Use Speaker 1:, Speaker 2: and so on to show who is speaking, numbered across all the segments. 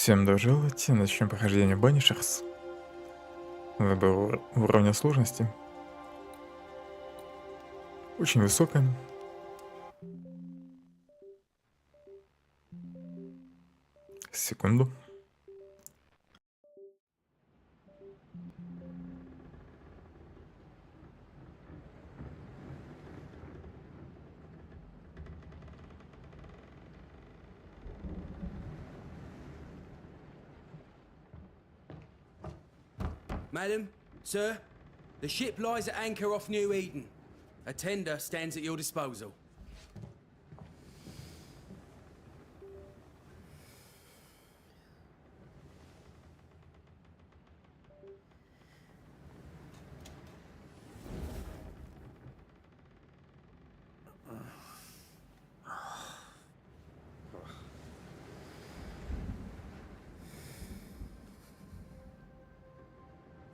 Speaker 1: Всем добро пожаловать, начнем прохождение Banishers. Выбор уровня сложности. Очень высокая. Секунду.
Speaker 2: Madam, sir, the ship lies at anchor off New Eden. A tender stands at your disposal.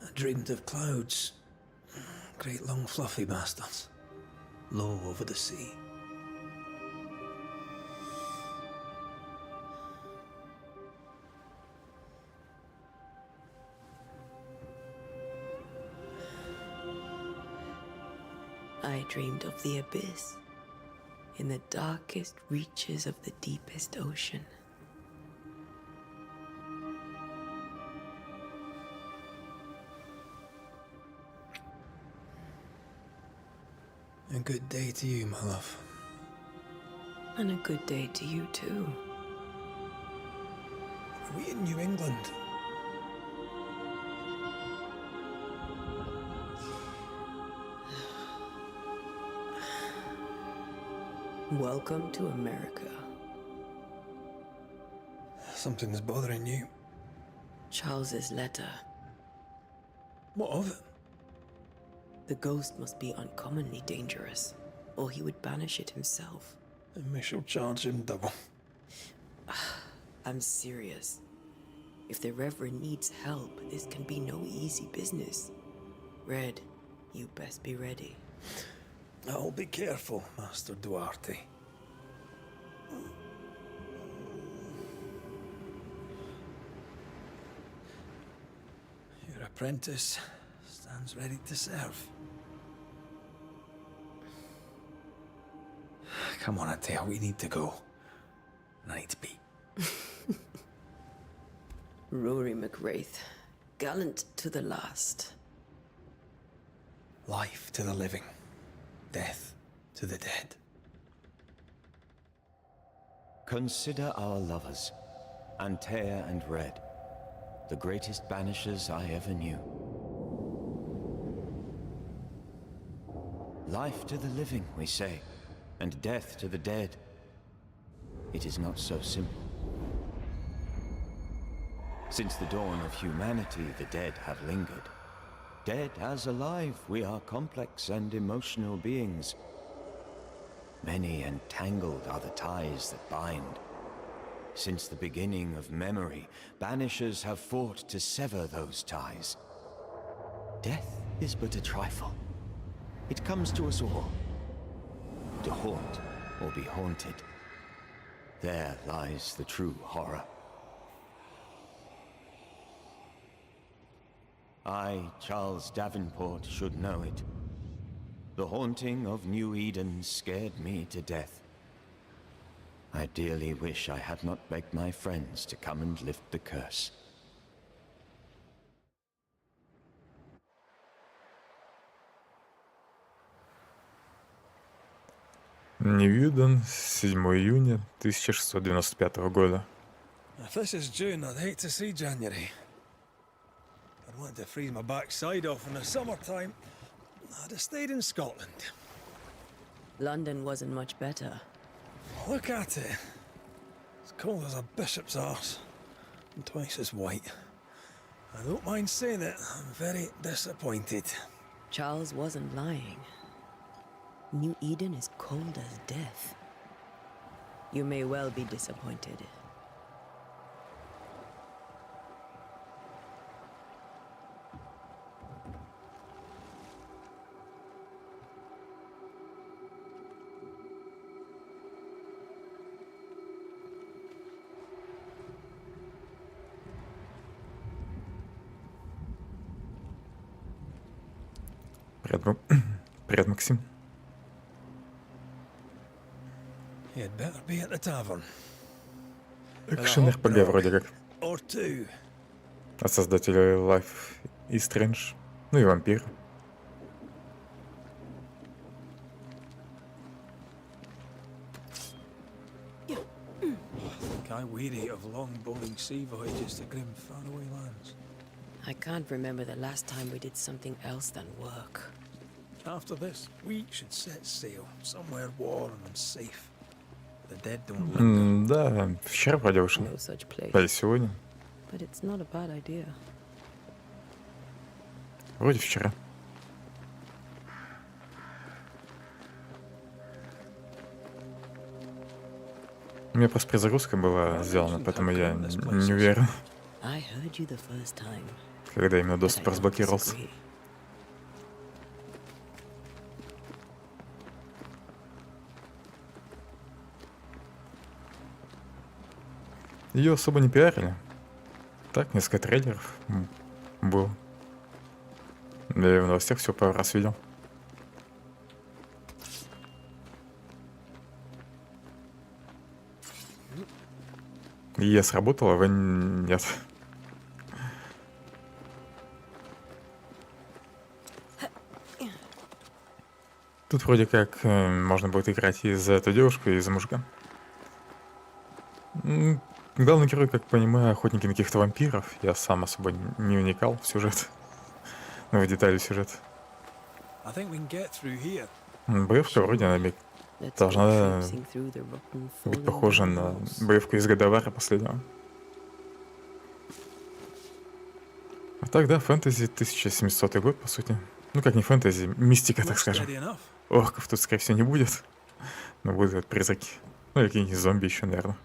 Speaker 3: I dreamed of clouds. Great long fluffy bastards. Low over the sea.
Speaker 4: I dreamed of the abyss, in the darkest reaches of the deepest ocean.
Speaker 3: A good day to you, my love.
Speaker 4: And a good day to you too.
Speaker 3: Are we in New England?
Speaker 4: Welcome to America.
Speaker 3: Something's bothering you.
Speaker 4: Charles's letter.
Speaker 3: What of it?
Speaker 4: The ghost must be uncommonly dangerous, or he would banish it himself.
Speaker 3: And we shall charge him double.
Speaker 4: I'm serious. If the Reverend needs help, this can be no easy business. Red, you best be ready.
Speaker 3: I'll be careful, Master Duarte. Your apprentice stands ready to serve. Come on, Atea, we need to go. I need to be.
Speaker 4: Rory McWraith, gallant to the last.
Speaker 3: Life to the living, death to the dead.
Speaker 5: Consider our lovers, Antea and Red, the greatest banishers I ever knew. Life to the living, we say, and death to the dead. It is not so simple. Since the dawn of humanity, the dead have lingered. Dead as alive, we are complex and emotional beings. Many and tangled are the ties that bind. Since the beginning of memory, banishers have fought to sever those ties. Death is but a trifle. It comes to us all. To haunt or be haunted. There lies the true horror. I, Charles Davenport, should know it. The haunting of New Eden scared me to death. I dearly wish I had not begged my friends to come and lift the curse.
Speaker 1: Ньюиден, 7 июня 1695 года.
Speaker 3: If this is June, I'd hate to see January. I'd want to freeze my backside off in the summertime. I'd have stayed in Scotland.
Speaker 4: London wasn't much better.
Speaker 3: Look at it. As cold as a bishop's arse. And twice as white. I don't mind saying it, I'm very disappointed.
Speaker 4: Charles wasn't lying. New Eden is cold as death. You may well be disappointed.
Speaker 1: Привет, Максим.
Speaker 3: You'd better be at the tavern.
Speaker 1: Экшен РПГ вроде как.
Speaker 3: Or two.
Speaker 1: От создателей Life и Strange. Ну и вампир.
Speaker 3: I weary of long bowling sea voyages to grim faraway lands.
Speaker 4: I can't remember the last time we did something else than work.
Speaker 3: After this, we should set sail somewhere warm and safe. The dead don't linger.
Speaker 1: Да, вчера вроде вышел.
Speaker 4: No such place.
Speaker 1: Да и сегодня.
Speaker 4: But it's not a bad idea.
Speaker 1: Вроде вчера. У меня просто перезагрузка была сделана, поэтому я не уверен,
Speaker 4: I heard you the first time,
Speaker 1: когда именно
Speaker 4: but I
Speaker 1: доступ
Speaker 4: don't
Speaker 1: разблокировался.
Speaker 4: disagree.
Speaker 1: Ее особо не пиарили. Так, несколько трейлеров было. Я в новостях все пару раз видел. Е сработало, В нет. Тут вроде как можно будет играть и за эту девушку, и за мужика. Главный герой, как понимаю, охотники на каких-то вампиров. Я сам особо не вникал в сюжет. Ну, в детали сюжета.
Speaker 3: I think we can get through here.
Speaker 1: Боевка вроде она
Speaker 4: Let's
Speaker 1: должна
Speaker 4: go traipsing through the rotten,
Speaker 1: быть
Speaker 4: fallen
Speaker 1: похожа на
Speaker 4: walls.
Speaker 1: боевку из Годовара последнего. А так, да, фэнтези 1700 год, по сути. Ну, как не фэнтези, мистика, так
Speaker 3: Looks
Speaker 1: скажем.
Speaker 3: steady enough.
Speaker 1: Орков тут, скорее всего, не будет. Но будут вот призраки. Ну, или какие-нибудь зомби еще, наверное.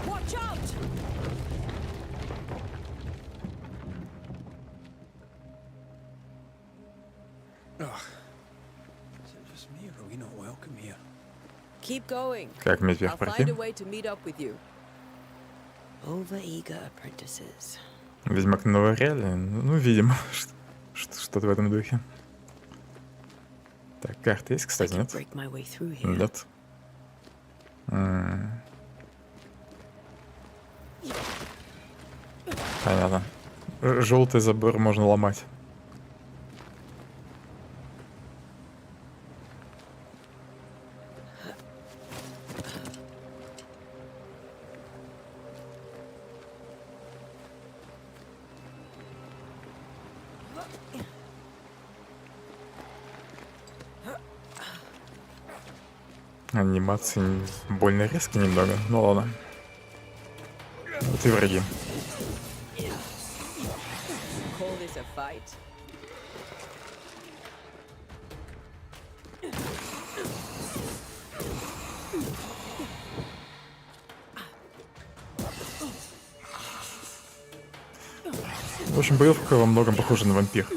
Speaker 4: Watch out!
Speaker 3: Is it just me, or are we not welcome here?
Speaker 4: Keep going.
Speaker 1: Как медведь
Speaker 4: I'll
Speaker 1: пройти?
Speaker 4: find a way to meet up with you. Over-eager apprentices.
Speaker 1: Ведьмак на новой реалии? Ну, видимо, что-то в этом духе. Так, карта есть,
Speaker 4: I
Speaker 1: кстати,
Speaker 4: can
Speaker 1: нет?
Speaker 4: break my way through here.
Speaker 1: Нет. Понятно. Желтый забор можно ломать. Анимации больно резкие немного, ну ладно. Вот и враги.
Speaker 4: Call this a fight?
Speaker 1: В общем, боевка во многом похожа на вампир.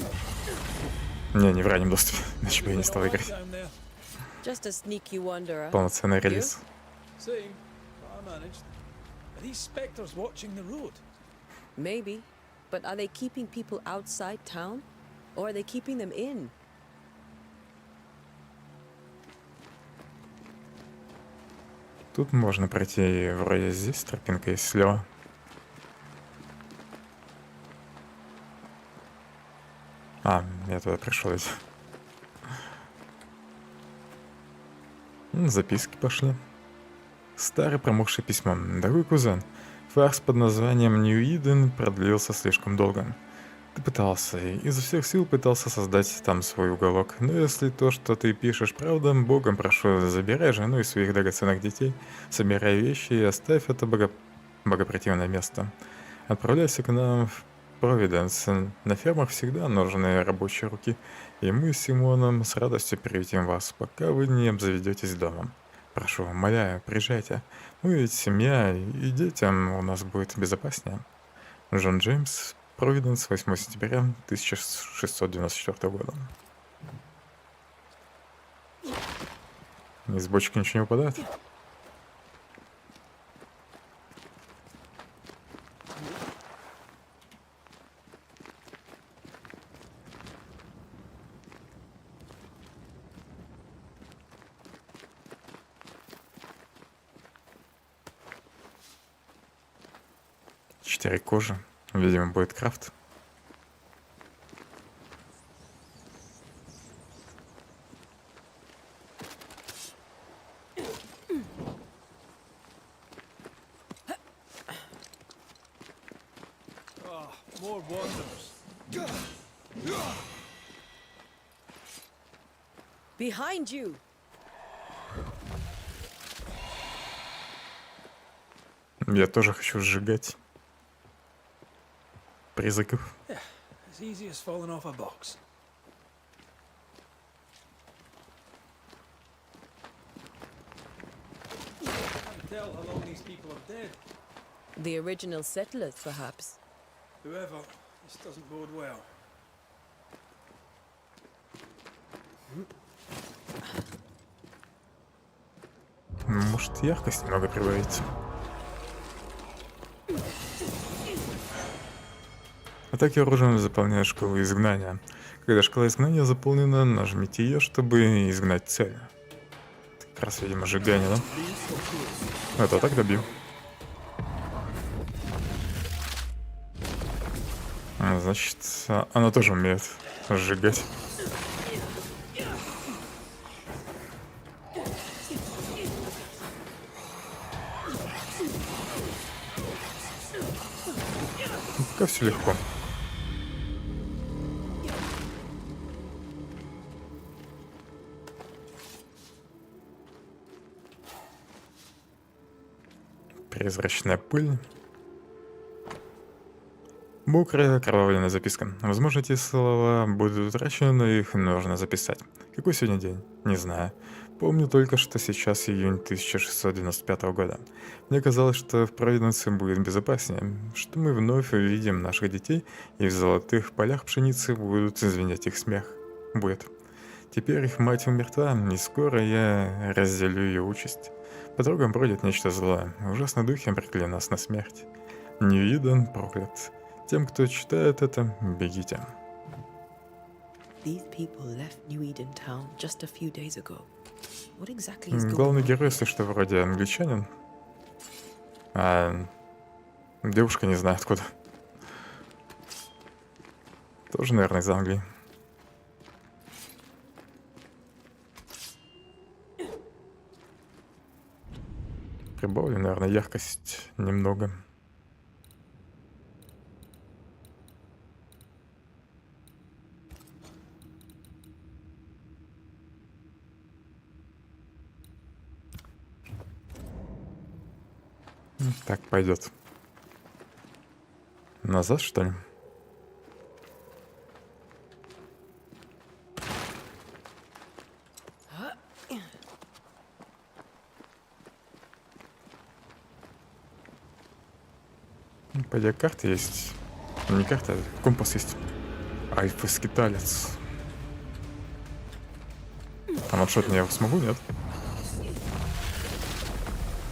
Speaker 1: Не в раннем доступе, иначе бы я не стал играть.
Speaker 3: Down there.
Speaker 4: Just a sneaky wanderer.
Speaker 1: Полноценный релиз.
Speaker 3: Same. I managed. Are these spectres watching the road?
Speaker 4: Maybe. But are they keeping people outside town? Or are they keeping them in?
Speaker 1: Тут можно пройти вроде здесь, тропинка есть слева. Я туда пришел ведь. Записки пошли. Старое промокшее письмо. Дорогой кузен, фарс под названием New Eden продлился слишком долго. Ты пытался, и изо всех сил пытался создать там свой уголок. Но если то, что ты пишешь, правда, богом прошу, забирай жену и своих драгоценных детей, собирай вещи и оставь это богопротивное место. Отправляйся к нам в Провиденс. На фермах всегда нужны рабочие руки, и мы с Симоном с радостью приютим вас, пока вы не обзаведетесь домом. Прошу, умоляю, приезжайте. Мы ведь семья, и детям у нас будет безопаснее. Джон Джеймс, Провиденс, 8 сентября 1694 года. Из бочки ничего не выпадает? 4 кожи. Видимо, будет крафт.
Speaker 3: More wonders.
Speaker 4: Behind you!
Speaker 1: Я тоже хочу сжигать призраков.
Speaker 3: As easy as falling off a box. Can't tell how long these people are dead.
Speaker 4: The original settlers, perhaps.
Speaker 3: Whoever, this doesn't bode well.
Speaker 1: Может, яркость немного прибавить. Атаки оружием заполняют шкалу изгнания. Когда шкала изгнания заполнена, нажмите ее, чтобы изгнать цель. Это как раз, видимо, сжигание, да? Это так добил. Значит, она тоже умеет сжигать. Пока все легко. Призрачная пыль. Мокрая окровавленная записка. Возможно, эти слова будут утрачены, но их нужно записать. Какой сегодня день? Не знаю. Помню только, что сейчас июнь 1695 года. Мне казалось, что в провинции будет безопаснее, что мы вновь увидим наших детей, и в золотых полях пшеницы будут звенеть их смех. Будет. Теперь их мать мертва, и скоро я разделю ее участь. По дорогам бродит нечто злое. Ужасные духи обрекли нас на смерть. Ньюиден проклят. Тем, кто читает это, бегите.
Speaker 4: These people left New Eden town just a few days ago. What exactly is going
Speaker 1: Главный
Speaker 4: on?
Speaker 1: герой, если что, вроде англичанин. А девушка не знаю откуда. Тоже, наверное, из Англии. Прибавлю, наверное, яркость немного. Так, пойдет. Назад, что ли? По идее, карта есть. Не карта, а компас есть. Альфа-скиталец. А ваншот я его смогу, нет?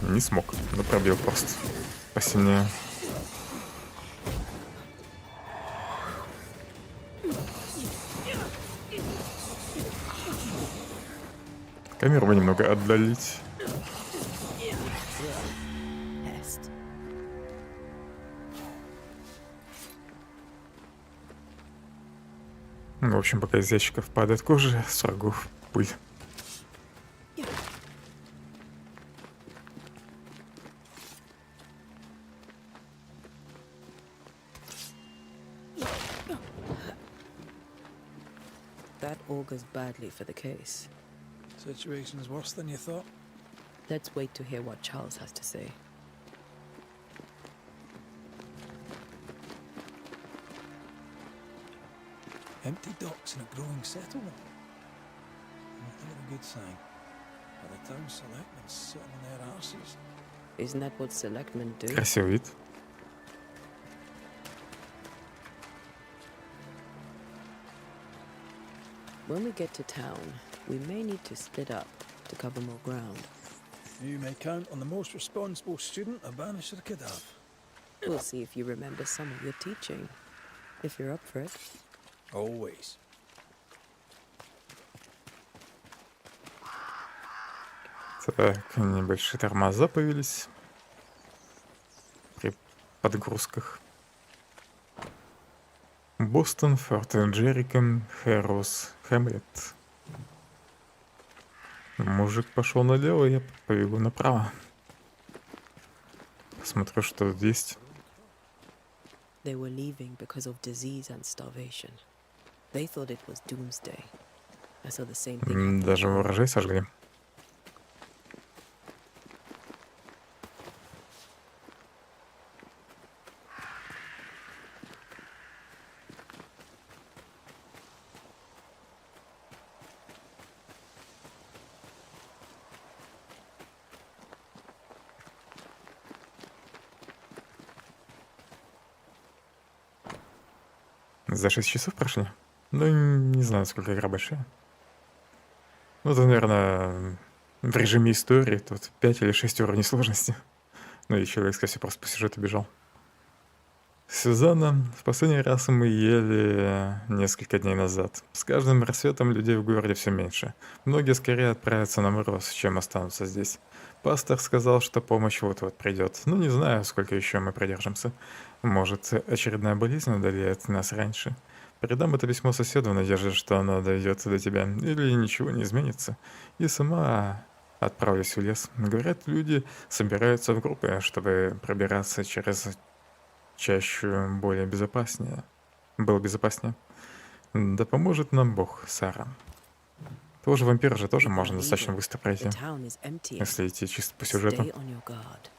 Speaker 1: Не смог, но пробил просто. Посильнее. Камеру бы немного отдалить.
Speaker 4: Pest.
Speaker 1: В общем, пока из ящиков падает кожа, с врагов пыль.
Speaker 4: That augurs badly for the case.
Speaker 3: Situation's worse than you thought.
Speaker 4: Let's wait to hear what Charles has to say.
Speaker 3: Empty docks in a growing settlement. Not a good sign. By the town selectmen sitting on their arses.
Speaker 4: Isn't that what selectmen do?
Speaker 1: Красивый вид.
Speaker 4: When we get to town, we may need to split up to cover more ground.
Speaker 3: You may count on the most responsible student a Banisher could have.
Speaker 4: We'll see if you remember some of your teaching, if you're up for it.
Speaker 3: Always.
Speaker 1: Так, небольшие тормоза появились при подгрузках. Бостон, Форт Джериком, Хэрос, Хэмлет. Мужик пошел налево, я побегу направо. Посмотрю, что тут есть.
Speaker 4: They were leaving because of disease and starvation. They thought it was doomsday. I saw the same thing happen.
Speaker 1: Даже урожай сожгли. За 6 часов прошли? Ну, не знаю, сколько игра большая. Ну, это, наверное, в режиме истории тут 5 или 6 уровней сложности. Ну и человек, скорее всего, просто по сюжету бежал. Сюзанна, в последний раз мы ели несколько дней назад. С каждым рассветом людей в городе все меньше. Многие скорее отправятся на мороз, чем останутся здесь. Пастор сказал, что помощь вот-вот придет. Ну, не знаю, сколько еще мы продержимся. Может, очередная болезнь одолеет нас раньше. Передам это письмо соседу в надежде, что оно дойдет до тебя, или ничего не изменится. И сама отправлюсь в лес. Говорят, люди собираются в группы, чтобы пробираться через чащу более безопаснее. Было безопаснее. Да поможет нам Бог, Сара. Тоже вампира же тоже можно достаточно быстро пройти,
Speaker 4: The town is empty.
Speaker 1: если идти чисто по сюжету.
Speaker 4: Stay on your guard.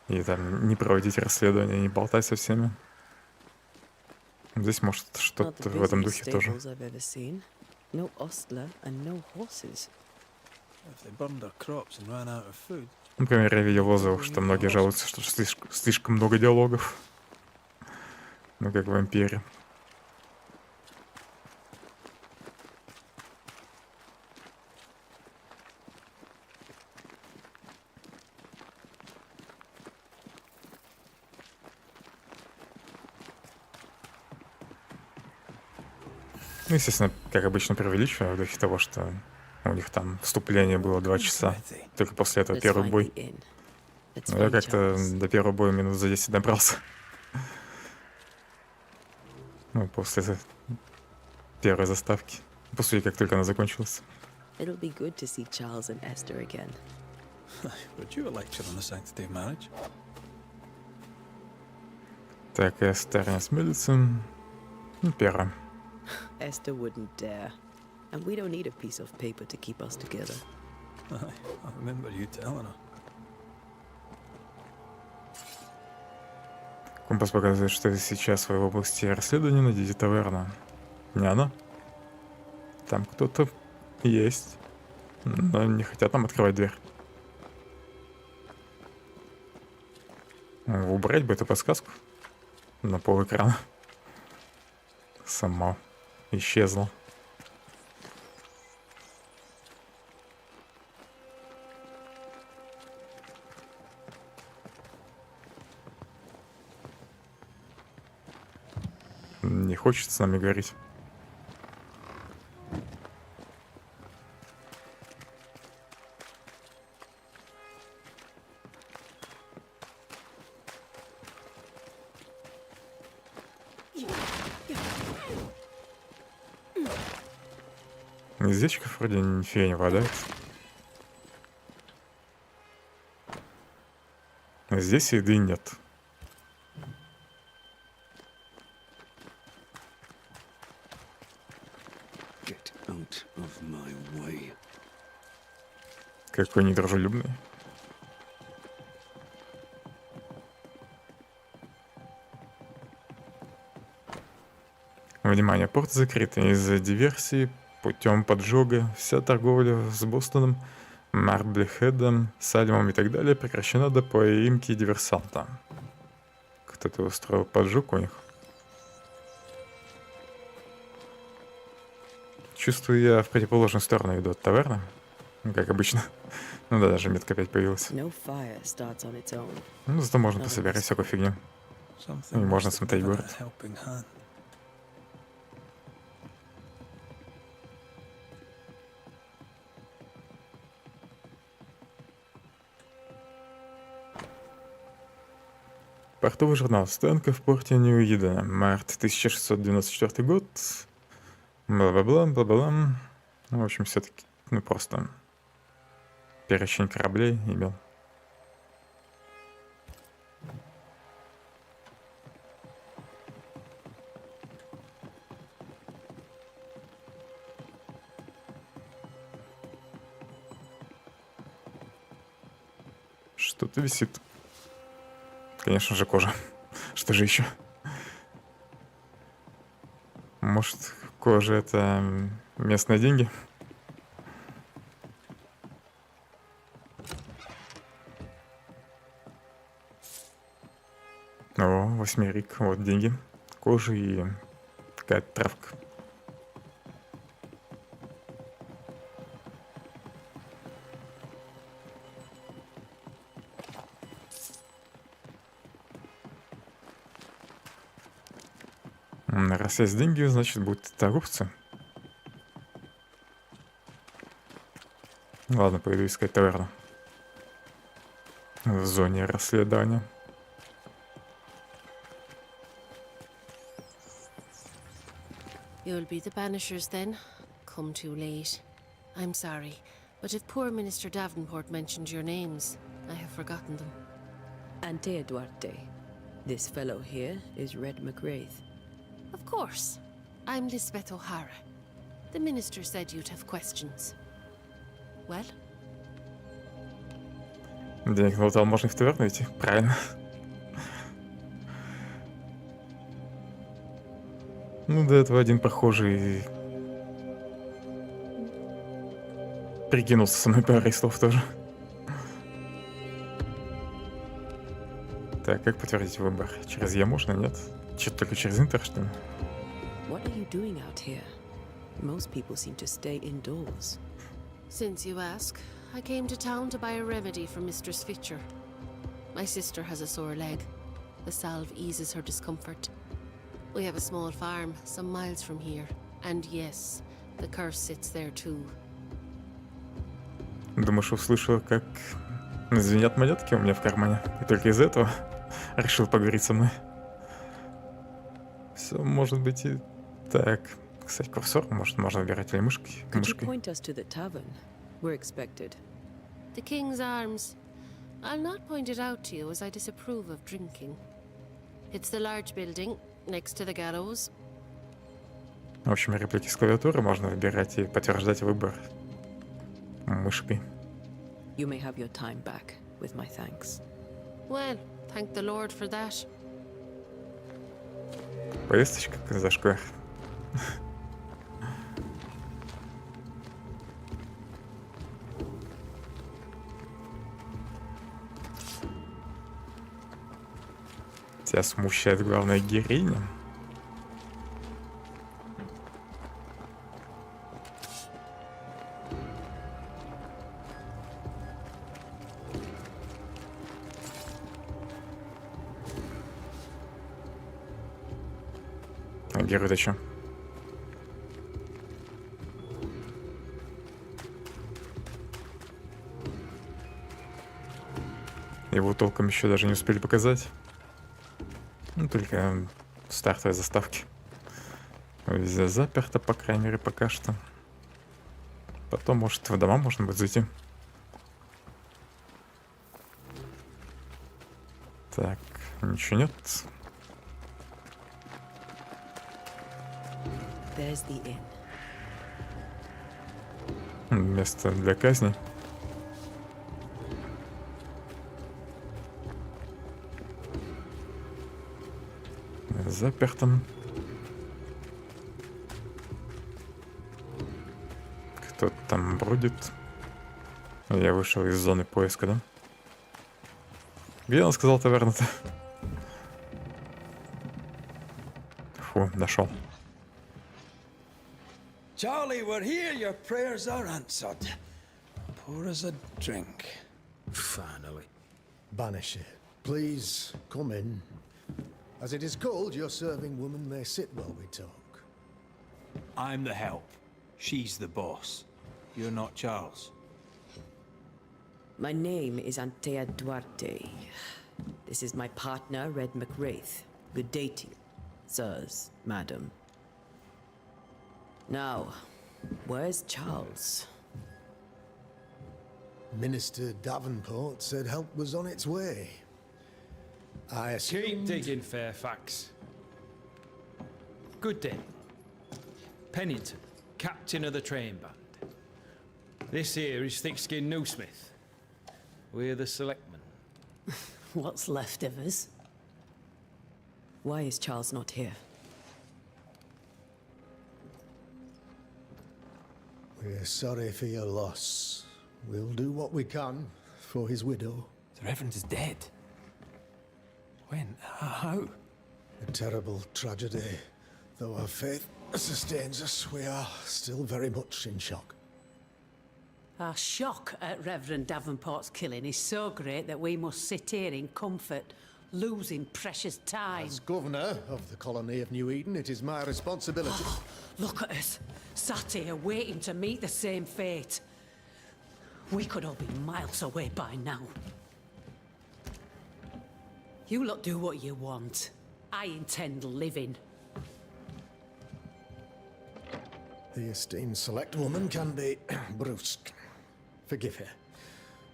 Speaker 1: И там не проводить расследования, не болтать со всеми. Здесь может
Speaker 4: Not
Speaker 1: что-то
Speaker 4: the
Speaker 1: в этом
Speaker 4: busiest
Speaker 1: духе тоже.
Speaker 4: stables I've ever seen. No ostler and no horses.
Speaker 3: If they burned their crops and ran out of food,
Speaker 1: Например, я видел отзывов, что многие жалуются, что слишком много диалогов. Ну, как в вампире. Ну, естественно, как обычно, преувеличиваю в духе того, что у них там вступление было 2 часа. Только после этого
Speaker 4: Let's
Speaker 1: первый
Speaker 4: find
Speaker 1: бой.
Speaker 4: the inn. Let's
Speaker 1: Но я
Speaker 4: find
Speaker 1: как-то
Speaker 4: Charles.
Speaker 1: до первого боя минут за 10 добрался. Ну, после первой заставки. После как только она закончилась.
Speaker 4: It'll be good to see Charles and Esther again.
Speaker 3: would you a lecture on the sanctity of marriage?
Speaker 1: Так, и старая смелится. Ну, первая.
Speaker 4: Esther wouldn't dare. And we don't need a piece of paper to keep us together.
Speaker 3: I remember you telling her.
Speaker 1: Компас показывает, что сейчас в области расследования найдите таверну. Не она? Там кто-то есть. Но не хотят нам открывать дверь. Убрать бы эту подсказку на пол экрана. Сама исчезла. Не хочет с нами говорить. Из ящиков вроде нифига не выпадает. Здесь еды нет.
Speaker 6: Get out of my way.
Speaker 1: Какой недружелюбный. Внимание, порт закрыт из-за диверсии путем поджога. Вся торговля с Бостоном, Марблихедом, Салемом и так далее прекращена до поимки диверсанта. Кто-то устроил поджог у них. Чувствую, я в противоположную сторону иду от таверны. Ну, как обычно. Ну да, даже метка опять появилась.
Speaker 4: No fire starts on its own.
Speaker 1: Ну, зато можно пособирать всякую фигню.
Speaker 3: Something
Speaker 1: можно
Speaker 3: must have
Speaker 1: смотреть
Speaker 3: given
Speaker 1: город.
Speaker 3: a helping hand.
Speaker 1: Портовый журнал. Стоянка в порте Нью-Идена. Март 1694 год. Бла-бла-бла, бла-бла-бла. Ну, в общем, все-таки, ну, просто перечень кораблей имел. Что-то висит. Конечно же, кожа. Что же еще? Может, кожа — это местные деньги? О, восьмерик. Вот деньги. Кожа и какая-то травка. Раз есть деньги, значит, будет торговцы. Ладно, пойду искать таверну. В зоне расследования.
Speaker 7: You'll be the Banishers then? Come too late. I'm sorry, but if poor Minister Davenport mentioned your names, I have forgotten them.
Speaker 4: Ante Duarte. This fellow here is Red McWraith.
Speaker 7: Of course. I'm Lisbeth O'Hara. The minister said you'd have questions. Well?
Speaker 1: Денег наутал, можно и в таверну идти. Правильно. Ну, до этого один прохожий прикинулся со мной парой слов тоже. Так, как подтвердить выбор? Через «Я» можно, нет? Только через интер, что ли?
Speaker 4: What are you doing out here? Most people seem to stay indoors.
Speaker 7: Since you ask, I came to town to buy a remedy for Mistress Fitcher. My sister has a sore leg. The salve eases her discomfort. We have a small farm, some miles from here. And yes, the curse sits there too.
Speaker 1: Думаешь, услышал, как звенят монетки у меня в кармане? И только из этого решил поговорить со мной. Все может быть и так. Кстати, курсор, может, можно выбирать или мышкой.
Speaker 4: Could you point us to the tavern? We're expected.
Speaker 7: The King's Arms. I'll not point it out to you as I disapprove of drinking. It's the large building next to the gallows.
Speaker 1: В общем, реплики с клавиатуры можно выбирать и подтверждать выбор мышкой.
Speaker 4: You may have your time back, with my thanks.
Speaker 7: Well, thank the Lord for that.
Speaker 1: Повесточка за шквар. Тебя смущает главная героиня? А герой-то чё? Его толком еще даже не успели показать. Ну, только стартовые заставки. Везде заперто, по крайней мере, пока что. Потом, может, в дома можно будет зайти. Так, ничего нет.
Speaker 4: There's the inn.
Speaker 1: Место для казни. Заперто. Кто-то там бродит. Я вышел из зоны поиска, да? Где он сказал таверну-то? Фу, нашел.
Speaker 3: Charlie, we're here. Your prayers are answered. Pour us a drink.
Speaker 6: Finally.
Speaker 8: Banisher, please come in. As it is called, your serving woman may sit while we talk.
Speaker 6: I'm the help. She's the boss. You're not Charles.
Speaker 4: My name is Antea Duarte. This is my partner, Red McWraith. Good day to you, sirs, madam. Now, where's Charles?
Speaker 8: Minister Davenport said help was on its way. I assumed...
Speaker 6: Keep digging, Fairfax. Good day. Pennington, captain of the train band. This here is thick-skinned Newsmith. We're the selectmen.
Speaker 4: What's left of us? Why is Charles not here?
Speaker 8: We're sorry for your loss. We'll do what we can for his widow.
Speaker 3: The Reverend is dead. When? How?
Speaker 8: A terrible tragedy. Though our faith sustains us, we are still very much in shock.
Speaker 9: Our shock at Reverend Davenport's killing is so great that we must sit here in comfort, losing precious time.
Speaker 8: As governor of the colony of New Eden, it is my responsibility.
Speaker 9: Look at us, sat here waiting to meet the same fate. We could all be miles away by now. You lot do what you want. I intend living.
Speaker 8: The esteemed select woman can be brusque. Forgive her.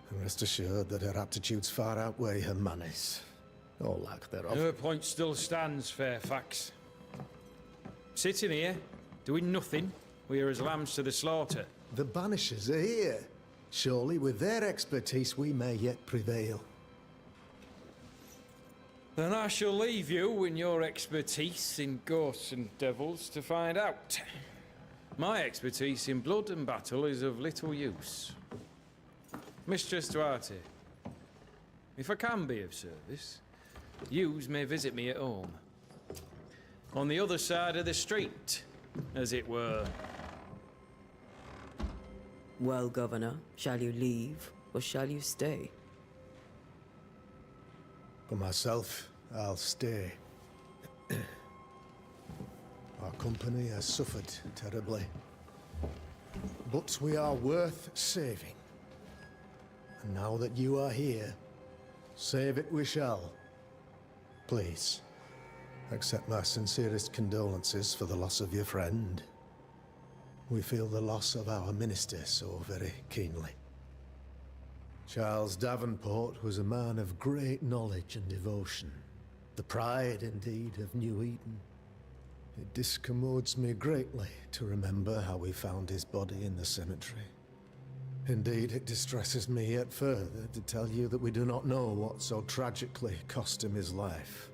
Speaker 8: And rest assured that her aptitudes far outweigh her manners. Or lack thereof.
Speaker 6: Her point still stands, Fairfax. Sitting here, doing nothing, we are as lambs to the slaughter.
Speaker 8: The Banishers are here. Surely with their expertise we may yet prevail.
Speaker 6: Then I shall leave you and your expertise in ghosts and devils to find out. My expertise in blood and battle is of little use. Mistress Duarte, if I can be of service, yous may visit me at home. On the other side of the street, as it were.
Speaker 4: Well, Governor, shall you leave or shall you stay?
Speaker 8: For myself, I'll stay. Our company has suffered terribly. But we are worth saving. And now that you are here, save it we shall. Please, accept my sincerest condolences for the loss of your friend. We feel the loss of our minister so very keenly. Charles Davenport was a man of great knowledge and devotion. The pride, indeed, of New Eden. It discommodes me greatly to remember how we found his body in the cemetery. Indeed, it distresses me yet further to tell you that we do not know what so tragically cost him his life.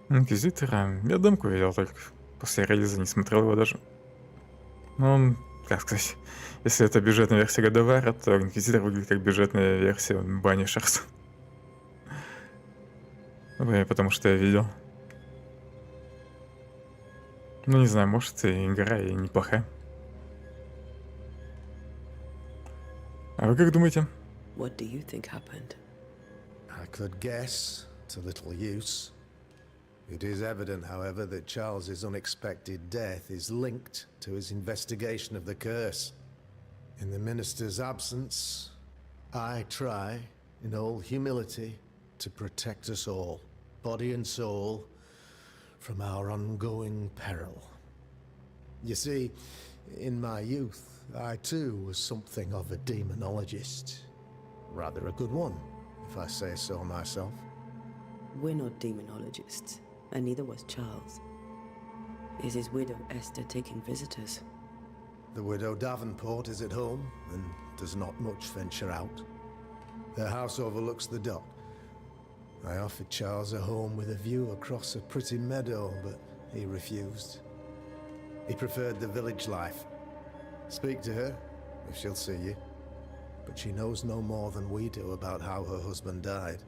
Speaker 1: Инквизитора я демку видел, только после релиза не смотрел его даже. Но он, как сказать, если это бюджетная версия Годовара, то Инквизитор выглядит как бюджетная версия Banishers. Потому что я видел. Ну, не знаю, может, и игра и неплохая. А вы как думаете?
Speaker 4: What do you think happened?
Speaker 8: I could guess, to little use. It is evident, however, that Charles's unexpected death is linked to his investigation of the curse. In the minister's absence, I try, in all humility, to protect us all, body and soul, from our ongoing peril. You see, in my youth, I too was something of a demonologist. Rather a good one, if I say so myself.
Speaker 4: We're not demonologists, and neither was Charles. Is his widow Esther taking visitors?
Speaker 8: The widow Davenport is at home and does not much venture out. Their house overlooks the dock. I offered Charles a home with a view across a pretty meadow, but he refused. He preferred the village life. Speak to her, if she'll see you. But she knows no more than we do about how her husband died.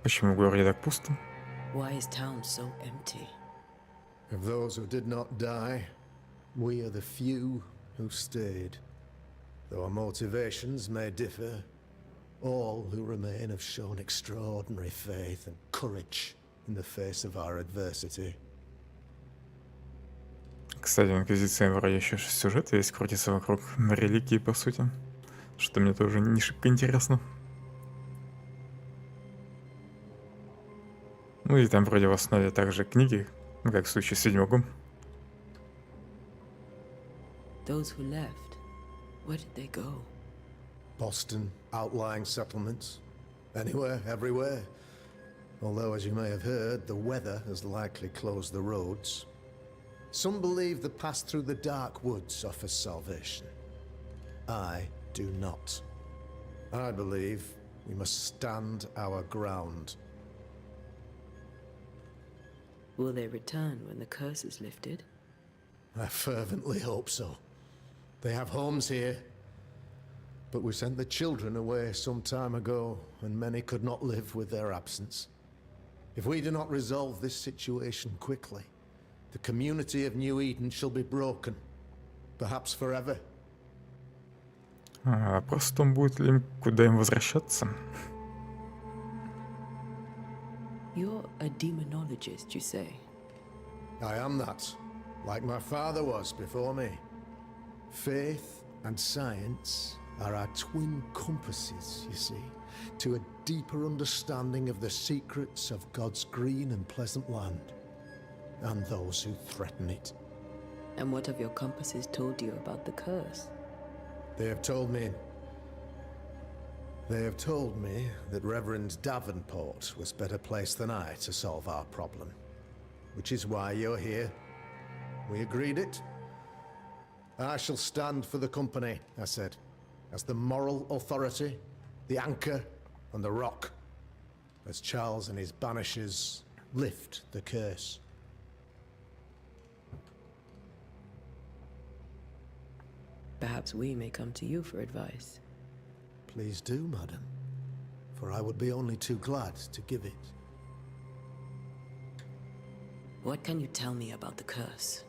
Speaker 1: Почему в городе так пусто?
Speaker 4: Why is town so empty?
Speaker 8: Of those who did not die, we are the few who stayed. Though our motivations may differ, all who remain have shown extraordinary faith and courage in the face of our adversity.
Speaker 1: Кстати, Инквизиция вроде еще сюжет весь крутится вокруг религии, по сути. что мне тоже не шибко интересно. Ну и там вроде в основе также книги, ну, как в случае с Ведьмаком.
Speaker 4: Those who left, where did they go?
Speaker 8: Boston, outlying settlements. Anywhere, everywhere. Although, as you may have heard, the weather has likely closed the roads. Some believe the path through the dark woods offers salvation. I do not. I believe we must stand our ground.
Speaker 4: Will they return when the curse is lifted?
Speaker 8: I fervently hope so. They have homes here. But we sent the children away some time ago, and many could not live with their absence. If we do not resolve this situation quickly, the community of New Eden shall be broken. Perhaps forever.
Speaker 1: Вопрос в том, будет ли им куда им возвращаться.
Speaker 4: You're a demonologist, you say?
Speaker 8: I am that, like my father was before me. Faith and science are our twin compasses, you see, to a deeper understanding of the secrets of God's green and pleasant land, and those who threaten it.
Speaker 4: And what have your compasses told you about the curse?
Speaker 8: They have told me that Reverend Davenport was better placed than I to solve our problem. Which is why you're here. We agreed it. I shall stand for the company, I said, as the moral authority, the anchor, and the rock, as Charles and his Banishers lift the curse.
Speaker 4: Perhaps we may come to you for advice.
Speaker 8: Please do, madam, for I would be only too glad to give it.
Speaker 4: What can you tell me about the curse?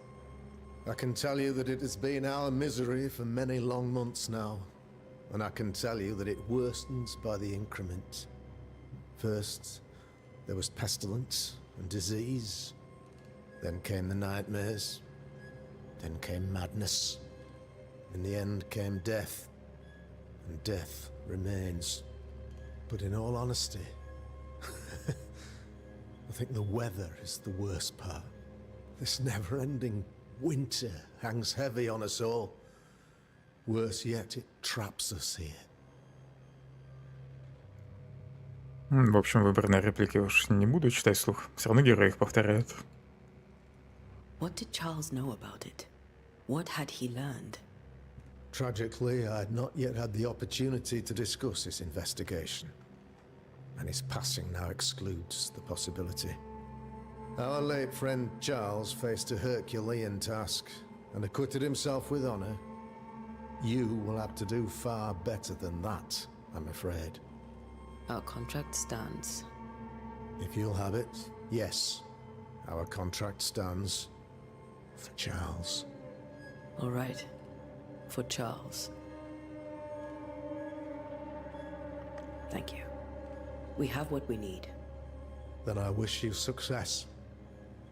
Speaker 8: I can tell you that it has been our misery for many long months now, and I can tell you that it worsens by the increment. First, there was pestilence and disease, then came the nightmares, then came madness. In the end came death, and death remains. But in all honesty, I think the weather is the worst part. This never-ending winter hangs heavy on us all. Worse yet, it traps us here.
Speaker 1: В общем, выбранные реплики уж не буду читать вслух. Все равно герои их повторяют.
Speaker 4: What did Charles know about it? What had he learned?
Speaker 8: Tragically, I had not yet had the opportunity to discuss this investigation, and his passing now excludes the possibility. Our late friend Charles faced a Herculean task and acquitted himself with honor. You will have to do far better than that, I'm afraid.
Speaker 4: Our contract stands.
Speaker 8: If you'll have it, yes, our contract stands for Charles.
Speaker 4: All right. For Charles. Thank you. We have what we need.
Speaker 8: Then I wish you success.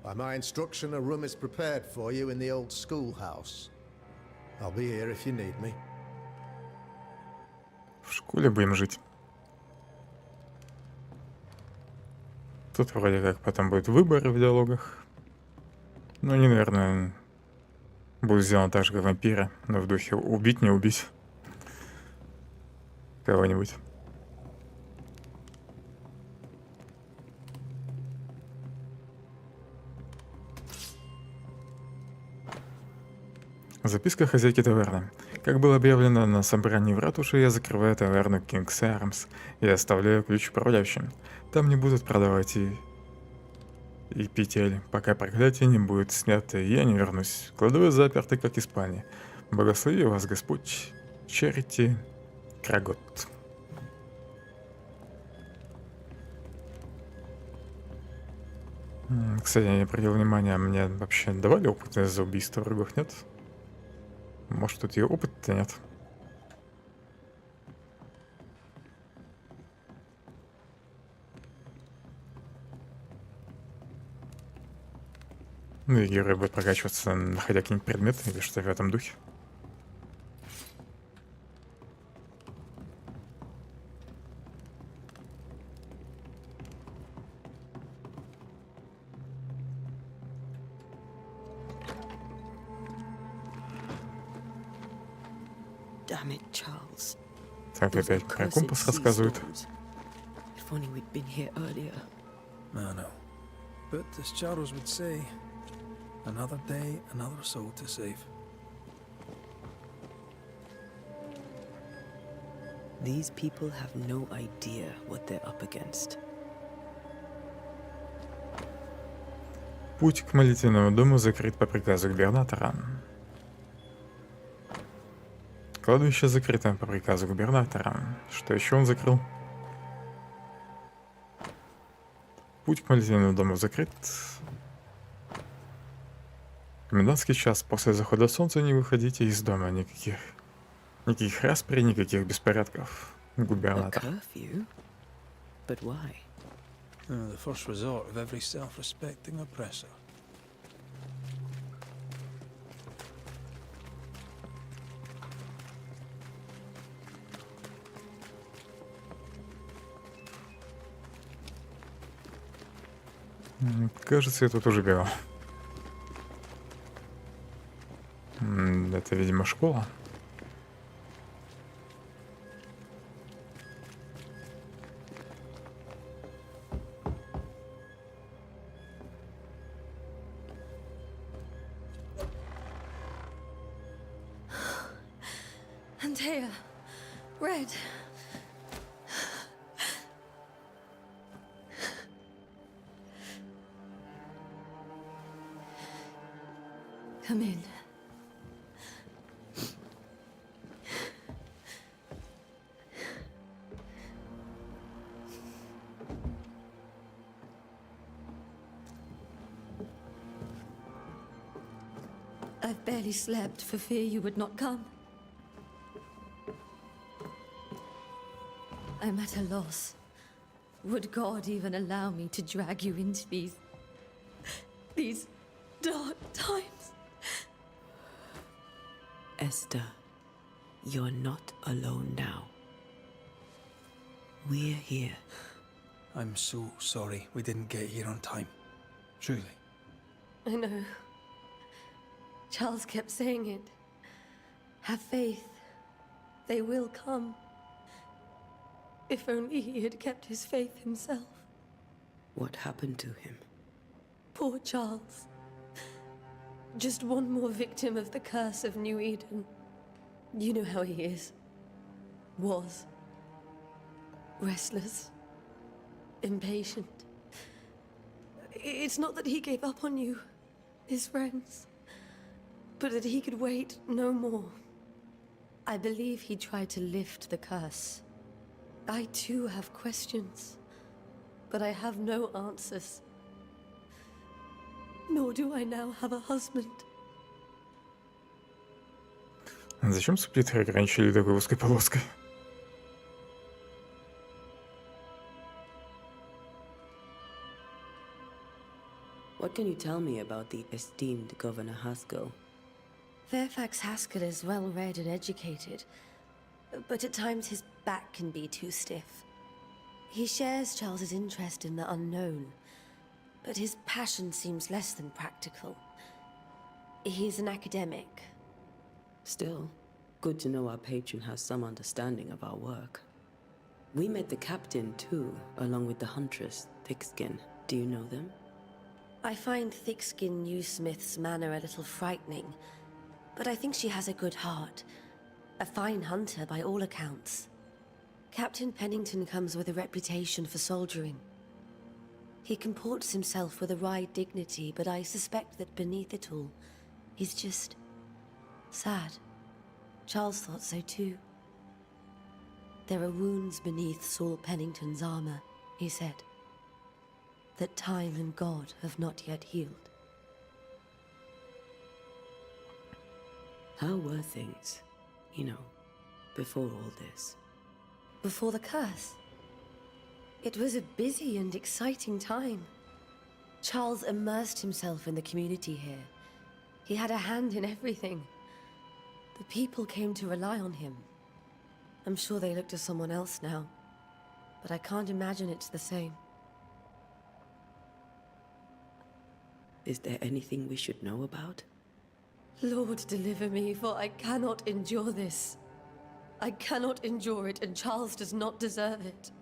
Speaker 8: By my instruction, a room is prepared for you in the old schoolhouse. I'll be here if you need me.
Speaker 1: В школе будем жить. Тут вроде как потом будут выборы в диалогах. Ну, они, наверное, будут сделаны так же, как вампиры, но в духе убить, не убить кого-нибудь. Записка хозяйки таверны. Как было объявлено на собрании в ратуше, я закрываю таверну King's Arms и оставляю ключ управляющим. Там не будут продавать и пить эль, пока проклятие не будет снято, и я не вернусь. Кладовые заперты, как и спальни. Благослови вас Господь, Черити Крагот. Кстати, я не обратил внимания, мне вообще давали опыт за убийство врагов, нет? Может, тут и опыта нет? Ну и герой будет прокачиваться, находя какие-нибудь предметы или что-то в этом духе.
Speaker 4: Damn it, Charles.
Speaker 1: Так, опять про компас рассказывают.
Speaker 4: If only we'd been here earlier.
Speaker 3: I know. But as Charles would say, another day, another soul to save.
Speaker 4: These people have no idea what they're up against.
Speaker 1: Путь к молитвенному дому закрыт по приказу губернатора. Кладбище закрыто по приказу губернатора. Что еще он закрыл? Путь к молитвенному дому закрыт. Комендантский час. После захода солнца не выходите из дома. Никаких распри, никаких беспорядков.
Speaker 4: A
Speaker 1: Губернатор.
Speaker 4: curfew? But why?
Speaker 3: The first resort of every self-respecting oppressor.
Speaker 1: Кажется, я тут уже бегал. Это, видимо, школа.
Speaker 10: Antea, Red. Come in. I've barely slept for fear you would not come. I'm at a loss. Would God even allow me to drag you into these dark times?
Speaker 4: Esther, you're not alone now. We're here.
Speaker 3: I'm so sorry we didn't get here on time. Truly.
Speaker 10: I know. Charles kept saying it. Have faith. They will come. If only he had kept his faith himself.
Speaker 4: What happened to him?
Speaker 10: Poor Charles. Just one more victim of the curse of New Eden. You know how he is. Was. Restless. Impatient. It's not that he gave up on you, his friends, but that he could wait no more. I believe he tried to lift the curse. I too have questions, but I have no answers. Nor do I now have a husband.
Speaker 1: Зачем субтитры ограничили такой узкой полоской?
Speaker 4: What can you tell me about the esteemed Governor Haskell?
Speaker 10: Fairfax Haskell is well read and educated, but at times his back can be too stiff. He shares Charles's interest in the unknown, but his passion seems less than practical. He's an academic.
Speaker 4: Still, good to know our patron has some understanding of our work. We met the captain too, along with the huntress, Thickskin. Do you know them?
Speaker 10: I find Thickskin Newsmith's manner a little frightening, but I think she has a good heart. A fine hunter by all accounts. Captain Pennington comes with a reputation for soldiering. He comports himself with a wry dignity, but I suspect that beneath it all, he's just sad. Charles thought so too. There are wounds beneath Saul Pennington's armor, he said, that time and God have not yet healed.
Speaker 4: How were things, before all this?
Speaker 10: Before the curse? It was a busy and exciting time. Charles immersed himself in the community here. He had a hand in everything. The people came to rely on him. I'm sure they look to someone else now, but I can't imagine it's the same.
Speaker 4: Is there anything we should know about?
Speaker 10: Lord, deliver me, for I cannot endure this. I cannot endure it, and Charles does not deserve it.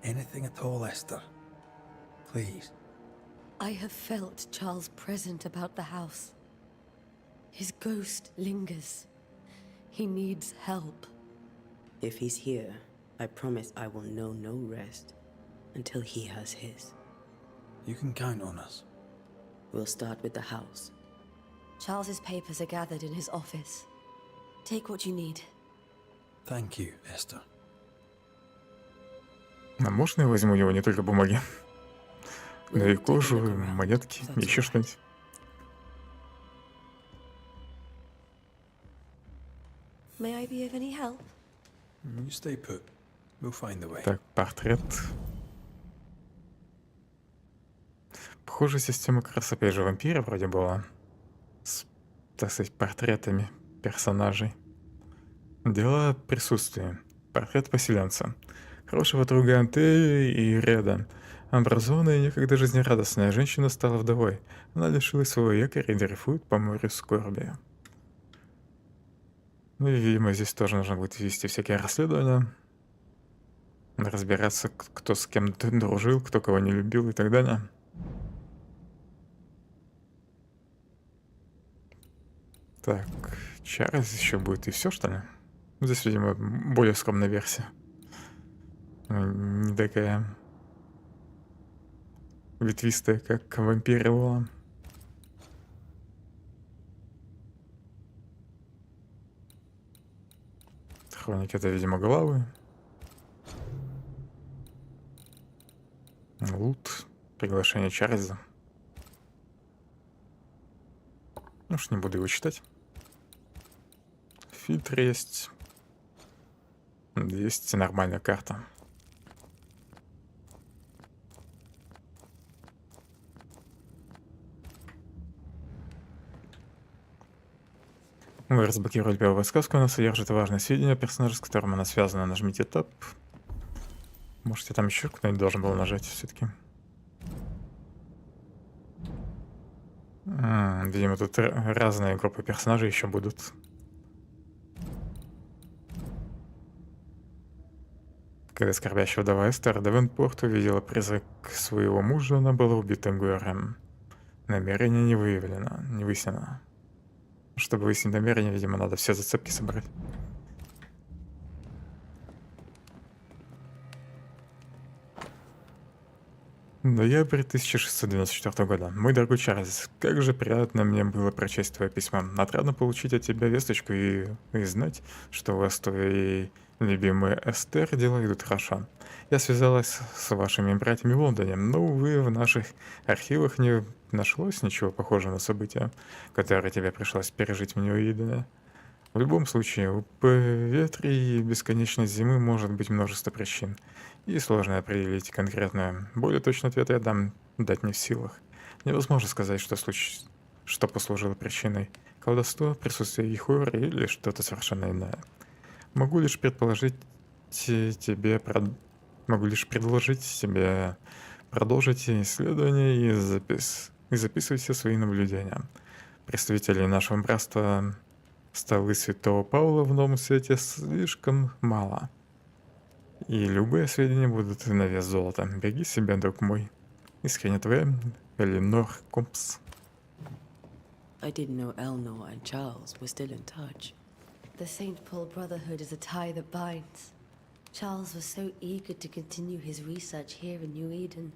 Speaker 3: Anything at all, Esther. Please.
Speaker 10: I have felt Charles' present about the house. His ghost lingers. He needs help.
Speaker 4: If he's here, I promise I will know no rest until he has his.
Speaker 3: You can count on us.
Speaker 4: We'll start with the house.
Speaker 10: Charles's papers are gathered in his office. Take what you need.
Speaker 3: Thank you, Esther.
Speaker 1: А можно я возьму у него не только бумаги, но и кожу, и монетки, и еще что-нибудь?
Speaker 10: May I be of any help?
Speaker 3: You stay put. We'll find the way.
Speaker 1: Так, портрет. Похоже, система как раз опять же вампира вроде была. С, так сказать, портретами персонажей. Дела присутствия. Портрет поселенца. Хорошего друга Антеи и Реда. Образованная и некогда жизнерадостная женщина стала вдовой. Она лишилась своего якоря и дрейфует по морю скорби. Ну и, видимо, здесь тоже нужно будет вести всякие расследования. Разбираться, кто с кем дружил, кто кого не любил и так далее. Так, Чарльз еще будет и все, что ли? Здесь, видимо, более скромная версия. Не такая ветвистая, как вампиры была. Хроники — это, видимо, главы. Лут. Приглашение Чарльза. Ну уж не буду его читать. Фильтр есть. Есть нормальная карта. Вы разблокировали первую сказку, она содержит важные сведения о персонаже, с которым она связана. Нажмите Tab. Может, я там еще кто-нибудь должен был нажать все-таки. Видимо, тут разные группы персонажей еще будут. Когда скорбящая вдова Эстер Девенпорт увидела призрак своего мужа, она была убита горем. Намерение не выявлено, не выяснено. Чтобы выяснить намерение, видимо, надо все зацепки собрать. Ноябрь 1694 года. Мой дорогой Чарльз, как же приятно мне было прочесть твое письмо. Отрадно получить от тебя весточку и знать, что у вас с твоей любимой Эстер дела идут хорошо. Я связалась с вашими братьями в Лондоне, но, увы, в наших архивах не нашлось ничего похожего на события, которые тебе пришлось пережить в Нью-Идене. В любом случае, у поветрия и бесконечной зимы может быть множество причин, и сложно определить конкретную. Более точный ответ я дать не в силах. Невозможно сказать, что послужило причиной. Колдовство, присутствие Ихора или что-то совершенно иное. Могу лишь предложить тебе продолжить исследование и записывать все свои наблюдения. Представителей нашего братства Столы Святого Павла в Новом Свете слишком мало. И любые сведения будут на вес золота. Береги себя, друг мой. Искренне твоя, Эленор Компс.
Speaker 4: I didn't know Eleanor and Charles were still in touch.
Speaker 10: The St. Paul Brotherhood is a tie that binds. Charles was so eager to continue his research here in New Eden.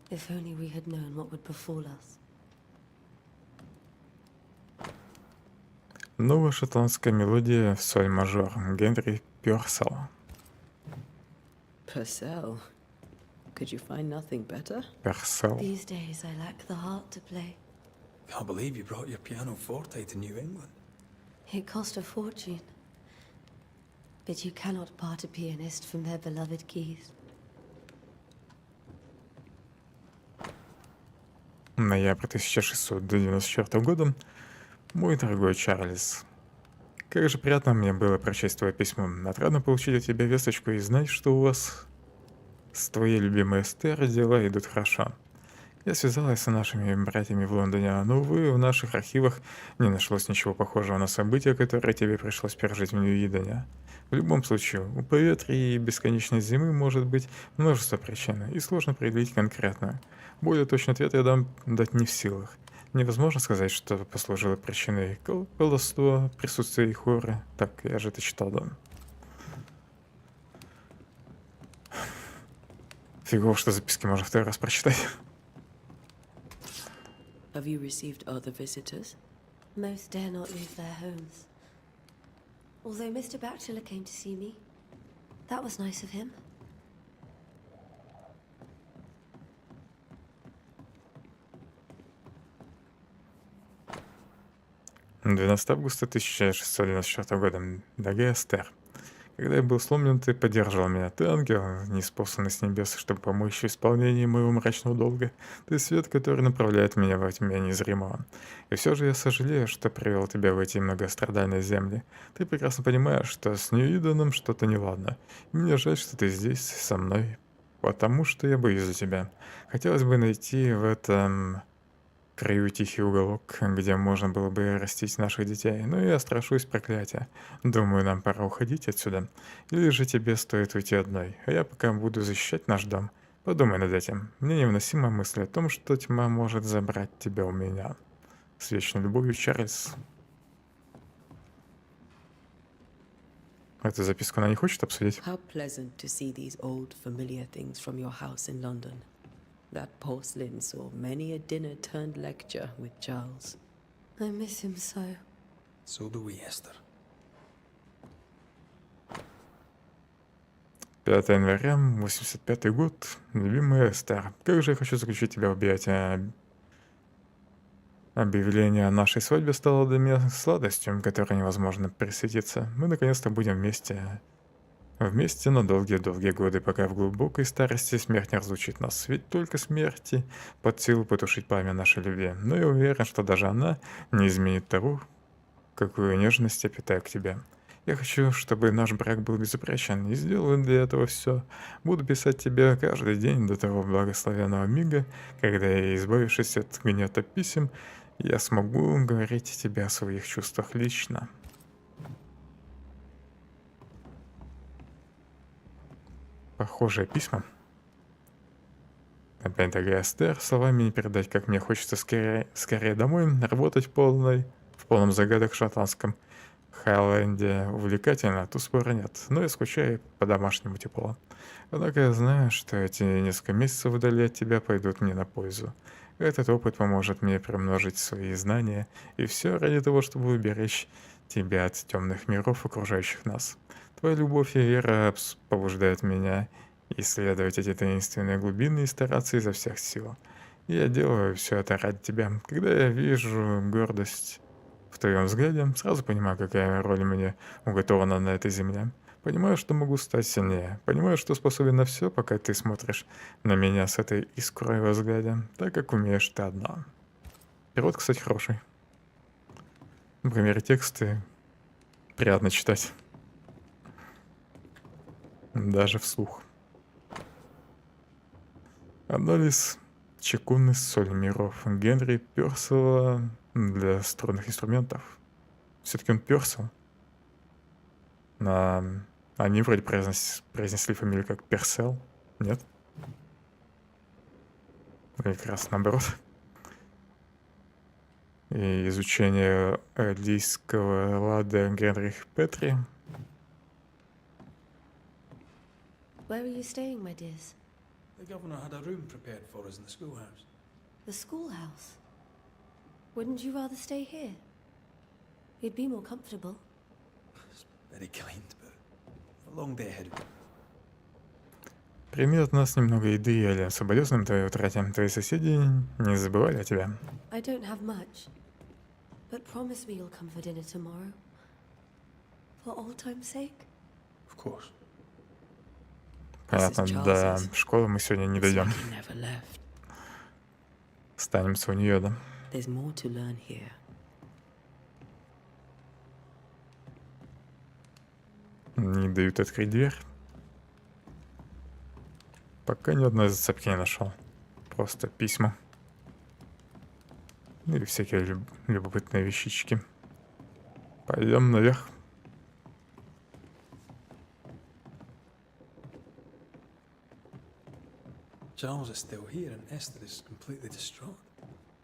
Speaker 10: If only we had known what would befall us.
Speaker 1: Новая шотландская мелодия в соль мажор. Генри Пёрсел.
Speaker 4: Purcell? Could you find nothing better?
Speaker 1: Пёрсел.
Speaker 10: These days I lack the heart to play.
Speaker 3: Can't believe you brought your pianoforte to New England.
Speaker 10: It cost a fortune. But you cannot part a pianist from their beloved keys.
Speaker 1: Ноябрь 1694 года. Мой дорогой Чарльз, как же приятно мне было прочесть твое письмо. Отрадно получить от тебя весточку и знать, что у вас с твоей любимой Эстер дела идут хорошо. Я связалась с нашими братьями в Лондоне, но, увы, в наших архивах не нашлось ничего похожего на события, которые тебе пришлось пережить в Нью-Идене. В любом случае, у поветрия и бесконечной зимы может быть множество причин, и сложно определить конкретную. Более точный ответ я дать не в силах. Невозможно сказать, что послужило причиной колдовства, присутствия хора. Так, я же это читал, да. Фигово, что записки можно второй раз прочитать.
Speaker 4: Have you received other visitors?
Speaker 10: Most dare not leave their homes. Although Mr. Bachelor came to see me. That was nice of him.
Speaker 1: 12 августа 1694 года. Дорогая Эстер, когда я был сломлен, ты поддерживал меня. Ты ангел, ниспосланный с небес, чтобы помочь в исполнении моего мрачного долга. Ты свет, который направляет меня во тьме незримого. И все же я сожалею, что привел тебя в эти многострадальные земли. Ты прекрасно понимаешь, что с Нью-Иденом что-то неладно. И мне жаль, что ты здесь со мной, потому что я боюсь за тебя. Хотелось бы найти в этом краю тихий уголок, где можно было бы растить наших детей, но я страшусь проклятия. Думаю, нам пора уходить отсюда. Или же тебе стоит уйти одной, а я пока буду защищать наш дом. Подумай над этим. Мне невыносима мысль о том, что тьма может забрать тебя у меня. С вечной любовью, Чарльз. Эту записку она не хочет обсудить?
Speaker 4: How pleasant to see these old familiar things from your house in London. That porcelain saw many a dinner-turned lecture with Charles.
Speaker 10: I miss him so.
Speaker 3: So do we, Esther.
Speaker 1: 5 января, 85 год. Любимая Эстер, как же я хочу заключить тебя в объятия. Объявление о нашей свадьбе стало для меня сладостью, которой невозможно присытиться. Мы наконец-то будем вместе на долгие-долгие годы, пока в глубокой старости смерть не разлучит нас. Ведь только смерти под силу потушить пламя нашей любви. Но я уверен, что даже она не изменит того, какую нежность я питаю к тебе. Я хочу, чтобы наш брак был безупречен, и сделаю для этого все. Буду писать тебе каждый день до того благословенного мига, когда я, избавившись от гнета писем, я смогу говорить тебе о своих чувствах лично. Похожие письма. Опять дорогая Эстер, словами не передать, как мне хочется скорее домой, работать в полном загадок шотландском Хайленде увлекательно, тут спора нет, но я скучаю по домашнему теплу. Однако я знаю, что эти несколько месяцев вдали от тебя пойдут мне на пользу. Этот опыт поможет мне примножить свои знания, и все ради того, чтобы уберечь тебя от темных миров, окружающих нас. Твоя любовь и вера побуждают меня исследовать эти таинственные глубины и стараться изо всех сил. И я делаю все это ради тебя. Когда я вижу гордость в твоем взгляде, сразу понимаю, какая роль мне уготована на этой земле. Понимаю, что могу стать сильнее. Понимаю, что способен на все, пока ты смотришь на меня с этой искрой во взгляде, так как умеешь ты одна. Перевод, кстати, хороший. Например, тексты приятно читать. Даже вслух. Анализ чекунной соли миров Генри Персела для струнных инструментов. Все-таки он Персел. Они вроде произнесли фамилию как Персел. Нет? Или как раз наоборот. И изучение лийского лада Генрих Петри.
Speaker 10: Where are you staying, my dears?
Speaker 3: The governor had a room prepared for us in the schoolhouse.
Speaker 10: The schoolhouse? Wouldn't you rather stay here? You'd be more comfortable.
Speaker 3: It's very kind, but a long day ahead of me.
Speaker 1: Прими от нас немного еды, или соболезнуем твоей утрате. Твои соседи не забывали о тебе.
Speaker 10: I don't have much, but promise me you'll come for dinner tomorrow. For old time's sake.
Speaker 3: Of course.
Speaker 1: Понятно, до школы мы сегодня не дойдем. Останемся у нее, да? Не дают открыть дверь. Пока ни одной зацепки не нашел. Просто письма. и всякие любопытные вещички. Пойдем наверх.
Speaker 3: Charles is still here and Esther is completely distraught.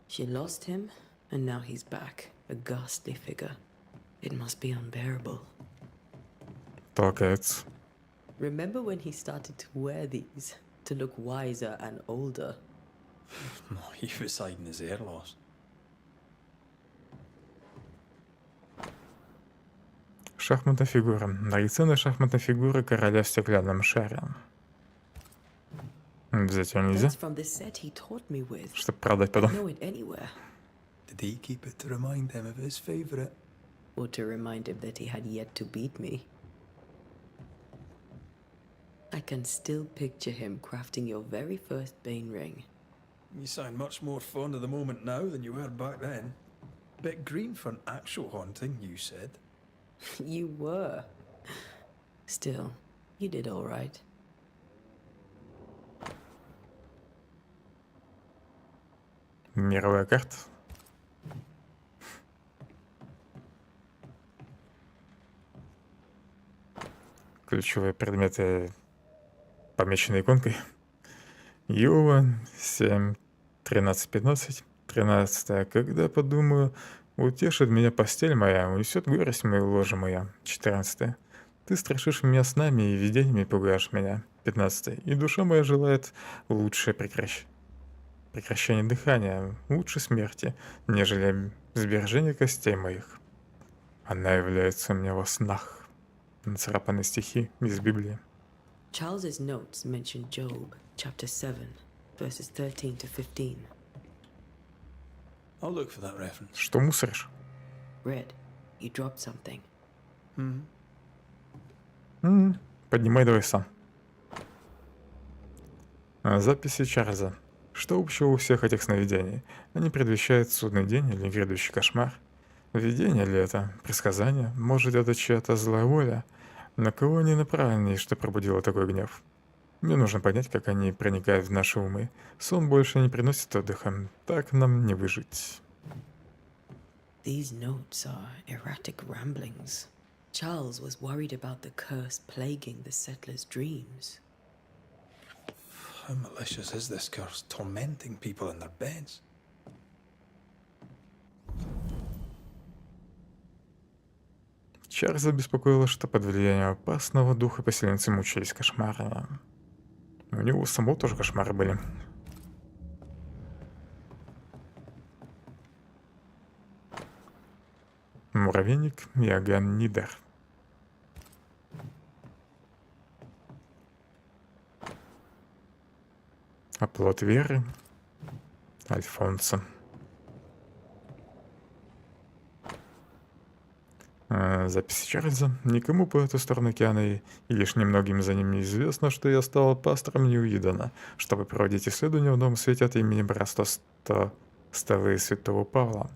Speaker 4: She lost him, and now he's back, a ghastly figure. It must be unbearable.
Speaker 1: Толкается.
Speaker 4: Remember when he started to wear these to look wiser and older?
Speaker 3: He was hiding his hair loss.
Speaker 1: Шахматная фигура. Нарисованная шахматная фигура короля в стеклянном шаре. Взять ее нельзя,
Speaker 4: That's from the set he taught me with.
Speaker 1: чтобы продать
Speaker 4: I
Speaker 1: потом.
Speaker 4: know it anywhere.
Speaker 3: Did he keep it to remind him of his favourite?
Speaker 4: Or to remind him that he had yet to beat me. I can still picture him crafting your very first Bane ring.
Speaker 3: You sound much more fond of the moment now than you were back then. Bit green for an actual haunting, you said.
Speaker 4: You were. Still, you did all right.
Speaker 1: Мировая карта. Ключевые предметы помечены иконкой. Йова, 7, 13, 15. 13. Когда подумаю, утешит меня постель моя, унесет горесть мою ложе моя. 14. Ты страшишь меня снами и видениями пугаешь меня. 15. И душа моя желает лучшее прекращение дыхания, лучше смерти, нежели сбережение костей моих. Она является мне во снах. Нацарапаны стихи из Библии.
Speaker 4: Charles's notes mention Job, chapter 7, verses 13 to 15.
Speaker 3: I'll look for that reference.
Speaker 1: Что мусоришь?
Speaker 4: Red, you dropped something.
Speaker 1: Поднимай давай сам. Записи Чарльза. Что общего у всех этих сновидений? Они предвещают судный день или грядущий кошмар? Видение ли это? Предсказание? Может, это чья-то злая воля? На кого они направлены и что пробудило такой гнев? Мне нужно понять, как они проникают в наши умы. Сон больше не приносит отдыха. Так нам не выжить.
Speaker 4: These notes are erratic ramblings. Charles was worried about the curse plaguing the settlers' dreams.
Speaker 3: How malicious is this curse, tormenting people in their beds?
Speaker 1: Чарльза беспокоило, что под влиянием опасного духа поселенцы мучились кошмарами. У него самого тоже кошмары были. Муравейник Иоганн Нидер. Оплот веры Альфонсо. Записи Чарльза. Никому по эту сторону океана и лишь немногим за ним известно, что я стал пастором Ньюидена, чтобы проводить исследования в Новом Свете от имени братства Столы Святого Павла.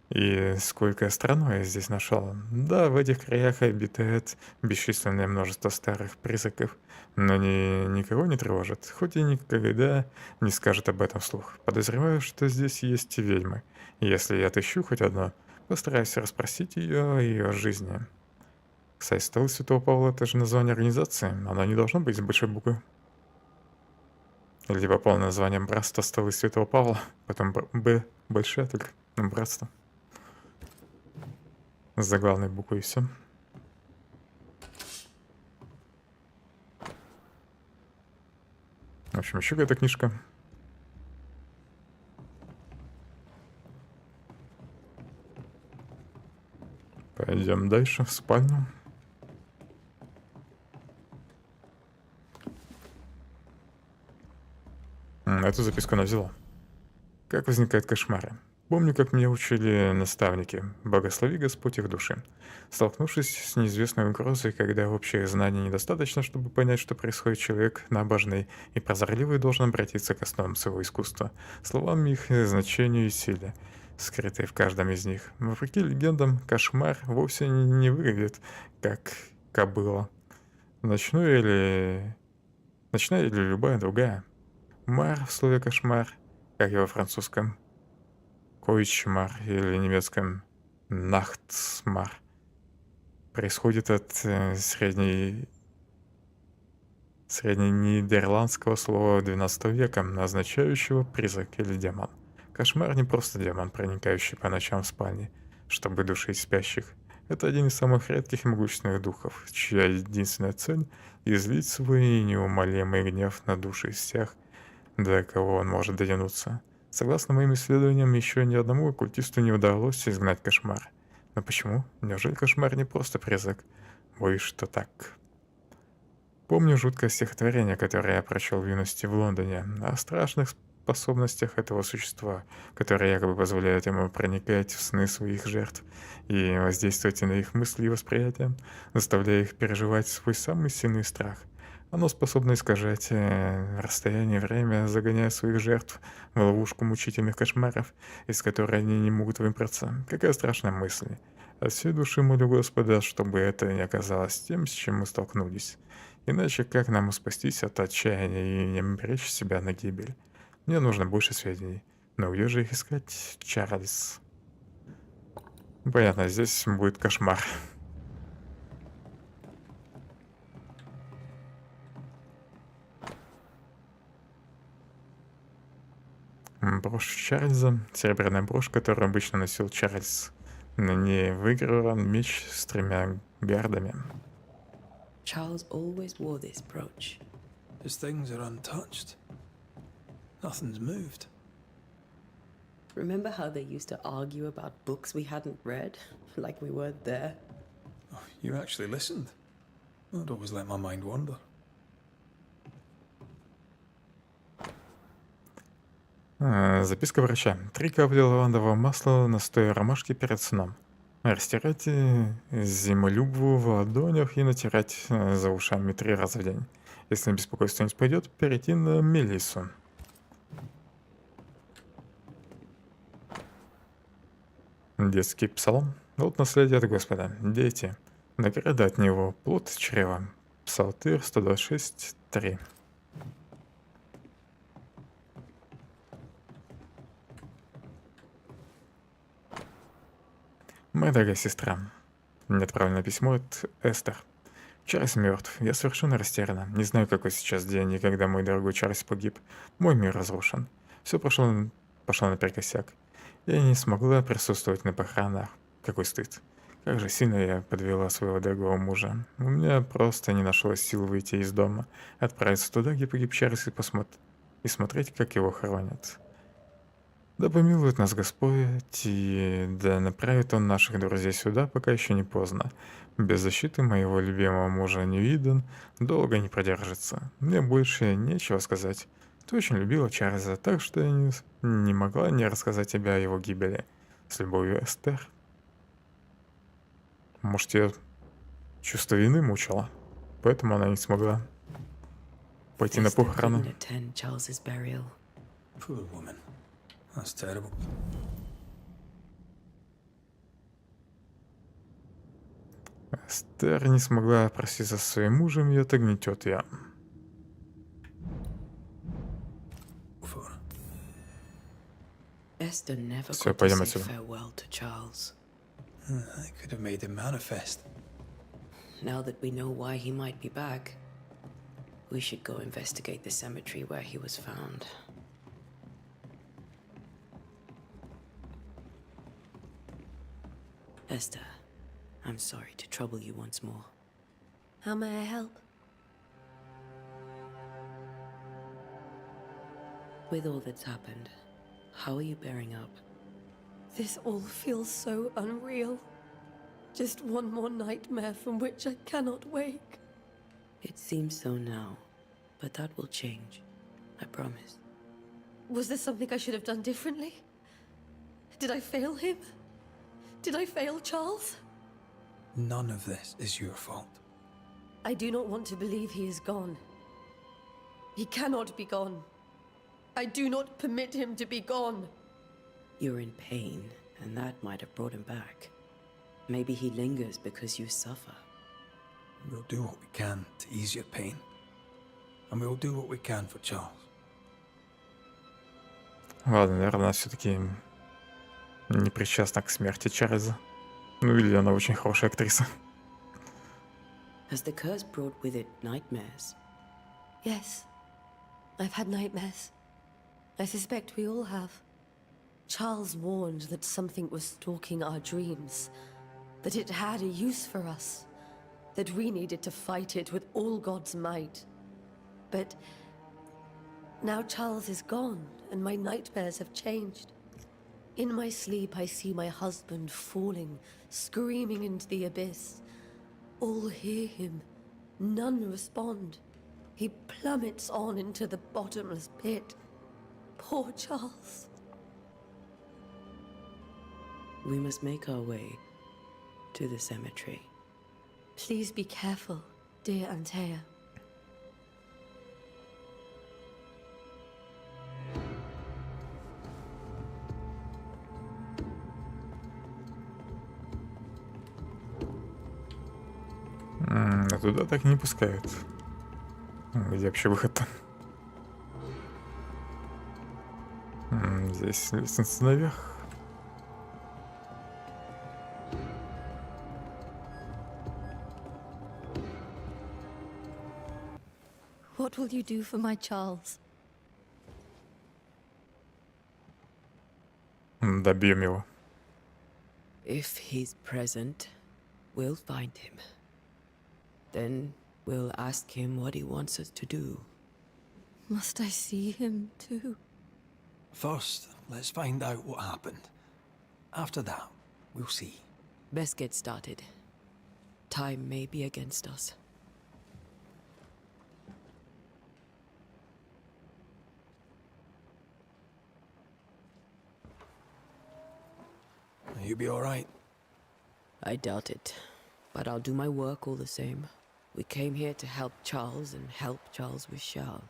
Speaker 1: И сколько страной я здесь нашел. Да, в этих краях обитает бесчисленное множество старых призраков, но они никого не тревожат, хоть и никогда не скажут об этом вслух. Подозреваю, что здесь есть ведьмы. Если я отыщу хоть одну, постараюсь расспросить ее о ее жизни. Кстати, Столы Святого Павла — это же название организации, оно не должно быть с большой буквы. Либо полное название братства Столы Святого Павла, потом Б большая только, братство. С заглавной буквой и все. В общем, еще какая-то книжка. Пойдем дальше, в спальню. Эту записку она взяла. Как возникают кошмары? Помню, как меня учили наставники. Благослови Господь их души. Столкнувшись с неизвестной угрозой, когда общих знаний недостаточно, чтобы понять, что происходит, человек набожный и прозорливый должен обратиться к основам своего искусства, словам их значению и силе, скрытые в каждом из них. Вопреки легендам, кошмар вовсе не выглядит как кобыла. Ночная или любая другая. Мар в слове кошмар, как и во французском койчмар или немецком нахтсмар происходит от средненидерландского слова XII века, означающего призрак или демон. Кошмар не просто демон, проникающий по ночам в спальни, чтобы душить спящих. Это один из самых редких и могущественных духов, чья единственная цель — излить свой неумолимый гнев на души всех, до кого он может дотянуться. Согласно моим исследованиям, еще ни одному оккультисту не удалось изгнать кошмар. Но почему? Неужели кошмар не просто призрак? Боюсь, что так. Помню жуткое стихотворение, которое я прочел в юности в Лондоне, о страшных способностях этого существа, которые якобы позволяют ему проникать в сны своих жертв и воздействовать на их мысли и восприятие, заставляя их переживать свой самый сильный страх. Оно способно искажать расстояние и время, загоняя своих жертв в ловушку мучительных кошмаров, из которой они не могут выбраться. Какая страшная мысль. От всей души молю Господа, чтобы это не оказалось тем, с чем мы столкнулись. Иначе как нам спастись от отчаяния и не обречь себя на гибель? Мне нужно больше сведений. Но где же их искать, Чарльз? Понятно, здесь будет кошмар. Брошь Чарльза. Серебряная брошь, которую обычно носил Чарльз. На ней выгравирован меч с 3 гардами.
Speaker 4: Charles always wore this brooch.
Speaker 3: His things are untouched. Nothing's moved.
Speaker 4: Remember how they used to argue about books we hadn't read? Like we weren't there?
Speaker 3: Oh, you actually listened. I'd always let my mind wander.
Speaker 1: Записка врача. 3 капли лавандового масла, настоя ромашки перед сном. Растирать зимолюбву в ладонях и натирать за ушами 3 раза в день. Если беспокойство не пойдет, перейти на мелиссу. Детский псалом. Вот наследие от Господа. Дети. Награда от Него. Плод чрева. Псалтырь 126:3. Моя дорогая сестра. Мне отправлено письмо от Эстер. Чарльз мертв. Я совершенно растеряна. Не знаю, какой сейчас день, и когда мой дорогой Чарльз погиб. Мой мир разрушен. Все пошло наперекосяк. Я не смогла присутствовать на похоронах. Какой стыд. Как же сильно я подвела своего дорогого мужа. У меня просто не нашлось сил выйти из дома, отправиться туда, где погиб Чарльз, и смотреть, как его хоронят. Да помилует нас Господь, и да направит Он наших друзей сюда, пока еще не поздно. Без защиты моего любимого мужа Ньюиден долго не продержится. Мне больше нечего сказать. Ты очень любила Чарльза, так что я не могла не рассказать тебе о его гибели. С любовью, Эстер. Может, ее чувство вины мучило, поэтому она не смогла пойти на похороны.
Speaker 3: Poor woman. That's terrible.
Speaker 1: Эстер не смогла проститься со своим мужем, и это гнетет ее.
Speaker 4: Esther never
Speaker 1: Всё,
Speaker 4: got to
Speaker 1: пойдем
Speaker 4: say
Speaker 1: отсюда.
Speaker 4: farewell to Charles.
Speaker 3: I could have made him manifest.
Speaker 4: Now that we know why he might be back, we should go investigate the cemetery where he was found. Esther, I'm sorry to trouble you once more.
Speaker 10: How may I help?
Speaker 4: With all that's happened, how are you bearing up?
Speaker 10: This all feels so unreal. Just one more nightmare from which I cannot wake.
Speaker 4: It seems so now, but that will change. I promise.
Speaker 10: Was there something I should have done differently? Did I fail him? Did I fail Charles?
Speaker 3: None of this is your fault.
Speaker 10: I do not want to believe he is gone. He cannot be gone. I do not permit him to be gone.
Speaker 4: You're in pain, and that might have brought him back. Maybe he lingers because you suffer.
Speaker 3: We'll do what we can to ease your pain. And we'll do what we can for Charles.
Speaker 1: Ладно, наверное, все-таки не причастна к смерти Чарльза. Ну или она очень хорошая актриса.
Speaker 4: Has the curse brought with it nightmares?
Speaker 10: Yes, I've had nightmares. I suspect we all have. Charles warned that something was stalking our dreams, that it had a use for us, that we needed to fight it with all God's might. But now Charles is gone, and my nightmares have changed. In my sleep, I see my husband falling, screaming into the abyss. All hear him. None respond. He plummets on into the bottomless pit. Poor Charles.
Speaker 4: We must make our way to the cemetery.
Speaker 10: Please be careful, dear Antea.
Speaker 1: А туда так не пускают. Где вообще выход-то? Здесь лестница наверх.
Speaker 10: What will you do for my Charles?
Speaker 1: Добьем его.
Speaker 4: If he's present, we'll find him. Then we'll ask him what he wants us to do.
Speaker 10: Must I see him too?
Speaker 3: First, let's find out what happened. After that, we'll see.
Speaker 4: Best get started. Time may be against us.
Speaker 3: You be all right?
Speaker 4: I doubt it, but I'll do my work all the same. We came here to help Charles, and help Charles we shall.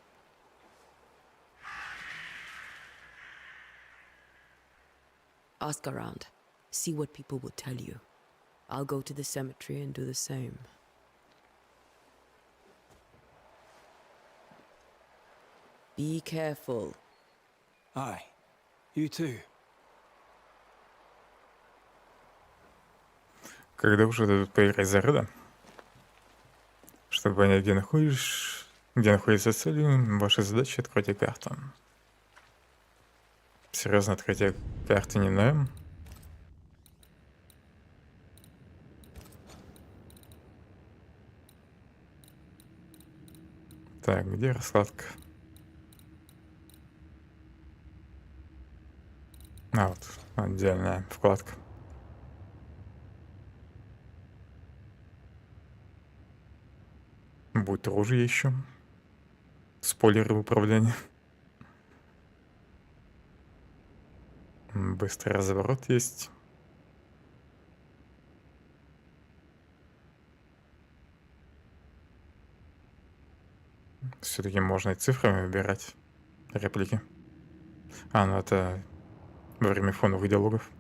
Speaker 4: Ask around. See what people will tell you. I'll go to the cemetery and do the same. Be careful.
Speaker 3: Aye. You too.
Speaker 1: Когда уже дадут поиграть за рода, чтобы понять, где находится цель, ваша задача — откройте карту. Серьезно, открытие карты не ноем. Так, где раскладка? А, вот, отдельная вкладка. Будет оружие еще. Спойлеры в управлении. Быстрый разворот есть. Все-таки можно и цифрами выбирать реплики. А, ну это во время фоновых диалогов.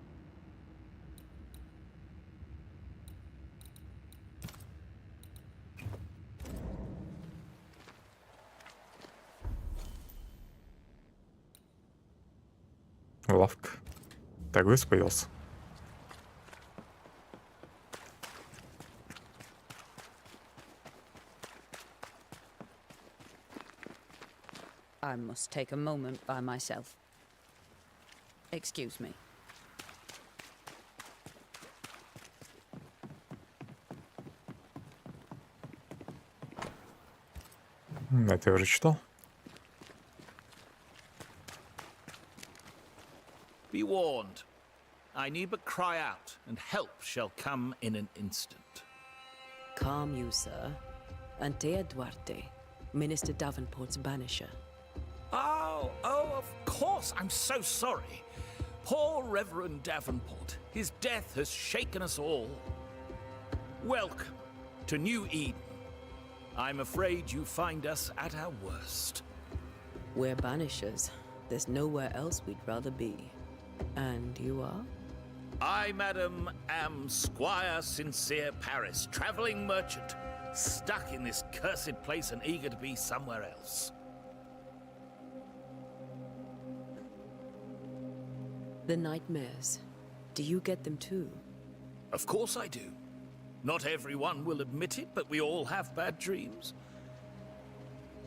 Speaker 1: Лавка. Так, появился.
Speaker 9: I must take a moment by myself. Excuse me.
Speaker 1: Это я уже читал.
Speaker 11: Be warned. I need but cry out, and help shall come in an instant.
Speaker 4: Calm you, sir. Antea Duarte, Minister Davenport's banisher.
Speaker 11: Oh, of course. I'm so sorry. Poor Reverend Davenport. His death has shaken us all. Welcome to New Eden. I'm afraid you find us at our worst.
Speaker 4: We're banishers. There's nowhere else we'd rather be. And you are?
Speaker 11: I, madam, am Squire Sincere Paris, travelling merchant, stuck in this cursed place and eager to be somewhere else.
Speaker 4: The nightmares. Do you get them too?
Speaker 11: Of course I do. Not everyone will admit it, but we all have bad dreams.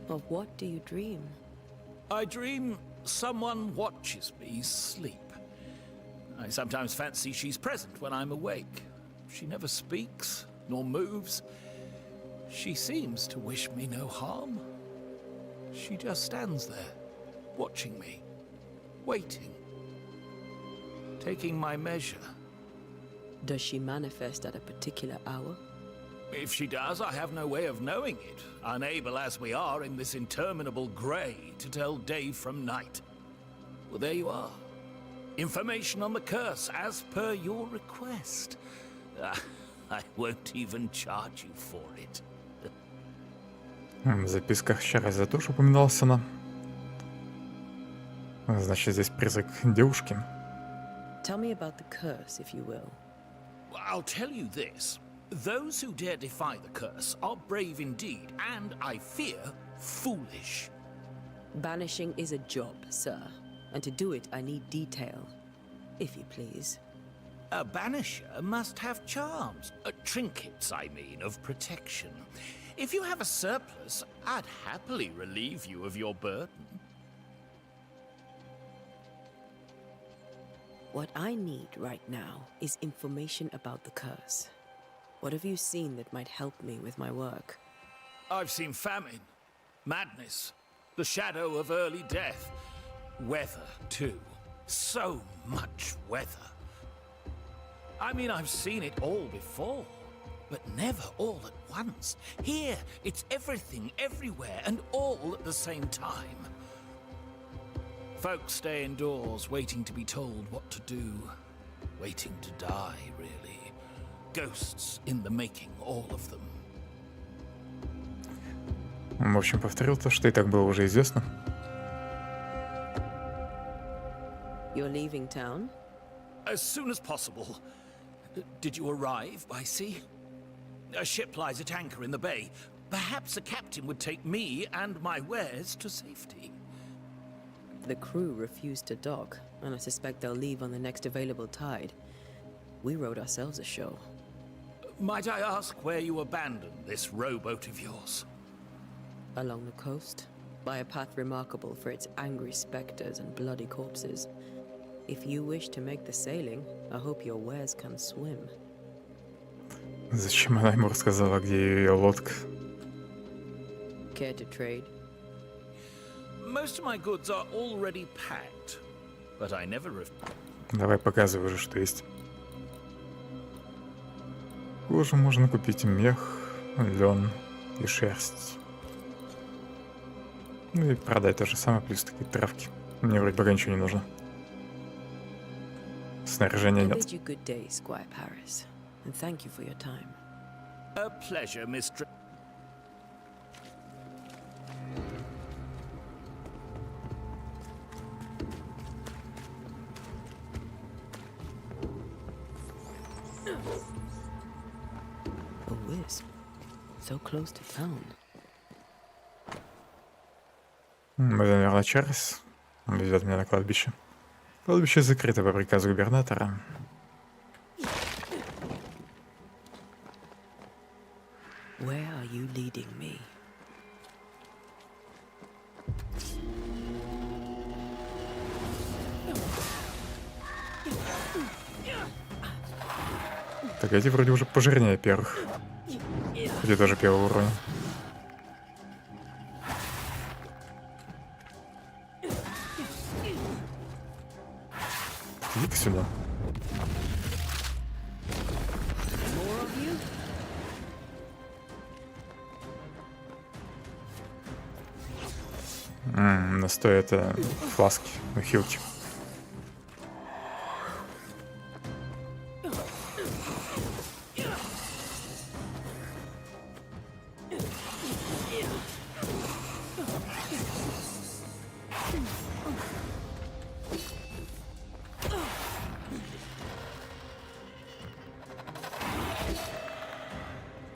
Speaker 4: Of what do you dream?
Speaker 11: I dream someone watches me sleep. I sometimes fancy she's present when I'm awake. She never speaks, nor moves. She seems to wish me no harm. She just stands there, watching me, waiting, taking my measure.
Speaker 4: Does she manifest at a particular hour?
Speaker 11: If she does, I have no way of knowing it, unable as we are in this interminable grey to tell day from night. Well, there you are. Information on the curse, as per your request. I won't even charge you for it.
Speaker 1: В записках Чарльза тоже упоминалась она. Значит, здесь призрак девушки.
Speaker 4: Tell me about the curse, if you will.
Speaker 11: I'll tell you this. Those who dare defy the curse are brave indeed, and, I fear, foolish.
Speaker 4: Banishing is a job, sir. And to do it, I need detail. If you please.
Speaker 11: A banisher must have charms. Trinkets, I mean, of protection. If you have a surplus, I'd happily relieve you of your burden.
Speaker 4: What I need right now is information about the curse. What have you seen that might help me with my work?
Speaker 11: I've seen famine, madness, the shadow of early death, weather, too. So much weather. I mean, I've seen it all before, but never all at once. Here, it's everything, everywhere, and all at the same time. Folks stay indoors, waiting to be told what to do. Waiting to die, really. Ghosts in the making, all of them.
Speaker 1: В общем, повторил то, что и так было уже известно.
Speaker 4: You're leaving town?
Speaker 11: As soon as possible. Did you arrive by sea? A ship lies at anchor in the bay. Perhaps a captain would take me and my wares to safety.
Speaker 4: The crew refused to dock, and I suspect they'll leave on the next available tide. We rode ourselves ashore.
Speaker 11: Might I ask where you abandoned this rowboat of yours?
Speaker 4: Along the coast, by a path remarkable for its angry specters and bloody corpses. If you wish to make the sailing, I hope your wares can swim.
Speaker 1: Зачем она ему рассказала, где ее лодка?
Speaker 4: Care to trade?
Speaker 11: Most of my goods are already packed, but I never...
Speaker 1: Давай показывай уже, что есть. Кожу можно купить, мех, лен и шерсть. Ну и продать то же самое, плюс такие травки. Мне вроде пока ничего не нужно. Снаряжения нет.
Speaker 4: bid you good day, Squire Paris, and thank you for your time.
Speaker 11: A pleasure, Mistress.
Speaker 4: A wisp, so close to town.
Speaker 1: Это, наверное, Чарльз. Он ведет меня на кладбище. Кладбище закрыто по приказу губернатора.
Speaker 4: Where are you leading me?
Speaker 1: Так, эти вроде уже пожирнее первых. Где тоже первого уровня. Иди-ка сюда. Настой это фласки, хилки.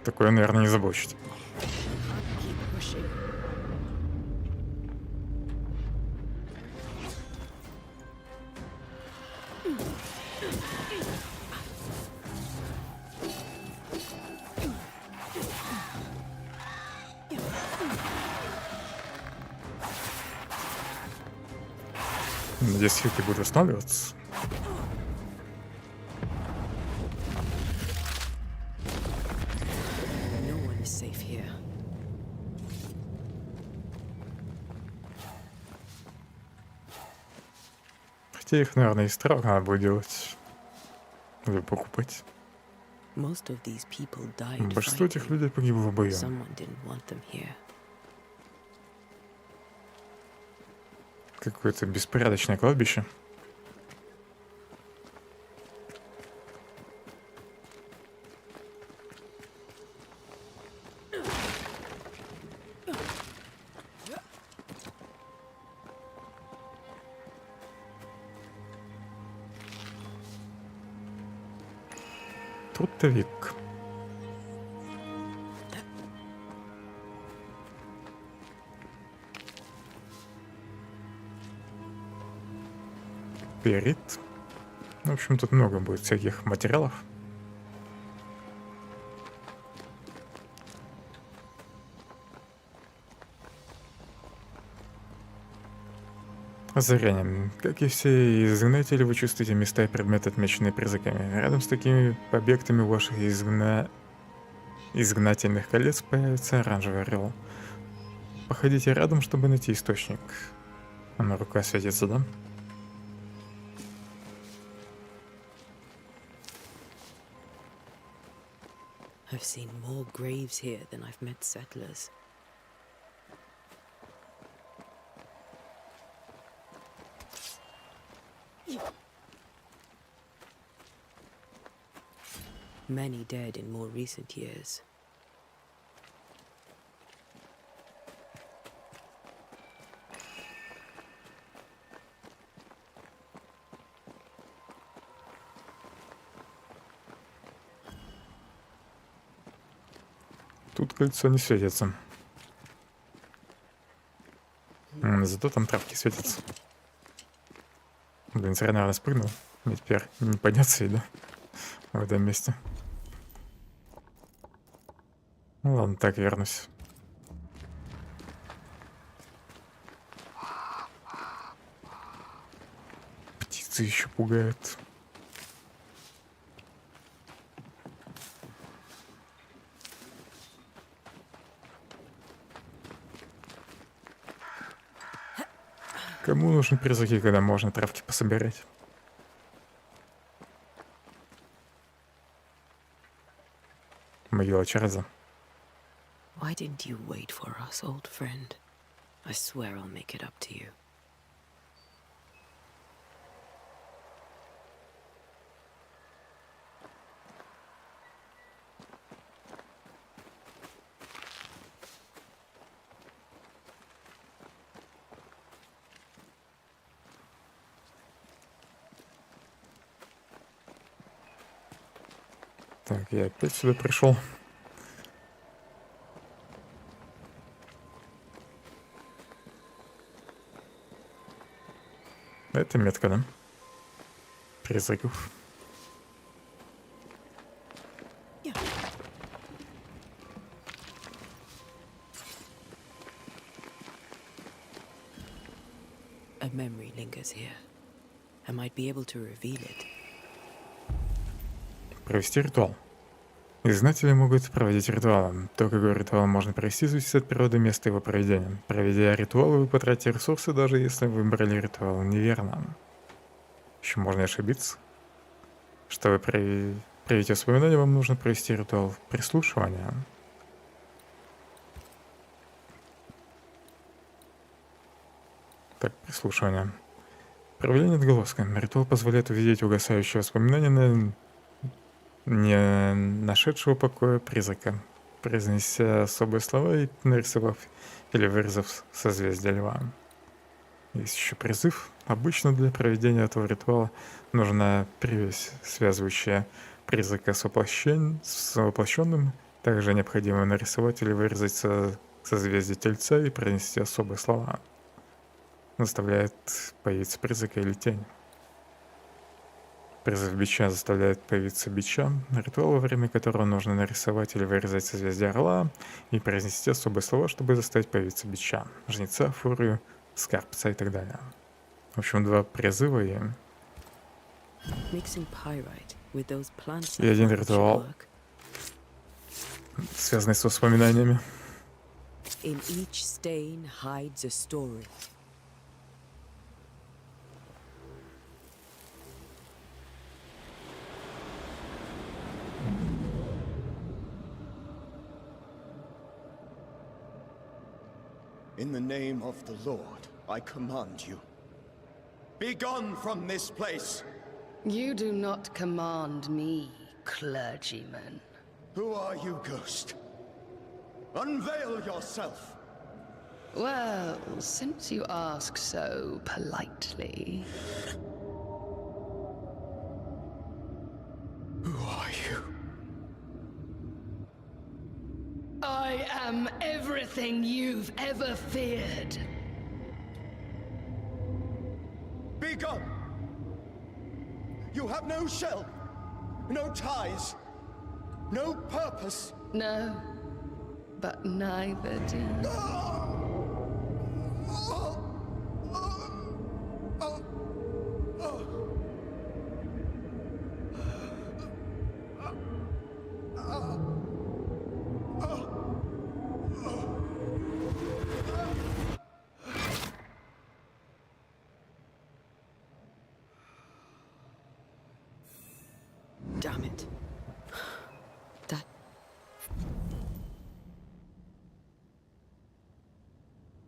Speaker 1: Такое, наверное, не забочить. Надеюсь, хилки будут восстанавливаться.
Speaker 4: No one is safe here.
Speaker 1: Хотя их, наверное, из трав надо будет делать. Или покупать.
Speaker 4: Most of these people died
Speaker 1: Большинство этих
Speaker 4: fighting.
Speaker 1: людей погибло в бою.
Speaker 4: Someone didn't want them here.
Speaker 1: Какое-то беспорядочное кладбище. Трутовик. Перит. В общем, тут много будет всяких материалов. Озарение. Как и все изгнатели, вы чувствуете места и предметы, отмеченные призраками. Рядом с такими объектами ваших изгнательных колец появится оранжевый орел. Походите рядом, чтобы найти источник. Она рука светится, да?
Speaker 4: I've seen more graves here than I've met settlers. Many dead in more recent years.
Speaker 1: Тут кольцо не светится. Зато там травки светятся. Блин, зря, наверное, спрыгнул. Мне теперь не подняться и да, в этом месте. Ну ладно, так вернусь. Птицы еще пугают. Кому нужны призраки, когда можно травки пособирать? Могила Чарльза.
Speaker 4: Why didn't you wait for us, old friend? I swear I'll make it up to you.
Speaker 1: Так, я опять сюда пришел. Это метка, да? Призраков.
Speaker 4: A memory lingers here. I might be able to reveal it.
Speaker 1: Провести ритуал. Изгнатели могут проводить ритуалы. То, какой ритуал можно провести, зависит от природы места его проведения. Проведя ритуал, вы потратите ресурсы, даже если вы выбрали ритуал неверно. Еще можно и ошибиться. Чтобы проявить воспоминания, вам нужно провести ритуал прислушивания. Так, прислушивание. Проявление отголоска. Ритуал позволяет увидеть угасающие воспоминания не нашедшего покоя призрака, произнеся особые слова и нарисовав или вырезав созвездие льва. Есть еще призыв. Обычно для проведения этого ритуала нужна привязь, связывающая призрака с воплощенным. Также необходимо нарисовать или вырезать созвездие тельца и произнести особые слова. Заставляет появиться призрака или тень. Призыв бича заставляет появиться бича, ритуал, во время которого нужно нарисовать или вырезать созвездие орла и произнести особые слова, чтобы заставить появиться бича, жнеца, фурию, скарбца и так далее. В общем, 2 призыва и
Speaker 4: Mixing pyrite with those plants
Speaker 1: И один
Speaker 4: should
Speaker 1: ритуал,
Speaker 4: work.
Speaker 1: связанный с воспоминаниями.
Speaker 4: In each stain hides a story.
Speaker 12: In the name of the Lord, I command you. Be gone from this place!
Speaker 13: You do not command me, clergyman.
Speaker 12: Who are you, ghost? Unveil yourself!
Speaker 13: Well, since you ask so politely...
Speaker 12: Who are you?
Speaker 13: I am everything you've ever feared.
Speaker 12: Be gone! You have no shell, no ties, no purpose.
Speaker 13: No, but neither do you.
Speaker 4: Damn it. That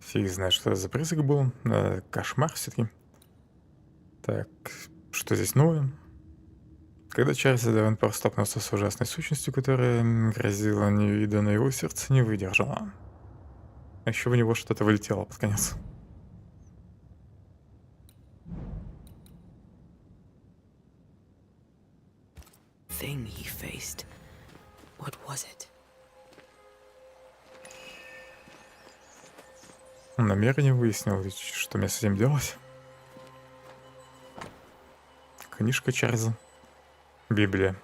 Speaker 1: Фиг знает, что это за призрак был. Кошмар все-таки. Так, что здесь новое? Когда Чарльз Давенпорт столкнулся с ужасной сущностью, которая грозила невиданно, его сердце не выдержало. А еще в него что-то вылетело под конец.
Speaker 4: thing he faced. What was it?
Speaker 1: Намерение выяснил, что мне с этим делать. Книжка Чарльза. Библия.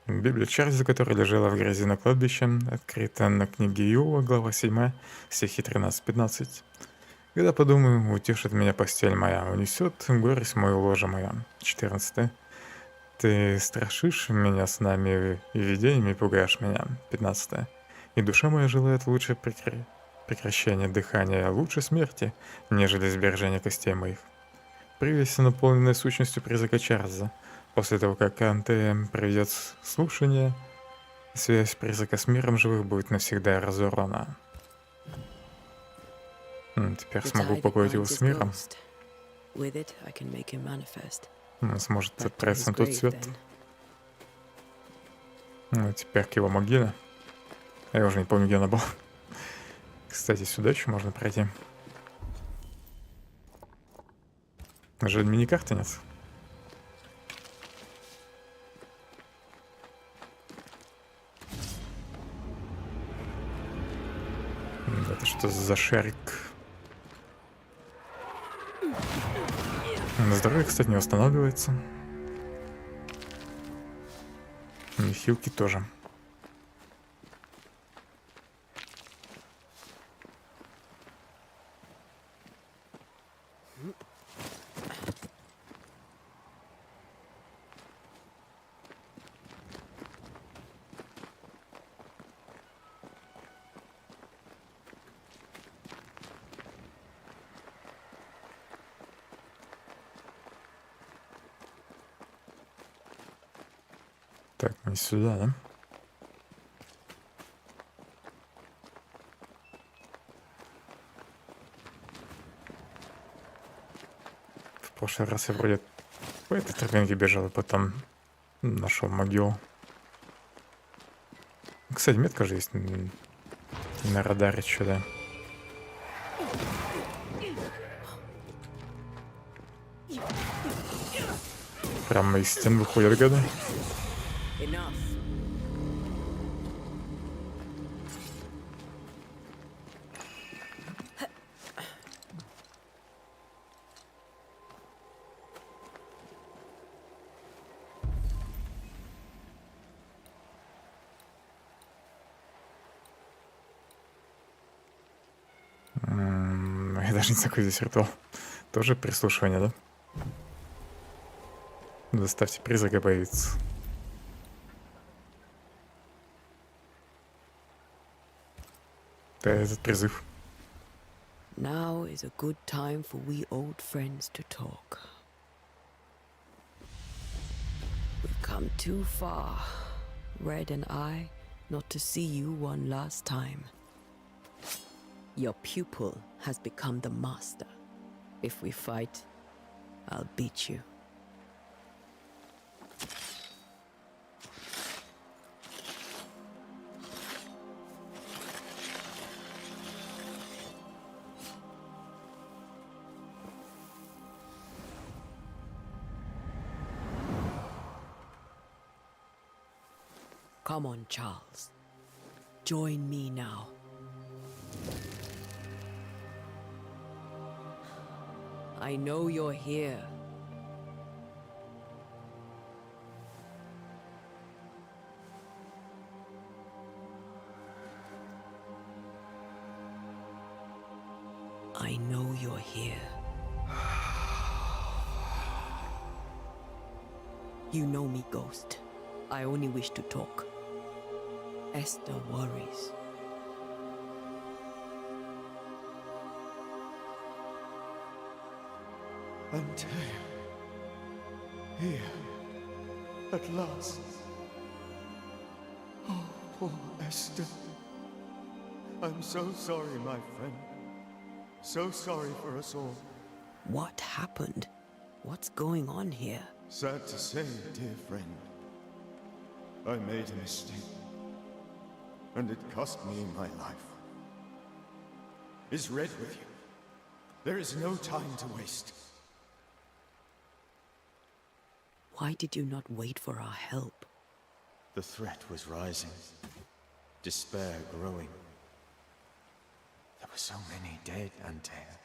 Speaker 1: Библия Чарльза, которая лежала в грязи на кладбище, открыта на книге Иова, глава 7, стихи 13-15. Когда подумаю, утешит меня постель моя, унесет горесть мою ложе моя. 14. Ты страшишь меня снами и видениями, пугаешь меня. 15. И душа моя желает лучше прекращения дыхания, лучше смерти, нежели сбережения костей моих. Привесь, наполненная сущностью призрака Чарльза. После того, как Анте проведет слушание, связь призрака с миром живых будет навсегда разорвана. Теперь смогу упокоить его с миром. Он сможет отправиться на тот свет. Ну, теперь к его могиле. Я уже не помню, где она была. Кстати, сюда еще можно пройти. Жаль, мини-карты нет. Это что за шарик? Здоровье, кстати, не восстанавливается. И хилки тоже. Так, не сюда, да? В прошлый раз я вроде по этой тропинке бежал, и потом нашел могилу. Кстати, метка же есть на радаре что-то. Прямо из стен выходят гады.
Speaker 4: Enough.
Speaker 1: Я даже не знаю, какой здесь ритуал. Тоже прислушивание, да? Заставьте призрака появиться. Да, этот призыв.
Speaker 4: Now is a good time for we old friends to talk. We've come too far, Red and I, not to see you one last time. Your pupil has become the master. If we fight, I'll beat you. Come on, Charles. Join me now. I know you're here. I know you're here. You know me, Ghost. I only wish to talk. Esther worries.
Speaker 12: Antea. Here. At last. Oh, poor Esther. I'm so sorry, my friend. So sorry for us all.
Speaker 4: What happened? What's going on here?
Speaker 12: Sad to say, dear friend. I made a mistake. And it cost me my life. Is Red with you? There is no time to waste.
Speaker 4: Why did you not wait for our help?
Speaker 5: The threat was rising. Despair growing. There were so many dead, Antea.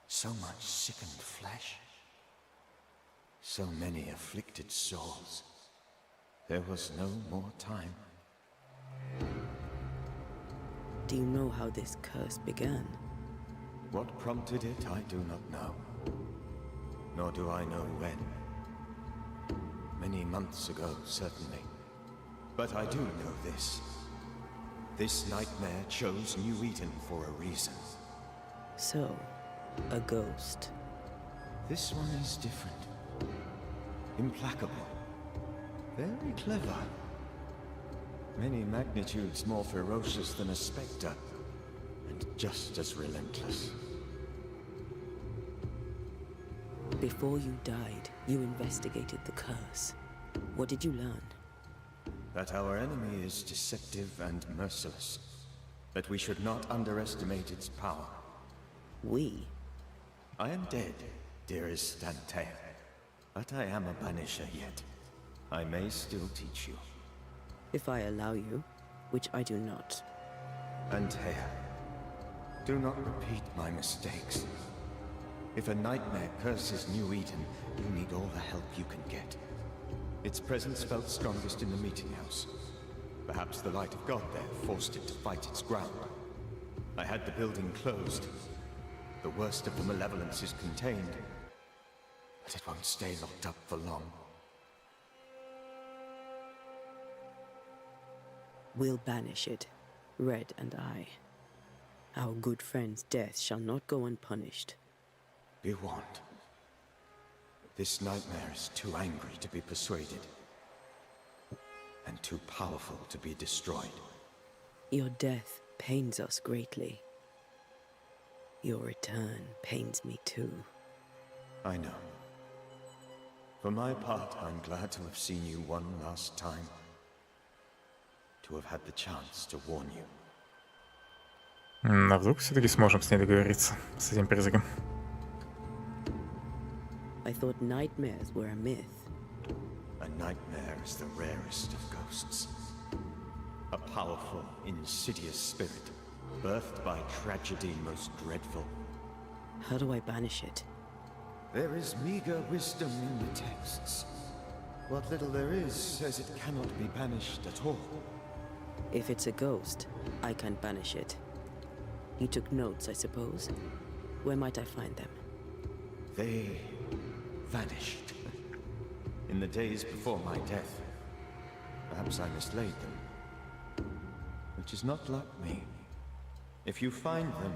Speaker 5: So much sickened flesh. So many afflicted souls. There was no more time.
Speaker 4: Do you know how this curse began?
Speaker 5: What prompted it, I do not know. Nor do I know when. Many months ago, certainly. But I do know this. This nightmare chose New Eden for a reason.
Speaker 4: So, a ghost.
Speaker 5: This one is different. Implacable. Very clever. Many magnitudes more ferocious than a spectre. And just as relentless.
Speaker 4: Before you died, you investigated the curse. What did you learn?
Speaker 5: That our enemy is deceptive and merciless. That we should not underestimate its power.
Speaker 4: We?
Speaker 5: I am dead, dearest Antea. But I am a Banisher yet. I may still teach you.
Speaker 4: If I allow you, which I do not.
Speaker 5: Antea, do not repeat my mistakes. If a nightmare curses New Eden, you need all the help you can get. Its presence felt strongest in the meeting house. Perhaps the light of God there forced it to fight its ground. I had the building closed. The worst of the malevolence is contained. But it won't stay locked up for long.
Speaker 4: We'll banish it, Red and I. Our good friend's death shall not go unpunished.
Speaker 5: Be warned. This nightmare is too angry to be persuaded. And too powerful to be destroyed.
Speaker 4: Your death pains us greatly. Your return pains me too.
Speaker 5: I know. For my part, I'm glad to have seen you one last time. To have had the chance to warn you.
Speaker 1: А вдруг все-таки сможем с ней договориться, с этим призраком?
Speaker 4: I thought nightmares were a myth.
Speaker 5: A nightmare is the rarest of ghosts. A powerful, insidious spirit, birthed by tragedy most dreadful.
Speaker 4: How do I banish it?
Speaker 5: There is meager wisdom in the texts. What little there is says it cannot be banished at all.
Speaker 4: If it's a ghost, I can't banish it. You took notes, I suppose? Where might I find them?
Speaker 5: They vanished. In the days before my death, perhaps I mislaid them. Which is not like me. If you find them,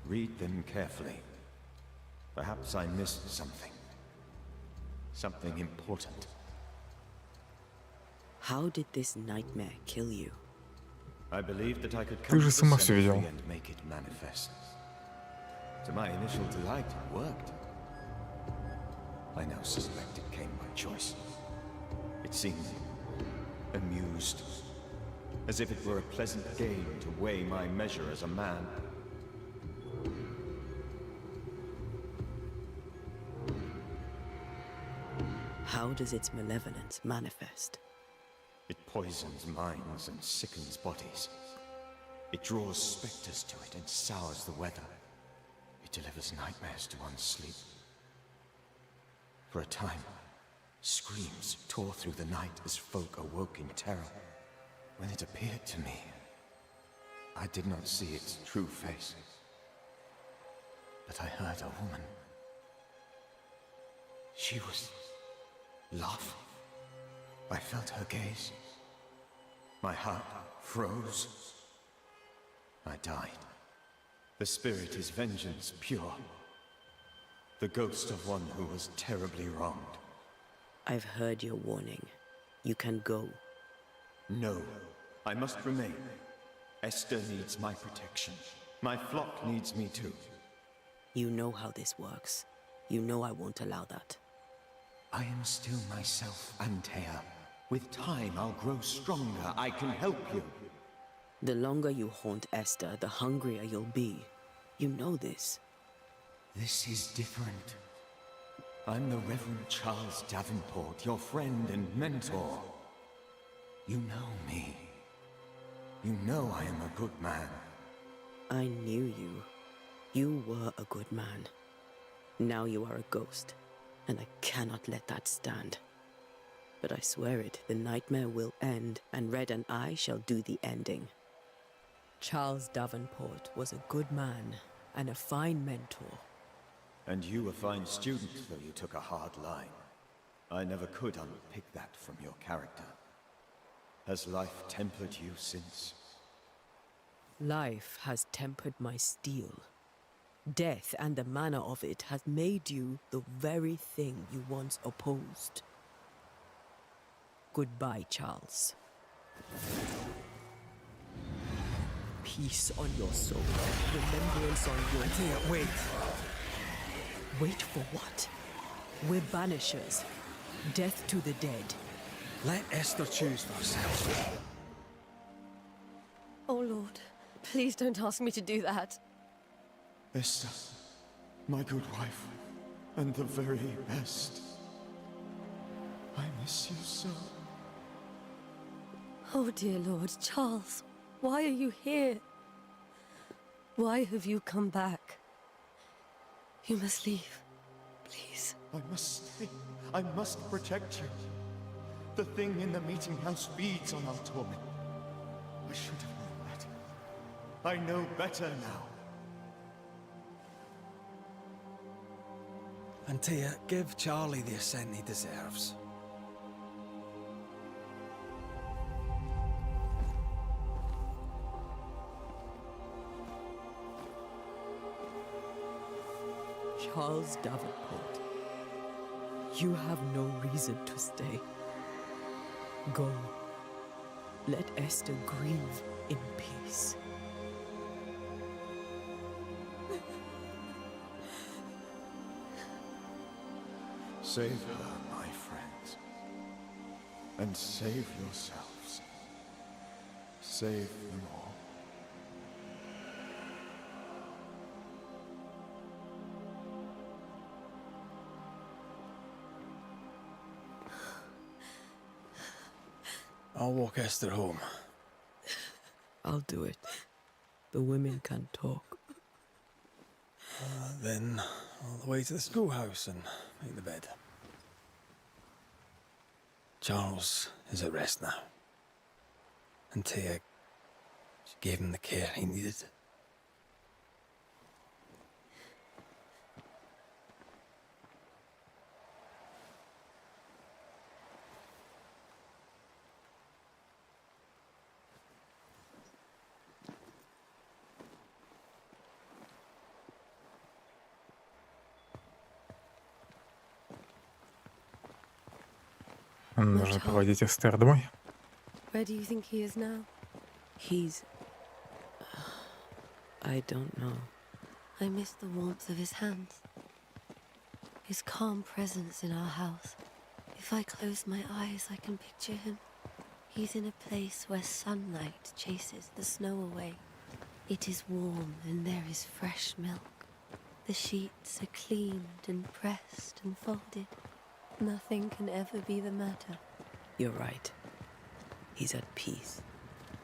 Speaker 5: read them carefully. Perhaps I missed something. Something important.
Speaker 4: How did this nightmare kill you?
Speaker 5: I believed that I could
Speaker 1: Ты
Speaker 5: come
Speaker 1: же
Speaker 5: to
Speaker 1: сама
Speaker 5: the
Speaker 1: всё видела.
Speaker 5: cemetery and make it manifest. To my initial delight, it worked. I now suspect it came by choice. It seemed amused, as if it were a pleasant game to weigh my measure as a man.
Speaker 4: How does its malevolence manifest?
Speaker 5: It poisons minds and sickens bodies. It draws specters to it and sours the weather. It delivers nightmares to one's sleep. For a time, screams tore through the night as folk awoke in terror. When it appeared to me, I did not see its true face. But I heard a woman. She was laughing. I felt her gaze. My heart froze. I died. The spirit is vengeance pure. The ghost of one who was terribly wronged.
Speaker 4: I've heard your warning. You can go.
Speaker 5: No, I must remain. Esther needs my protection. My flock needs me too.
Speaker 4: You know how this works. You know I won't allow that.
Speaker 5: I am still myself, Antea. With time, I'll grow stronger. I can help you.
Speaker 4: The longer you haunt Esther, the hungrier you'll be. You know this.
Speaker 5: This is different. I'm the Reverend Charles Davenport, your friend and mentor. You know me. You know I am a good man.
Speaker 4: I knew you. You were a good man. Now you are a ghost, and I cannot let that stand. But I swear it, the nightmare will end, and Red and I shall do the ending. Charles Davenport was a good man and a fine mentor.
Speaker 5: And you a fine student, though you took a hard line. I never could unpick that from your character. Has life tempered you since?
Speaker 4: Life has tempered my steel. Death and the manner of it has made you the very thing you once opposed. Goodbye, Charles. Peace on your soul, remembrance on your...
Speaker 3: Antea, wait.
Speaker 4: Wait for what? We're banishers. Death to the dead.
Speaker 3: Let Esther choose for herself.
Speaker 10: Oh, Lord, please don't ask me to do that.
Speaker 12: Esther, my good wife, and the very best. I miss you so.
Speaker 10: Oh, dear Lord, Charles, why are you here? Why have you come back? You must leave, please.
Speaker 12: I must stay. I must protect you. The thing in the meeting house feeds on our torment. I should have known better. I know better now.
Speaker 3: Antea, give Charlie the ascent he deserves.
Speaker 4: Charles Davenport, you have no reason to stay. Go. Let Esther grieve in peace.
Speaker 12: Save her, my friends. And save yourselves. Save them all.
Speaker 3: I'll walk Esther home.
Speaker 4: I'll do it. The women can talk.
Speaker 3: Then all the way to the schoolhouse and make the bed. Charles is at rest now. Antea, she gave him the care he needed.
Speaker 1: Нужно проводить Эстер домой.
Speaker 10: Where do you think he is now?
Speaker 4: He's. I don't know.
Speaker 10: I miss the warmth of his hands. His calm presence in our house. If I close my eyes, I can picture him. He's in a place where sunlight chases the snow away. It is warm and there is fresh milk. The sheets are cleaned and pressed and folded. Nothing can ever be the matter.
Speaker 4: You're right. He's at peace,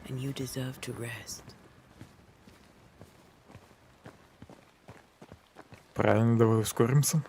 Speaker 4: and you deserve to rest.
Speaker 1: Правильно, давай ускоримся.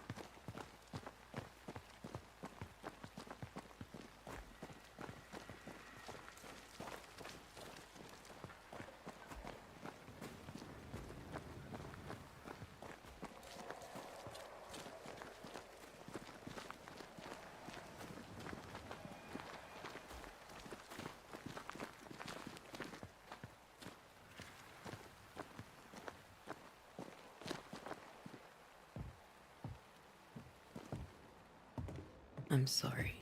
Speaker 4: I'm sorry.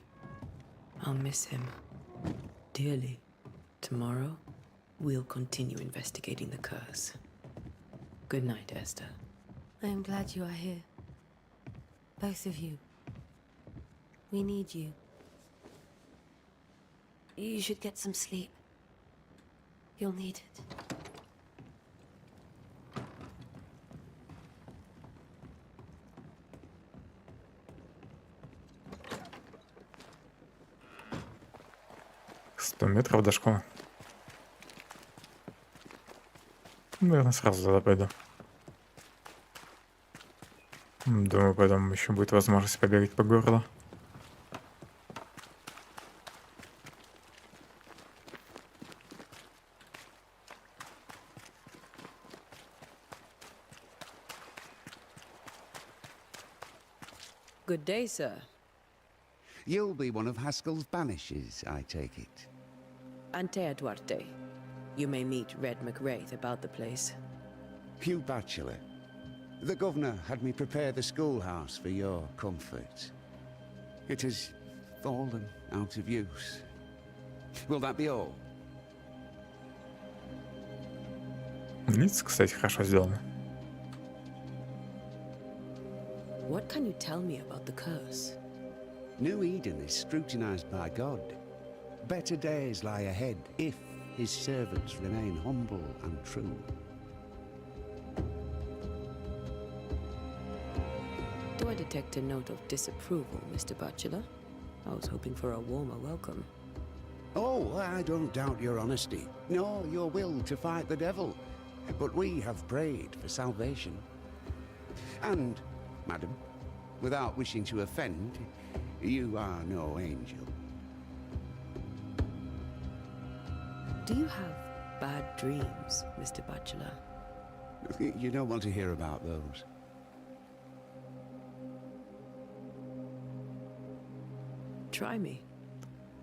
Speaker 4: I'll miss him dearly. Tomorrow, we'll continue investigating the curse. Good night, Esther.
Speaker 10: I am glad you are here. Both of you. We need you. You should get some sleep. You'll need it.
Speaker 1: Метров до школы. Наверное, сразу туда пойду. Думаю, потом еще будет возможность побегать по городу.
Speaker 4: Good day, sir.
Speaker 14: You'll be one of Haskell's Banishers, I take it.
Speaker 4: Antea Duarte. You may meet Red McWraith about the place.
Speaker 14: Hugh Bachelor. The governor had me prepare the schoolhouse for your comfort. It has fallen out of use. Will that be all?
Speaker 1: Лица, кстати, хорошо сделаны.
Speaker 4: What can you tell me about the curse?
Speaker 14: New Eden is scrutinized by God. Better days lie ahead if his servants remain humble and true.
Speaker 4: Do I detect a note of disapproval, Mr. Bachelor? I was hoping for a warmer welcome.
Speaker 14: Oh, I don't doubt your honesty, nor your will to fight the devil. But we have prayed for salvation. And, madam, without wishing to offend, you are no angel.
Speaker 4: Do you have bad dreams, Mr. Bachelor?
Speaker 14: You don't want to hear about those.
Speaker 4: Try me.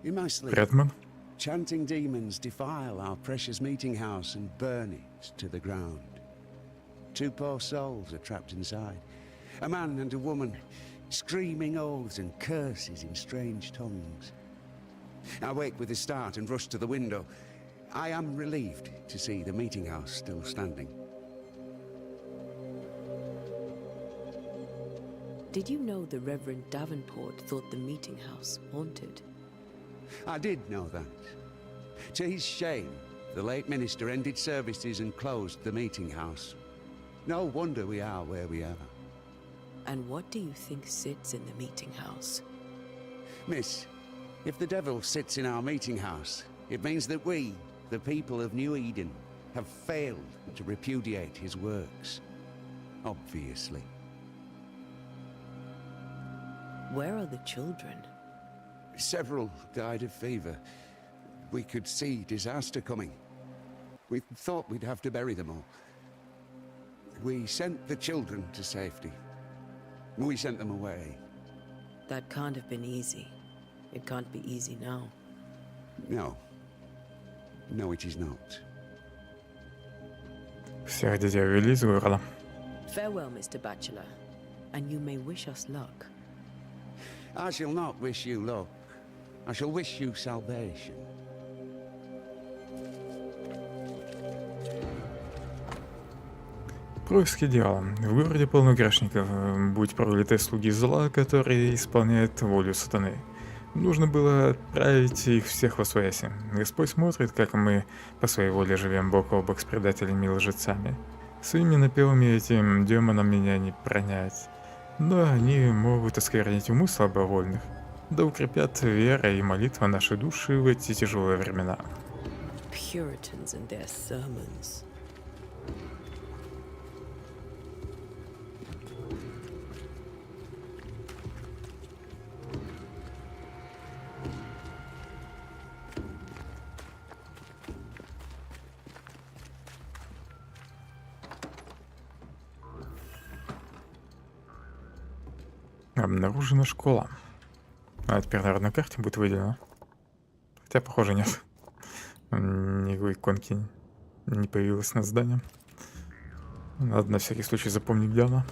Speaker 14: In my sleep,
Speaker 1: Redman.
Speaker 14: chanting demons defile our precious meeting house and burn it to the ground. 2 poor souls are trapped inside. A man and a woman, screaming oaths and curses in strange tongues. I wake with a start and rush to the window. I am relieved to see the meeting house still standing.
Speaker 4: Did you know the Reverend Davenport thought the meeting house haunted?
Speaker 14: I did know that. To his shame, the late minister ended services and closed the meeting house. No wonder we are where we are.
Speaker 4: And what do you think sits in the meeting house?
Speaker 14: Miss, if the devil sits in our meeting house, it means that we, the people of New Eden, have failed to repudiate his works. Obviously.
Speaker 4: Where are the children?
Speaker 14: Several died of fever. We could see disaster coming. We thought we'd have to bury them all. We sent the children to safety. We sent them away.
Speaker 4: That can't have been easy. It can't be easy now.
Speaker 14: No. No, it is not.
Speaker 1: Всех детей увели из города.
Speaker 4: Farewell, Mr.
Speaker 9: and you may wish us luck.
Speaker 14: I shall not wish you luck. I shall wish you salvation.
Speaker 1: Происки дела. В городе полно грешников, будь прокляты слуги зла, которые исполняют волю сатаны. Нужно было отправить их всех во свояси. Господь смотрит, как мы по своей воле живем бок о бок с предателями и лжецами. Своими напевами этим демонам меня не пронять. Но они могут осквернить умы слабовольных. Да укрепят вера и молитва нашей души в эти тяжелые времена.
Speaker 4: Puritans and their sermons.
Speaker 1: Обнаружена школа. А теперь, наверное, на карте будет выделено. Хотя, похоже, нет. Никакой иконки не появилось над зданием. Надо на всякий случай запомнить, где она.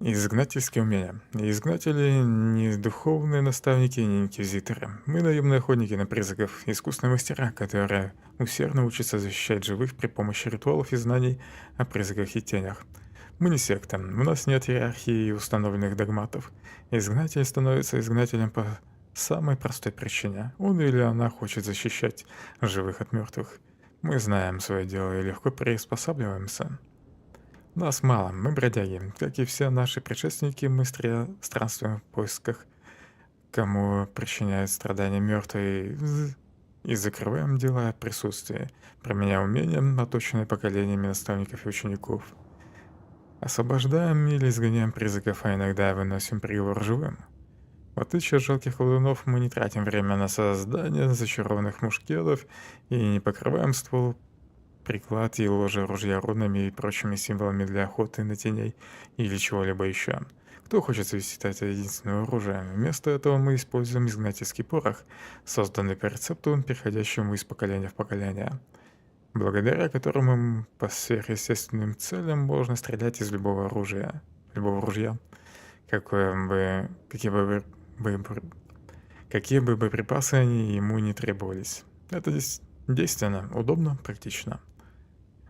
Speaker 1: Изгнательские умения. Изгнатели не духовные наставники, не инквизиторы. Мы наемные охотники на призраков, искусные мастера, которые усердно учатся защищать живых при помощи ритуалов и знаний о призраках и тенях. Мы не секта, у нас нет иерархии и установленных догматов. Изгнатель становится изгнателем по самой простой причине. Он или она хочет защищать живых от мертвых. Мы знаем свое дело и легко приспосабливаемся. Нас мало, мы бродяги. Как и все наши предшественники, мы странствуем в поисках, кому причиняют страдания мертвые, и закрываем дела о присутствии, применяя умения, оточенные поколениями наставников и учеников. Освобождаем или изгоняем призраков, а иногда выносим приговор живым. В отличие от жалких колдунов, мы не тратим время на создание зачарованных мушкетов и не покрываем ствол, приклад и ложе ружья рунами и прочими символами для охоты на теней или чего-либо еще. Кто хочет завести это единственное оружие? Вместо этого мы используем изгнательский порох, созданный по рецепту, переходящему из поколения в поколение, благодаря которому по сверхъестественным целям можно стрелять из любого ружья, какие бы боеприпасы они ему не требовались. Это действенно, удобно, практично.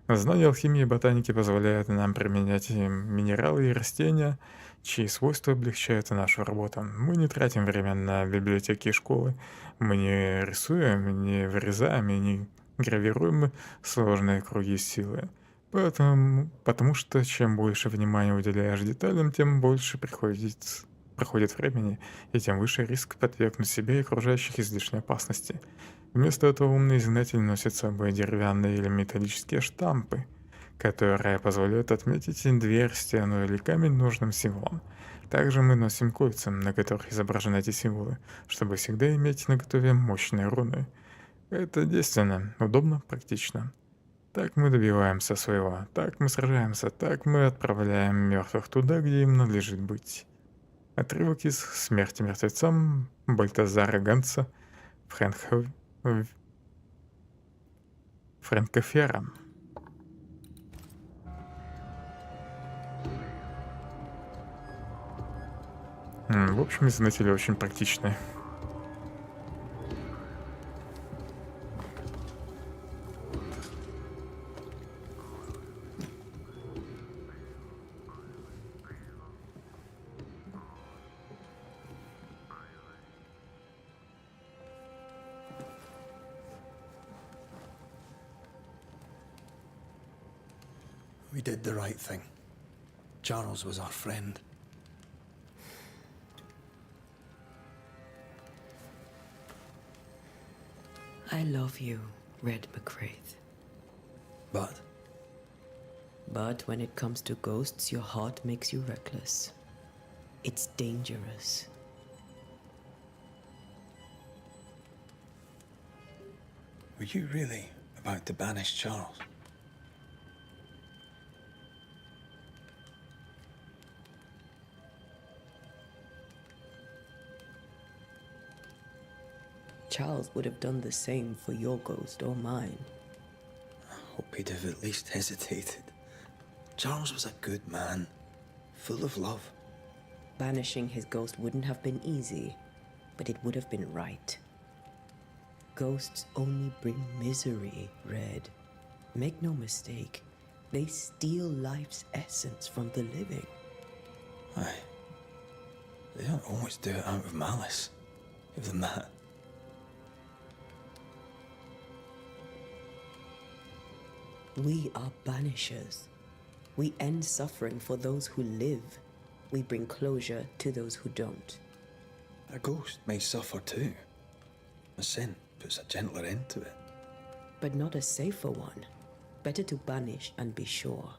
Speaker 1: Знание алхимии и ботаники позволяет нам применять минералы и растения, чьи свойства облегчают нашу работу. Мы не тратим время на библиотеки и школы, мы не рисуем, не вырезаем и не гравируем сложные круги силы. Потому что чем больше внимания уделяешь деталям, тем больше проходит времени, и тем выше риск подвергнуть себя и окружающих излишней опасности. Вместо этого умный изгнатель носит с собой деревянные или металлические штампы, которые позволяют отметить дверь, стену или камень нужным символом. Также мы носим кольца, на которых изображены эти символы, чтобы всегда иметь наготове мощные руны. Это действенно, удобно, практично. Так мы добиваемся своего, так мы сражаемся, так мы отправляем мертвых туда, где им надлежит быть. Отрывок из «Смерти мертвецам» Бальтазара Ганса Фрэнка Ферра. В общем, изгнатели очень практичные.
Speaker 3: We did the right thing. Charles was our friend.
Speaker 4: I love you, Red McCraith.
Speaker 3: But
Speaker 4: But when it comes to ghosts, your heart makes you reckless. It's dangerous.
Speaker 3: were you really about to banish Charles?
Speaker 4: Charles would have done the same for your ghost or mine.
Speaker 3: I hope he'd have at least hesitated. Charles was a good man. full of love.
Speaker 4: Banishing his ghost wouldn't have been easy, but it would have been right. Ghosts only bring misery, Red. Make no mistake, they steal life's essence from the living.
Speaker 3: Aye. They don't always do it out of malice. Give them that.
Speaker 4: We are banishers. We end suffering for those who live. We bring closure to those who don't.
Speaker 3: A ghost may suffer too. A sin puts a gentler end to it.
Speaker 4: But not a safer one. Better to banish and be sure.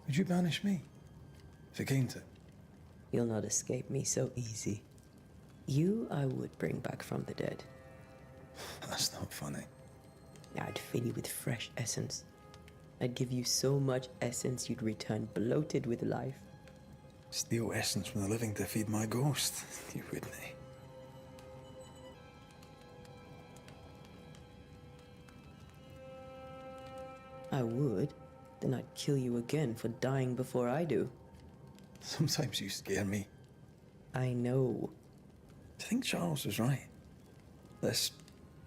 Speaker 3: Would you banish me? If it came to it?
Speaker 4: You'll not escape me so easy. You I would bring back from the dead.
Speaker 3: That's not funny.
Speaker 4: I'd fill you with fresh essence. I'd give you so much essence you'd return bloated with life.
Speaker 3: Steal essence from the living to feed my ghost. You wouldn't, eh?
Speaker 4: I would. Then I'd kill you again for dying before I do.
Speaker 3: Sometimes you scare me.
Speaker 4: I know.
Speaker 3: Do you think Charles was right? This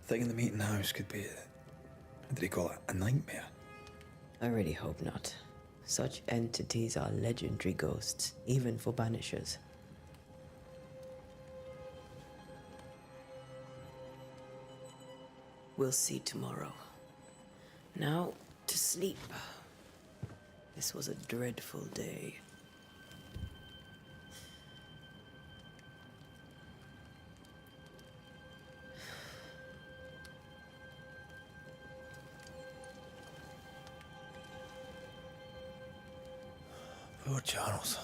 Speaker 3: thing in the meeting house could be what did he call it? A nightmare?
Speaker 4: I really hope not. Such entities are legendary ghosts, even for banishers. We'll see tomorrow. Now, to sleep. This was a dreadful day.
Speaker 3: Poor Charles.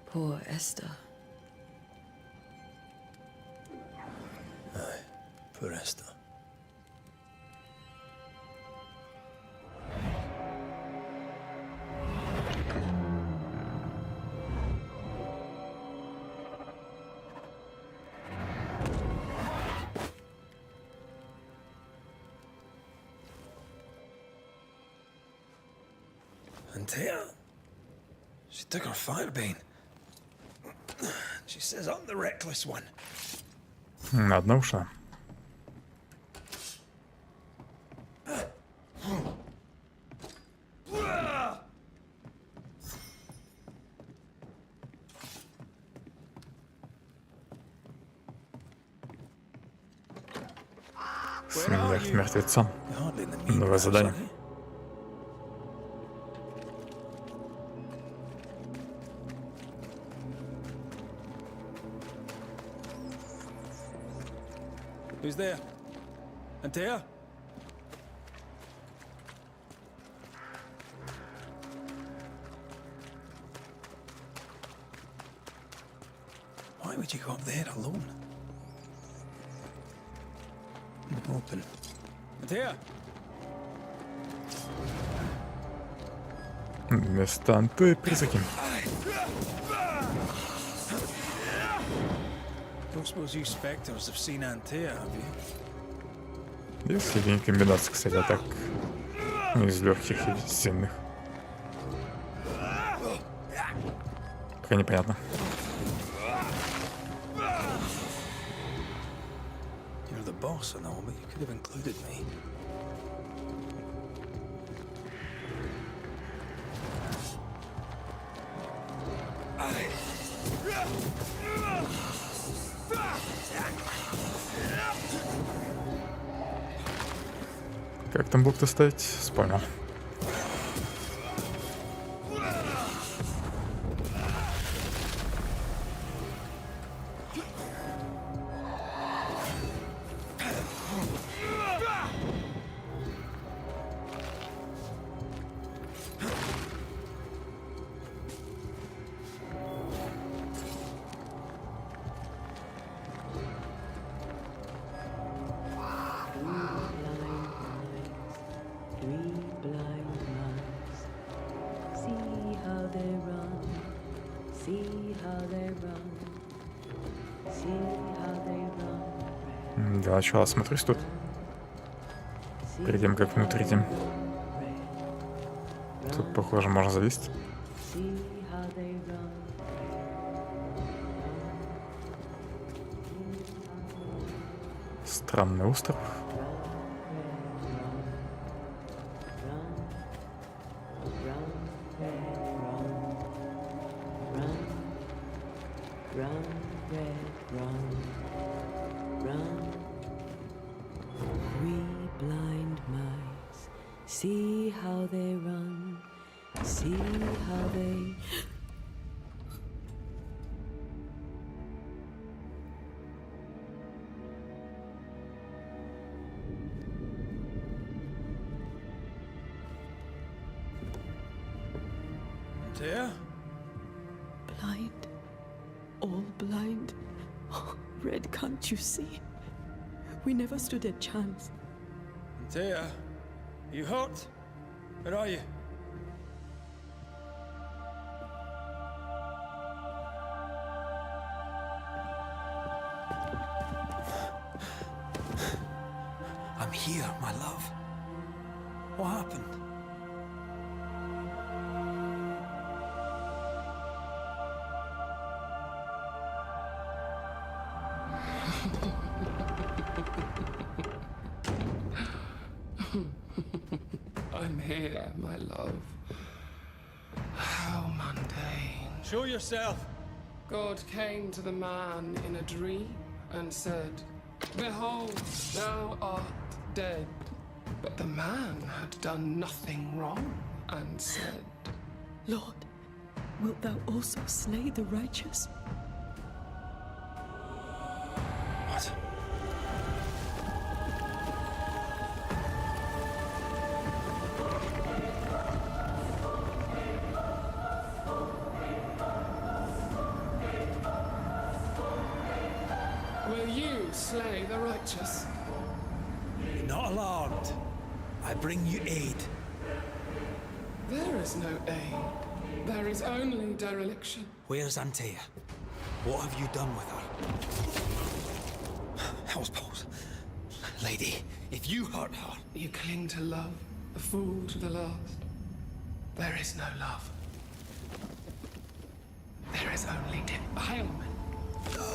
Speaker 4: Poor Esther.
Speaker 3: Aye, poor Esther. Antea, she took her firebane. She says I'm the reckless one.
Speaker 1: Одна ушла. Смерть мертвецам. Новое задание.
Speaker 3: Who's there? Antea? Why would you go up there alone? Open. Antea?
Speaker 1: Вместо Анты призраки.
Speaker 3: Don't suppose you specters have seen Antea, have you?
Speaker 1: Если не комбинация, кстати, атак из легких и сильных. Пока непонятно.
Speaker 3: You're the boss and all, but you could have included me.
Speaker 1: Как там блок-то ставить? Вспомнил. Для начала осмотрюсь тут. Перед тем, как внутрь идти. Тут Похоже, можно залезть. Странный остров.
Speaker 4: See how they run, see how they...
Speaker 3: Dear?
Speaker 4: Blind, all blind. Oh, Red, can't you see? We never stood a chance.
Speaker 3: Dear, you hurt? Where are you? I'm here, my love. What happened?
Speaker 13: I'm here, my love. How mundane.
Speaker 3: Show yourself!
Speaker 13: God came to the man in a dream and said, "Behold, thou art dead." But the man had done nothing wrong and said,
Speaker 4: Lord, wilt thou also slay the righteous?
Speaker 3: What?
Speaker 13: "Will you slay the righteous?"
Speaker 3: Be not alarmed. I bring you aid.
Speaker 13: There is no aid. There is only dereliction.
Speaker 3: Where's Antea? What have you done with her? Housepose. Lady, if you hurt her...
Speaker 13: You cling to love, a fool to the last. There is no love. There is only defilement.
Speaker 3: No.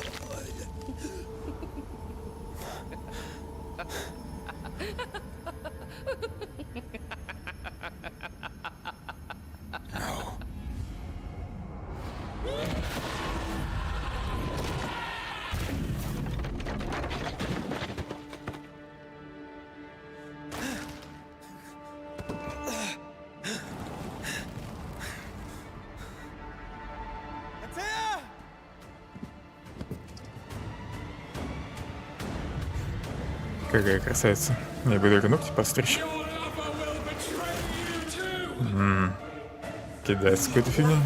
Speaker 1: Какая красавица. Я буду ее ногти подстричь. Кидается какой-то фигней.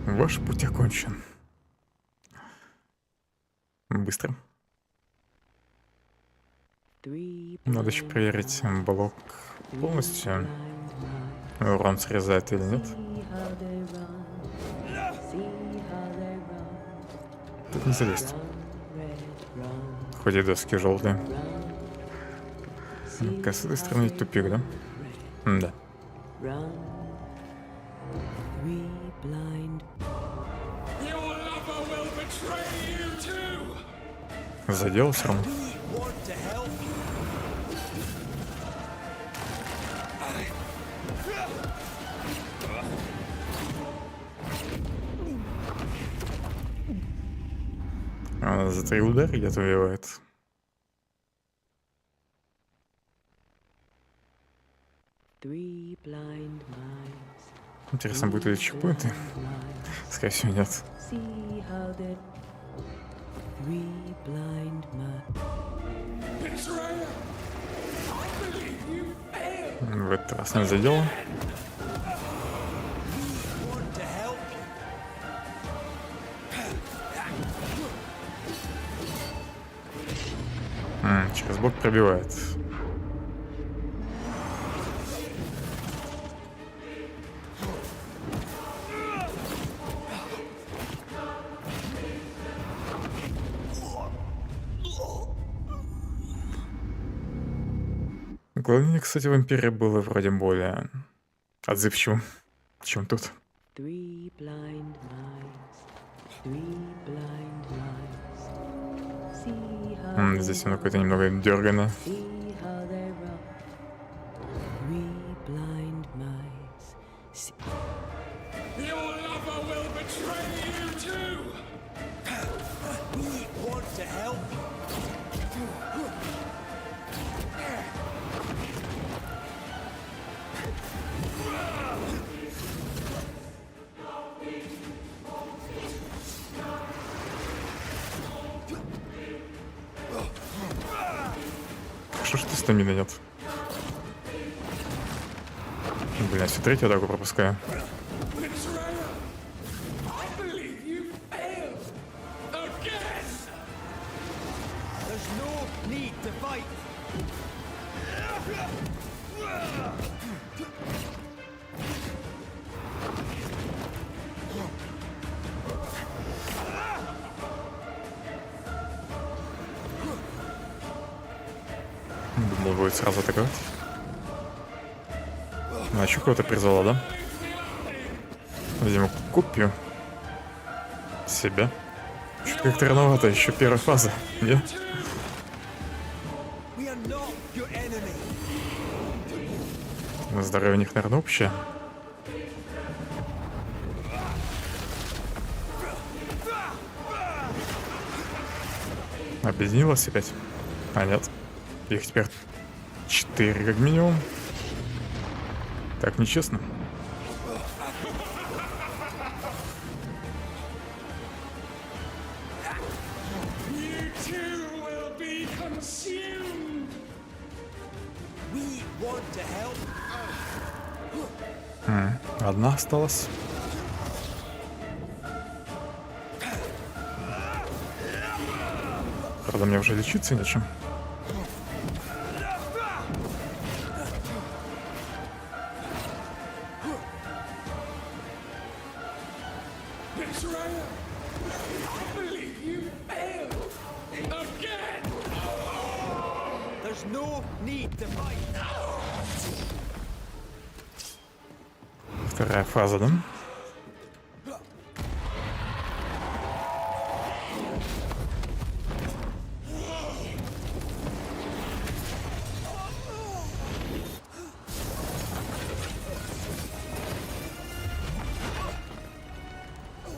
Speaker 1: Ваш путь окончен. Быстро. Надо еще проверить блок полностью. Урон срезает или нет. Тут не залезть. Хоть и доски желтые. Ну-ка, с этой стороны тупик, да? Да. Задел все равно. За 3 удара где-то убивает. Интересно, будет ли чекпоинты? Скорее всего, нет. В этот раз не задел. Через бок пробивает. Уклонение, кстати, в Империи было вроде более отзывчивым, чем тут.
Speaker 4: Three blind mice. See how
Speaker 1: Здесь оно какое-то немного дерганое.
Speaker 4: see how they run. Three blind mice. See.
Speaker 11: Your lover will betray you too! We want to help.
Speaker 1: Что ж ты стамина нет? Блин, я всю третью атаку пропускаю.
Speaker 11: I believe you failed again. There's no need to fight.
Speaker 1: Думал, будет сразу атаковать. А еще кого-то призвала, да? Видимо, купью себя. Что-то как-то рановато, еще первая фаза, нет? Здоровье у них, наверное, общее. Объединилась опять? А, нет. Их теперь 4 как минимум. Так нечестно.
Speaker 11: You too will be consumed. We want to help.
Speaker 1: Одна осталась. Правда, мне уже лечиться нечем.
Speaker 11: Betrayer, I believe you failed again. There's no need to fight.
Speaker 1: Вторая фаза, да?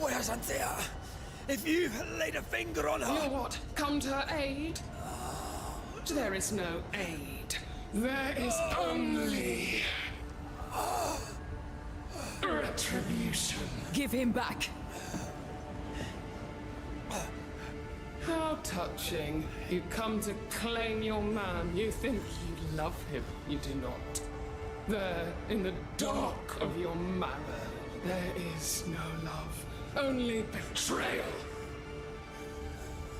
Speaker 3: Where's Anthea? If you laid a finger on her...
Speaker 13: You'll what? Come to her aid? There is no aid. There is only... retribution.
Speaker 4: Give him back.
Speaker 13: How touching. You come to claim your man. You think you love him. You do not. There, in the dark of your manor, there is no love. Only betrayal.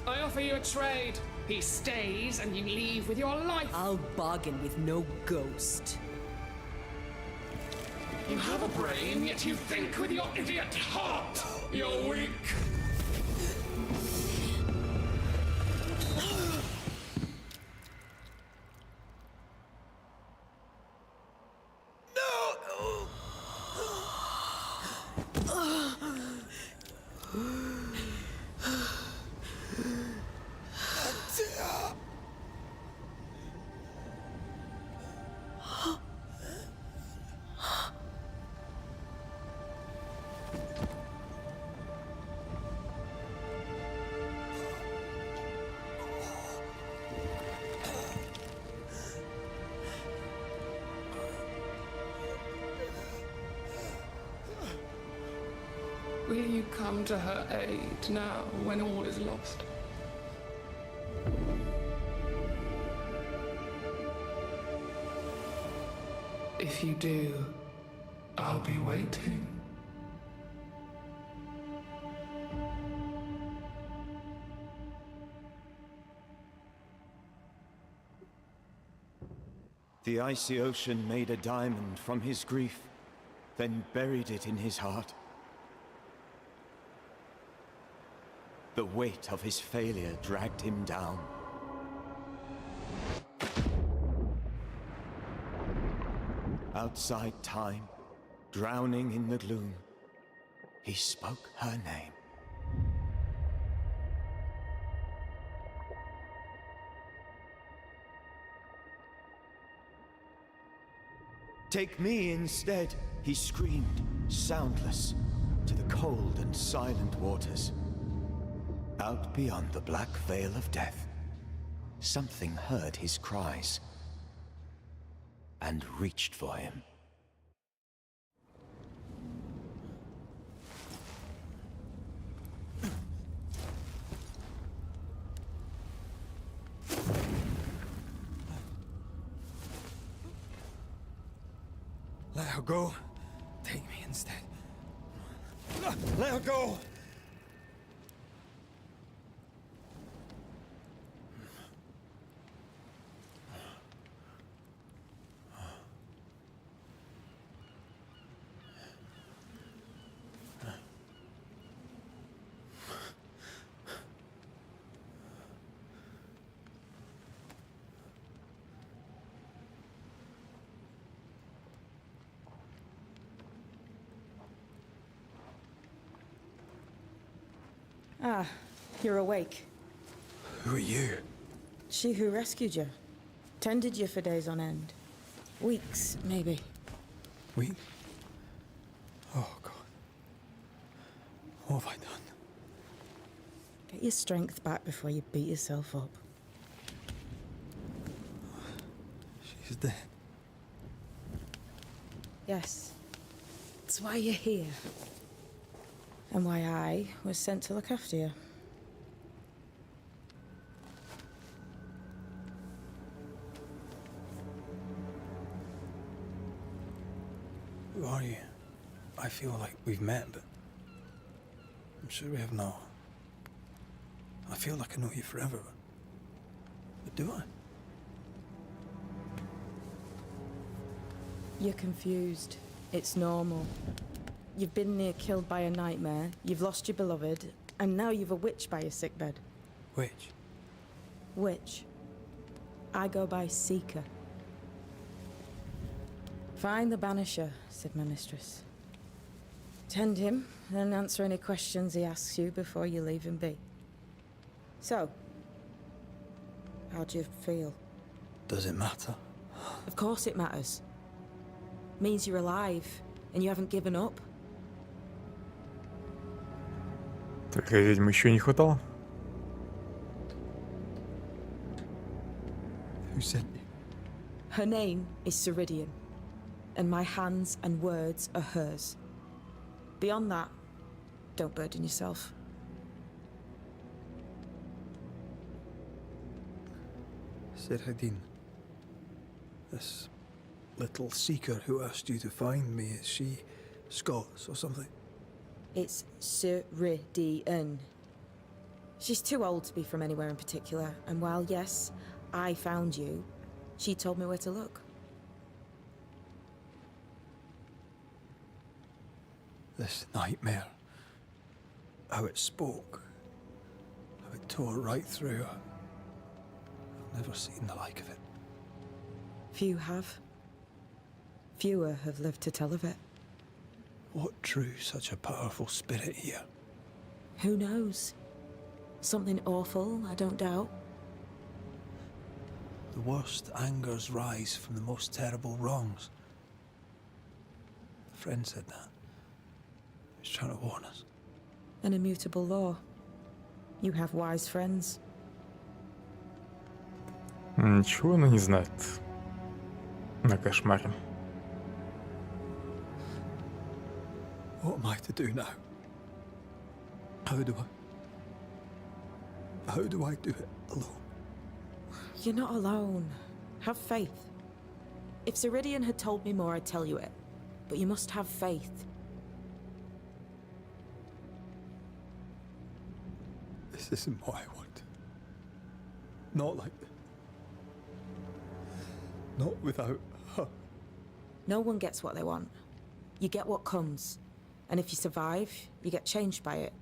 Speaker 13: I offer you a trade. He stays and you leave with your life.
Speaker 4: I'll bargain with no ghost.
Speaker 13: You have a brain, yet you think with your idiot heart. You're weak. Will you come to her aid now, when all is lost? If you do, I'll be waiting.
Speaker 5: The icy ocean made a diamond from his grief, then buried it in his heart. The weight of his failure dragged him down. outside time, drowning in the gloom, he spoke her name. Take me instead, he screamed, soundless, to the cold and silent waters. Out beyond the black veil of death, something heard his cries and reached for him.
Speaker 3: Let her go. Take me instead. Let her go!
Speaker 15: Ah, you're awake.
Speaker 3: Who are you?
Speaker 15: She who rescued you. Tended you for days on end. Weeks, maybe.
Speaker 3: We? Oh, God. What have I done?
Speaker 15: Get your strength back before you beat yourself up.
Speaker 3: She's dead.
Speaker 15: Yes. That's why you're here. And why I was sent to look after you.
Speaker 3: Who are you? I feel like we've met, but I'm sure we have not. I feel like I know you forever, but do I?
Speaker 15: You're confused. It's normal. You've been near killed by a nightmare, you've lost your beloved, and now you've a witch by your sickbed.
Speaker 3: Witch?
Speaker 15: Witch. I go by Seeker. Find the Banisher, said my mistress. Tend him, and answer any questions he asks you before you leave him be. So, how do you feel?
Speaker 3: Does it matter?
Speaker 15: Of course it matters. Means you're alive, and you haven't given up.
Speaker 1: Только ведьмы еще не хватало.
Speaker 3: Who sent you?
Speaker 15: Her name is Ceridian, and my hands and words are hers. Beyond that, don't burden yourself.
Speaker 3: Ceridian. This little seeker who asked you to find me, is she Scots or something?
Speaker 15: It's Ceridian. She's too old to be from anywhere in particular, and while yes, I found you, she told me where to look.
Speaker 3: This nightmare. How it spoke. How it tore right through her. I've never seen the like of it.
Speaker 15: Few have. Fewer have lived to tell of it.
Speaker 3: What drew such a powerful spirit here?
Speaker 15: Who knows? Something awful, I don't doubt.
Speaker 3: The worst angers rise from the most terrible wrongs. A friend said that. He was trying to warn us.
Speaker 15: An immutable law. You have wise friends.
Speaker 1: Ничего она не знает на кошмаре.
Speaker 3: What am I to do now? How do I do it alone?
Speaker 15: You're not alone. Have faith. If Ceridian had told me more, I'd tell you it. But you must have faith.
Speaker 3: This isn't what I want. Not like this. Not without her.
Speaker 15: No one gets what they want. You get what comes. And if you survive, you get changed by it.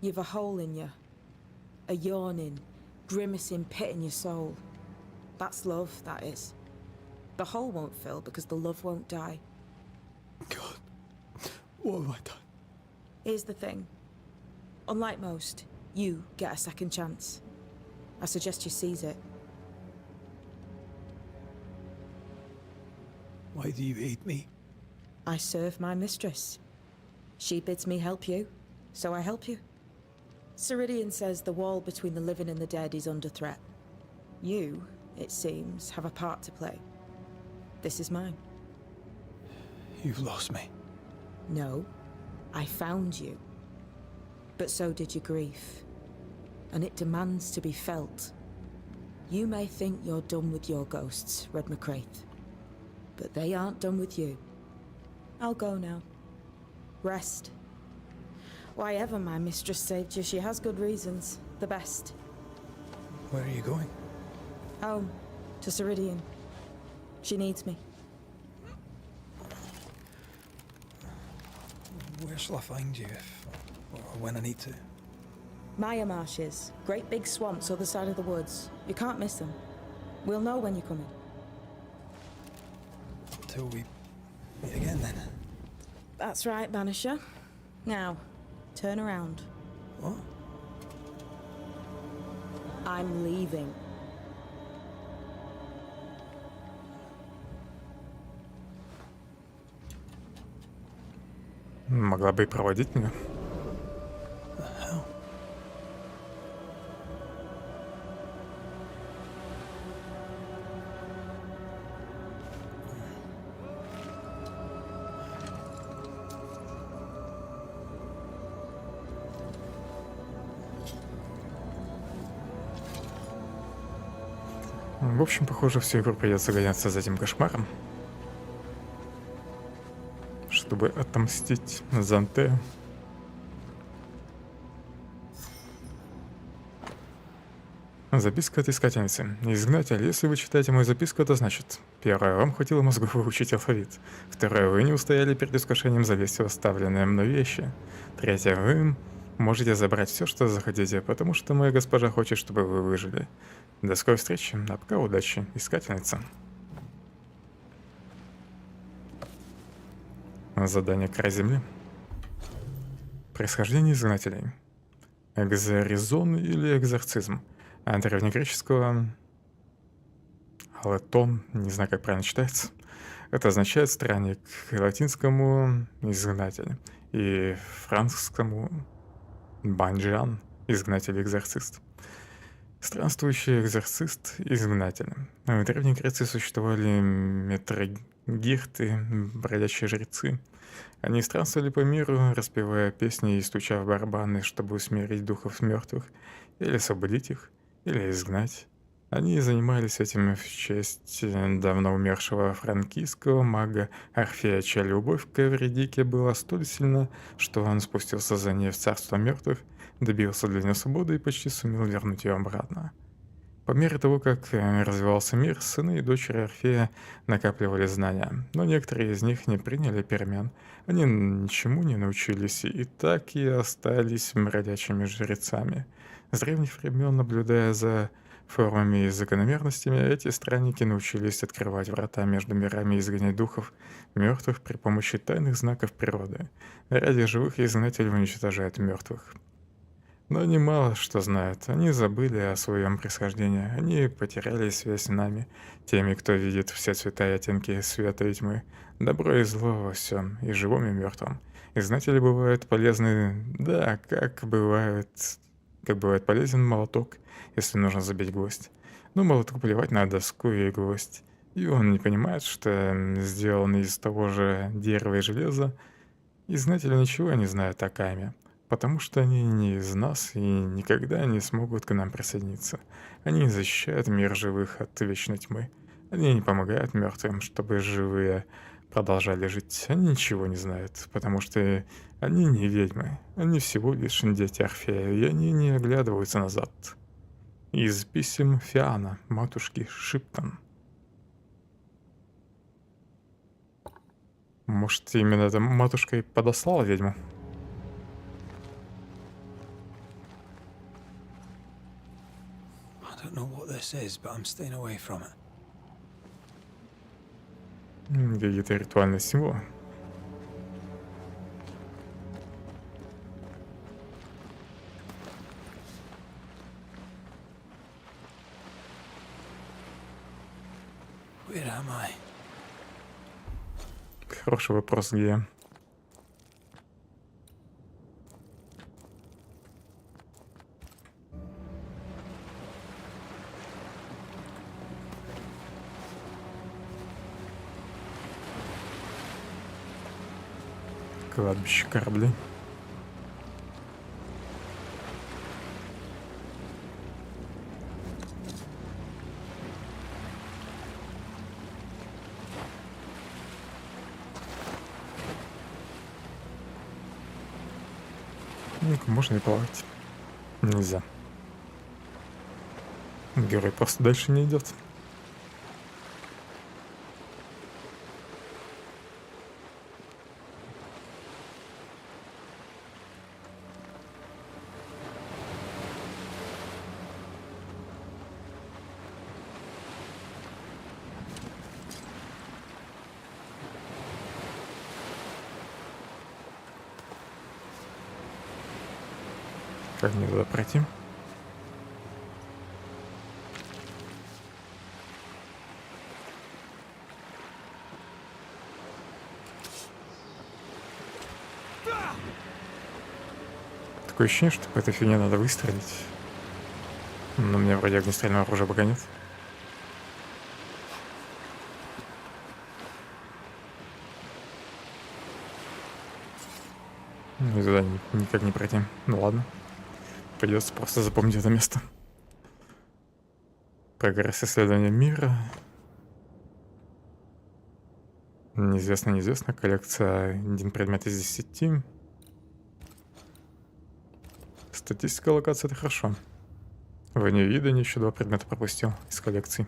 Speaker 15: You've a hole in you. A yawning, grimacing pit in your soul. That's love, that is. The hole won't fill because the love won't die.
Speaker 3: God, what have I done?
Speaker 15: Here's the thing. Unlike most, you get a second chance. I suggest you seize it.
Speaker 3: Why do you hate me?
Speaker 15: I serve my mistress. She bids me help you, so I help you. Ceridian says the wall between the living and the dead is under threat. You, it seems, have a part to play. This is mine.
Speaker 3: You've lost me.
Speaker 15: No, I found you. But so did your grief. And it demands to be felt. You may think you're done with your ghosts, Red McCraith. But they aren't done with you. I'll go now. Rest. Why ever my mistress saved you, she has good reasons. The best.
Speaker 3: Where are you going?
Speaker 15: Home. To Ceridian. She needs me.
Speaker 3: Where shall I find you if or when I need to?
Speaker 15: Maya marshes. Great big swamps other side of the woods. You can't miss them. We'll know when you're coming.
Speaker 3: Until we meet again then.
Speaker 15: That's right, Banisher. Now, turn around.
Speaker 3: What?
Speaker 15: I'm leaving.
Speaker 1: Могла бы и проводить меня. В общем, похоже, всю игру придется гоняться за этим кошмаром, чтобы отомстить за Антею. Записка от искательницы. Изгнатель, если вы читаете мою записку, это значит: первое, вам хватило мозгов выучить алфавит. Второе, вы не устояли перед искушением залезть в оставленные мной вещи. Третье, вы можете забрать все, что захотите, потому что моя госпожа хочет, чтобы вы выжили. До скорой встречи, а пока удачи, искательница. Задание «Край земли». Происхождение изгнателей. Экзоризон или экзорцизм. От древнегреческого «алетон», не знаю, как правильно читается. Это означает странник, латинскому «изгнатель» и французскому «банджиан» — «изгнатель-экзорцист». Странствующий экзорцист-изгнатель. В Древней Греции существовали метрогирты, бродячие жрецы. Они странствовали по миру, распевая песни и стуча в барабаны, чтобы усмирить духов мертвых, или освободить их, или изгнать. Они занимались этим в честь давно умершего франкийского мага Орфея, чья любовь к Эвредике была столь сильна, что он спустился за ней в царство мертвых, добился для нее свободы и почти сумел вернуть ее обратно. По мере того, как развивался мир, сыны и дочери Орфея накапливали знания, но некоторые из них не приняли перемен. Они ничему не научились и так и остались бродячими жрецами. С древних времен, наблюдая за формами и закономерностями, эти странники научились открывать врата между мирами и изгонять духов мертвых при помощи тайных знаков природы. Ради живых изгнатель уничтожает мертвых. Но они мало что знают, они забыли о своем происхождении, они потеряли связь с нами, теми, кто видит все цвета и оттенки света и тьмы, добро и зло во всем, и живом, и мертвом. Изгнатели бывают полезны, да, как бывает полезен молоток, если нужно забить гвоздь. Но молотку плевать на доску и гвоздь, и он не понимает, что сделан из того же дерева и железа. Изгнатели ничего не знают о Каме. Потому что они не из нас и никогда не смогут к нам присоединиться. Они не защищают мир живых от вечной тьмы. Они не помогают мертвым, чтобы живые продолжали жить. Они ничего не знают, потому что они не ведьмы. Они всего лишь дети Орфея, и они не оглядываются назад. Из писем Фиана, матушки Шиптон. Может, именно эта матушка и подослала ведьму?
Speaker 3: I don't know what this is, but I'm staying away from it.
Speaker 1: Какие-то ритуальные символы.
Speaker 3: Where am I?
Speaker 1: Хороший вопрос, где я. Кладбище кораблей. Ну-ка, можно и плавать. Нельзя. Герой просто дальше не идет. Как мне туда пройти? Такое ощущение, что по этой фигне надо выстрелить. Но у меня вроде огнестрельного оружия пока нет. И туда никак не пройти. Ну ладно. Придется просто запомнить это место. Прогресс исследования мира. Неизвестно, неизвестно. Коллекция 1 предмет из 10. Статистика локации — это хорошо. В невидании еще 2 предмета пропустил из коллекции.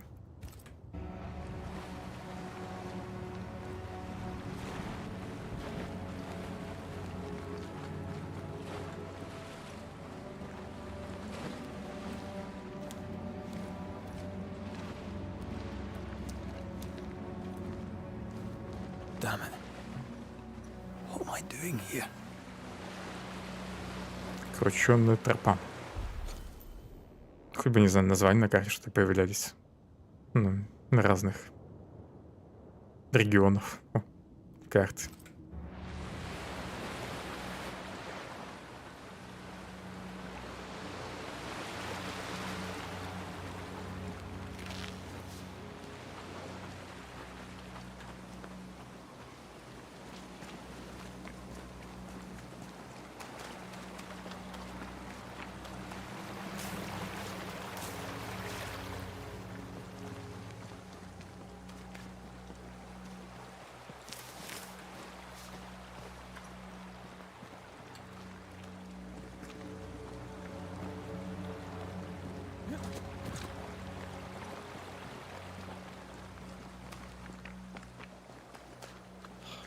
Speaker 3: Damn it. What am I doing here?
Speaker 1: Крученная тропа. Хоть бы, не знаю, названия на карте, что появлялись. Ну, на разных регионов карты.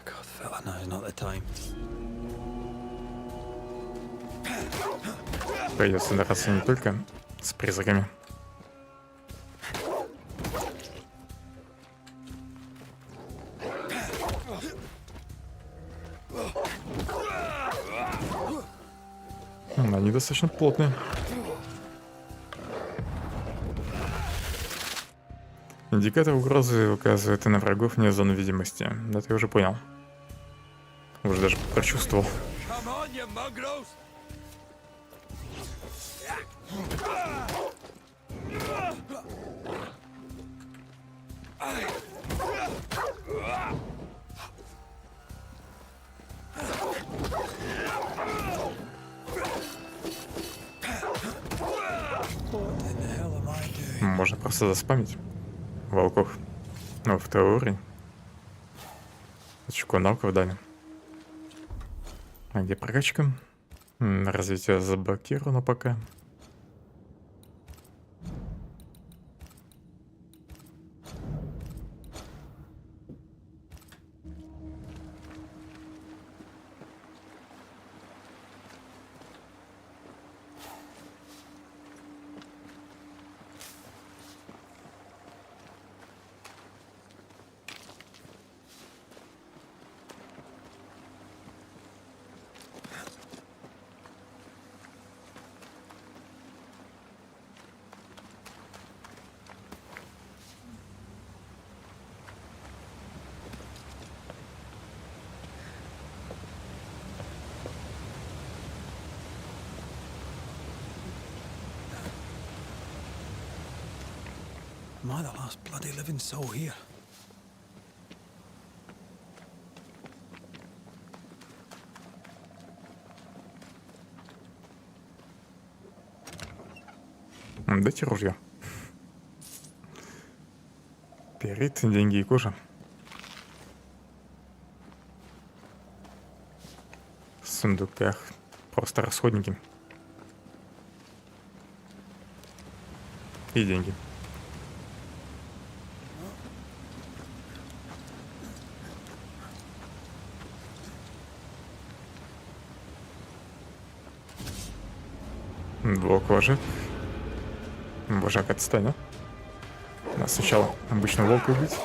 Speaker 3: God, Phellon, now is not the time.
Speaker 1: Придется драться не только с призраками. Они достаточно плотные. Индикатор угрозы указывает и на врагов вне зоны видимости. Это я уже понял. Уже даже прочувствовал. Можно просто заспамить волков. Ну, в теории. Очко навыков дали. А где прокачка? Развитие заблокировано пока.
Speaker 3: Am I the last bloody living soul here?
Speaker 1: Дайте ружье. Перед, деньги и кожа. В сундуках просто расходники. И деньги. Двух вожак. Вожак, отстань, а? Надо сначала обычно волка убить.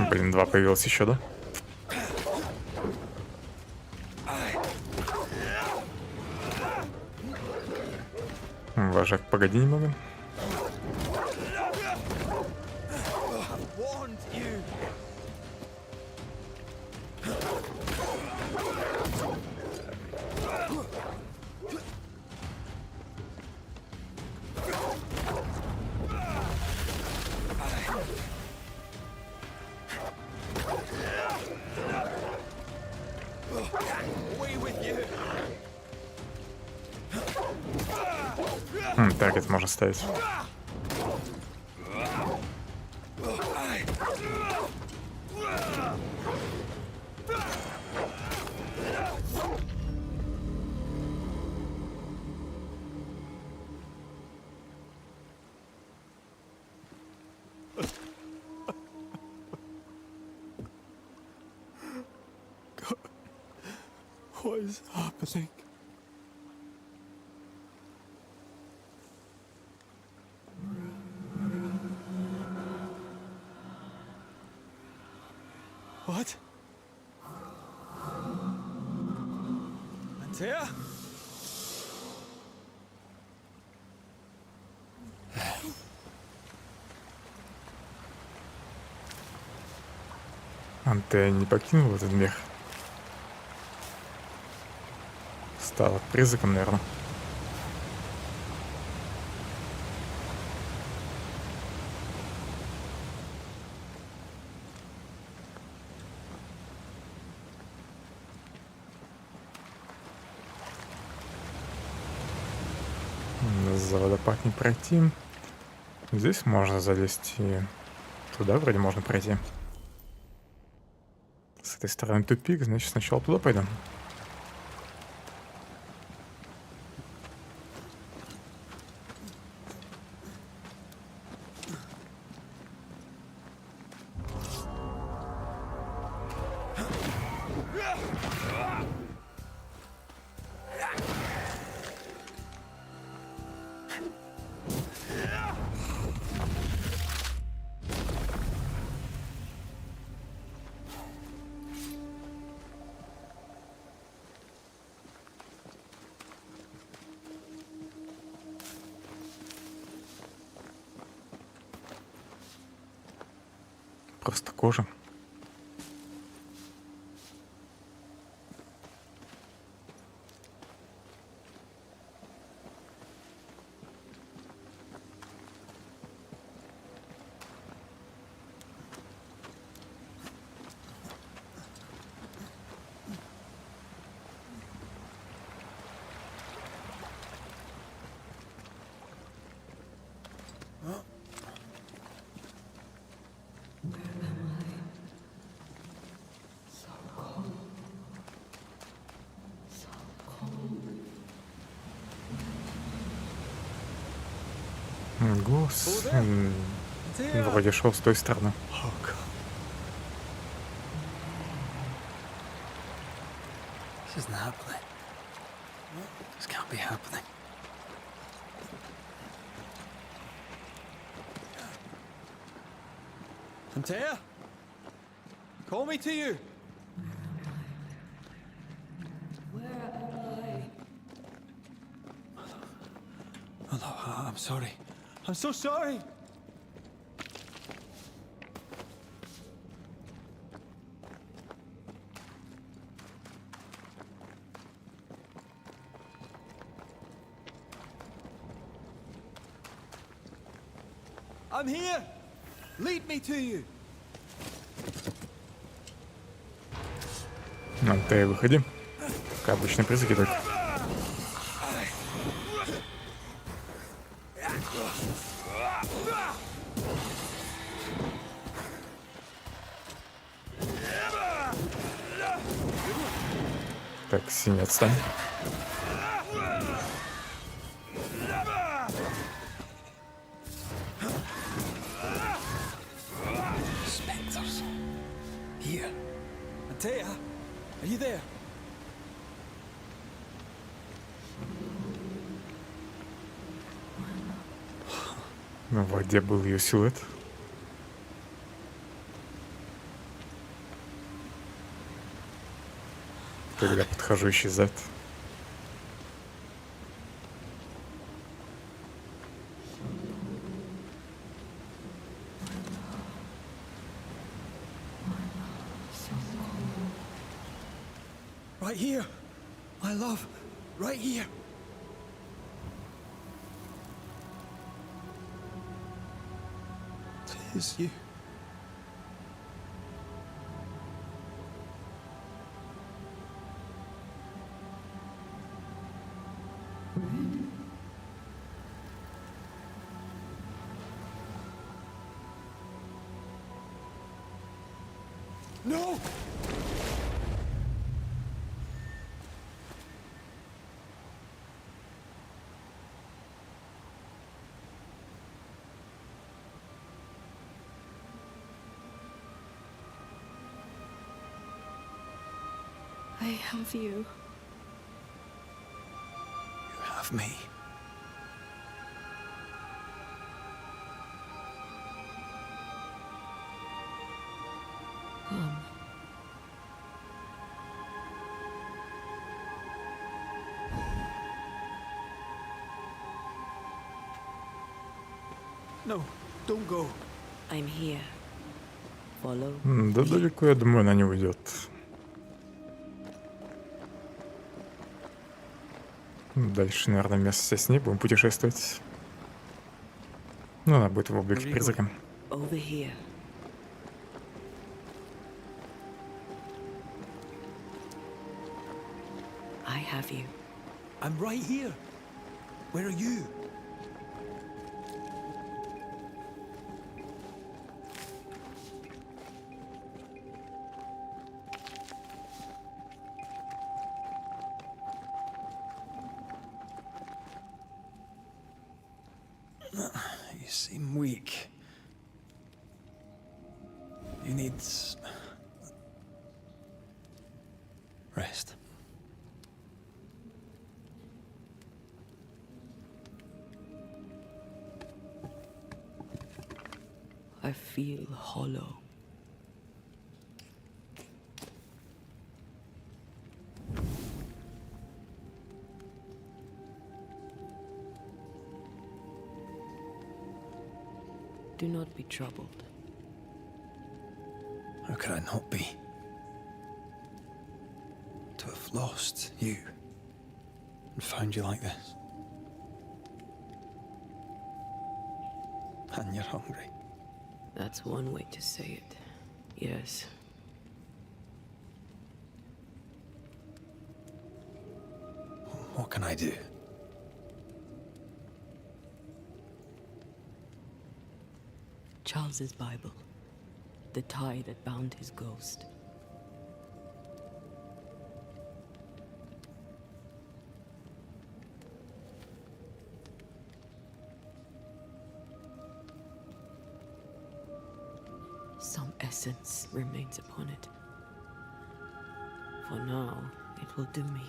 Speaker 1: Блин, два появилось еще, да? Вожак, погоди немного. Так, это можно ставить.
Speaker 12: What is happening? What? Antea?
Speaker 1: Антея не покинул этот мир. Стала призраком, наверное. За водопад не пройти. Здесь можно залезть и туда вроде можно пройти. С этой стороны тупик, значит сначала туда пойдем. Просто кожа. Голос вроде шел с той стороны.
Speaker 3: This isn't happening. This can't be happening.
Speaker 12: Antea? Call me to you. Oh, I'm sorry. I'm so sorry.
Speaker 2: I'm here. Lead me to you.
Speaker 1: Ты выходи. Как обычные призыки только. Так, синий, отстань.
Speaker 2: Spectres. Here. Antea, are you there?
Speaker 1: В воде был ее силуэт. Когда подхожу, исчезает.
Speaker 2: Right here. My love. Right here. Tis you. No!
Speaker 4: I have you.
Speaker 3: You have me.
Speaker 2: No, don't go.
Speaker 4: I'm here. Follow.
Speaker 1: Да далеко, я думаю, она не уйдет. Дальше, наверное, вместе с ней будем путешествовать. Ну, она будет в облике призрака.
Speaker 4: Over here. I have you.
Speaker 2: I'm right here. Where are you?
Speaker 3: You seem weak. You need rest.
Speaker 4: I feel hollow. Do not be troubled.
Speaker 3: How could I not be? To have lost you and found you like this. And you're hungry.
Speaker 4: That's one way to say it. Yes.
Speaker 3: What can I do?
Speaker 4: Charles's Bible. The tie that bound his ghost. Some essence remains upon it. For now, it will do me.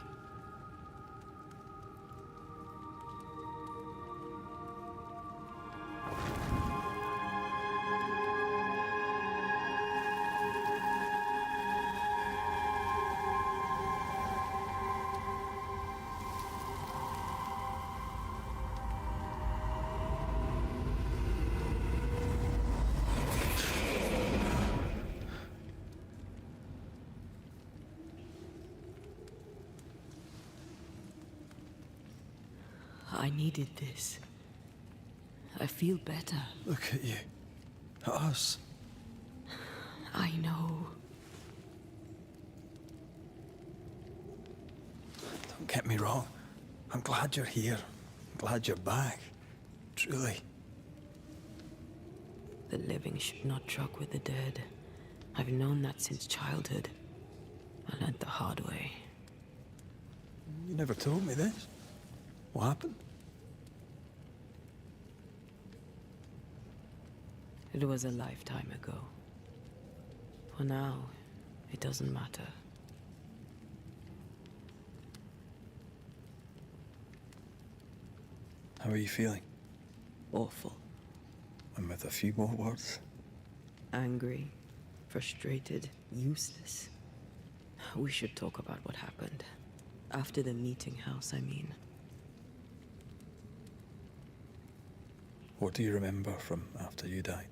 Speaker 4: I needed this. I feel better.
Speaker 3: Look at you. At us.
Speaker 4: I know.
Speaker 3: Don't get me wrong. I'm glad you're here. I'm glad you're back. Truly.
Speaker 4: The living should not truck with the dead. I've known that since childhood. I learned the hard way.
Speaker 3: You never told me this. What happened?
Speaker 4: It was a lifetime ago. For now, it doesn't matter.
Speaker 3: How are you feeling?
Speaker 4: Awful.
Speaker 3: And with a few more words?
Speaker 4: Angry, frustrated, useless. We should talk about what happened. After the meeting house, I mean.
Speaker 3: What do you remember from after you died?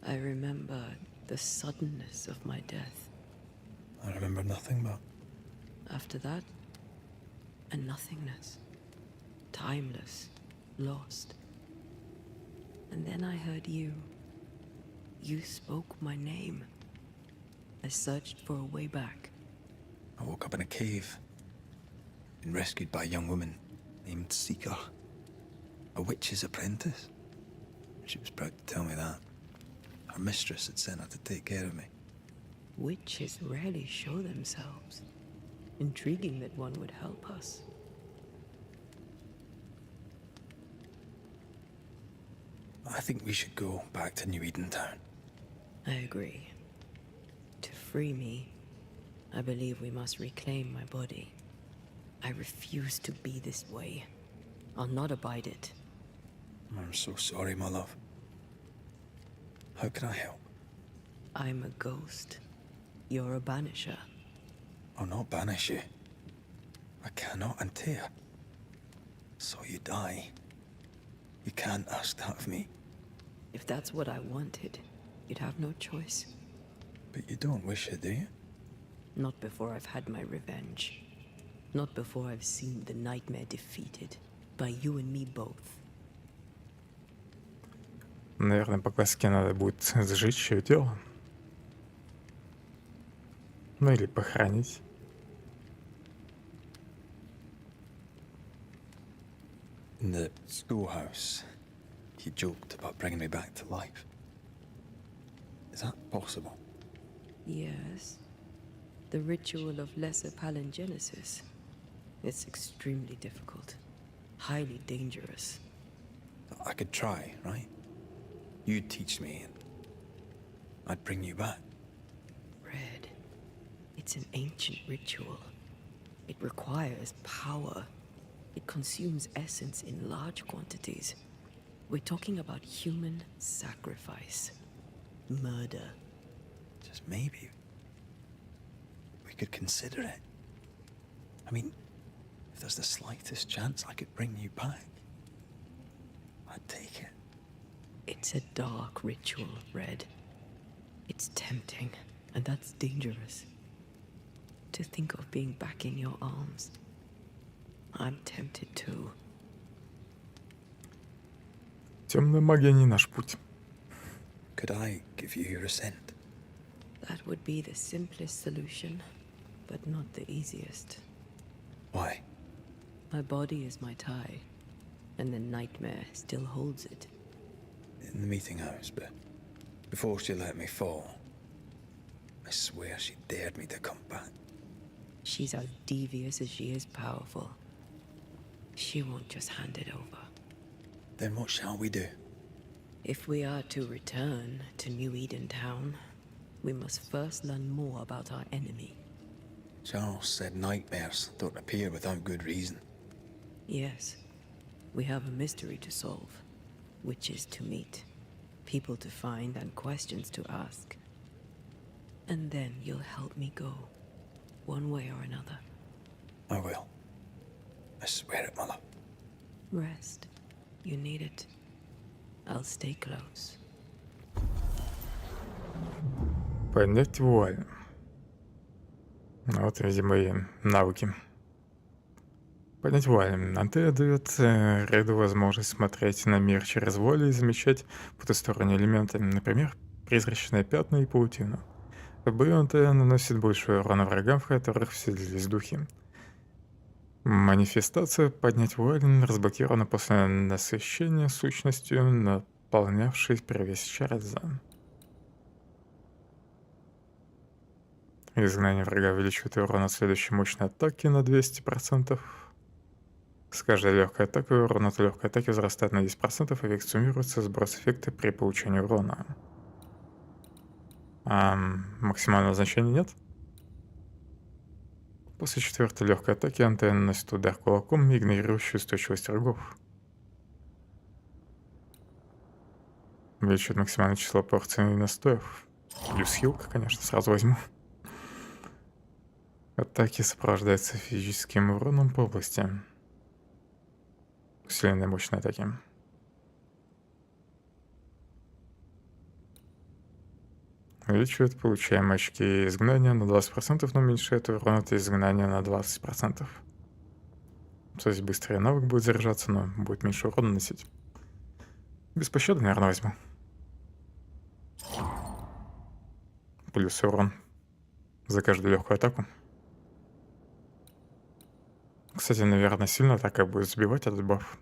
Speaker 4: I remember the suddenness of my death.
Speaker 3: I remember nothing but...
Speaker 4: After that, a nothingness. Timeless, lost. And then I heard you. You spoke my name. I searched for a way back.
Speaker 3: I woke up in a cave. Been rescued by a young woman named Seeker. A witch's apprentice. She was proud to tell me that. Her mistress had sent her to take care of me.
Speaker 4: Witches rarely show themselves. Intriguing that one would help us.
Speaker 3: I think we should go back to New Eden Town.
Speaker 4: I agree. To free me, I believe we must reclaim my body. I refuse to be this way. I'll not abide it.
Speaker 3: I'm so sorry, my love. How can I help?
Speaker 4: I'm a ghost. You're a banisher.
Speaker 3: I'll not banish you. I cannot untear. So you die. You can't ask that of me.
Speaker 4: If that's what I wanted, you'd have no choice.
Speaker 3: But you don't wish it, do you?
Speaker 4: Not before I've had my revenge. Not before I've seen the nightmare defeated. By you and me both.
Speaker 1: Наверное, по классике надо будет сжечь ее тело. Ну или похоронить.
Speaker 3: In the schoolhouse, you joked about bringing me back to life. Is that possible?
Speaker 4: Yes. The ritual of lesser palingenesis. It's extremely difficult. Highly dangerous.
Speaker 3: I could try, right? You'd teach me and I'd bring you back.
Speaker 4: Red. It's an ancient ritual. It requires power. It consumes essence in large quantities. We're talking about human sacrifice. Murder.
Speaker 3: Just maybe we could consider it. I mean, if there's the slightest chance I could bring you back, I'd take it.
Speaker 4: It's a dark ritual, Red. It's tempting, and that's dangerous. To think of being back in your arms. I'm tempted too.
Speaker 1: Темная магия не наш путь.
Speaker 3: Could I give you your assent?
Speaker 4: That would be the simplest solution, but not the easiest.
Speaker 3: Why?
Speaker 4: My body is my tie, and the nightmare still holds it.
Speaker 3: In the meeting house, but before she let me fall, I swear she dared me to come back.
Speaker 4: She's as devious as she is powerful. She won't just hand it over.
Speaker 3: Then what shall we do?
Speaker 4: If we are to return to New Eden Town, we must first learn more about our enemy.
Speaker 3: Charles said nightmares don't appear without good reason.
Speaker 4: Yes, we have a mystery to solve. Witches to meet, people to find, and questions to ask. And then you'll help me go, one way or another.
Speaker 3: I will. I swear it, Mother.
Speaker 4: Rest. You need it. I'll stay close.
Speaker 1: Поднять вуаль. Вот, видимо, и навыки. Поднять вуаль. Антея дает рейду возможность смотреть на мир через вуаль и замечать потусторонние элементы, например, призрачные пятна и паутину. В бою Антея наносит больше урона врагам, в которых вселились духи. Манифестация поднять вуаль разблокирована после насыщения сущностью, наполнявшей привес Чарльза. Изгнание врага увеличивает урон от следующей мощной атаки на 200%. С каждой легкой атакой урон от легкой атаки возрастает на 10%, эффект суммируется, сброс эффекта при получении урона. Максимального значения нет? После четвертой легкой атаки Антея наносит удар кулаком, игнорирующий устойчивость врагов. Увеличивает максимальное число порций настоев. Плюс хилка, конечно, сразу возьму. Атаки сопровождаются физическим уроном по области. Усиленные мощные атаки. Увеличивает получаемые очки изгнания на 20%, но уменьшает урон от изгнания на 20%. То есть быстрее навык будет заряжаться, но будет меньше урона наносить. Без пощады, наверное, возьму. Плюс урон за каждую легкую атаку. Кстати, наверное, сильно атака будет сбивать этот баф.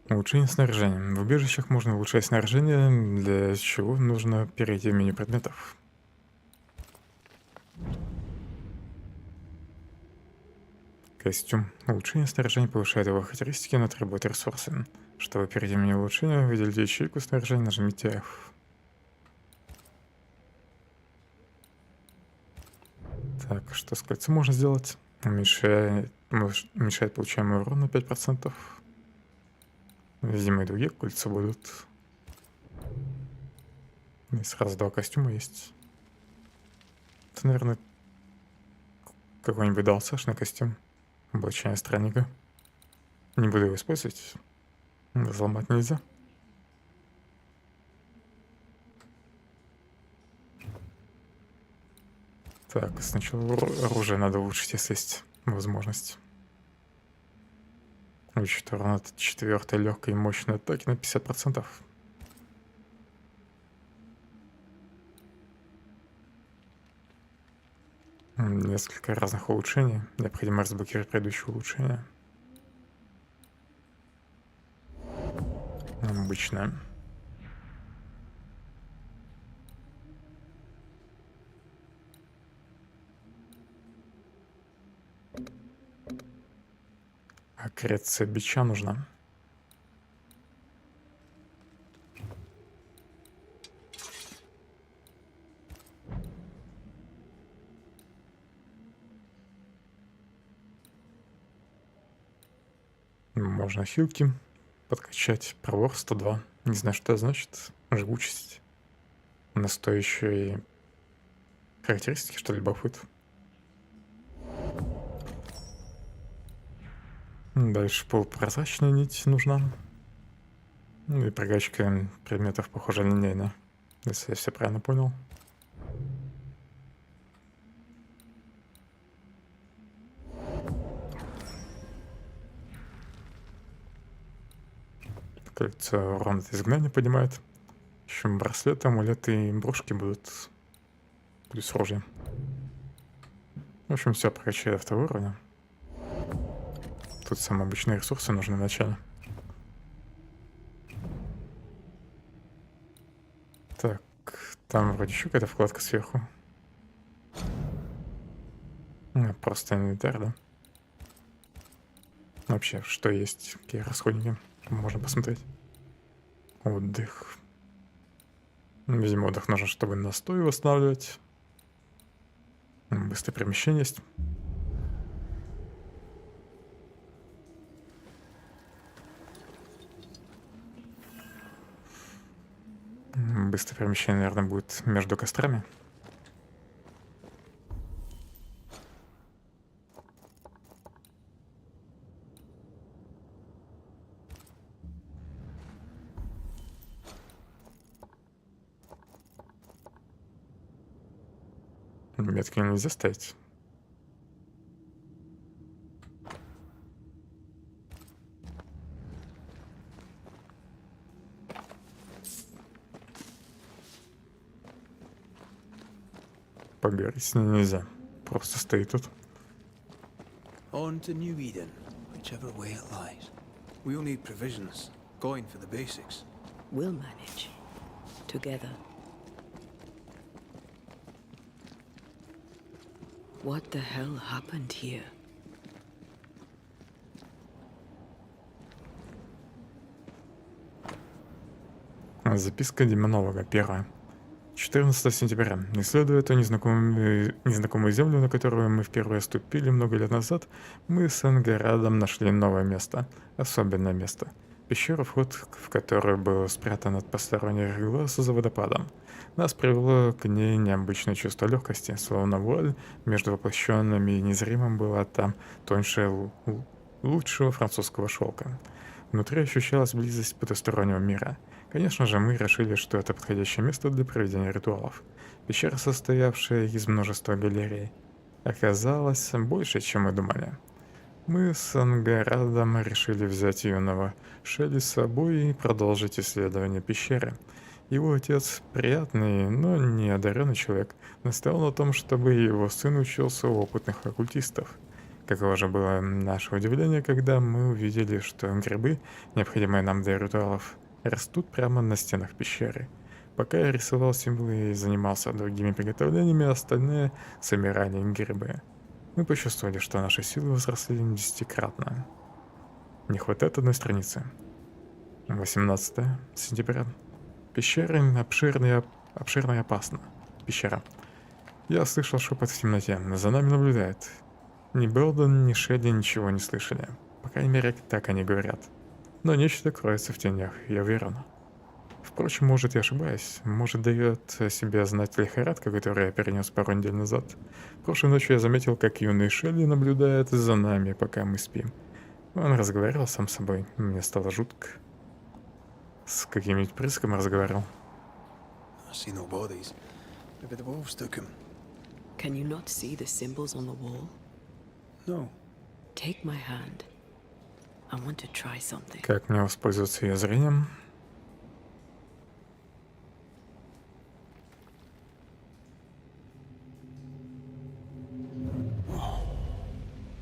Speaker 1: Улучшение снаряжения. В убежищах можно улучшать снаряжение, для чего нужно перейти в меню предметов. Костюм. Улучшение снаряжения повышает его характеристики, но требует ресурсы. Чтобы перейти в меню улучшения, выделите ячейку снаряжения, нажмите F. Так, что с кольцом можно сделать? Уменьшает получаемый урон на 5%. Видимо, и другие кольца будут. И сразу два костюма есть. Это, наверное, какой-нибудь DLCшный костюм. Облачение странника. Не буду его использовать. Взломать нельзя. Так, сначала оружие надо улучшить, если есть возможность. Увеличить урон от 4-й легкой и мощной атаки на 50%. Несколько разных улучшений. Необходимо разблокировать предыдущее улучшение. Обычное. Аккреция бича нужна. Можно хилки подкачать. Провор 102. Не знаю, что это значит. Живучесть. Настоящие характеристики, что ли, бафует. Дальше полупрозрачная нить нужна. Ну и прокачка предметов, похоже, линейная. Если я все правильно понял. Кольцо урон от изгнания поднимает. Еще браслеты, амулеты и брошки будут. Плюс оружие. В общем, все прокачали до второго уровня. Тут самые обычные ресурсы нужны вначале. Так, там вроде еще какая-то вкладка сверху. Просто инвентарь, да? Вообще, что есть, какие расходники, можно посмотреть. Отдых. Видимо, отдых нужен, чтобы настой восстанавливать. Быстрое перемещение есть. быстрое перемещение, наверное, будет между кострами. Метки нельзя ставить. Поговорить с ней нельзя. Просто стоит тут.
Speaker 3: On to New Eden, whichever way it lies. We'll need provisions, going for the basics.
Speaker 4: We'll manage. Together. What the hell happened here?
Speaker 1: Записка демонолога, первая. 14 сентября. Исследуя эту незнакомую землю, на которую мы впервые ступили много лет назад, мы с Энгарадом нашли новое место. Особенное место. Пещера, вход в которую был спрятан от посторонних глаз за водопадом. Нас привело к ней необычное чувство легкости, словно вуаль между воплощенными и незримым была там тоньше лучшего французского шелка. Внутри ощущалась близость потустороннего мира. Конечно же, мы решили, что это подходящее место для проведения ритуалов. Пещера, состоявшая из множества галерей, оказалась больше, чем мы думали. Мы с Ангарадом решили взять юного Шелли с собой и продолжить исследование пещеры. Его отец, приятный, но не одаренный человек, настоял на том, чтобы его сын учился у опытных оккультистов. Каково же было наше удивление, когда мы увидели, что грибы, необходимые нам для ритуалов, растут прямо на стенах пещеры. Пока я рисовал символы и занимался другими приготовлениями, остальные собирали грибы. Мы почувствовали, что наши силы возросли 10-кратно. Не хватает одной страницы. 18 сентября. Пещера обширная и опасна. Пещера. Я слышал шепот в темноте. За нами наблюдает. Ни Белден, ни Шелли ничего не слышали. По крайней мере, так они говорят. Но нечто кроется в тенях, я уверен. Впрочем, может, я ошибаюсь. Может, дает себе знать лихорадка, которую я перенес пару недель назад. Прошлой ночью я заметил, как юный Шелли наблюдает за нами, пока мы спим. Он разговаривал сам с собой. Мне стало жутко. С каким-нибудь призраком разговаривал.
Speaker 4: Can you not see the symbols on the wall?
Speaker 3: No.
Speaker 4: Take my hand. I want to try something.
Speaker 1: Как мне воспользоваться ее зрением?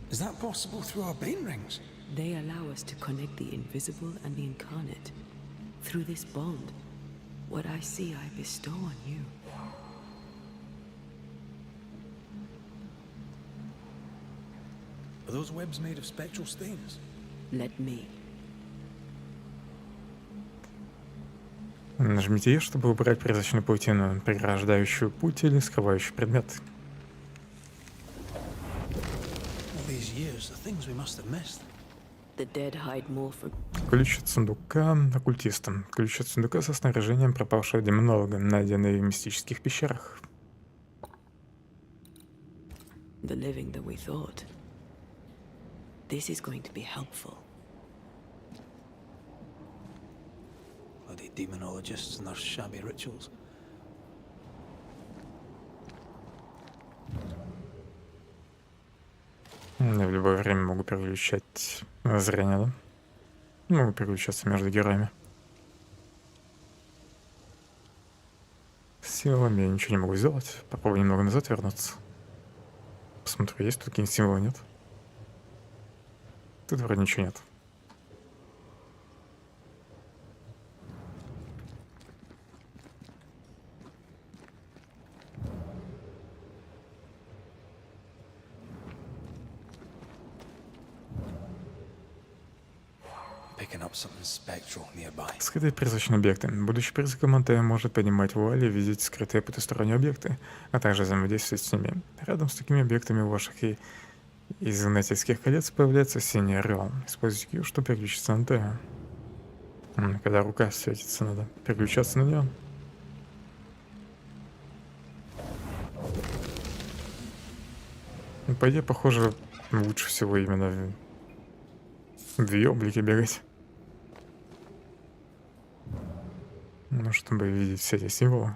Speaker 3: Is that possible through our brain rings?
Speaker 4: They allow us to connect the invisible and the incarnate. Through this bond, what I see I bestow on you.
Speaker 3: Are those webs made of spectral stains?
Speaker 4: Let me.
Speaker 1: Нажмите E, чтобы убрать призрачную паутину, преграждающую путь или скрывающий предмет. Ключ от сундука оккультистам. Ключ от сундука со снаряжением пропавшего демонолога, найденный в мистических пещерах.
Speaker 4: The living that we thought. This is going to be helpful.
Speaker 3: Bloody demonologists and their shabby rituals.
Speaker 1: Я в любое время могу переключать зрение, да? Могу переключаться между героями. Силами я ничего не могу сделать. Попробую немного назад вернуться. Посмотрю, есть тут какие-нибудь символы, нет? Тут вроде ничего нет. Скрытые призрачные объекты. Будучи призраком, Антея может поднимать вуали и видеть скрытые потусторонние объекты, а также взаимодействовать с ними. Рядом с такими объектами у ваших изгнательских колец появляется синий орел. Используйте Q, чтобы переключиться на Антею. Когда рука светится, надо переключаться на нее. по идее, похоже, лучше всего именно в две облики бегать. Ну, чтобы видеть все эти символы.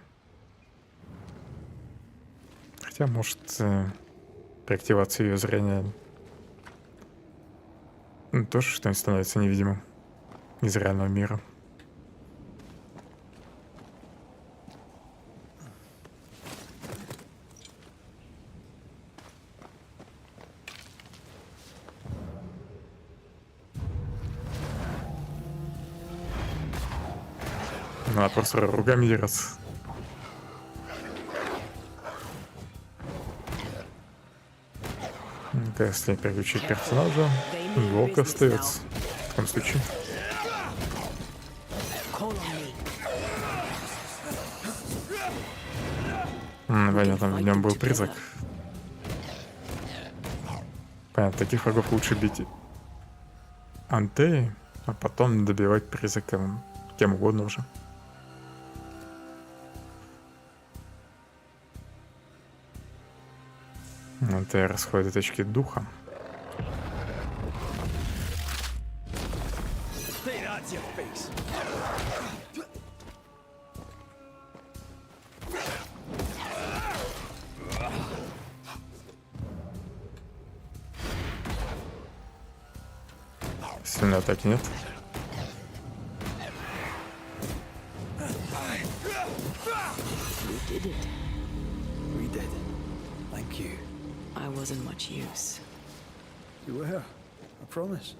Speaker 1: Хотя, может, при активации ее зрения тоже что-нибудь становится невидимым из реального мира. Надо просто руками дераться. Если переключить персонажа, волк остается. В таком случае. Понятно, в нем был призрак. Понятно, таких врагов лучше бить антеей, а потом добивать призраком кем угодно уже. Это расходят очки духа. Сильной атаки нет.
Speaker 4: I wasn't much use.
Speaker 3: You were, I promise.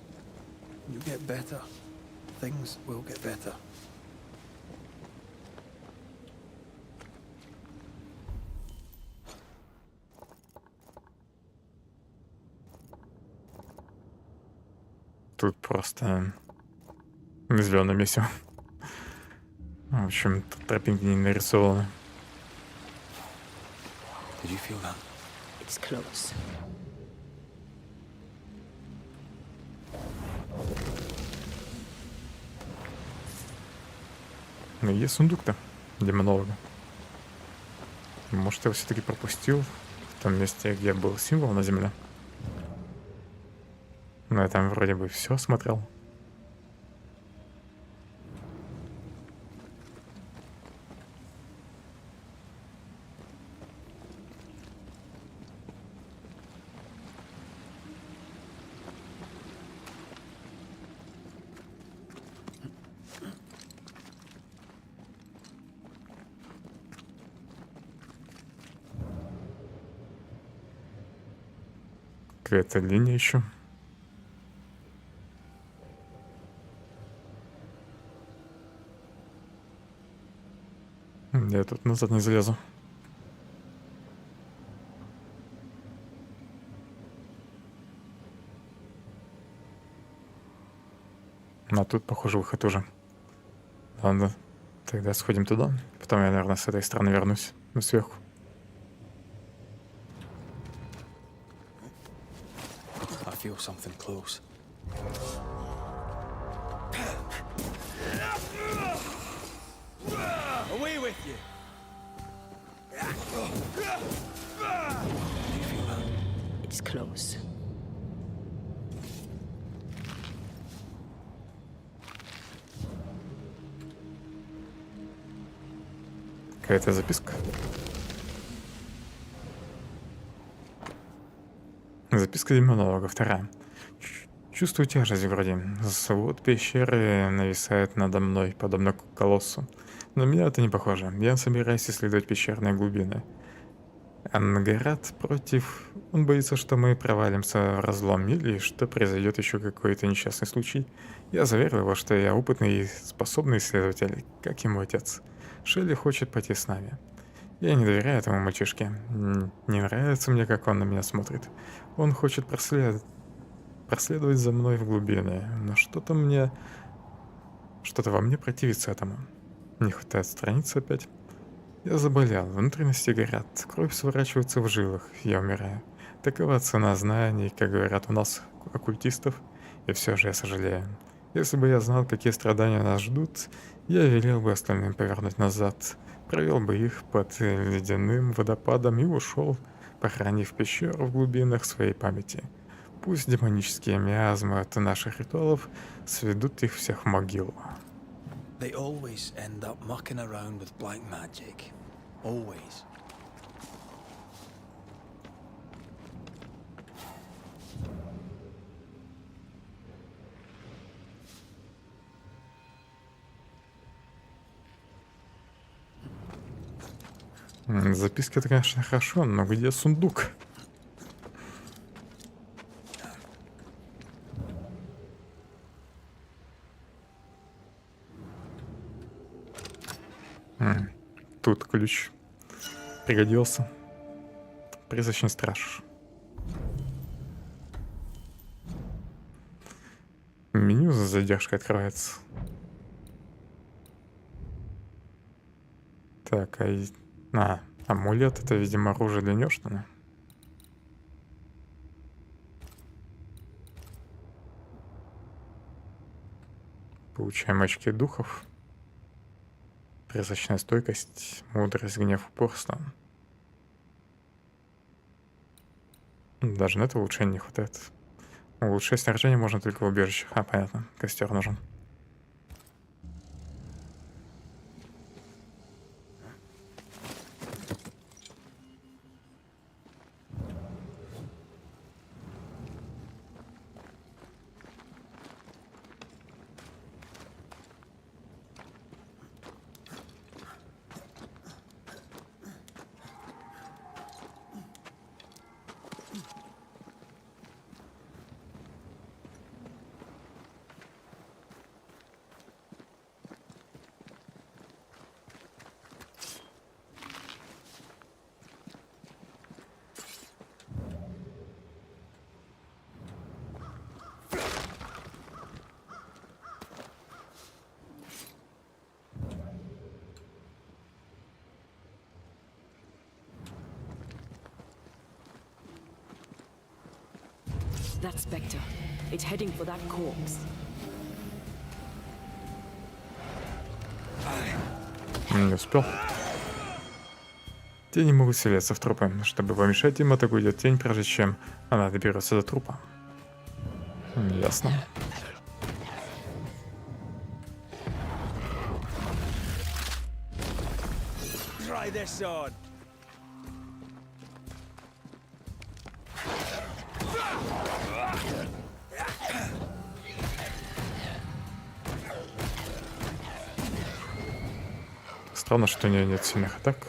Speaker 3: You get better. Things will get better.
Speaker 1: Тут просто зеленое месиво. В общем, тропинки не нарисованы.
Speaker 3: Did you feel that?
Speaker 4: It's close.
Speaker 1: Ну, есть сундук-то демонолога. Может, я его все-таки пропустил в том месте, где был символ на земле. Но я там вроде бы все смотрел. Какая-то линия еще. Я тут назад не залезу. А тут, похоже, выход уже. Ладно, тогда сходим туда. Потом я, наверное, с этой стороны вернусь. Сверху.
Speaker 3: I feel something close.
Speaker 2: Away with you!
Speaker 4: It's close.
Speaker 1: Какая-то записка. Записка демонолога, вторая. Чувствую тяжесть вроде. Свод пещеры нависает надо мной, подобно колоссу. Но на меня это не похоже. Я собираюсь исследовать пещерные глубины. Ангарат против... Он боится, что мы провалимся в разлом или что произойдет еще какой-то несчастный случай. Я заверил его, что я опытный и способный исследователь, как и мой отец. Шелли хочет пойти с нами. Я не доверяю этому мальчишке. Не нравится мне, как он на меня смотрит. Он хочет проследовать за мной в глубины, но что-то во мне противится этому. Не хватает страницы опять. Я заболел, внутренности горят, кровь сворачивается в жилах, я умираю. Такова цена знаний, как говорят у нас, оккультистов, и все же я сожалею. Если бы я знал, какие страдания нас ждут, я велел бы остальным повернуть назад, провел бы их под ледяным водопадом и ушел, похоронив пещеру в глубинах своей памяти. Пусть демонические миазмы от наших ритуалов сведут их всех в могилу.
Speaker 3: They always end up mucking around with black magic. Always.
Speaker 1: Записки это, конечно, хорошо, но где сундук? Тут ключ пригодился. Призрачный страж. Меню за задержкой открывается. Так, амулет — это, видимо, оружие для Нёштана. Получаем очки духов. Призрачная стойкость, мудрость, гнев, упорство. Даже на это улучшения не хватает. Улучшать снаряжение можно только в убежищах. Понятно, костер нужен.
Speaker 4: That spectre. It's heading for that corpse.
Speaker 1: Не успел. Тени могут селиться в трупы. Чтобы помешать им, атакует тень, прежде чем она доберется до трупа. Ясно.
Speaker 3: Try this on.
Speaker 1: Странно, что у нее нет сильных атак.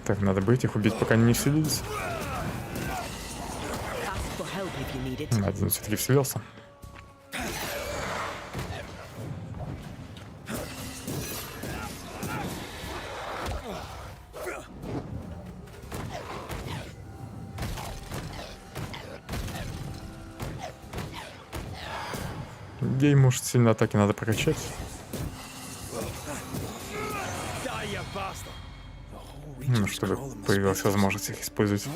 Speaker 1: Так, надо быть их убить, пока они не вселились. Один все-таки вселился. Гей, может, сильно атаки надо прокачать. Ну, чтобы появилась возможность их использовать.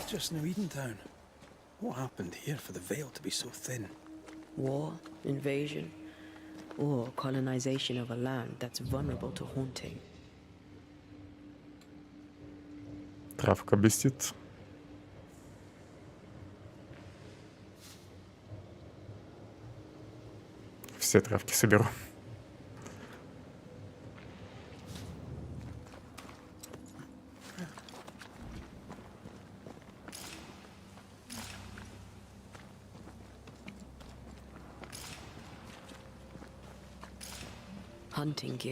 Speaker 4: War, invasion, or colonization of a land that's vulnerable to haunting.
Speaker 1: Травка блестит. Все травки соберу.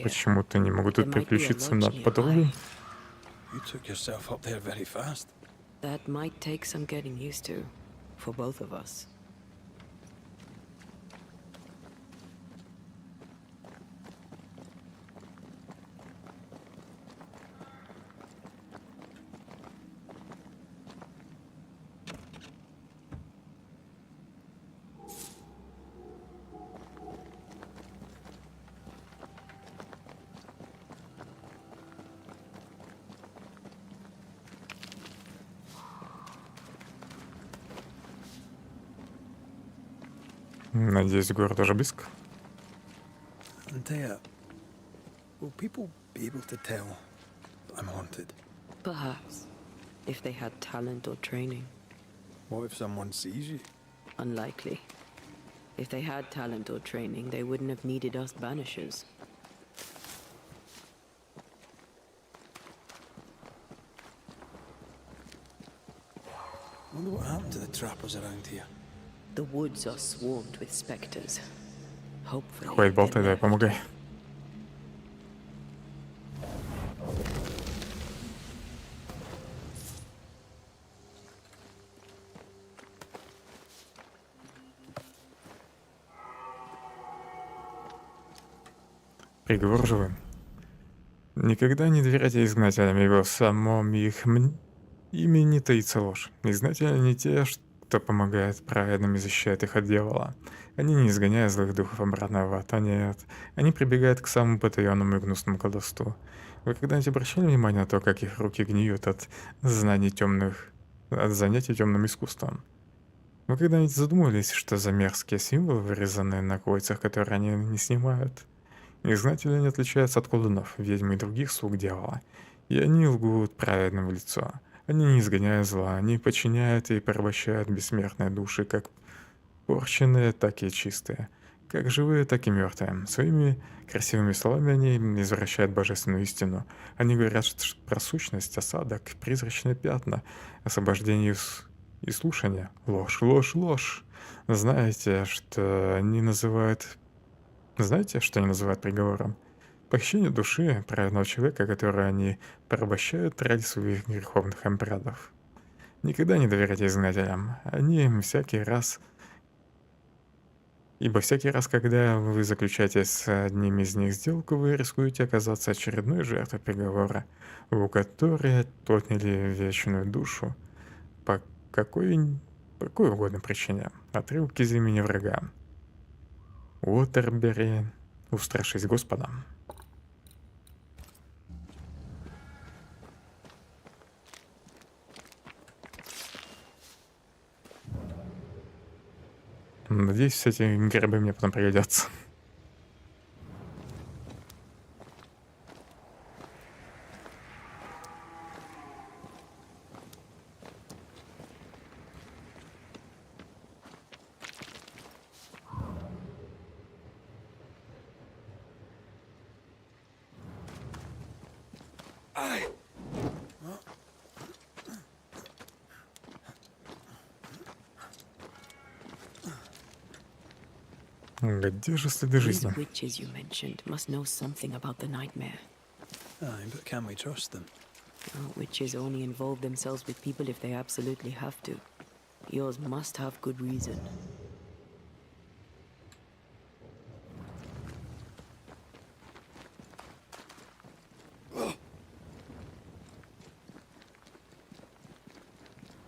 Speaker 1: Почему-то не могу тут переключиться на подругу.
Speaker 4: That might take some getting used to for both of us.
Speaker 1: Надеюсь, город уже близко.
Speaker 3: Antea, will people be able to tell that I'm haunted?
Speaker 4: Perhaps, if they had talent or training.
Speaker 3: What if someone sees you?
Speaker 4: Unlikely. If they had talent or training, they wouldn't have needed us Banishers.
Speaker 3: Wonder what happened to the trappers around here.
Speaker 4: The woods are swarmed with specters. Hopefully,
Speaker 1: Хватит болтай,
Speaker 4: they're
Speaker 1: давай, помогай. Приговор живым. Никогда не доверяйте изгнателям, ибо в самом их имени таится ложь. Изгнатели не те, что помогают праведным и защищают их от дьявола. Они не изгоняют злых духов обратно в ад, нет. Они прибегают к самому потаенному и гнусному колдовству. Вы когда-нибудь обращали внимание на то, как их руки гниют от занятий темным искусством? Вы когда-нибудь задумывались, что за мерзкие символы, вырезанные на кольцах, которые они не снимают? Изгнатели не отличаются от колдунов, ведьм и других слуг дьявола. И они лгут праведным в лицо. Они не изгоняют зла, они подчиняют и порабощают бессмертные души, как порченные, так и чистые. Как живые, так и мертвые. Своими красивыми словами они извращают божественную истину. Они говорят про сущность, осадок, призрачные пятна, освобождение и слушание. Ложь, ложь, ложь. Знаете, что они называют приговором? Похищение души праведного человека, который они порабощают ради своих греховных обрядов. Никогда не доверяйте изгнателям. Ибо всякий раз, когда вы заключаете с одним из них сделку, вы рискуете оказаться очередной жертвой приговора, у которой отняли вечную душу по какой угодно причине. Отрывок из имени врага. Уотербери, устрашись Господа. Надеюсь, все эти грибы мне потом пригодятся. Где же следы жизни?
Speaker 4: These witches you mentioned must know something about the nightmare.
Speaker 3: Aye, but can we trust them?
Speaker 4: Witches only involve themselves with people if they absolutely have to. Yours must have good reason.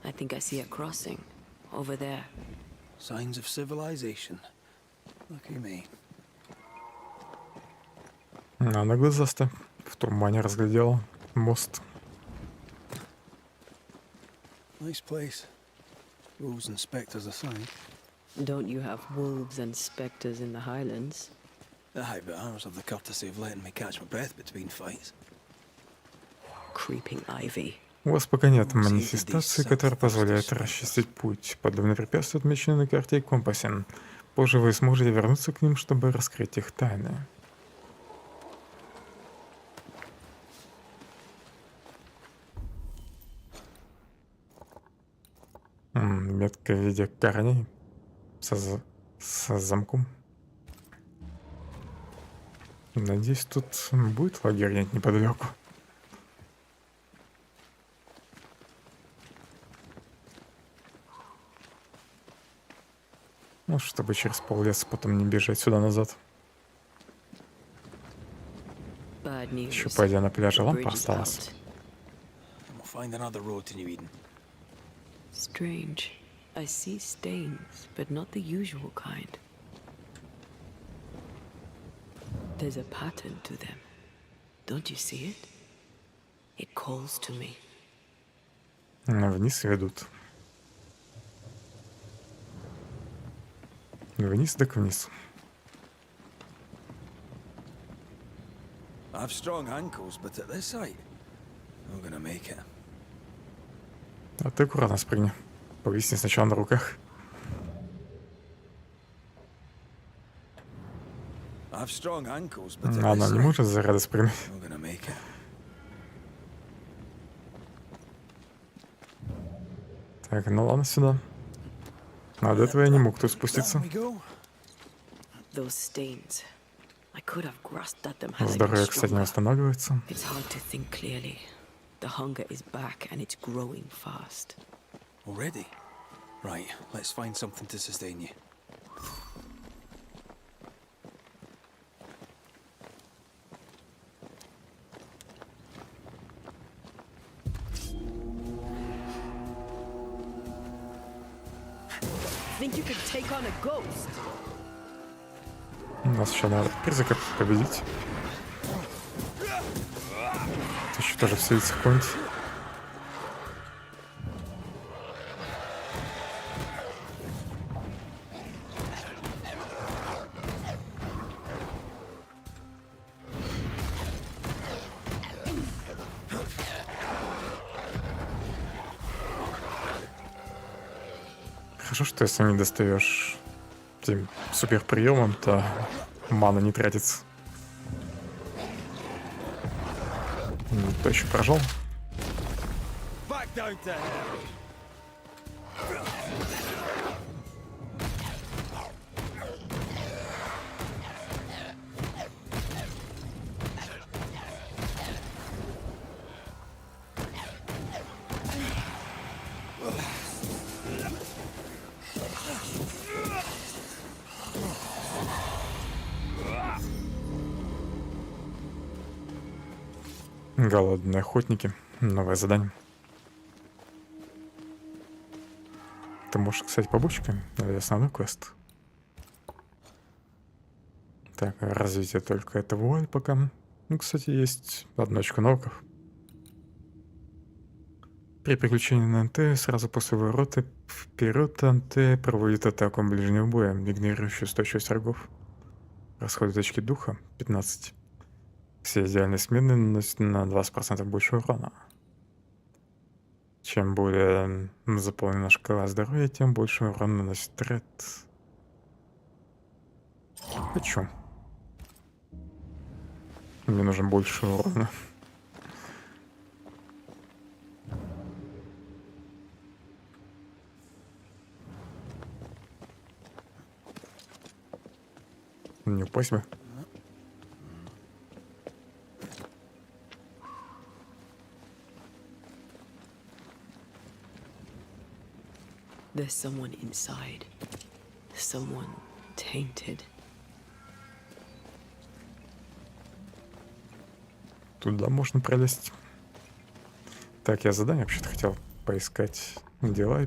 Speaker 4: I think I see a crossing over there.
Speaker 3: Signs of civilization. Lucky me.
Speaker 1: Она глазаста. В тумане разглядела мост.
Speaker 3: Nice place. Wolves and spectres aside.
Speaker 4: Don't you have wolves and spectres in the Highlands?
Speaker 3: Aye, but ours have the courtesy of letting me catch my breath between fights.
Speaker 4: Creeping ivy.
Speaker 1: У вас пока нет манифестации, которая позволяет расчистить путь. Подобные препятствия отмечены на карте и компасе. Позже вы сможете вернуться к ним, чтобы раскрыть их тайны. Метка в виде корней с замком. Надеюсь, тут будет лагерь где-нибудь неподалеку. Ну, чтобы через поллеса потом не бежать сюда назад. Еще пойдя на пляже, лампа осталась.
Speaker 4: Strange. I see stains, but not the usual kind. There's a pattern to them. Don't you see it? It calls to me.
Speaker 1: Вниз ведут. Вниз так вниз.
Speaker 3: I have strong ankles, but at this height, We're gonna make it.
Speaker 1: А ты аккуратно спрыгни. Повисни сначала на руках.
Speaker 3: I've strong ankles, but
Speaker 1: Она не может заряда спрыгнуть.
Speaker 3: we're gonna make it.
Speaker 1: Так, ну ладно, сюда. А до этого я не мог тут спуститься.
Speaker 4: Those stains. I could have grasped at them had I been
Speaker 1: Здоровье, кстати, не
Speaker 4: stronger.
Speaker 1: восстанавливается.
Speaker 4: It's hard to think clearly. The hunger is back and it's growing fast.
Speaker 3: Already? Right, let's find something to sustain you.
Speaker 4: Think you could take on a ghost?
Speaker 1: Нас еще надо призрака победить. Ты еще тоже вселится в какой-нибудь. Хорошо, что если не достаешь этим супер приемом, то мана не тратится. То еще прожал.
Speaker 3: Back down to hell.
Speaker 1: Голодные охотники. Новое задание. Ты можешь, кстати, побочками или основной квест. Так, развитие только это вуаль пока. Ну, кстати, есть одна очко навыков. При приключении на НТ сразу после ворота вперед НТ проводит атаку ближнего боя, игнорирующую устойчивость врагов. Расходы очки духа 15. Все идеальные смены наносят на 20% больше урона. Чем более заполнена шкала здоровья, тем больше урона наносит ред. Хочу. Мне нужен больше урона. Не упасть бы.
Speaker 4: There's someone inside. Someone tainted.
Speaker 1: Туда можно пролезть. Так, я задание вообще-то хотел поискать. Дела и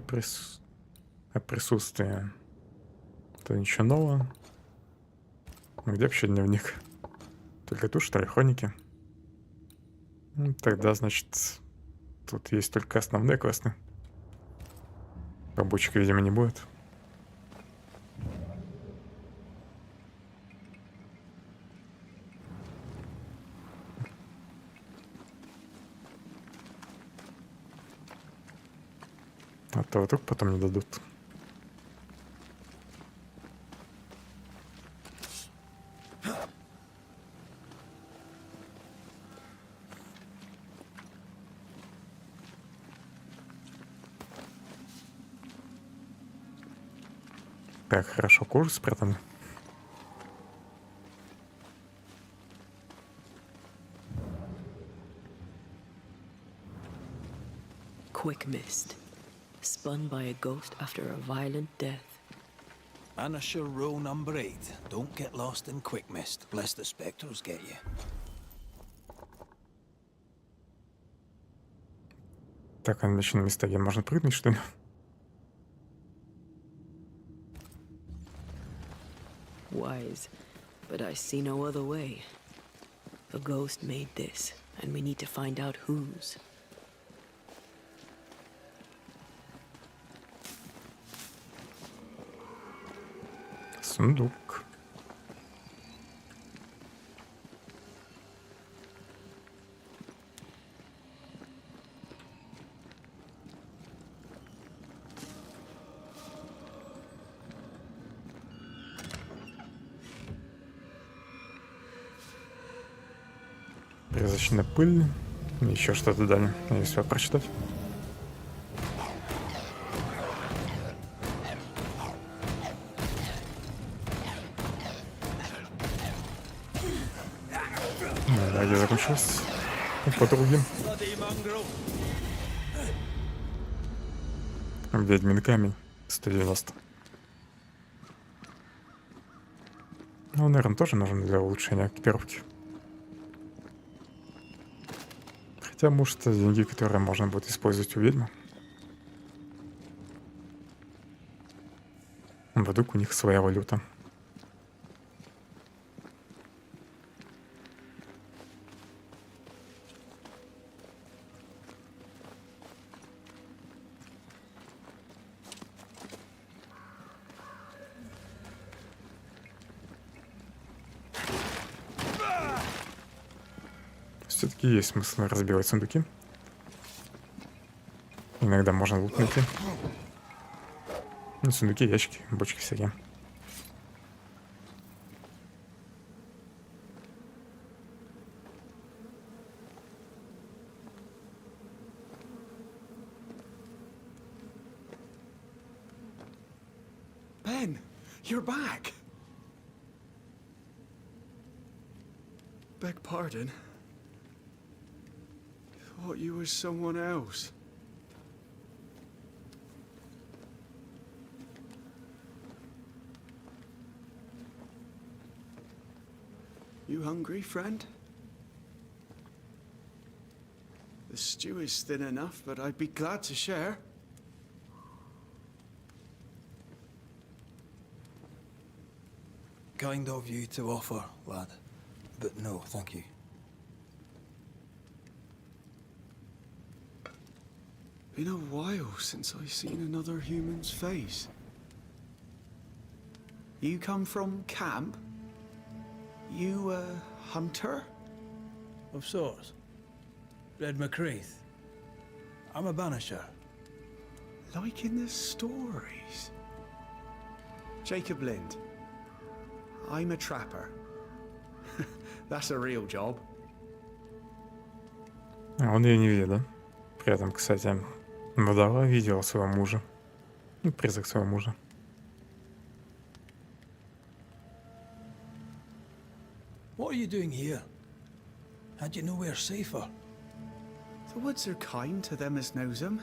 Speaker 1: присутствие. Это ничего нового. Где вообще дневник? Только тут, что ли, хроники? Тогда, значит, тут есть только основные квесты. Побочек, видимо, не будет. А то вдруг потом не дадут. Как хорошо кожу спрятаны.
Speaker 4: Quick mist. Spun by a ghost after a violent death.
Speaker 3: Banisher rule number 8. Don't get lost in quick mist, lest the spectres get you.
Speaker 1: Так, а на места, где можно прыгнуть, что ли?
Speaker 4: Wise, but I see no other way. A ghost made this, and we need to find out whose.
Speaker 1: Сундук. Призрачная пыль. Еще что-то дали. Если прочитать. Да, я закончился. По другим. Ведьмин камень. 190. Ну, наверное, тоже нужен для улучшения экипировки. Хотя, может, это деньги, которые можно будет использовать у ведьмы. Вдруг у них своя валюта. Все-таки есть смысл разбивать сундуки. Иногда можно лут найти. Ну, сундуки, ящики, бочки всякие.
Speaker 12: Ben, you're back. Beg pardon. Thought you were someone else. You hungry, friend? The stew is thin enough, but I'd be glad to share.
Speaker 3: Kind of you to offer, lad. But no, thank you.
Speaker 12: Been a while since I've seen another human's face. You come from camp? You a hunter?
Speaker 3: Of sorts. Red McCreath. I'm a banisher.
Speaker 12: Like in the stories. Jacob Lind. I'm a trapper. That's a real job.
Speaker 1: А он ее не видел, да? При этом, кстати, вдова видела своего мужа. Ну, призрак своего мужа.
Speaker 3: What are you doing here? Had you nowhere safer?
Speaker 12: The woods are kind to them as knows them.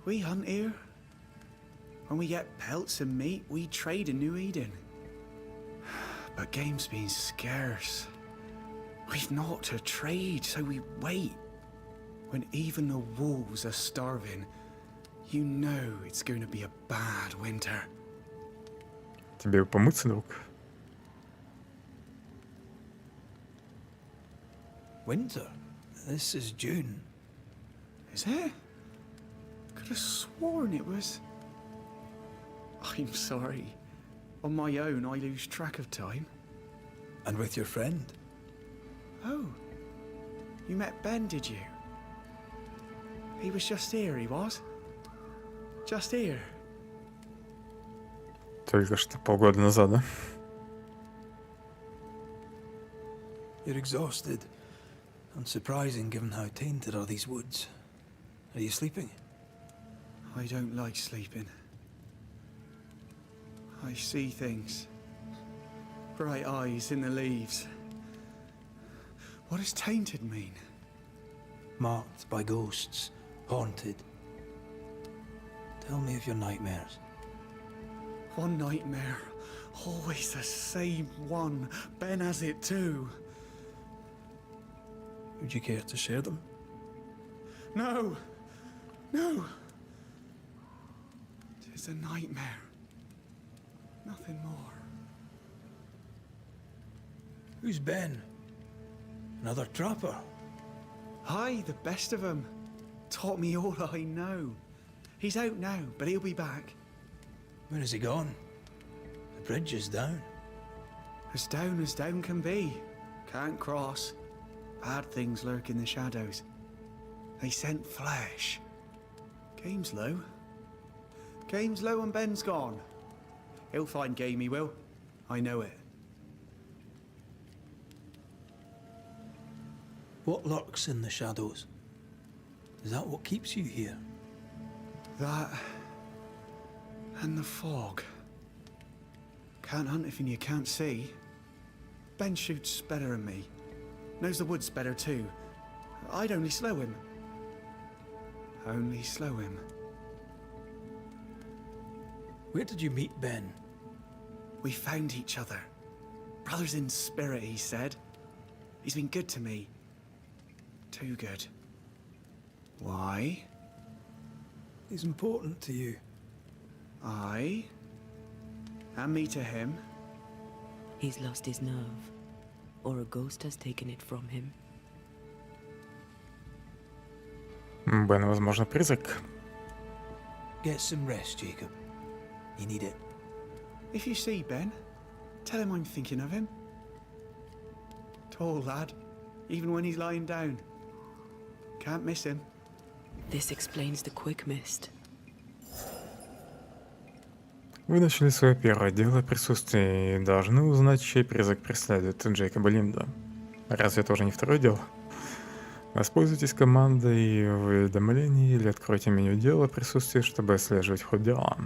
Speaker 12: We hunt here. When we get pelts and meat, we trade in New Eden. But game's been scarce. We've naught to trade, so we wait. When even the wolves are starving, you know it's going to be a bad winter.
Speaker 1: Тебе помыться, друг?
Speaker 3: Winter? This is June.
Speaker 12: Is it? Could have sworn it was... I'm sorry. On my own, I lose track of time.
Speaker 3: And with your friend?
Speaker 12: Oh. You met Ben, did you? He was just here, he was. Just here.
Speaker 1: Только что полгода назад, да?
Speaker 3: You're exhausted. Unsurprising given how tainted are these woods. Are you sleeping?
Speaker 12: I don't like sleeping. I see things. Bright eyes in the leaves. What does tainted mean?
Speaker 3: Marked by ghosts. Haunted. Tell me of your nightmares.
Speaker 12: One nightmare. Always the same one. Ben has it too.
Speaker 3: Would you care to share them?
Speaker 12: No! No! Tis a nightmare. Nothing more.
Speaker 3: Who's Ben? Another trapper?
Speaker 12: Aye, the best of them. Taught me all I know. He's out now, but he'll be back.
Speaker 3: Where has he gone? The bridge is down.
Speaker 12: As down can be. Can't cross. Bad things lurk in the shadows. They scent flesh. Game's low. Game's low and Ben's gone. He'll find game, he will. I know it.
Speaker 3: What lurks in the shadows? Is that what keeps you here?
Speaker 12: That... and the fog. Can't hunt if you can't see. Ben shoots better than me. Knows the woods better too. I'd only slow him. Only slow him.
Speaker 3: Where did you meet Ben?
Speaker 12: We found each other. Brothers in spirit, he said. He's been good to me. Too good. Why?
Speaker 3: He's important to you.
Speaker 12: I? And me to him?
Speaker 4: He's lost his nerve, or a ghost has taken it from him.
Speaker 1: Бен, возможно, призрак.
Speaker 3: Get some rest, Jacob. You need it.
Speaker 12: If you see Ben, tell him I'm thinking of him. Tall lad, even when he's lying down. Can't miss him.
Speaker 4: This explains the quick mist.
Speaker 1: Вы начали свое первое дело присутствия и должны узнать, чей призрак преследует Джейкоба Линда. Разве это уже не второе дело? Воспользуйтесь командой уведомлений или откройте меню дела присутствия, чтобы отслеживать ход дела.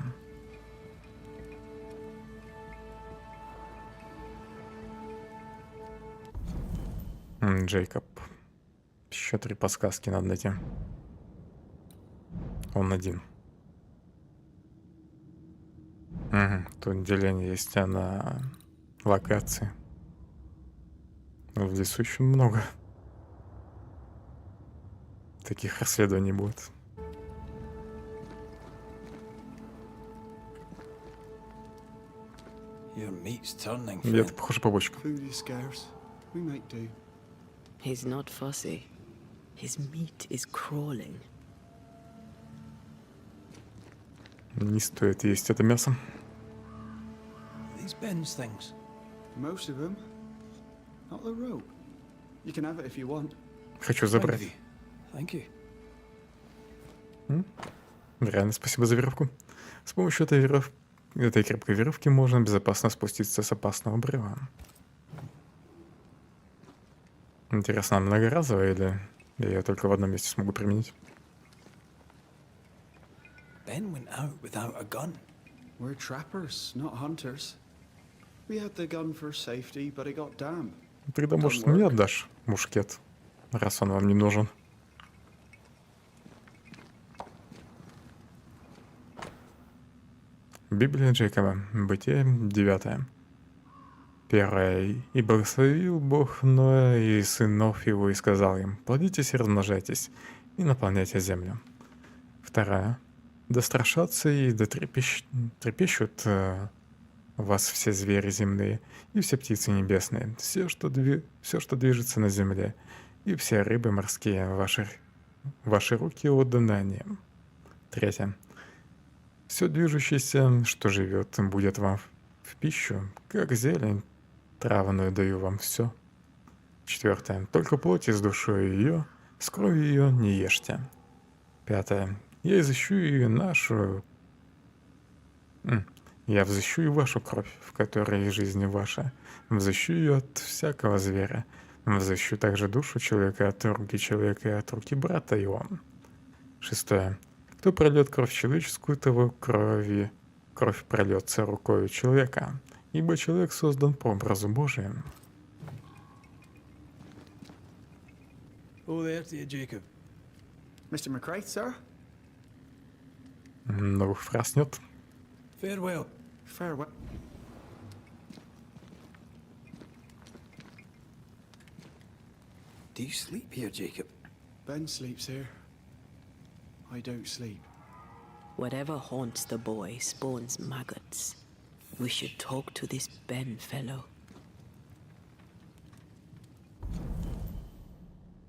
Speaker 1: Джейкоб. Еще 3 подсказки надо найти. Он один. Тут деление есть на локации. В лесу еще много. Таких расследований будет.
Speaker 3: Your meat's turning.
Speaker 1: Это похоже побочка.
Speaker 12: Food is scarce. We make do.
Speaker 4: He's not fussy. His meat is crawling.
Speaker 1: Не стоит есть это мясо.
Speaker 3: These Ben's things.
Speaker 12: Most of them. Not the rope. You can have it if you want.
Speaker 1: Хочу забрать.
Speaker 3: Thank you.
Speaker 1: Реально, спасибо за веревку. С помощью этой крепкой веревки можно безопасно спуститься с опасного обрыва. Интересно, она многоразовая или я ее только в одном месте смогу применить?
Speaker 3: Ben went out without a gun.
Speaker 12: We're trappers, not hunters. We had the gun for safety, but it got damp.
Speaker 1: Тогда, может, мне отдашь мушкет, раз он вам не нужен. Библия Джейкоба, Бытие 9. 1. «И благословил Бог Ноя и сынов его, и сказал им: плодитесь и размножайтесь, и наполняйте землю». 2. «Да страшатся и да трепещут вас все звери земные, и все птицы небесные, все, что движется на земле, и все рыбы морские, ваши руки отданы они». 3. «Все движущееся, что живет, будет вам в пищу, как зелень травную даю вам все». 4. «Только плоть с душой ее, с кровью ее не ешьте». 5. «Я изыщу и нашу... Я взыщу и вашу кровь, в которой жизнь ваша, взыщу ее от всякого зверя, взыщу также душу человека от руки человека и от руки брата его». 6. «Кто прольет кровь человеческую, того кровь прольется рукою человека, ибо человек создан по образу Божиим».
Speaker 3: Oh, there to you, Jacob.
Speaker 12: Mr. McCraith, sir?
Speaker 1: Новых фраз нет.
Speaker 3: Farewell.
Speaker 12: Farewell.
Speaker 3: Do you sleep here, Jacob?
Speaker 12: Ben sleeps here. I don't sleep.
Speaker 4: Whatever haunts the boy spawns maggots. We should talk to this Ben fellow.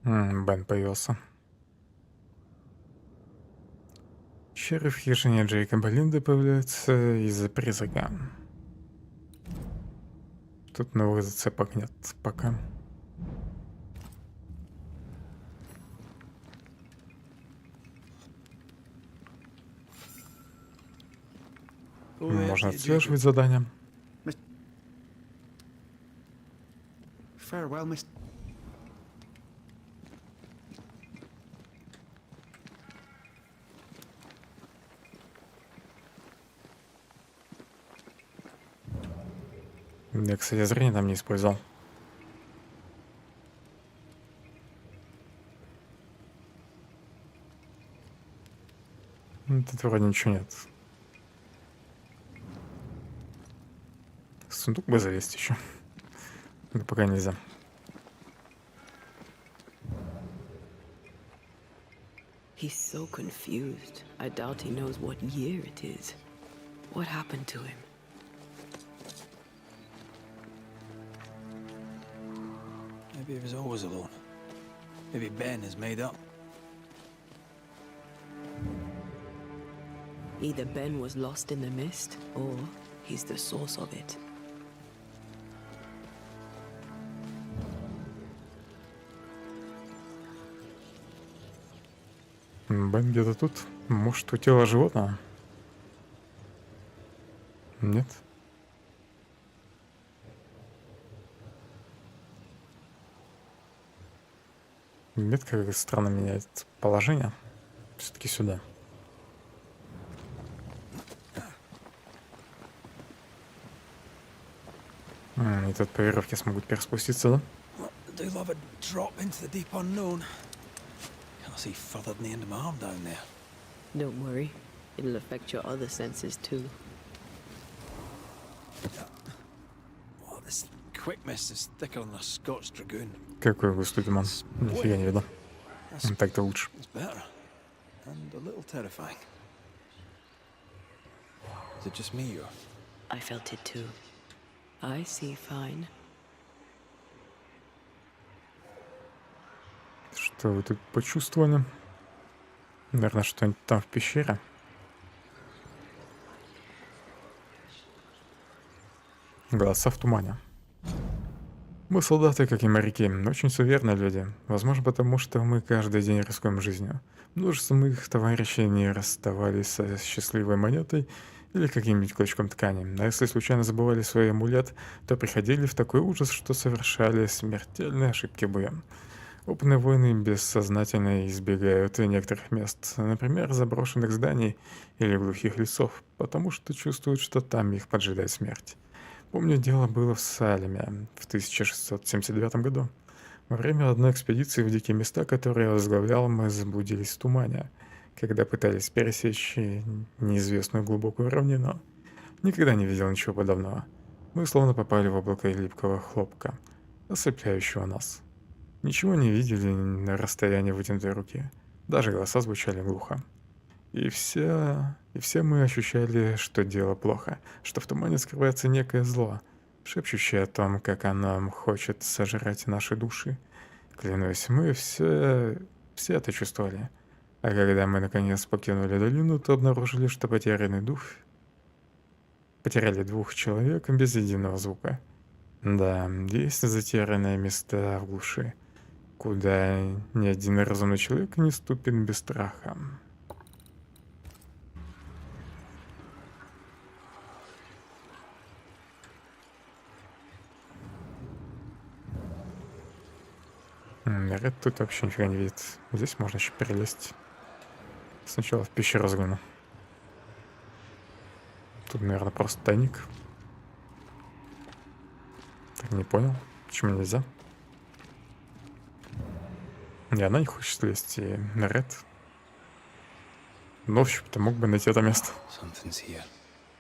Speaker 1: Бен появился. Черви в хижине Джейкоба Линда появляются из-за призрака. Тут новых зацепок нет пока. Можно отслеживать задания.
Speaker 12: Farewell, Mr.
Speaker 1: Я, кстати, зрение там не использовал. Тут вроде ничего нет. Сундук бы залезть еще. Но пока нельзя.
Speaker 4: He's so confused. I doubt he knows what year it is. What happened to him?
Speaker 3: Maybe he was always alone. Maybe Ben is made up.
Speaker 4: Either Ben was lost in the mist, or he's the source of it.
Speaker 1: Бен где-то тут. Может, у тела животного? Нет? Метка как странно меняет положение. Все-таки сюда. И тут по веревке смогут переспуститься, да?
Speaker 3: Do love a drop into the deep unknown. Can't see further than the end of my arm down there.
Speaker 4: Don't worry. It'll affect your other senses too.
Speaker 3: Oh, this quick mist is thicker than a Scotch dragoon.
Speaker 1: Какой густой туман. Нифига не видно. Так-то лучше.
Speaker 3: It's better. And a little terrifying. Is it just me or?
Speaker 4: I felt it too. I see fine.
Speaker 1: Что вы тут почувствовали? Наверное, что-нибудь там в пещере. Голоса в тумане. Мы солдаты, как и моряки, очень суеверные люди. Возможно, потому что мы каждый день рискуем жизнью. Множество моих товарищей не расставались со счастливой монетой или каким-нибудь клочком ткани. А если случайно забывали свой амулет, то приходили в такой ужас, что совершали смертельные ошибки в бою. Опытные воины бессознательно избегают некоторых мест, например, заброшенных зданий или глухих лесов, потому что чувствуют, что там их поджидает смерть. Помню, дело было в Салеме в 1679 году. Во время одной экспедиции в дикие места, которые я возглавлял, мы заблудились в тумане, когда пытались пересечь неизвестную глубокую равнину. Никогда не видел ничего подобного. Мы словно попали в облако липкого хлопка, ослепляющего нас. Ничего не видели на расстоянии вытянутой руки. Даже голоса звучали глухо. И все мы ощущали, что дело плохо, что в тумане скрывается некое зло, шепчущее о том, как оно хочет сожрать наши души. Клянусь, мы все это чувствовали. А когда мы наконец покинули долину, то обнаружили, что потеряли 2 человек без единого звука. Да, есть затерянные места в глуши, куда ни один разумный человек не ступит без страха. Ред тут вообще нифига не видит. Здесь можно еще перелезть. Сначала в пещеру загляну. Тут, наверное, просто тайник. Так, не понял, почему нельзя. И она не хочет лезть, и Ред. Но, в общем-то, мог бы найти это место.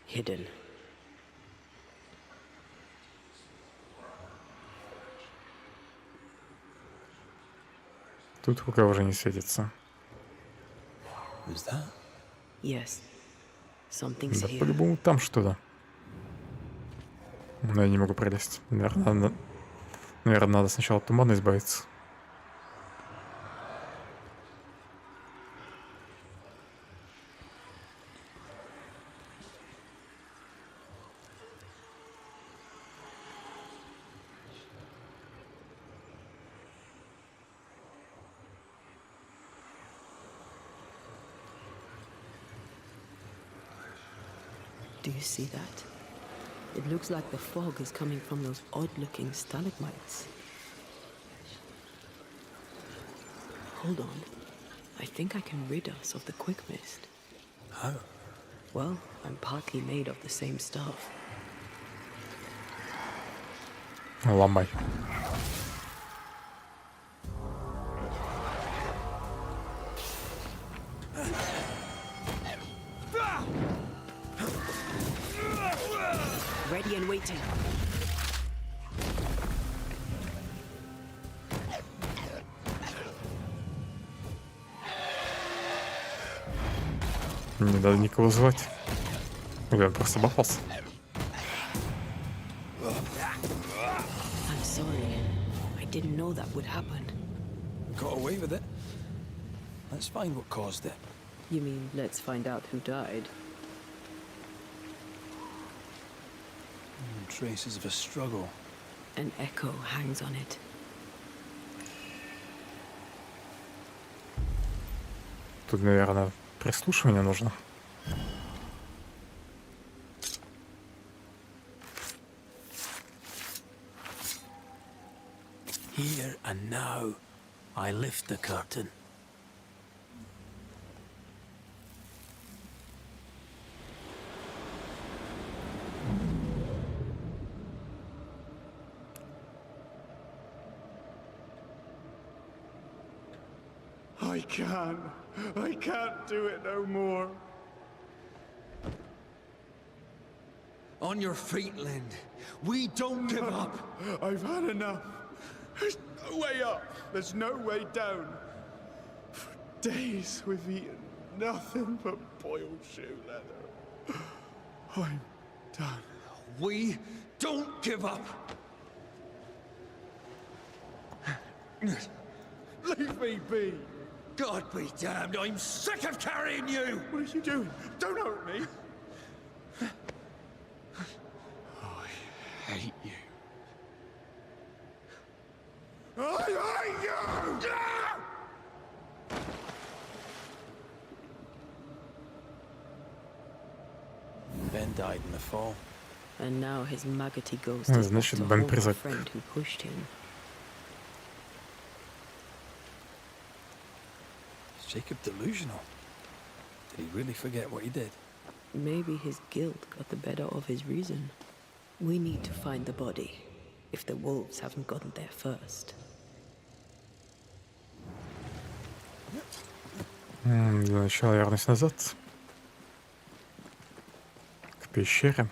Speaker 4: Hidden.
Speaker 1: Тут рука уже не светится.
Speaker 4: Yes. Something's
Speaker 1: Да,
Speaker 4: here.
Speaker 1: по-любому там что-то. Но я не могу пролезть. Наверное, надо сначала от тумана избавиться.
Speaker 4: Do you see that? It looks like the fog is coming from those odd-looking stalagmites. Hold on. I think I can rid us of the quick mist.
Speaker 3: How?
Speaker 4: Well, I'm partly made of the same stuff.
Speaker 1: Ломай.
Speaker 4: Ready and waiting.
Speaker 1: Не надо никого звать. Или он просто бахался.
Speaker 4: I'm sorry. I didn't know that would happen.
Speaker 3: Got away with it. Let's find what caused it.
Speaker 4: You mean, let's find out who died?
Speaker 3: Traces of a struggle.
Speaker 4: An echo hangs on it.
Speaker 1: Тут, наверное, прислушивание нужно.
Speaker 3: Here and now, I lift the curtain.
Speaker 12: I can't do it no more.
Speaker 2: On your feet, Lind. We don't give up.
Speaker 12: I've had enough. There's no way up. There's no way down. For days we've eaten nothing but boiled shoe leather. I'm done.
Speaker 2: We don't give up.
Speaker 12: Leave me be.
Speaker 2: God be damned, I'm sick of carrying you!
Speaker 12: What are you doing? Don't hurt me. I hate you. I hate you!
Speaker 3: Ben died in the fall.
Speaker 4: And now his maggoty ghost is
Speaker 1: Значит,
Speaker 4: to
Speaker 1: Бен
Speaker 4: hold the
Speaker 1: призрак.
Speaker 4: friend who pushed him.
Speaker 3: Is Jacob delusional? Did he really forget what he did?
Speaker 4: Maybe his guilt got the better of his reason. We need to find the body, if the wolves haven't gotten there first.
Speaker 1: Для начала вернусь назад. К пещере.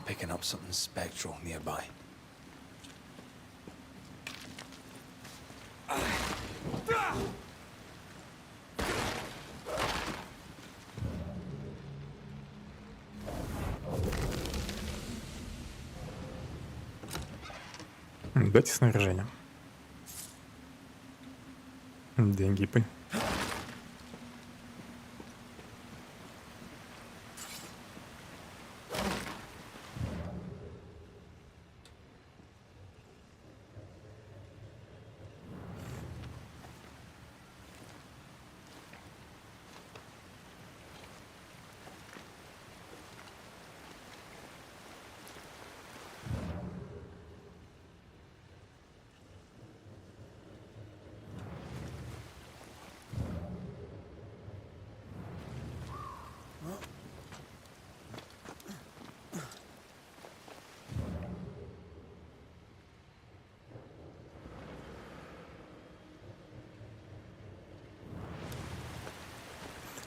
Speaker 3: Picking up something spectral nearby.
Speaker 1: Дайте снаряжение. Деньги.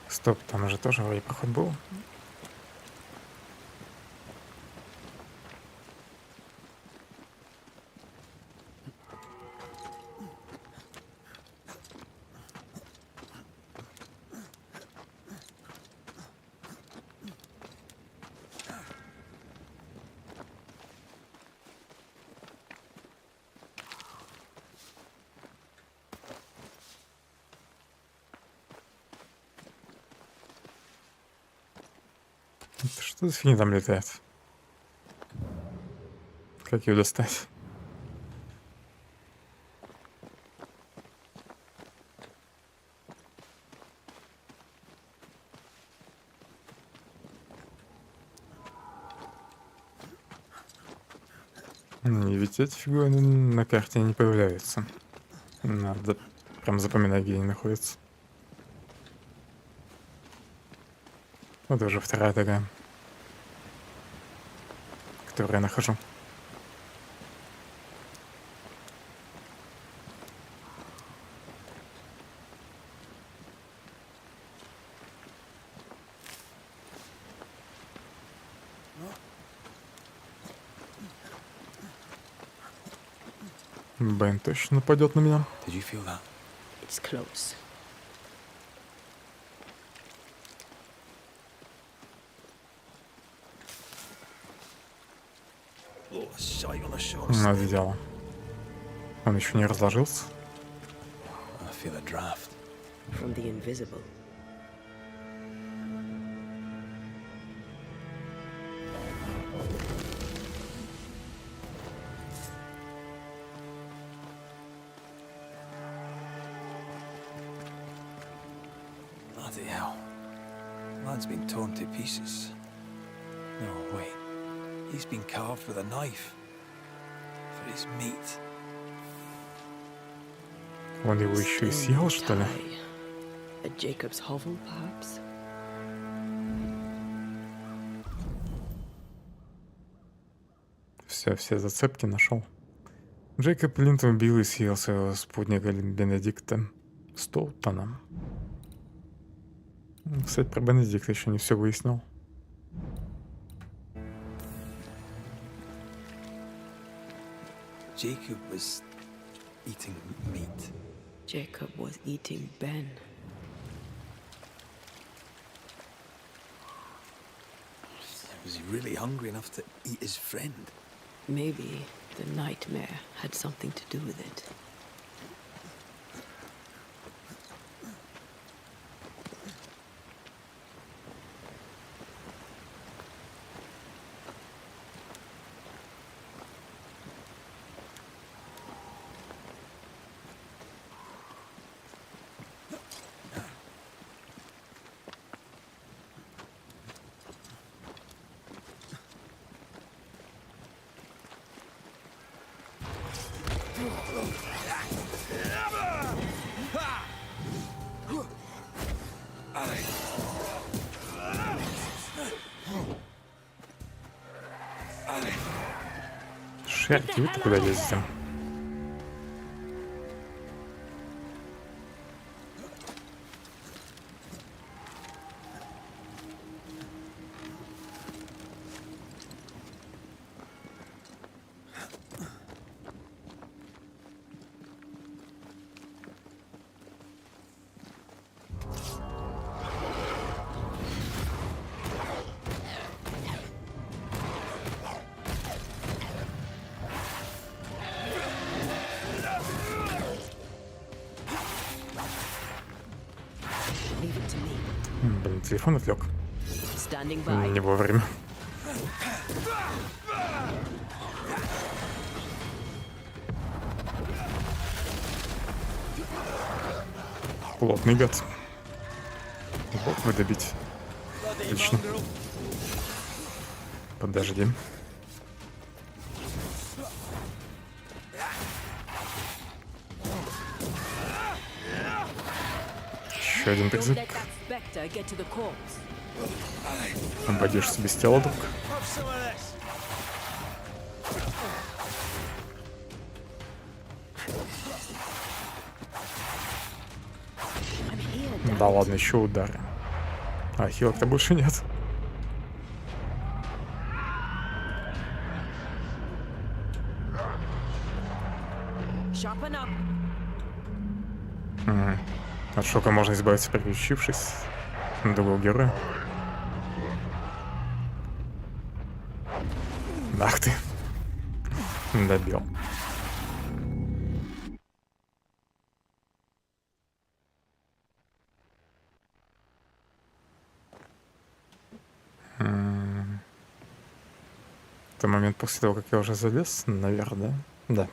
Speaker 1: Стоп, там же тоже вроде проход был. Это что за фигня там летает? Как ее достать? И ведь эти фигуры на карте не появляются. Надо прям запоминать, где они находятся. Вот уже вторая такая, которую я нахожу. Бен точно нападет на меня.
Speaker 3: Did you feel that?
Speaker 4: It's close.
Speaker 3: Oh, a sight on the shores.
Speaker 1: Надо дело. Он еще не разложился.
Speaker 3: I feel a draft.
Speaker 4: From the invisible.
Speaker 3: Bloody hell. Man's been torn to pieces. No, wait. He's been carved with a knife. For his meat.
Speaker 1: Он его еще и съел, что ли?
Speaker 4: A Jacob's hovel, perhaps?
Speaker 1: Все зацепки нашел. Джейкоб Линт убил и съел своего спутника Бенедикта Стоутона. Кстати, про Бенедикта еще не все выяснил.
Speaker 3: Jacob was eating meat.
Speaker 4: Jacob was eating Ben.
Speaker 3: Was he really hungry enough to eat his friend?
Speaker 4: Maybe the nightmare had something to do with it.
Speaker 1: Шерки, вы-то куда лезете? Блин, телефон отвлек. Не вовремя. Плотный гад. Вот вы добить. Отлично. Подожди. Еще один призыв. Обойдешься без тела, друг. Да ладно, еще удары. А хилок-то больше нет. От шока можно избавиться, переключившись на другого героя. Ах ты. Добил. Это момент после того, как я уже залез наверх, да? Да.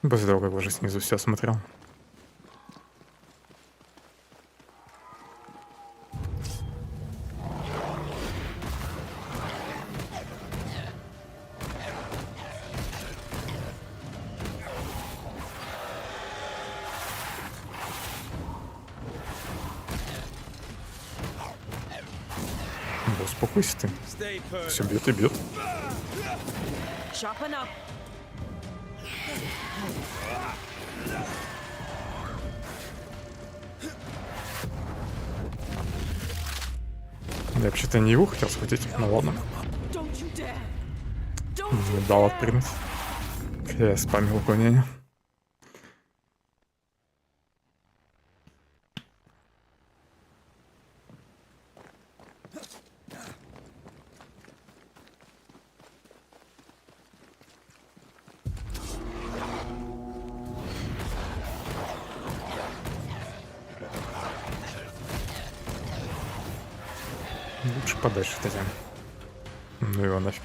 Speaker 1: После того, как уже снизу все смотрел. Да успокойся ты. Все бьет и бьет.
Speaker 4: Sharpen up.
Speaker 1: Я вообще-то не его хотел схватить. Ну ладно.
Speaker 4: Don't you dare.
Speaker 1: Не дал отпрыгнуть. Я спамил уклонение. Лучше подальше от этим. Ну его нафиг.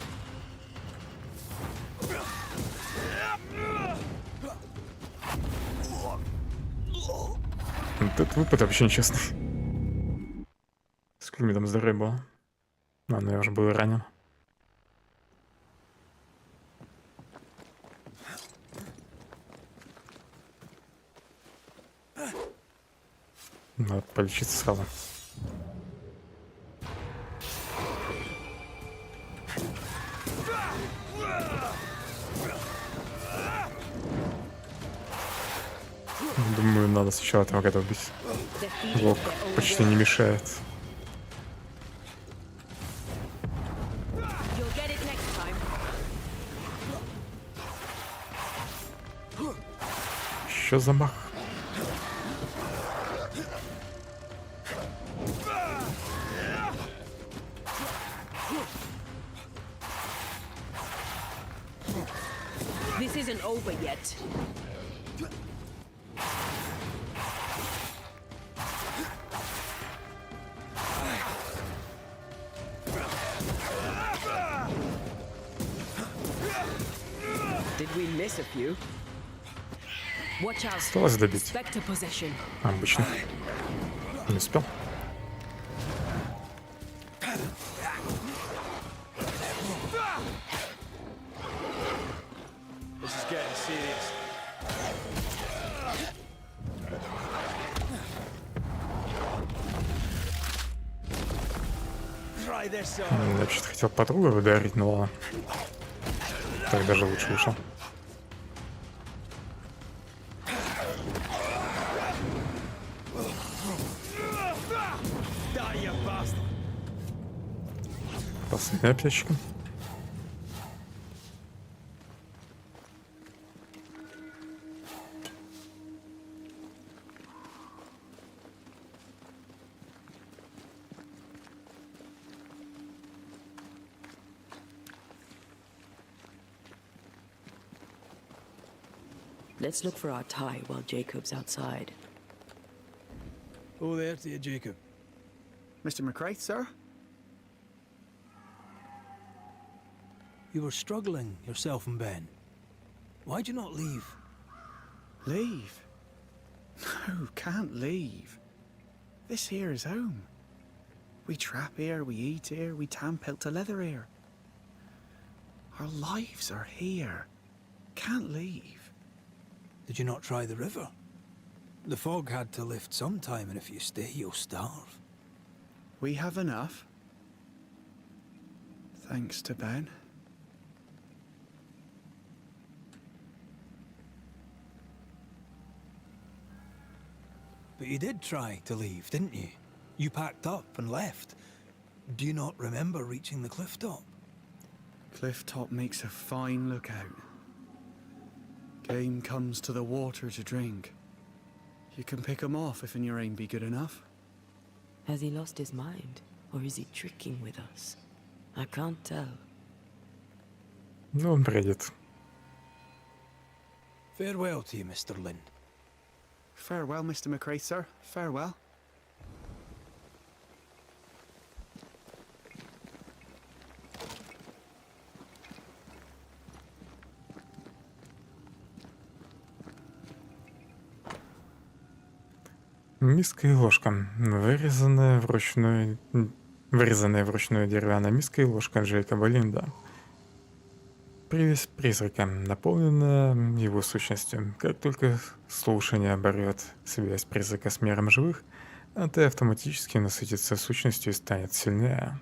Speaker 1: Вот этот выпад вообще нечестный. Сколько мне там здоровья было? Ну я уже был ранен. Надо полечиться сразу. Думаю, надо сначала этого года убить. Лок почти не мешает. Еще замах.
Speaker 4: This isn't over yet. Did we miss a few? Watch out.
Speaker 1: Осталось добить.
Speaker 4: Spectre possession.
Speaker 1: Обычно. Не успел.
Speaker 6: This is getting serious. Try this on.
Speaker 1: Я вообще-то хотел подругу ударить, но ладно. Так даже лучше вышел. Последний опятчиком.
Speaker 4: Let's look for our tie while Jacob's outside.
Speaker 3: Oh, there to you, Jacob.
Speaker 12: Mr. McCraith, sir?
Speaker 3: You were struggling, yourself and Ben. Why'd you not leave?
Speaker 12: Leave? No, can't leave. This here is home. We trap here, we eat here, we tan pelt to leather here. Our lives are here. Can't leave.
Speaker 3: Did you not try the river? The fog had to lift sometime, and if you stay, you'll starve.
Speaker 12: We have enough. Thanks to Ben.
Speaker 3: But you did try to leave, didn't you? You packed up and left. Do you not remember reaching the cliff top?
Speaker 12: Cliff top makes a fine lookout. Game comes to the water to drink. You can pick 'em off if your aim be good enough.
Speaker 4: Has he lost his mind, or is he tricking with us? I can't tell.
Speaker 1: Ну, он придет.
Speaker 3: Farewell to you, Mr. Lind.
Speaker 12: Farewell, Mr. McCraith, sir. Farewell.
Speaker 1: Миска и ложка. Вырезанная вручную деревянная миска и ложка Джейкоба Линда. Привязь призрака, наполненная его сущностью. Как только слушание оборвет связь призрака с миром живых, а ты автоматически насытится сущностью и станет сильнее.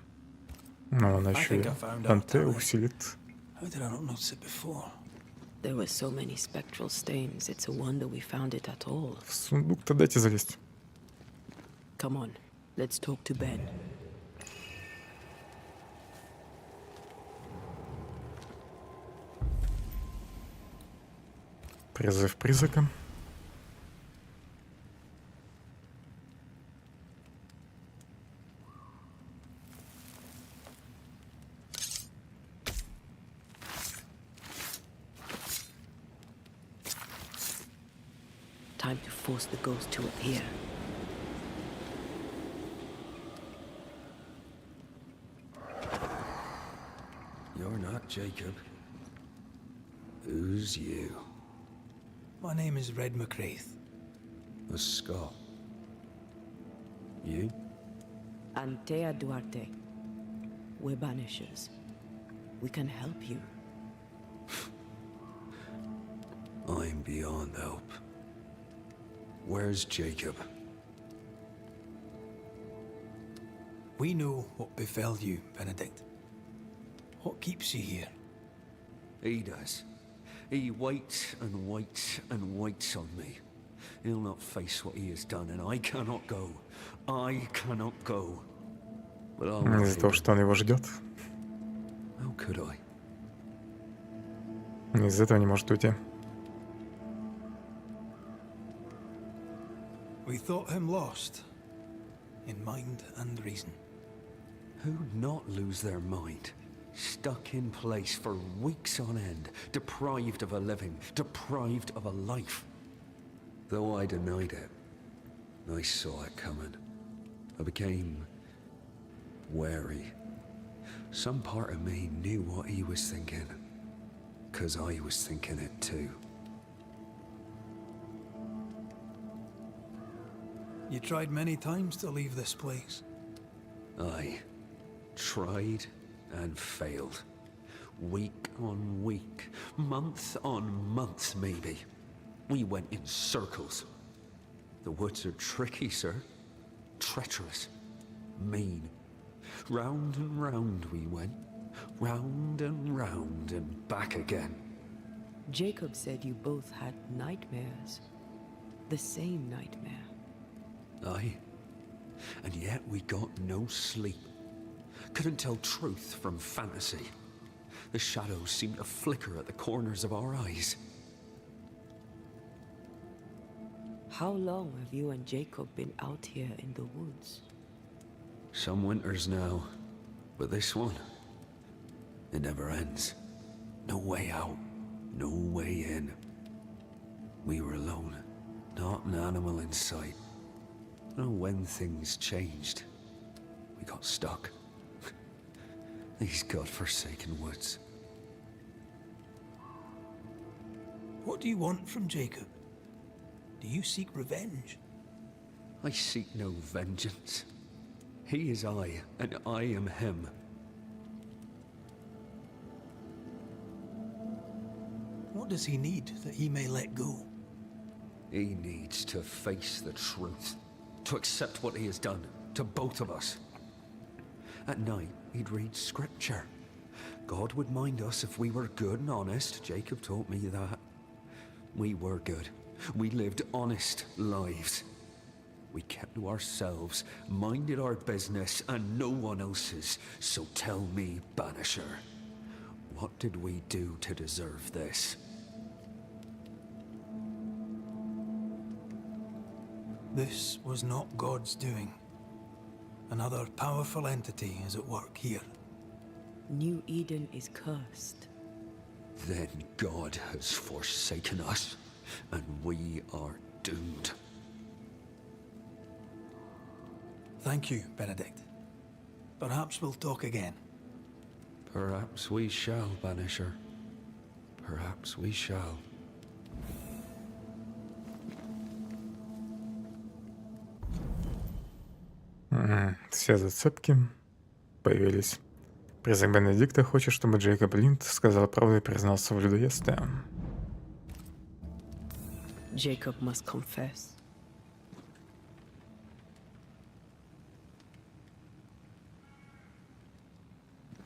Speaker 1: Но она
Speaker 3: I
Speaker 1: еще
Speaker 3: think
Speaker 1: и
Speaker 3: I found out
Speaker 1: Данте
Speaker 3: that way.
Speaker 1: усилит.
Speaker 3: How did I not notice it before?
Speaker 4: There were so many spectral stains, it's a wonder we found it at all.
Speaker 1: В сундук-то дайте залезть.
Speaker 4: Come on, let's talk to Ben.
Speaker 1: Призыв призрака.
Speaker 4: Time to force the ghost to appear.
Speaker 14: You're not Jacob. Who's you?
Speaker 3: My name is Red McCraith.
Speaker 14: A Scot. You?
Speaker 4: Antea Duarte. We're Banishers. We can help you.
Speaker 14: I'm beyond help. Where's Jacob?
Speaker 3: We know what befell you, Benedict. What keeps you here?
Speaker 14: He does. He waits and waits and waits on me. He'll not face what he has done, and I cannot go. I cannot go. But I'll
Speaker 1: Из-за того, что он его ждет.
Speaker 14: How could I?
Speaker 1: Из-за этого не может уйти.
Speaker 3: We thought him lost, in mind and reason.
Speaker 14: Who'd not lose their mind? Stuck in place for weeks on end, deprived of a living, deprived of a life. Though I denied it, I saw it coming. I became wary. Some part of me knew what he was thinking, 'cause I was thinking it too.
Speaker 3: You tried many times to leave this place.
Speaker 14: I tried and failed. Week on week, month on month maybe. We went in circles. The woods are tricky, sir. Treacherous. Mean. Round and round we went. Round and back again.
Speaker 4: Jacob said you both had nightmares. The same nightmare.
Speaker 14: Aye. And yet we got no sleep. Couldn't tell truth from fantasy. The shadows seemed to flicker at the corners of our eyes.
Speaker 4: How long have you and Jacob been out here in the woods?
Speaker 14: Some winters now, but this one, it never ends. No way out, no way in. We were alone, not an animal in sight. And when things changed, we got stuck. These godforsaken woods.
Speaker 3: What do you want from Jacob? Do you seek revenge?
Speaker 14: I seek no vengeance. He is I, and I am him.
Speaker 3: What does he need that he may let go?
Speaker 14: He needs to face the truth, to accept what he has done to both of us. At night, he'd read scripture. God would mind us if we were good and honest. Jacob taught me that. We were good. We lived honest lives. We kept to ourselves, minded our business and no one else's. So tell me, Banisher, what did we do to deserve this?
Speaker 3: This was not God's doing. Another powerful entity is at work here.
Speaker 4: New Eden is cursed.
Speaker 14: Then God has forsaken us, and we are doomed.
Speaker 3: Thank you, Benedict. Perhaps we'll talk again.
Speaker 14: Perhaps we shall, Banisher. Perhaps we shall.
Speaker 1: Все зацепки появились. Призрак Бенедикта хочет, чтобы Джейкоб Линд сказал правду и признался в людоедстве.
Speaker 4: Jacob must confess.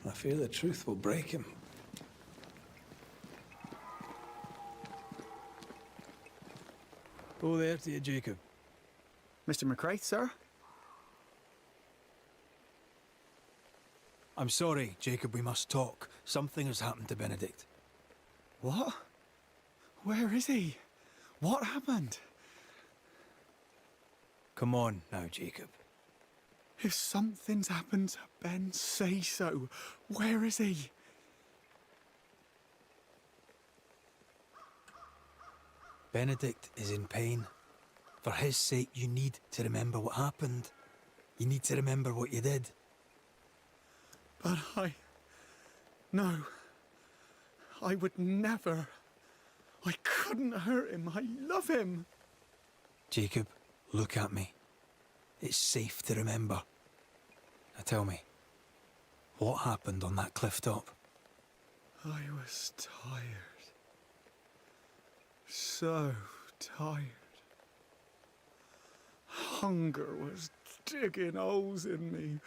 Speaker 3: I fear the truth will break him. Oh, there to you, Jacob.
Speaker 12: Mr. McCraith, sir?
Speaker 3: I'm sorry, Jacob, we must talk. Something has happened to Benedict.
Speaker 12: What? Where is he? What happened?
Speaker 3: Come on now, Jacob.
Speaker 12: If something's happened to Ben, say so. Where is he?
Speaker 3: Benedict is in pain. For his sake, you need to remember what happened. You need to remember what you did.
Speaker 12: But No. I would never. I couldn't hurt him. I love him.
Speaker 3: Jacob, look at me. It's safe to remember. Now tell me, what happened on that cliff top?
Speaker 12: I was tired. So tired. Hunger was digging holes in me,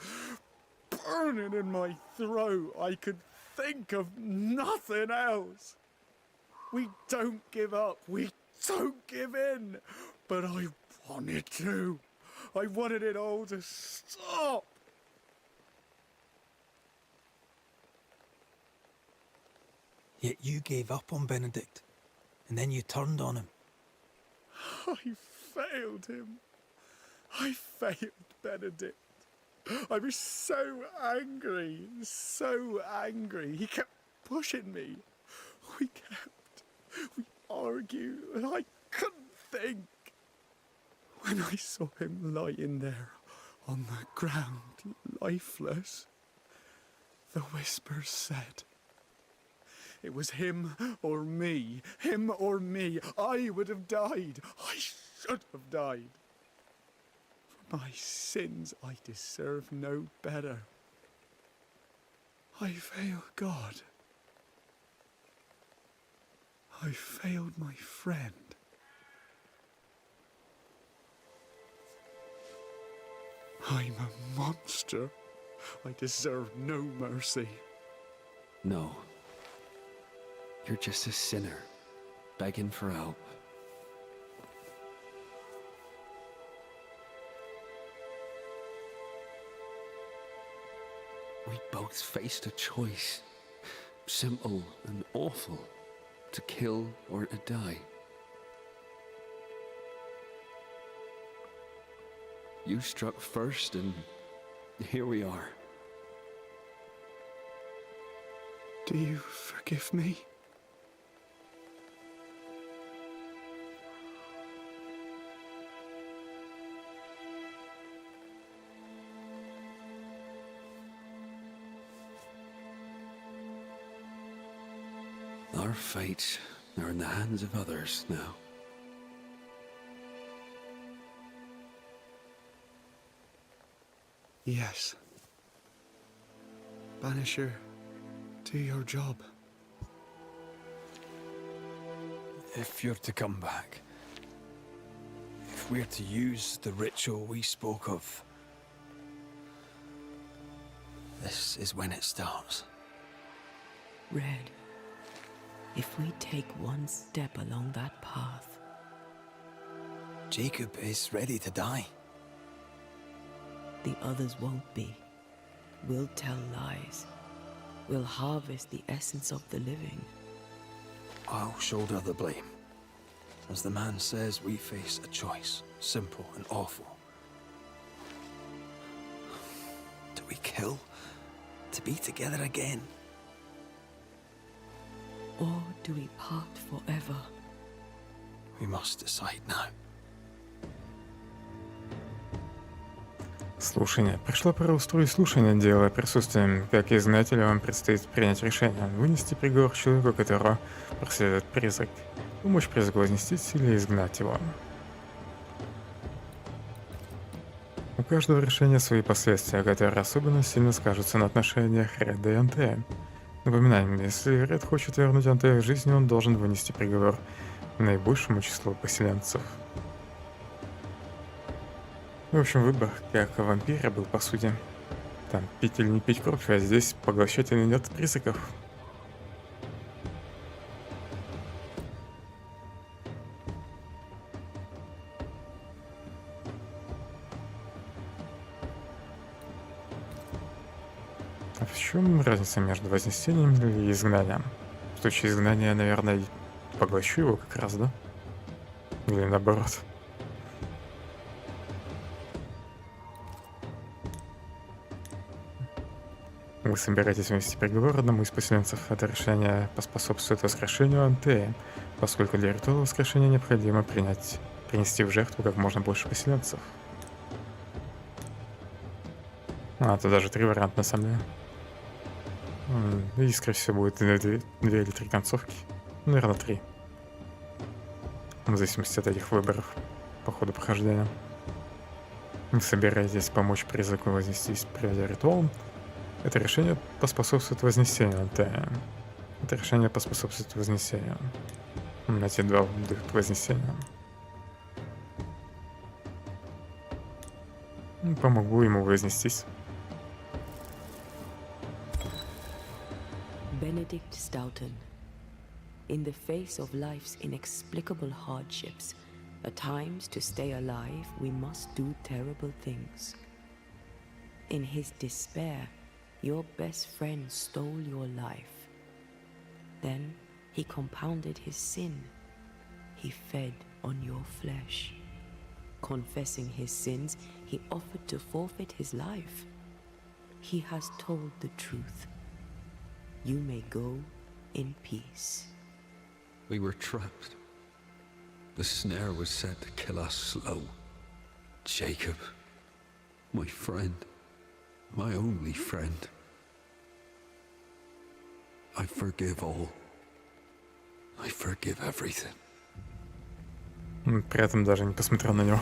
Speaker 12: burning in my throat. I could think of nothing else. We don't give up. We don't give in. But I wanted to. I wanted it all to stop.
Speaker 3: Yet you gave up on Benedict, and then you turned on him.
Speaker 12: I failed him. I failed Benedict. I was so angry, so angry. He kept pushing me. We argued, and I couldn't think. When I saw him lying there on the ground, lifeless, the whispers said, it was him or me, him or me. I would have died. I should have died. For my sins, I deserve no better. I failed God. I failed my friend. I'm a monster. I deserve no mercy.
Speaker 16: No. You're just a sinner, begging for help. We both faced a choice, simple and awful, to kill or to die. You struck first, and here we are.
Speaker 12: Do you forgive me?
Speaker 16: Our fates are in the hands of others now.
Speaker 12: Yes. Banisher, do your job.
Speaker 3: If you're to come back, if we're to use the ritual we spoke of, this is when it starts.
Speaker 4: Red, if we take one step along that path...
Speaker 3: Jacob is ready to die.
Speaker 4: The others won't be. We'll tell lies. We'll harvest the essence of the living.
Speaker 3: I'll shoulder the blame. As the man says, we face a choice, simple and awful. Do we kill to be together again?
Speaker 4: Or do we part forever?
Speaker 3: We must decide now.
Speaker 1: Слушание. Пришла пора устроить слушание, делая присутствием, как изгнателя, вам предстоит принять решение, вынести приговор человеку, которого преследует призрак, помочь призраку вознестись или изгнать его. У каждого решения свои последствия, которые особенно сильно скажутся на отношениях Реда и Антея. Напоминаем, если Ред хочет вернуть Антея к жизни, он должен вынести приговор наибольшему числу поселенцев. В общем, выбор, как вампира, был по сути Там пить или не пить кровь, а здесь поглощать или нет призраков. А в чем разница между вознесением и изгнанием? В случае изгнания, наверное, поглощу его как раз, да? Или наоборот. Вы собираетесь вести переговор одному из поселенцев. Это решение поспособствует воскрешению Антеи, поскольку для ритуала воскрешения необходимо принести в жертву как можно больше поселенцев. Это даже 3 варианта на самом деле. И, скорее всего, будет 2 или 3 концовки. Наверное, 3. В зависимости от этих выборов по ходу прохождения. Вы собираетесь помочь призраку вознестись, проведя ритуал. Это решение поспособствует вознесению Антеи. Это решение поспособствует вознесению. Эти 2 дают вознесение. Помогу ему вознестись.
Speaker 4: Benedict Stoughton. In the face of life's inexplicable hardships, at times to stay alive, we must do terrible things. In his despair, your best friend stole your life. Then he compounded his sin. He fed on your flesh. Confessing his sins, he offered to forfeit his life. He has told the truth. You may go in peace.
Speaker 16: We were trapped. The snare was set to kill us slow. Jacob, my friend, my only friend. I forgive all. I forgive everything.
Speaker 1: При этом даже не посмотрел на него.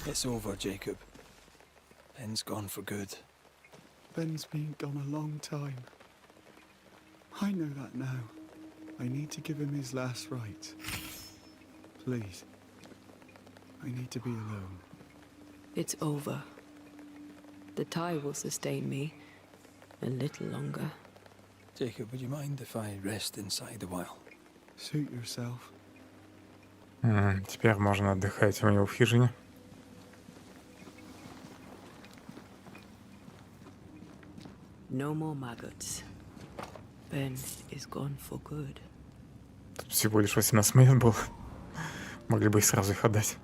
Speaker 3: It's over, Jacob. Ben's gone for good.
Speaker 12: Ben's been gone a long time. I know that now. I need to give him his last rites. Please. I need to be alone.
Speaker 4: It's over. The tie will sustain me a little longer.
Speaker 3: Jacob, would you mind if I rest inside a while?
Speaker 12: Suit yourself.
Speaker 1: Теперь можно отдыхать у него в хижине.
Speaker 4: No more maggots. Ben is gone for good.
Speaker 1: Тут всего лишь 18 монет было. Могли бы и сразу их отдать.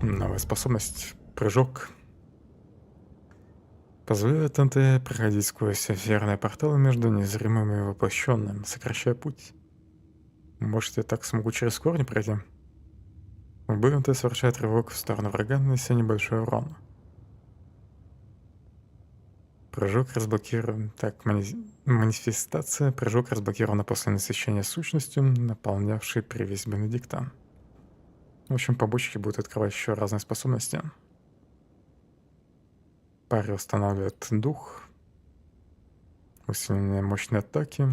Speaker 1: Новая способность. Прыжок. Позволяет НТ проходить сквозь эфирные порталы между незримым и воплощенным, сокращая путь. Может, я так смогу через корни пройти? В бою НТ совершает рывок в сторону врага, нанося небольшой урон. Прыжок разблокирован. Так, манифестация. Прыжок разблокирована после насыщения сущностью, наполнявшей привязь Бенедикта. В общем, побочки будут открывать еще разные способности. Паре устанавливает дух. Усиление мощной атаки.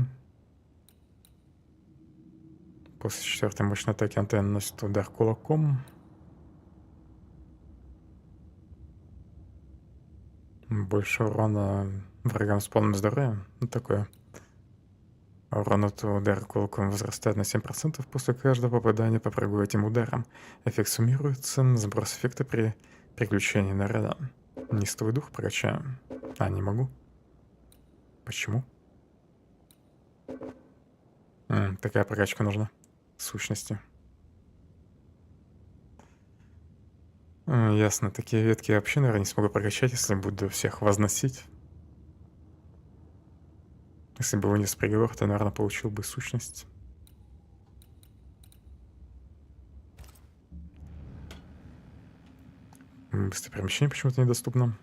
Speaker 1: После 4-й мощной атаки антенна наносит удар кулаком. Больше урона врагам с полным здоровьем. Такое. Урон от удара кулаком возрастает на 7% после каждого попадания по врагу этим ударом. Эффект суммируется. Сброс эффекта при переключении наряда. Неистовый дух прокачаем. Не могу. Почему? Такая прокачка нужна. сущности. Ясно, такие ветки я вообще, наверное, не смогу прокачать, если буду всех возносить. Если бы вынес приговор, то, наверное, получил бы сущность. Быстрое перемещение почему-то недоступно.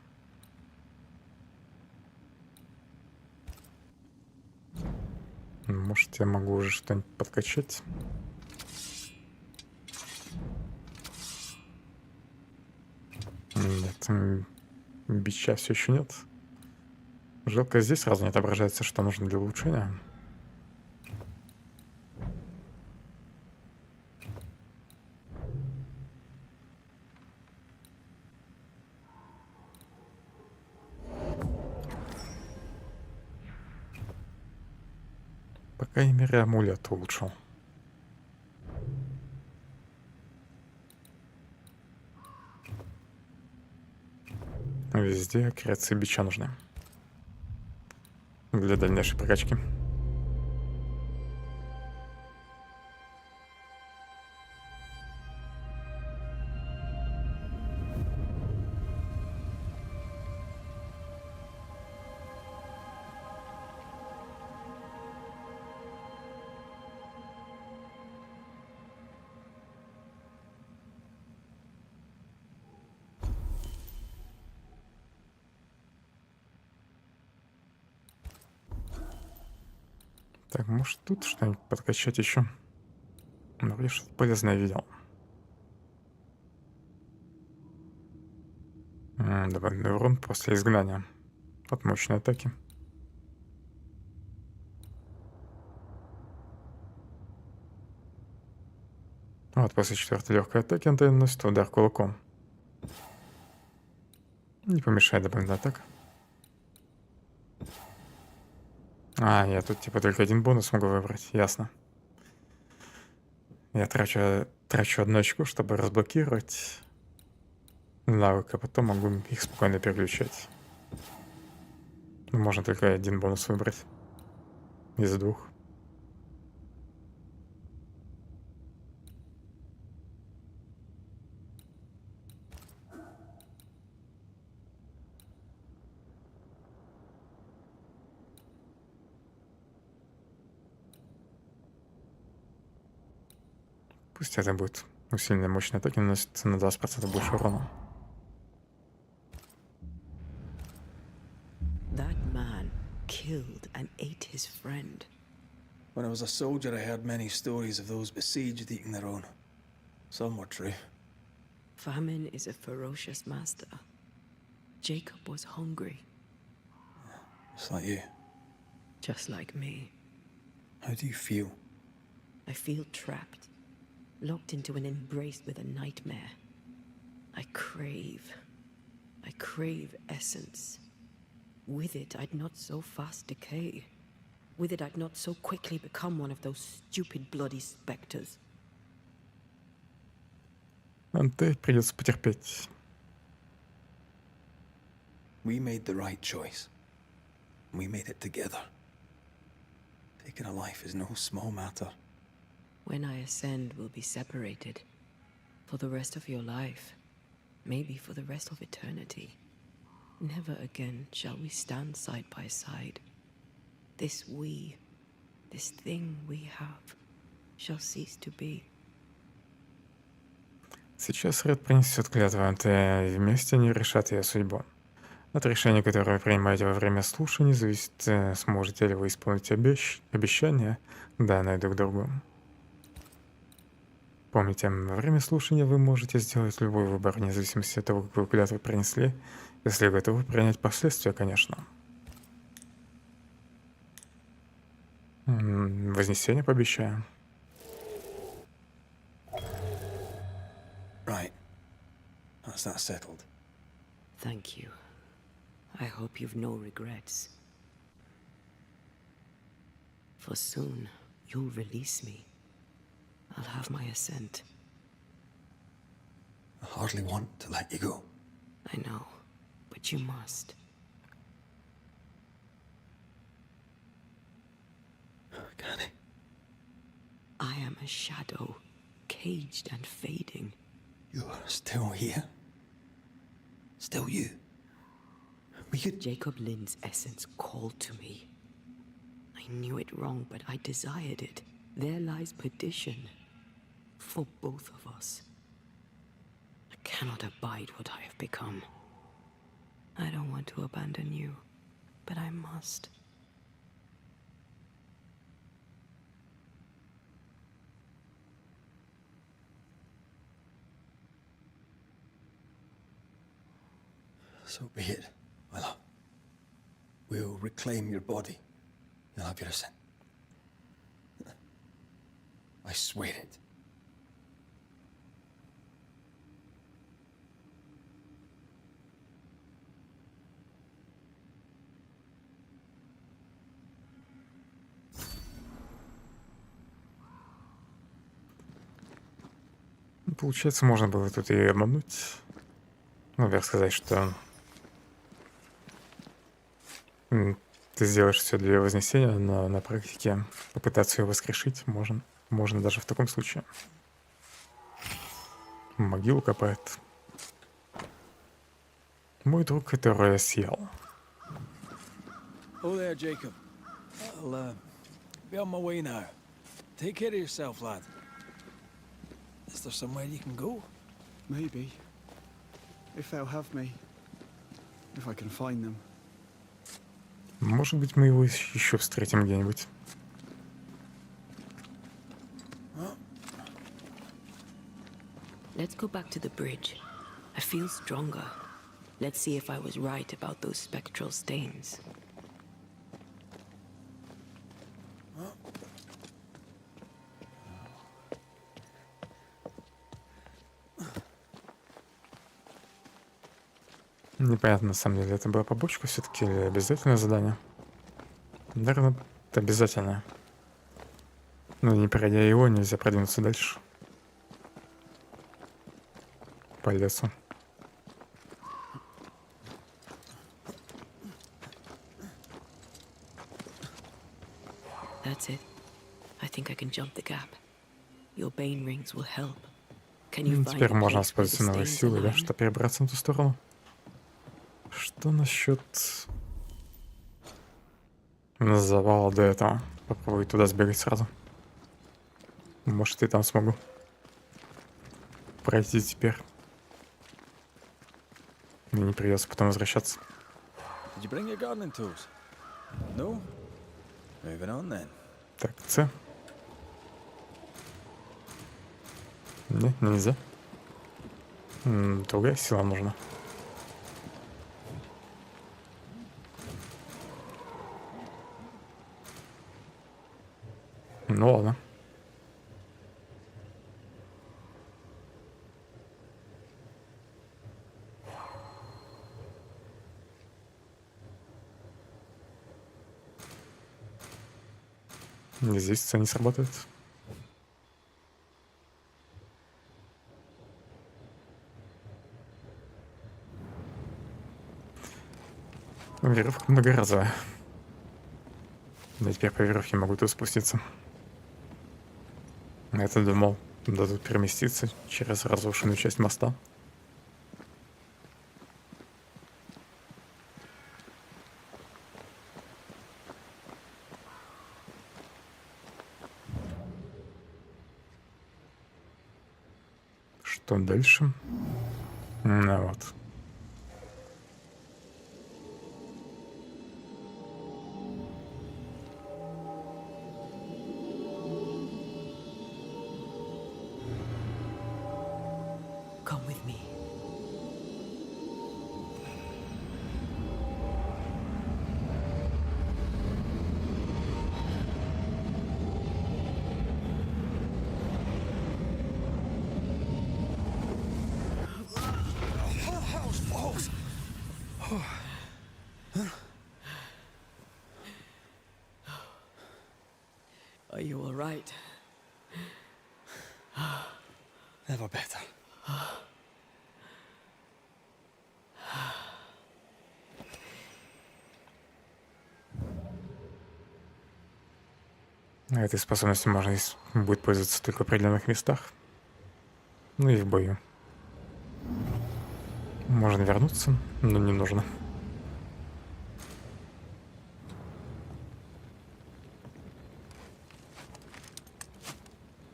Speaker 1: Может, я могу уже что-нибудь подкачать? Нет, бича все еще нет. Жалко, здесь сразу не отображается, что нужно для улучшения. По крайней мере, амулет улучшил. Везде креации бича нужны для дальнейшей прокачки. Так, может тут что-нибудь подкачать еще? Ну, я что-то полезное видел. Добавленный урон после изгнания от мощной атаки. Вот после 4-й легкой атаки он наносит удар кулаком. Не помешает добавленная атака. Я тут типа только один бонус могу выбрать, ясно. Я трачу 1 очко, чтобы разблокировать навык, а потом могу их спокойно переключать. Можно только 1 бонус выбрать из 2. Пусть это будет усиленная мощная атаки, наносит на 20% больше урона.
Speaker 4: That man killed and ate his friend.
Speaker 3: When I was a soldier, I heard many stories of those besieged eating their own. Some were true.
Speaker 4: Famine is a ferocious master. Jacob was hungry.
Speaker 3: Just like you.
Speaker 4: Just like me.
Speaker 3: How do you feel?
Speaker 4: I feel trapped, locked into an embrace with a nightmare. I crave essence. With it, I'd not so fast decay. With it, I'd not so quickly become one of those stupid bloody specters.
Speaker 1: Антей придется потерпеть.
Speaker 3: We made the right choice. We made it together. Taking a life is no small matter.
Speaker 4: When I ascend, we'll be separated. For the rest of your life. Maybe for the rest of eternity. Never again shall we stand side by side. This thing we have, shall cease to be.
Speaker 1: Сейчас Ред принесет клятву Антея, и вместе они решат ее судьбу. От решения, которое вы принимаете во время слушаний, зависит, сможете ли вы исполнить обещания, данные друг другу. Помните, во время слушания вы можете сделать любой выбор, вне зависимости от того, какую клятву принесли, если готовы принять последствия, конечно. Вознесение пообещаю.
Speaker 3: Right. That's that settled.
Speaker 4: Thank you. I hope you've no regrets. For soon, you'll release me. I'll have my ascent.
Speaker 3: I hardly want to let you go.
Speaker 4: I know, but you must.
Speaker 3: Can I?
Speaker 4: I am am a shadow, caged and fading.
Speaker 3: You're still here? Still you? We could...
Speaker 4: Jacob Lynn's essence called to me. I knew it wrong, but I desired it. There lies perdition. For both of us. I cannot abide what I have become. I don't want to abandon you, but I must.
Speaker 3: So be it, my love. We'll reclaim your body. You'll have your ascent. I swear it.
Speaker 1: Получается, можно было тут и обмануть. Ну, верно сказать, что ты сделаешь все для вознесения, но на практике попытаться ее воскрешить можно. Можно даже в таком случае. Могилу копает. Мой друг, который съел.
Speaker 3: Oh there, Jacob. I'll be on my way now. Take care of yourself, lad. Is there somewhere you can go?
Speaker 12: Maybe. If they'll have me. If I can find them.
Speaker 1: Может быть, мы его еще встретим где-нибудь.
Speaker 4: Let's go back to the bridge. I feel stronger. Let's see if I was right about those spectral stains.
Speaker 1: Непонятно, на самом деле, это была побочка все-таки или обязательное задание? Наверное, это обязательное. Но не пройдя его, нельзя продвинуться дальше. По лесу.
Speaker 4: That's it. I think I can jump the gap. Your bane rings will help. Can you find
Speaker 1: Теперь
Speaker 4: a
Speaker 1: можно
Speaker 4: place where the
Speaker 1: использовать новые
Speaker 4: stains
Speaker 1: силы, да,
Speaker 4: align?
Speaker 1: чтобы перебраться на ту сторону. Что насчет завала до этого? Попробую туда сбегать сразу. Может, и там смогу пройти теперь. Мне не придется потом возвращаться.
Speaker 3: Did you bring your gardening tools? No? Moving on then.
Speaker 1: Так, С. Не, нельзя. Другая сила нужна. Ну ладно. Здесь это не сработает. Веревка многоразовая. Я теперь по веревке могу тут спуститься. Я-то думал, дадут переместиться через разрушенную часть моста. Что дальше? Ну вот.
Speaker 4: Come with me. Are you all right?
Speaker 3: Never better.
Speaker 1: Этой способностью можно будет пользоваться только в определенных местах. Ну и в бою. Можно вернуться, но не нужно.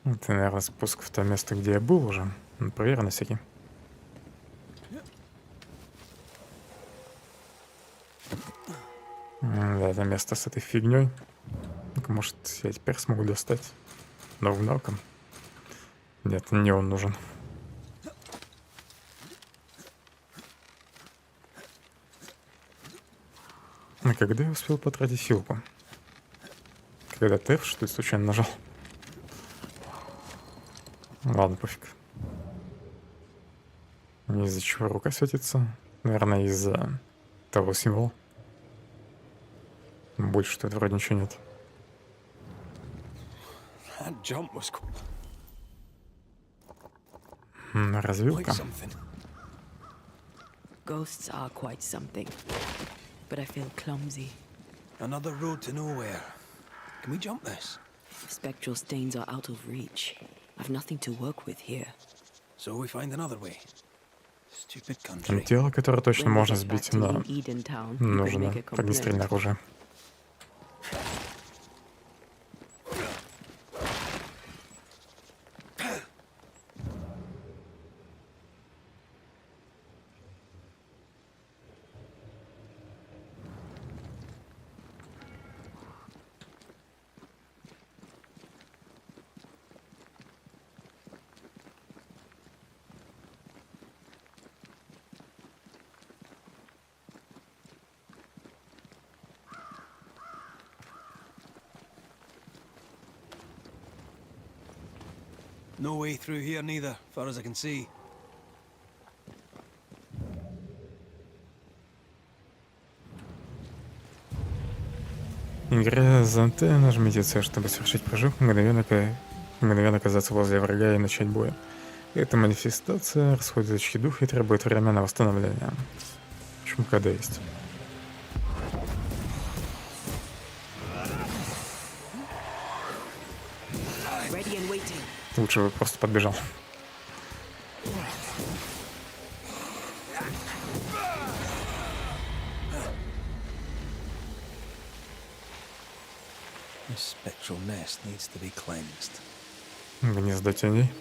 Speaker 1: Это, наверное, спуск в то место, где я был уже. Ну, проверь на всякий. Да, это место с этой фигней. Ну-ка, может, я теперь смогу достать новым навыком? Нет, не он нужен. А когда я успел потратить силку? Когда Тэф, что ли, случайно нажал? Ладно, пофиг. Из-за чего рука светится? Наверное, из-за того символа. Больше тут вроде ничего нет. Развилка.
Speaker 4: Ghosts are quite something, but I feel clumsy.
Speaker 3: Another road to nowhere. Can we jump this?
Speaker 4: Spectral stains are out of reach. I've nothing to work with here.
Speaker 3: So we find another way. Stupid country.
Speaker 1: Тело, которое точно можно сбить, но нужно огнестрельное оружие.
Speaker 3: No way through here neither, far as I can see.
Speaker 1: Играя за НТ, нажмите C, чтобы совершить прыжок, мгновенно оказаться возле врага и начать бой. Эта манифестация расходует очки духа и требует время на восстановление. Почему когда есть? Лучше бы просто подбежал.
Speaker 3: This spectral nest needs to be cleansed.
Speaker 1: Гнездо теней.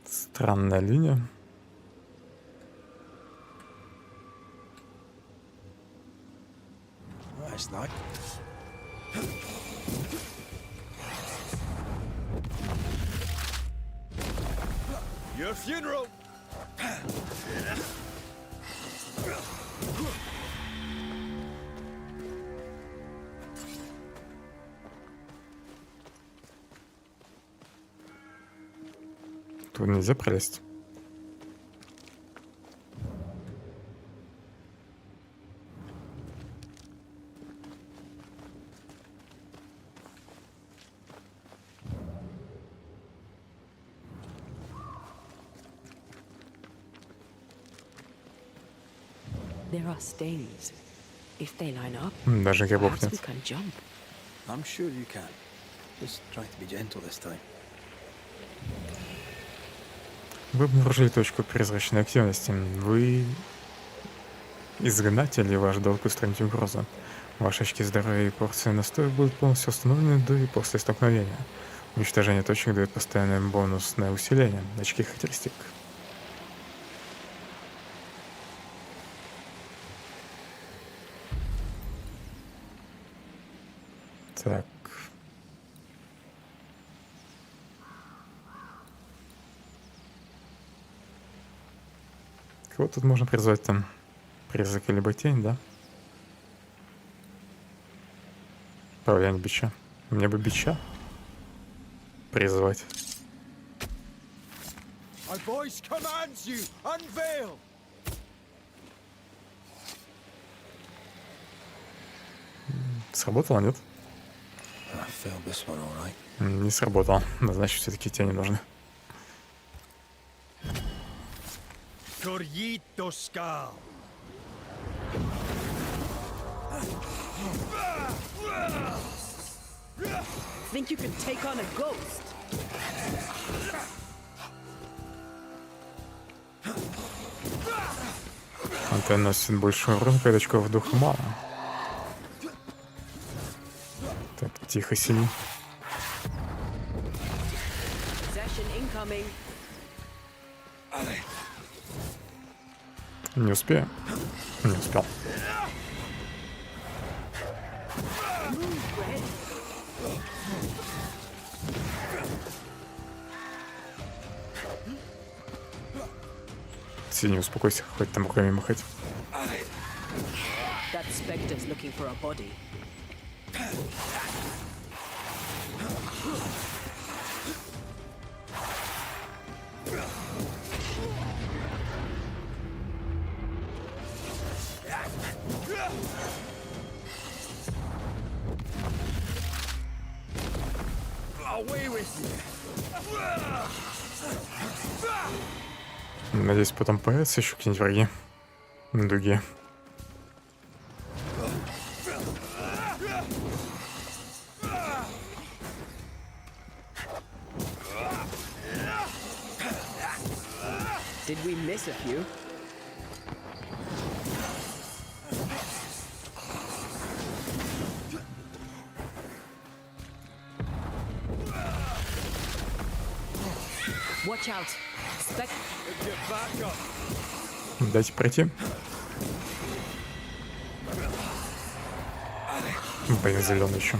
Speaker 1: Странная линия.
Speaker 3: That's not.
Speaker 17: Your funeral.
Speaker 1: Тут нельзя пролезть.
Speaker 4: There are stains. If they line up,
Speaker 1: Даже грибов
Speaker 4: perhaps we
Speaker 1: нет.
Speaker 4: can jump.
Speaker 3: I'm sure you can. Just try to be gentle this time.
Speaker 1: Вы обнаружили точку призрачной активности. Вы изгнатель, и ваш долг устранить угрозу. Ваши очки здоровья и порции настоев будут полностью установлены до и после столкновения. Уничтожение точек дает постоянное бонусное усиление. Очки характеристик. Так. Кого тут можно призвать там? Призрак либо тень, да? Управление бича. Мне бы бича призвать.
Speaker 17: My voice commands you. Unveil.
Speaker 1: Сработало, нет?
Speaker 3: failed this one, all right.
Speaker 1: Не сработал. Значит, все-таки те не нужны.
Speaker 17: Corrito skal.
Speaker 9: Think you can take on a ghost?
Speaker 1: Антенна наносит больше урона, 5 очков духа мана. Так, тихо сиди.
Speaker 9: Possession incoming.
Speaker 1: Не успею. Не успел. Синий, успокойся, хоть там руками махать.
Speaker 9: That specter's looking for a body.
Speaker 17: Away with you.
Speaker 1: Надеюсь, потом появятся еще какие-нибудь враги на дуге.
Speaker 9: Did we miss a few? Watch out.
Speaker 17: Get back up.
Speaker 1: Дайте пройти. Блин, зеленый еще.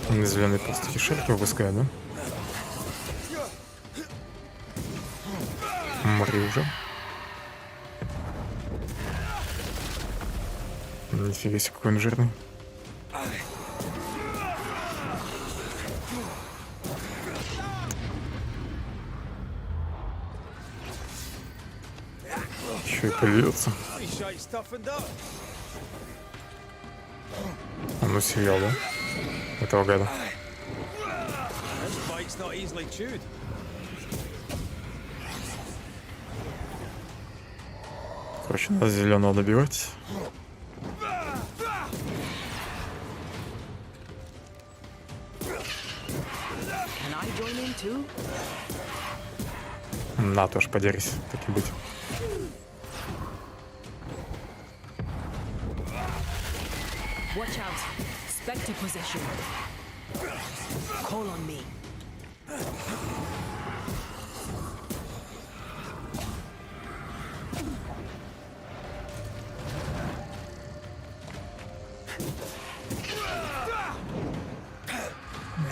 Speaker 1: Зеленый просто такие шарики выпускает, да? Мори уже. Нифига себе, какой он жирный. Еще и появился. Он усилил, да? Этого гада. Короче, надо зеленого добивать. На, тоже подерись, так и быть.
Speaker 9: Watch out. Spectre possession. Call on me.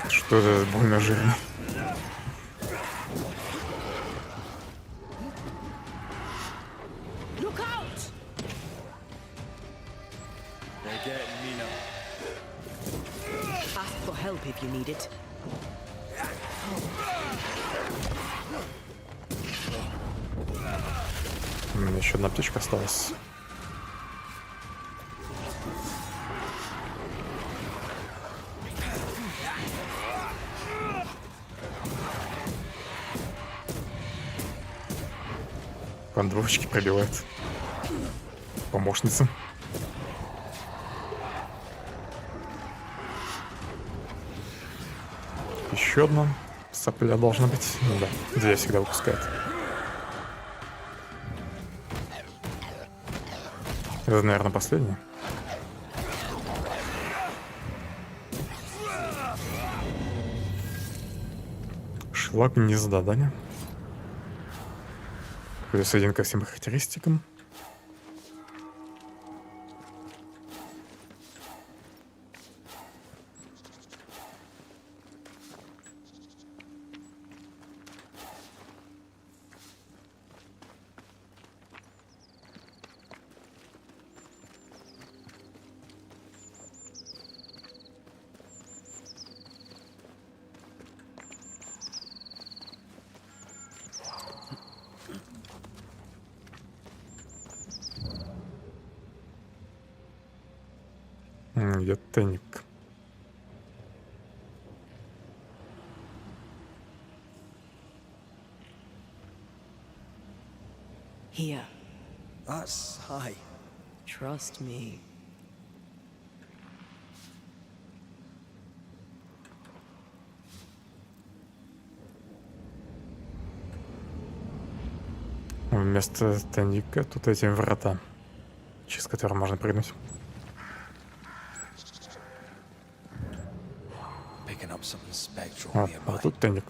Speaker 1: Что это больно жирно.
Speaker 9: Look out!
Speaker 17: They're getting me now.
Speaker 9: Ask for help if you need it.
Speaker 1: У меня еще одна птичка осталась. Двоечки пробивает. Помощница. Еще одна сопля должна быть. Ну да, две всегда выпускает. Это, наверное, последняя. Шлак гнезда, да, не? Плюс 1 ко всем характеристикам. Где тайник?
Speaker 4: Here.
Speaker 3: That's high.
Speaker 4: Trust me.
Speaker 1: Вместо тайника тут эти врата, через которые можно прыгнуть.
Speaker 3: Picking up something spectral
Speaker 1: А
Speaker 3: nearby.
Speaker 1: тут тайник.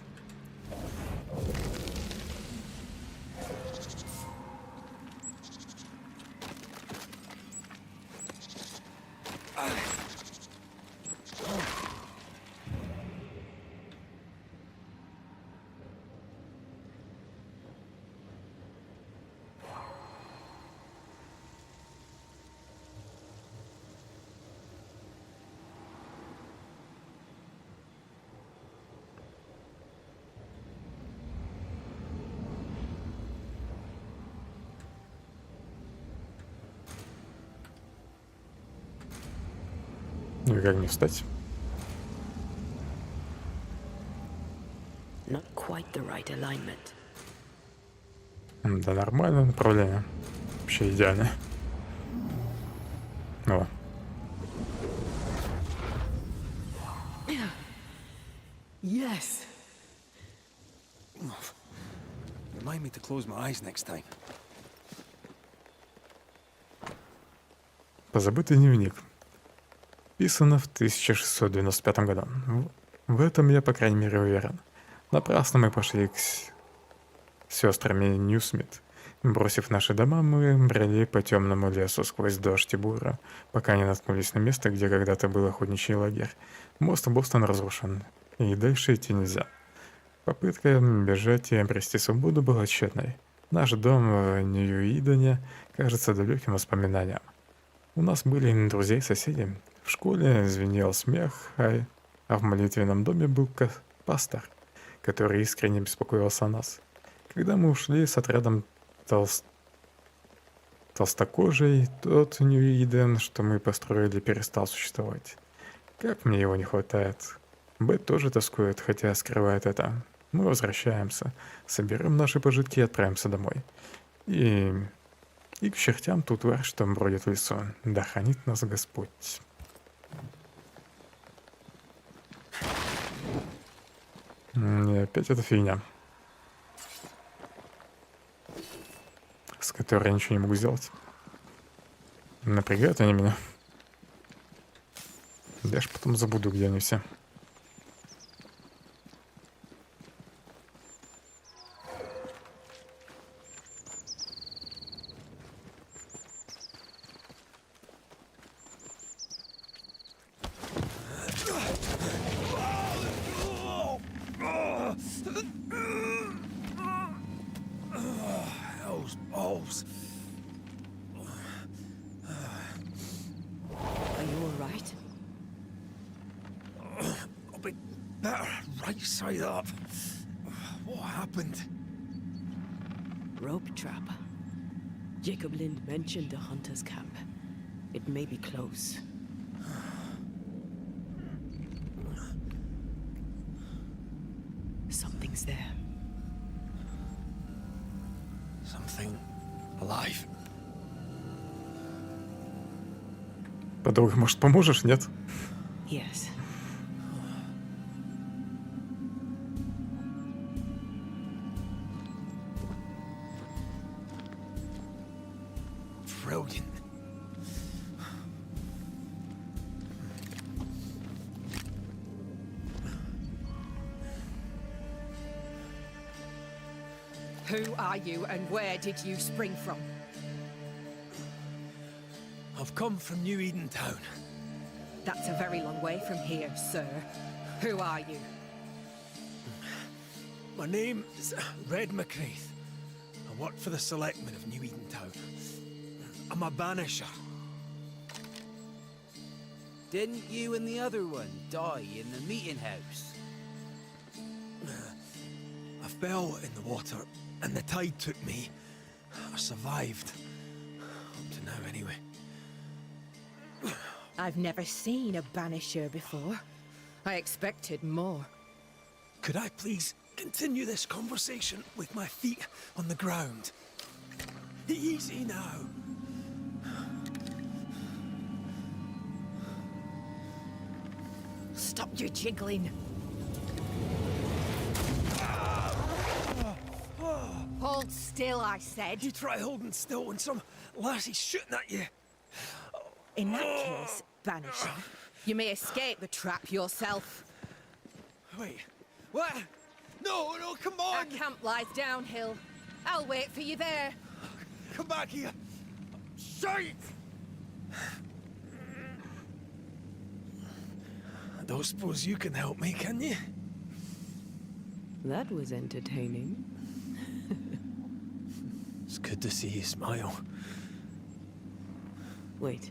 Speaker 1: Ну и как мне встать?
Speaker 4: Not quite the right alignment.
Speaker 1: Да, нормальное направление. Вообще идеально. О.
Speaker 3: Yes. Remind me to close my eyes next time.
Speaker 1: Позабытый дневник. Писано в 1695 году. В этом я, по крайней мере, уверен. Напрасно мы пошли к сестрами Ньюсмит. Бросив наши дома, мы брели по темному лесу сквозь дождь и бурю, пока не наткнулись на место, где когда-то был охотничий лагерь. Мост Бостон разрушен, и дальше идти нельзя. Попытка бежать и обрести свободу была тщетной. Наш дом в Нью-Идене кажется далеким воспоминанием. У нас были друзья и соседи. В школе звенел смех, а в молитвенном доме был пастор, который искренне беспокоился о нас. Когда мы ушли с отрядом толстокожий, тот Нью-Иден, что мы построили, перестал существовать. Как мне его не хватает. Бет тоже тоскует, хотя скрывает это. Мы возвращаемся, соберем наши пожитки и отправимся домой. И к чертям ту тварь, что бродит в лесу. Да хранит нас Господь. И опять эта фигня, с которой я ничего не могу сделать. Напрягают они меня. Я ж потом забуду, где они все.
Speaker 3: Side up. What happened?
Speaker 4: Rope trap. Jacob Lind mentioned the hunter's camp. It may be close. Something's there.
Speaker 3: Something alive.
Speaker 1: Подруга, может, поможешь, нет?
Speaker 4: Yes.
Speaker 3: Brilliant.
Speaker 18: Who are you and where did you spring from?
Speaker 3: I've come from New Eden Town.
Speaker 18: That's a very long way from here, sir. Who are you?
Speaker 3: My name is Red McCraith. I work for the selectmen of New Eden Town. I'm a banisher.
Speaker 2: Didn't you and the other one die in the meeting house?
Speaker 3: I fell in the water and the tide took me. I survived. Up to now, anyway.
Speaker 18: I've never seen a Banisher before. I expected more.
Speaker 3: Could I please continue this conversation with my feet on the ground? Easy now.
Speaker 18: Stop your jiggling. Hold still, I said.
Speaker 3: You try holding still when some lassie's shooting at you.
Speaker 18: In that case, Banisher, you may escape the trap yourself.
Speaker 3: Wait, what? No, no, come on!
Speaker 18: Our camp lies downhill. I'll wait for you there.
Speaker 3: Come back here! Shite! I don't suppose you can help me, can you?
Speaker 4: That was entertaining.
Speaker 3: It's good to see you smile.
Speaker 4: Wait.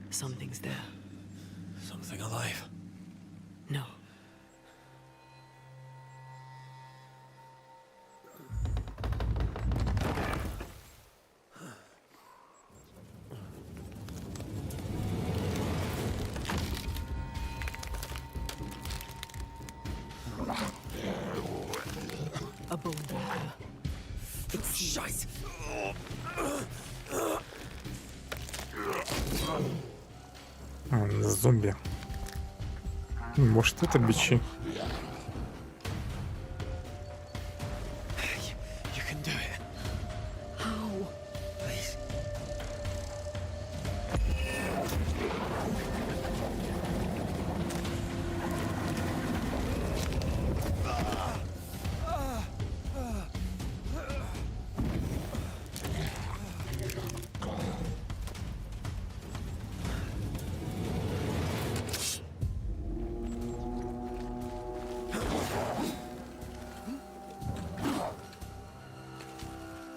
Speaker 4: Something's there.
Speaker 3: Something alive.
Speaker 4: No. A bone breaker. It's shite.
Speaker 1: Зомби. Может, это бичи.
Speaker 3: You can do it.
Speaker 18: How?
Speaker 3: Please.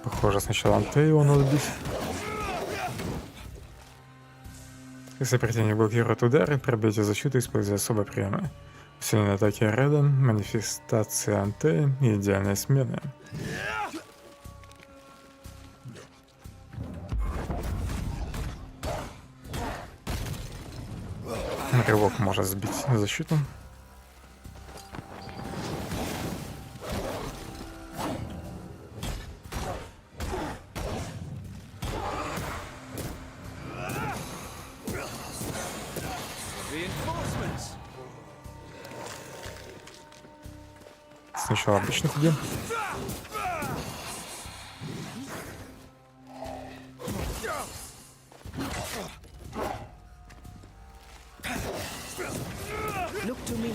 Speaker 1: Похоже, сначала Антея его надо бить. Если противник блокирует удары, пробейте защиту, используя особые приемы. Усиленные атаки рядом, манифестация Антеи и идеальная смена. Рывок может сбить защиту. Сначала обычных убьем.
Speaker 18: Look to me.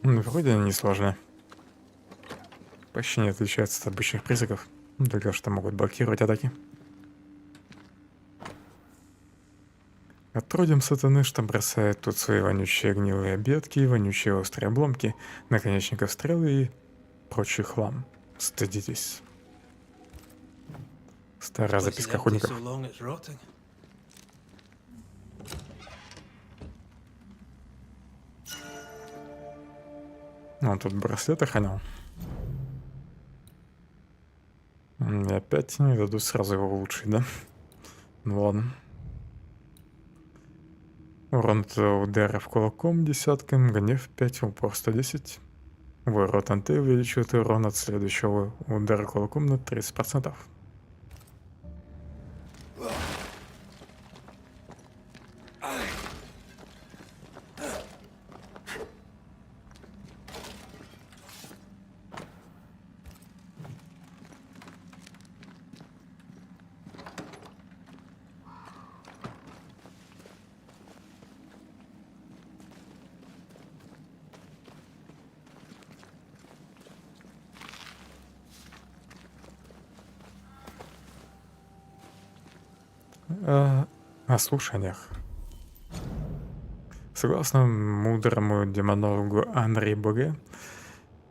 Speaker 1: Вроде несложно. Почти не отличается от обычных призраков, только что могут блокировать атаки. Отродьем сатаны, что бросает тут свои вонючие гнилые объедки, вонючие острые обломки, наконечников стрелы и прочий хлам. Стыдитесь. Старая записка охотников. Он тут браслет охранял. И опять не дадут сразу его улучшить, да? Ну ладно. Урон от ударов кулаком десяткам, гнев 5, упор 110. Ворот Антеи увеличивает урон от следующего удара кулаком на 30%. О слушаниях. Согласно мудрому демонологу Анри Боге,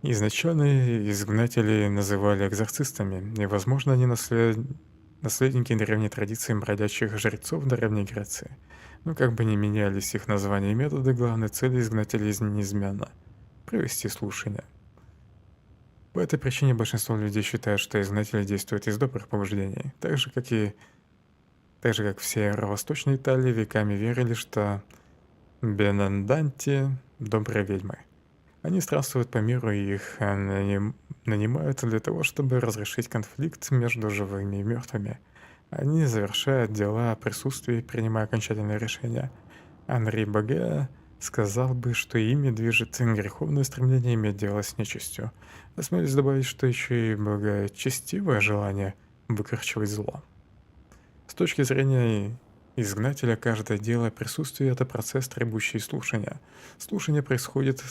Speaker 1: Изначально изгнатели называли экзорцистами, и, возможно, они наследники древней традиции бродячих жрецов Древней Греции. Но как бы ни менялись их названия и методы, главной целью изгнателей неизменно — провести слушание. По этой причине большинство людей считают, что изгнатели действуют из добрых побуждений, так же, как в северо-восточной Италии веками верили, что Бенанданти — добрые ведьмы. Они странствуют по миру и их нанимают для того, чтобы разрешить конфликт между живыми и мертвыми. Они завершают дела о присутствии, принимая окончательные решения. Анри Баге сказал бы, что ими движет греховное стремление иметь дело с нечистью. Осмелюсь добавить, что еще и благочестивое желание выкорчевать зло. С точки зрения изгнателя, каждое дело о присутствии — это процесс, требующий слушания. Слушание происходит,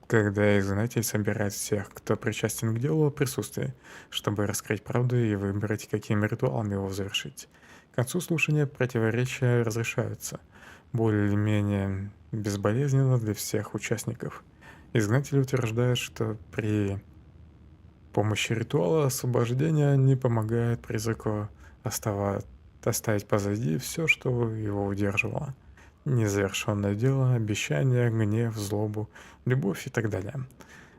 Speaker 1: когда изгнатель собирает всех, кто причастен к делу о присутствии, чтобы раскрыть правду и выбрать, какими ритуалами его завершить. К концу слушания противоречия разрешаются, более-менее безболезненно для всех участников. Изгнатели утверждают, что при помощи ритуала освобождения они помогают призраку оставить позади все, что его удерживало. Незавершенное дело, обещания, гнев, злобу, любовь и так далее.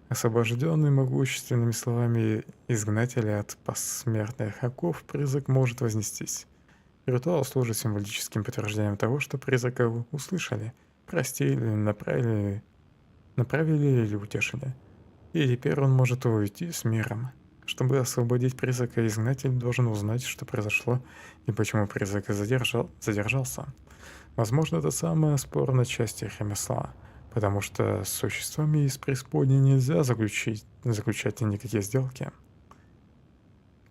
Speaker 1: Освобожденный могущественными словами изгнателя от посмертных оков, призрак может вознестись. Ритуал служит символическим подтверждением того, что призрака услышали, простили, направили или утешили. И теперь он может уйти с миром. Чтобы освободить призрака, изгнатель должен узнать, что произошло и почему призрак задержался. Возможно, это самая спорная часть их ремесла, потому что с существами из преисподней нельзя заключать никакие сделки.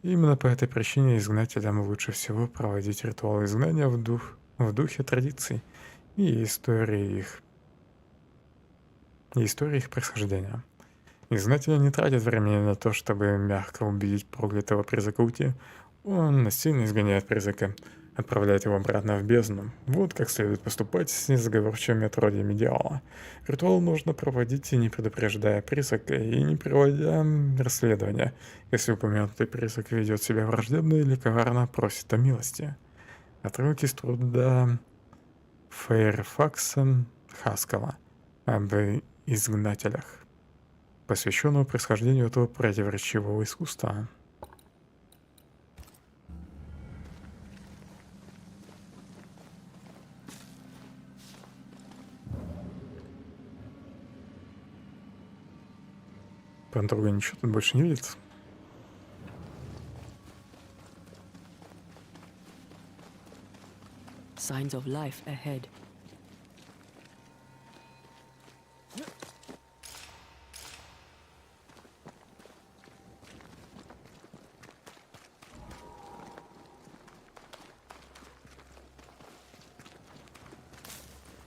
Speaker 1: Именно по этой причине изгнателям лучше всего проводить ритуал изгнания в духе традиций и истории их происхождения. Изгнатели не тратят времени на то, чтобы мягко убедить проклятого призрака уйти. Он насильно изгоняет призрака, отправляет его обратно в бездну. Вот как следует поступать с незаговорчивыми отродьями дьявола. Ритуал нужно проводить, не предупреждая призрака и не проводя расследования, если упомянутый призрак ведет себя враждебно или коварно просит о милости. Отрывок из труда Фейрфакса Хаскала об изгнателях, посвященного происхождению этого противоречивого искусства. Подруга ничего тут больше не видит.
Speaker 4: Signs of life ahead.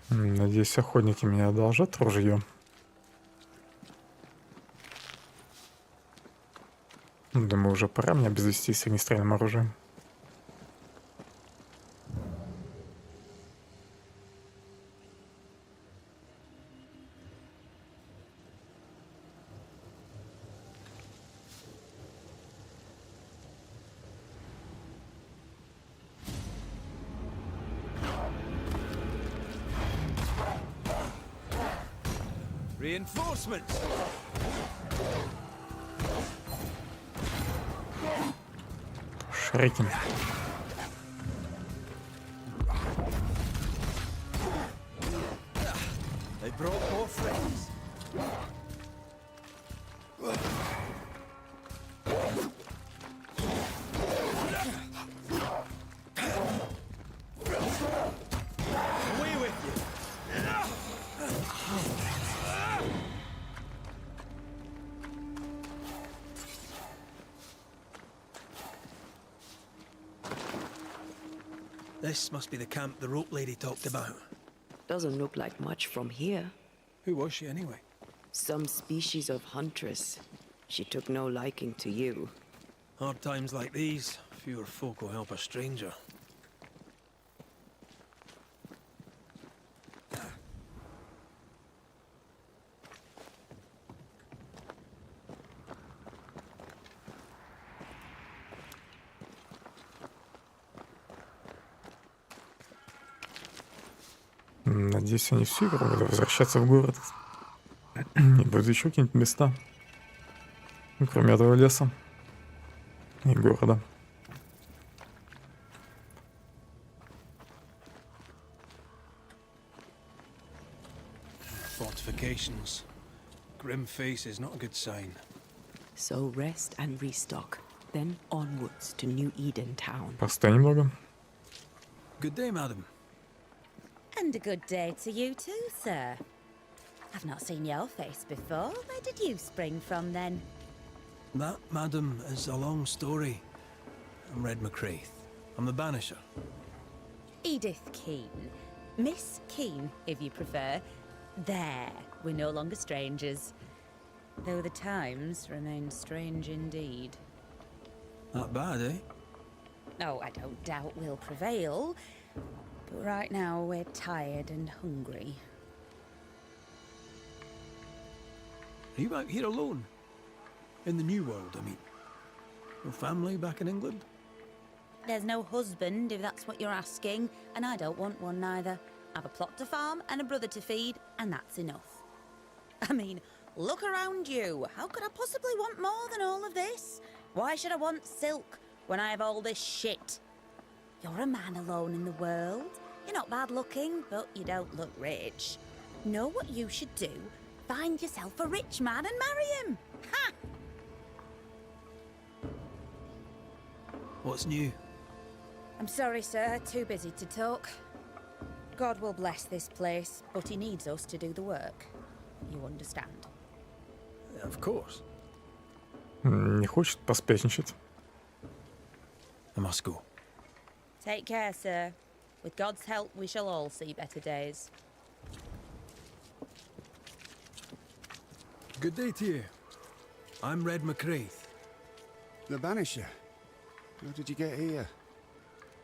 Speaker 1: Надеюсь, охотники меня одолжат ружье. Думаю, уже пора мне обзавестись огнестрельным оружием.
Speaker 17: Reinforcements!
Speaker 1: Шрекин.
Speaker 17: They brought more friends. Away with you! This must be the camp the rope lady talked about.
Speaker 4: Doesn't look like much from here.
Speaker 3: Who was she anyway?
Speaker 4: Some species of huntress. She took no liking to you.
Speaker 3: Hard times like these, fewer folk will help a stranger.
Speaker 1: Надеюсь, они всю игру будут возвращаться в город. И будут еще какие-нибудь места. Ну, кроме этого леса и города.
Speaker 17: Fortifications. Grim face is not a good sign.
Speaker 4: So rest and restock, then onwards to New Eden town.
Speaker 1: Постой немного.
Speaker 17: Good day, madam.
Speaker 19: And a good day to you too, sir. I've not seen your face before. Where did you spring from then?
Speaker 17: That, madam, is a long story. I'm Red McCraith. I'm the Banisher.
Speaker 19: Edith Keane. Miss Keane, if you prefer. There, we're no longer strangers. Though the times remain strange indeed.
Speaker 17: Not bad, eh?
Speaker 19: Oh, I don't doubt we'll prevail. But right now, we're tired and hungry.
Speaker 17: Are you out here alone? In the New World, I mean. No family back in England?
Speaker 19: There's no husband, if that's what you're asking, and I don't want one neither. I've a plot to farm and a brother to feed, and that's enough. I mean, look around you. How could I possibly want more than all of this? Why should I want silk when I have all this shit? You're a man alone in the world. You're not bad looking, but you don't look rich. Know what you should do? Find yourself a rich man and marry him. Ha!
Speaker 17: What's new?
Speaker 19: I'm sorry, sir. Too busy to talk. God will bless this place, but he needs us to do the work. You understand?
Speaker 17: Of course.
Speaker 1: Не хочет поспешничать.
Speaker 17: I must go.
Speaker 19: Take care, sir. With God's help, we shall all see better days.
Speaker 17: Good day to you. I'm Red McCraith.
Speaker 14: The Banisher. How did you get here?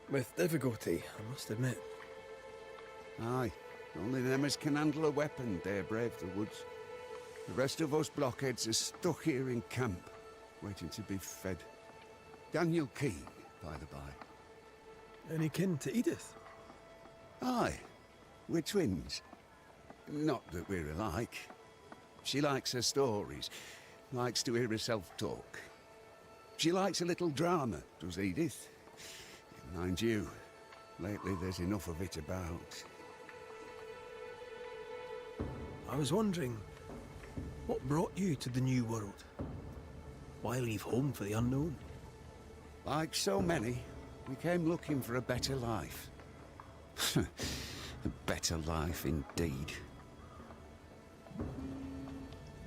Speaker 17: With difficulty, I must admit.
Speaker 14: Aye, only them as can handle a weapon dare brave the woods. The rest of us blockheads are stuck here in camp, waiting to be fed. Daniel Keane, by the by.
Speaker 17: Any kin to Edith?
Speaker 14: Aye, we're twins. Not that we're alike. She likes her stories, likes to hear herself talk. She likes a little drama, does Edith. Mind you, lately there's enough of it about.
Speaker 17: I was wondering, what brought you to the New World? Why leave home for the unknown?
Speaker 14: Like so many, we came looking for a better life. A better life indeed.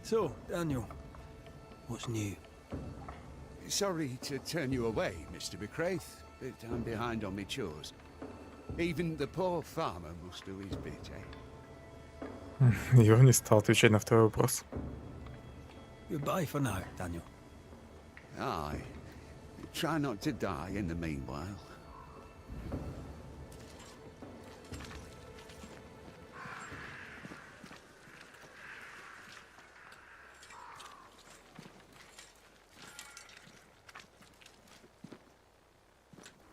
Speaker 17: So, Daniel, what's new?
Speaker 14: Sorry to turn you away, Mr. McCraith, but I'm behind on my chores. Even the poor farmer must do his bit, eh?
Speaker 1: Его не стал отвечать на второй вопрос.
Speaker 17: Goodbye for now, Daniel.
Speaker 14: Aye. Try not to die in the meanwhile.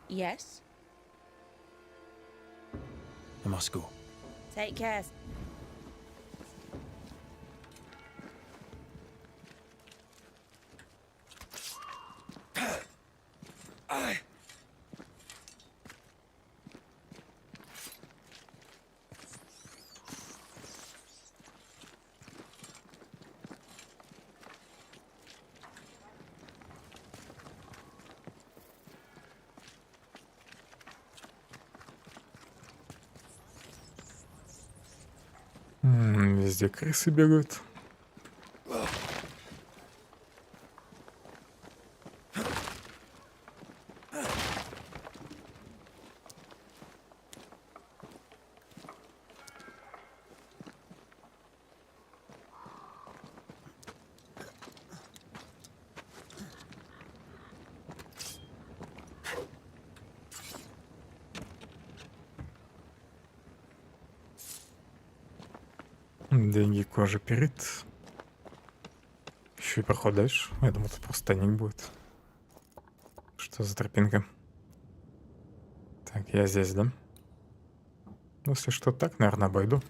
Speaker 19: Yes?
Speaker 17: I must go.
Speaker 19: Take care.
Speaker 1: Везде крысы бегают. Деньги, кожа, перед. Еще и проход дальше. Я думал, тут просто тайник будет. Что за тропинка? Так, я здесь, да? Ну, если что так, наверное, обойду.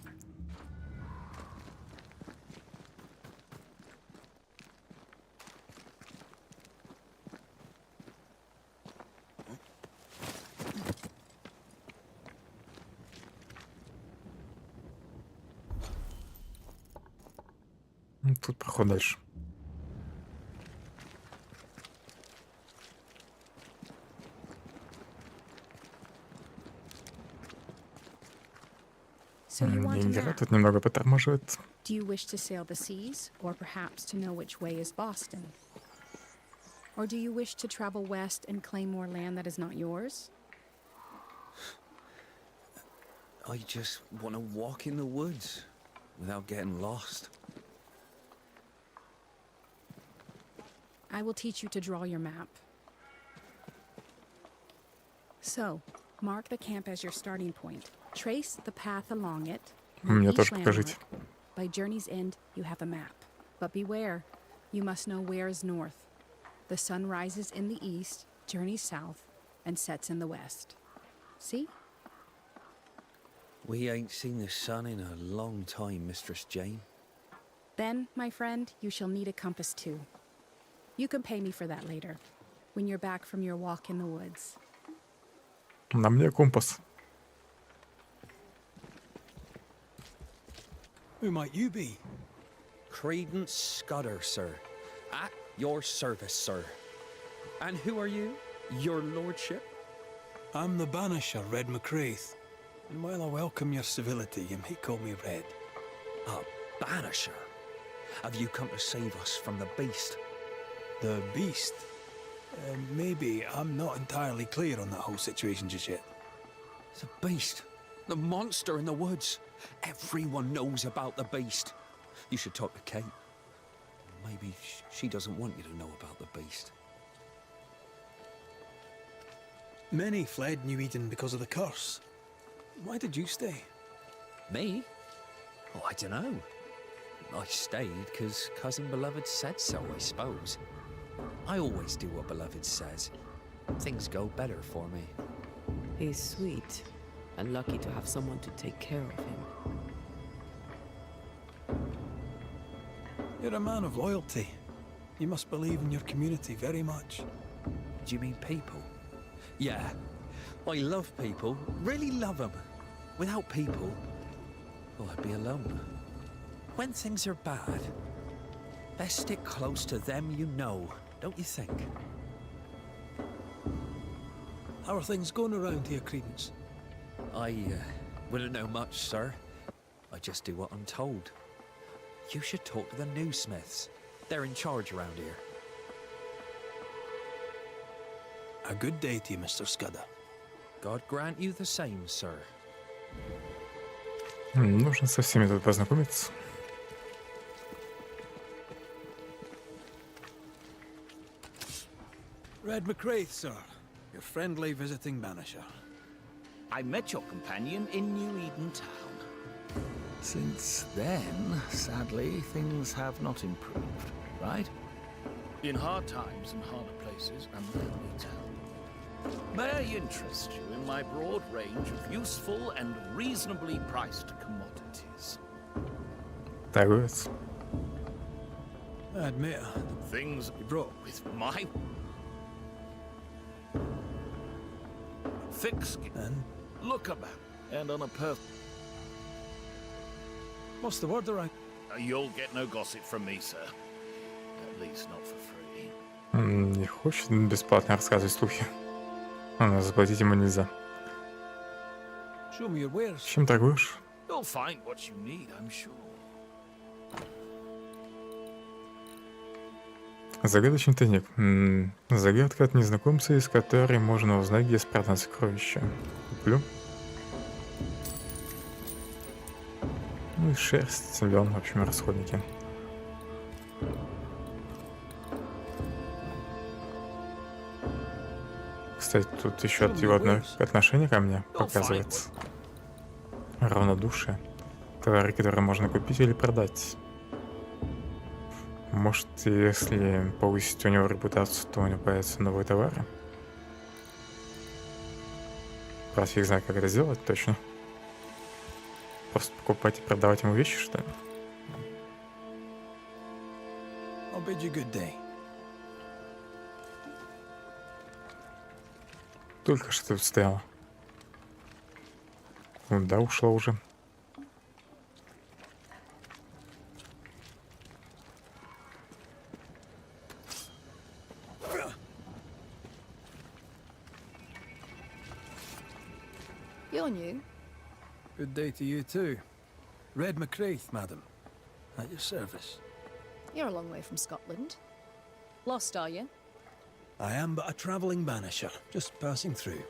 Speaker 1: Тут проход дальше. Игра тут немного потормаживает.
Speaker 20: Do you wish to sail the seas, or perhaps to know which way is Boston? Or do you wish to travel west and claim more land that is not yours?
Speaker 6: I just want to walk in the woods without getting lost.
Speaker 20: I will teach you to draw your map. So, mark the camp as your starting point. Trace the path along it.
Speaker 1: Мне
Speaker 20: each
Speaker 1: тоже покажите.
Speaker 20: landmark. By journey's end, you have a map. But beware, you must know where is north. The sun rises in the east, journeys south, and sets in the west. See?
Speaker 6: We ain't seen the sun in a long time, Mistress Jane.
Speaker 20: Then, my friend, you shall need a compass too. You can pay me for that later, when you're back from your walk in the woods.
Speaker 1: На мне компас.
Speaker 17: Who might you be?
Speaker 6: Credence Scudder, sir. At your service, sir. And who are you, your lordship?
Speaker 17: I'm the Banisher, Red McCraith. And while I welcome your civility, you may call me Red.
Speaker 6: A Banisher? Have you come to save us from the beast?
Speaker 17: The beast? Maybe. I'm not entirely clear on that whole situation just yet.
Speaker 6: The beast. The monster in the woods. Everyone knows about the beast. You should talk to Kate. Maybe she doesn't want you to know about the beast.
Speaker 17: Many fled New Eden because of the curse. Why did you stay?
Speaker 6: Me? Oh, I don't know. I stayed because Cousin Beloved said so, I suppose. I always do what Beloved says. Things go better for me.
Speaker 4: He's sweet, and lucky to have someone to take care of him.
Speaker 17: You're a man of loyalty. You must believe in your community very much.
Speaker 6: Do you mean people? Yeah. I love people. Really love them. Without people, well, I'd be alone. When things are bad, best stick close to them you know, don't you think?
Speaker 17: How are things going around here, Credence?
Speaker 6: I wouldn't know much, sir. I just do what I'm told. You should talk to the newsmiths. They're in charge around here.
Speaker 17: A good day to you, Mr. Scudder.
Speaker 6: God grant you the same, sir.
Speaker 1: Нужно со всеми тут познакомиться.
Speaker 17: Red McCraith, sir. Your friendly visiting banisher.
Speaker 11: I met your companion in New Eden Town. Since then, sadly, things have not improved, right? In hard times and harder places, and let me tell. May I interest you in my broad range of useful and reasonably priced commodities?
Speaker 1: Торговец.
Speaker 17: I admit,
Speaker 11: things you brought with my thick skin and look about, and on a
Speaker 17: What's the word around?
Speaker 11: You'll get no gossip from me, sir. At least not for free.
Speaker 1: Не хочет бесплатно рассказывать слухи. Заплатить ему нельзя.
Speaker 17: Show me your wares.
Speaker 1: Чем торгуешь?
Speaker 11: You'll find what you need, I'm sure.
Speaker 1: Загадочный тайник. Загадка от незнакомца, из которой можно узнать, где спрятано сокровище. Куплю. Ну и шерсть, лен, в общем, расходники. Кстати, тут еще от его отношения ко мне показывается. Равнодушие. Товары, которые можно купить или продать. Может, если повысить у него репутацию, то у него появятся новые товары. Правда, фиг знает, как это сделать точно. Просто покупать и продавать ему вещи, что ли?
Speaker 17: I'll bid you good day.
Speaker 1: Только что тут стояла. Куда ушла уже?
Speaker 18: You're new.
Speaker 17: Good day to you too. Red McCraith, madam. At your service.
Speaker 18: You're a long way from Scotland. Lost, are you?
Speaker 17: I am but a travelling banisher, just passing through.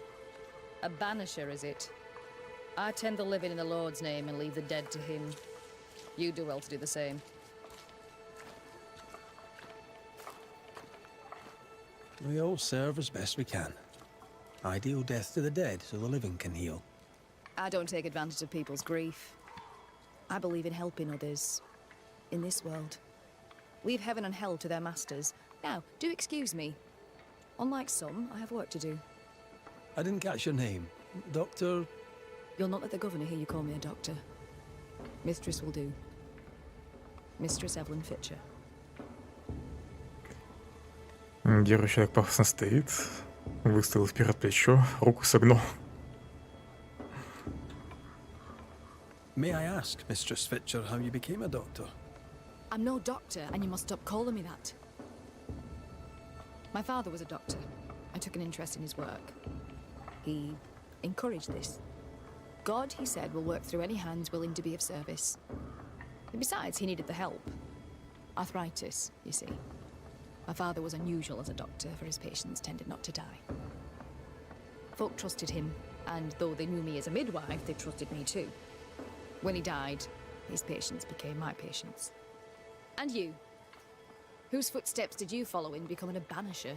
Speaker 18: A banisher, is it? I tend the living in the Lord's name and leave the dead to him. You do well to do the same.
Speaker 17: We all serve as best we can. I deal death to the dead so the living can heal.
Speaker 18: I don't take advantage of people's grief. I believe in helping others. In this world. Leave heaven and hell to their masters. Now, do excuse me. Unlike some, I have work to do.
Speaker 17: I didn't catch your name. Doctor...
Speaker 18: You'll not let the governor hear you call me a doctor. Mistress will do. Mistress Evelyn Fitcher.
Speaker 1: Герой человек пафосно стоит, выставил вперед плечо, руку согнул.
Speaker 17: May I ask, Mistress Fitcher, how you became a doctor?
Speaker 18: I'm no doctor, and you must stop calling me that. My father was a doctor. I took an interest in his work. He encouraged this. God, he said, will work through any hands willing to be of service. And besides, he needed the help. Arthritis, you see. My father was unusual as a doctor, for his patients tended not to die. Folk trusted him, and though they knew me as a midwife, they trusted me too. When he died, his patients became my patients. And you? Whose footsteps did you follow in becoming a banisher?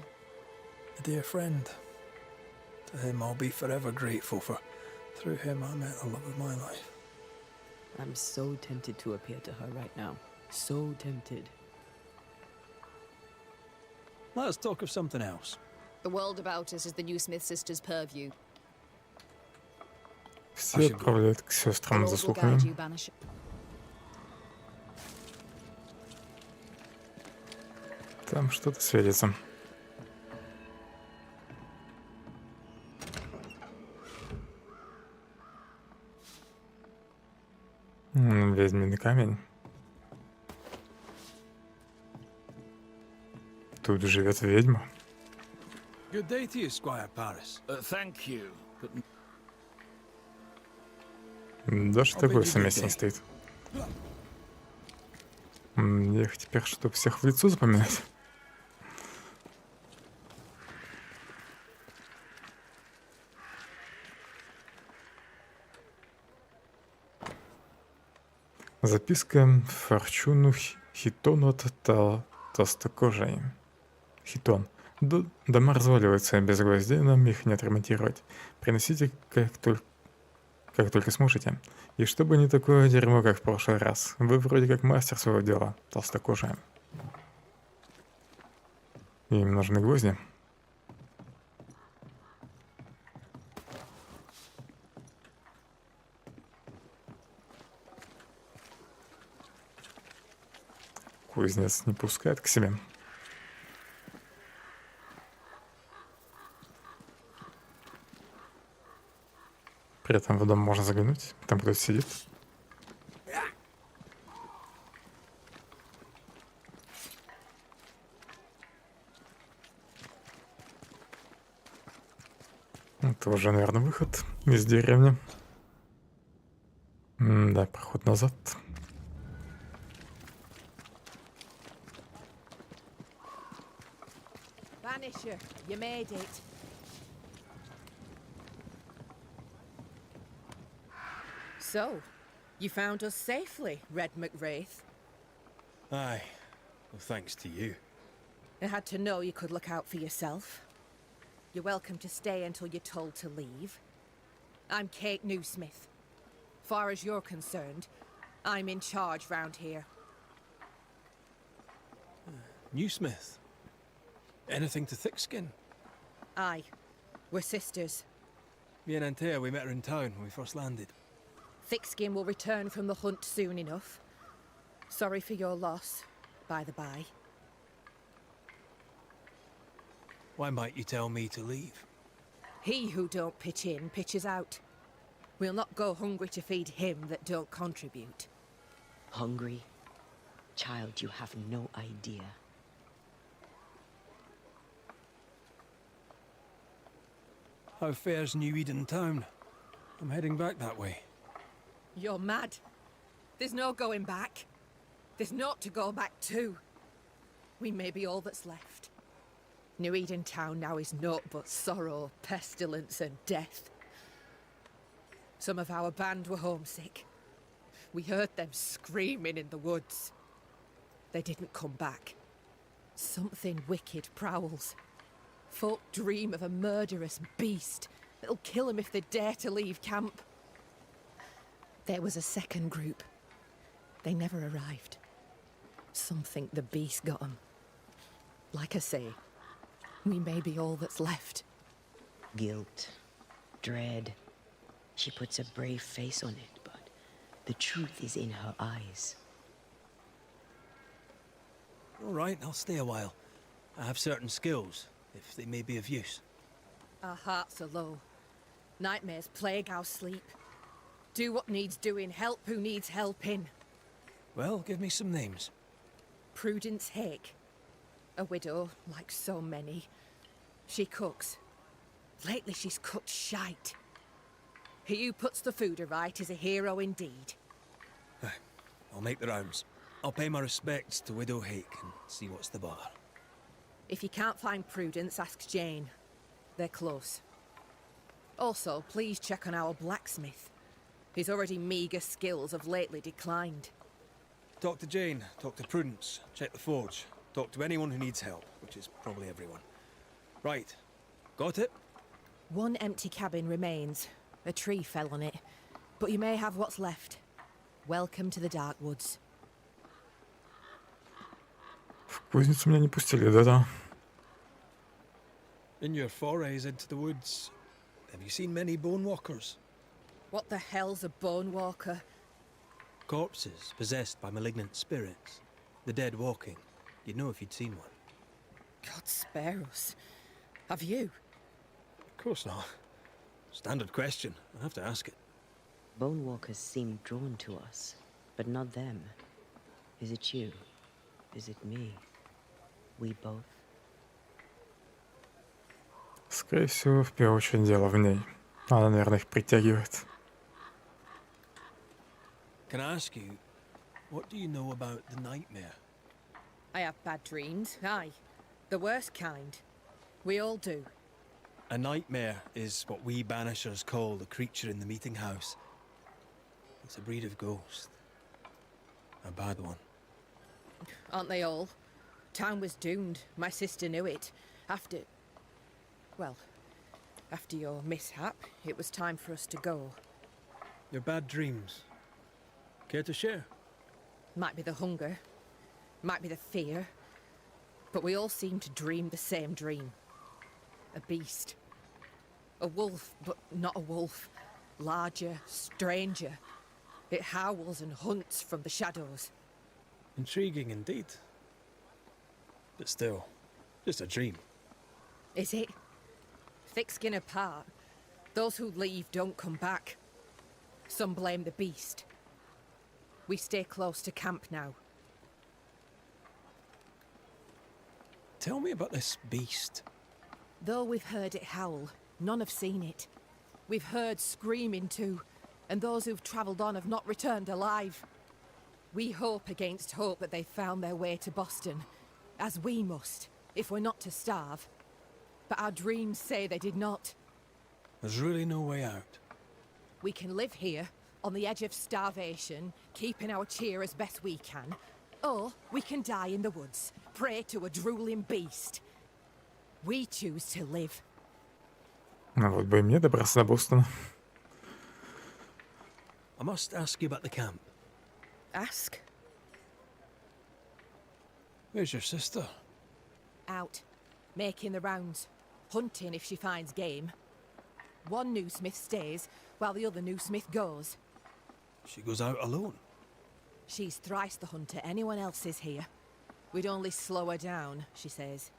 Speaker 17: A dear friend. To him I'll be forever grateful, for through him I met the love of my life.
Speaker 4: I'm so tempted to appear to her right now. So tempted.
Speaker 17: Let us talk of something else.
Speaker 18: The world about us is the new Smith sisters' purview.
Speaker 1: Все отправляют к сестрам за слухами. Там что-то светится. Ведьминый камень. Тут живет ведьма.
Speaker 17: Good day to you, Squire Paris.
Speaker 11: Thank you, but...
Speaker 1: Даже такой совместно стоит. Я их теперь, чтобы всех в лицо запоминать. Записка Форчуну Хитону от толстокожей. Хитон. Дома разваливаются без гвоздей, нам их не отремонтировать. Приносите как только сможете. И чтобы не такое дерьмо, как в прошлый раз. Вы вроде как мастер своего дела, толстокожая. Им нужны гвозди. Кузнец не пускает к себе. При этом в дом можно заглянуть, там кто-то сидит. Это уже, наверное, выход из деревни. Да, проход назад.
Speaker 18: Banisher, you made it. So, you found us safely, Red McWraith.
Speaker 17: Aye, well, thanks to you.
Speaker 18: I had to know you could look out for yourself. You're welcome to stay until you're told to leave. I'm Kate Newsmith. Far as you're concerned, I'm in charge round here.
Speaker 17: Newsmith? Anything to Thickskin?
Speaker 18: Aye, we're sisters.
Speaker 17: Me and Antea, we met her in town when we first landed.
Speaker 21: Thickskin will return from the hunt soon enough. Sorry for your loss, by the by.
Speaker 17: Why might you tell me to leave?
Speaker 21: He who don't pitch in, pitches out. We'll not go hungry to feed him that don't contribute.
Speaker 4: Hungry? Child, you have no idea.
Speaker 17: How fares New Eden town? I'm heading back that way.
Speaker 21: You're mad. There's no going back. There's naught to go back to. We may be all that's left. New Eden town now is naught but sorrow, pestilence and death. Some of our band were homesick. We heard them screaming in the woods. They didn't come back. Something wicked prowls. Folk dream of a murderous beast that'll kill them if they dare to leave camp. There was a second group. They never arrived. Some think the beast got them. Like I say, we may be all that's left.
Speaker 4: Guilt, dread. She puts a brave face on it, but the truth is in her eyes.
Speaker 17: All right, I'll stay a while. I have certain skills, if they may be of use.
Speaker 21: Our hearts are low. Nightmares plague our sleep. Do what needs doing, help who needs helping.
Speaker 17: Well, give me some names.
Speaker 21: Prudence Hake. A widow, like so many. She cooks. Lately she's cooked shite. He who puts the food aright is a hero indeed.
Speaker 17: I'll make the rounds. I'll pay my respects to Widow Hake and see what's the bother.
Speaker 21: If you can't find Prudence, ask Jane. They're close. Also, please check on our blacksmith. His already meagre skills have lately declined.
Speaker 17: Talk to Jane, talk to Prudence, check the forge, talk to anyone who needs help, which is probably everyone. Right. Got it?
Speaker 21: One empty cabin remains. A tree fell on it. But you may have what's left. Welcome to the Dark Woods.
Speaker 1: В кузницу меня не пустили, да-да.
Speaker 17: In your forays into the woods, have you seen many bone walkers?
Speaker 21: What the hell's a bone walker?
Speaker 17: Corpses possessed by malignant spirits. The dead walking. You'd know if you'd seen one.
Speaker 21: God spare us. Have you?
Speaker 17: Of course not. Standard question. I have to ask it.
Speaker 4: Bone walkers seem drawn to us, but not them. Is it you? Is it me? We both?
Speaker 1: Скорее всего, в первую очередь дело в ней. Она, наверное, их притягивает.
Speaker 17: Can I ask you, what do you know about the nightmare?
Speaker 21: I have bad dreams, aye. The worst kind. We all do.
Speaker 17: A nightmare is what we Banishers call the creature in the meeting house. It's a breed of ghost. A bad one.
Speaker 21: Aren't they all? Town was doomed. My sister knew it. After your mishap, it was time for us to go.
Speaker 17: Your bad dreams. Care to share?
Speaker 21: Might be the hunger. Might be the fear. But we all seem to dream the same dream. A beast. A wolf, but not a wolf. Larger, stranger. It howls and hunts from the shadows.
Speaker 17: Intriguing indeed. But still, just a dream.
Speaker 21: Is it? Thick skin apart, those who leave don't come back. Some blame the beast. We stay close to camp now.
Speaker 17: Tell me about this beast.
Speaker 21: Though we've heard it howl, none have seen it. We've heard screaming too, and those who've travelled on have not returned alive. We hope against hope that they've found their way to Boston, as we must, if we're not to starve. But our dreams say they did not.
Speaker 17: There's really no way out.
Speaker 21: We can live here, on the edge of starvation, keeping our cheer as best we can. Or we can die in the woods, prey to a drooling beast. We choose to live.
Speaker 1: Ну вот бы и мне добраться до Бостона.
Speaker 17: I must ask you about the camp.
Speaker 21: Ask?
Speaker 17: Where's your sister?
Speaker 21: Out, making the rounds, hunting if she finds game. One new smith stays, while the other new smith goes.
Speaker 17: She goes out alone.
Speaker 21: She's thrice the hunter anyone else is here. We'd only slow her down, she says.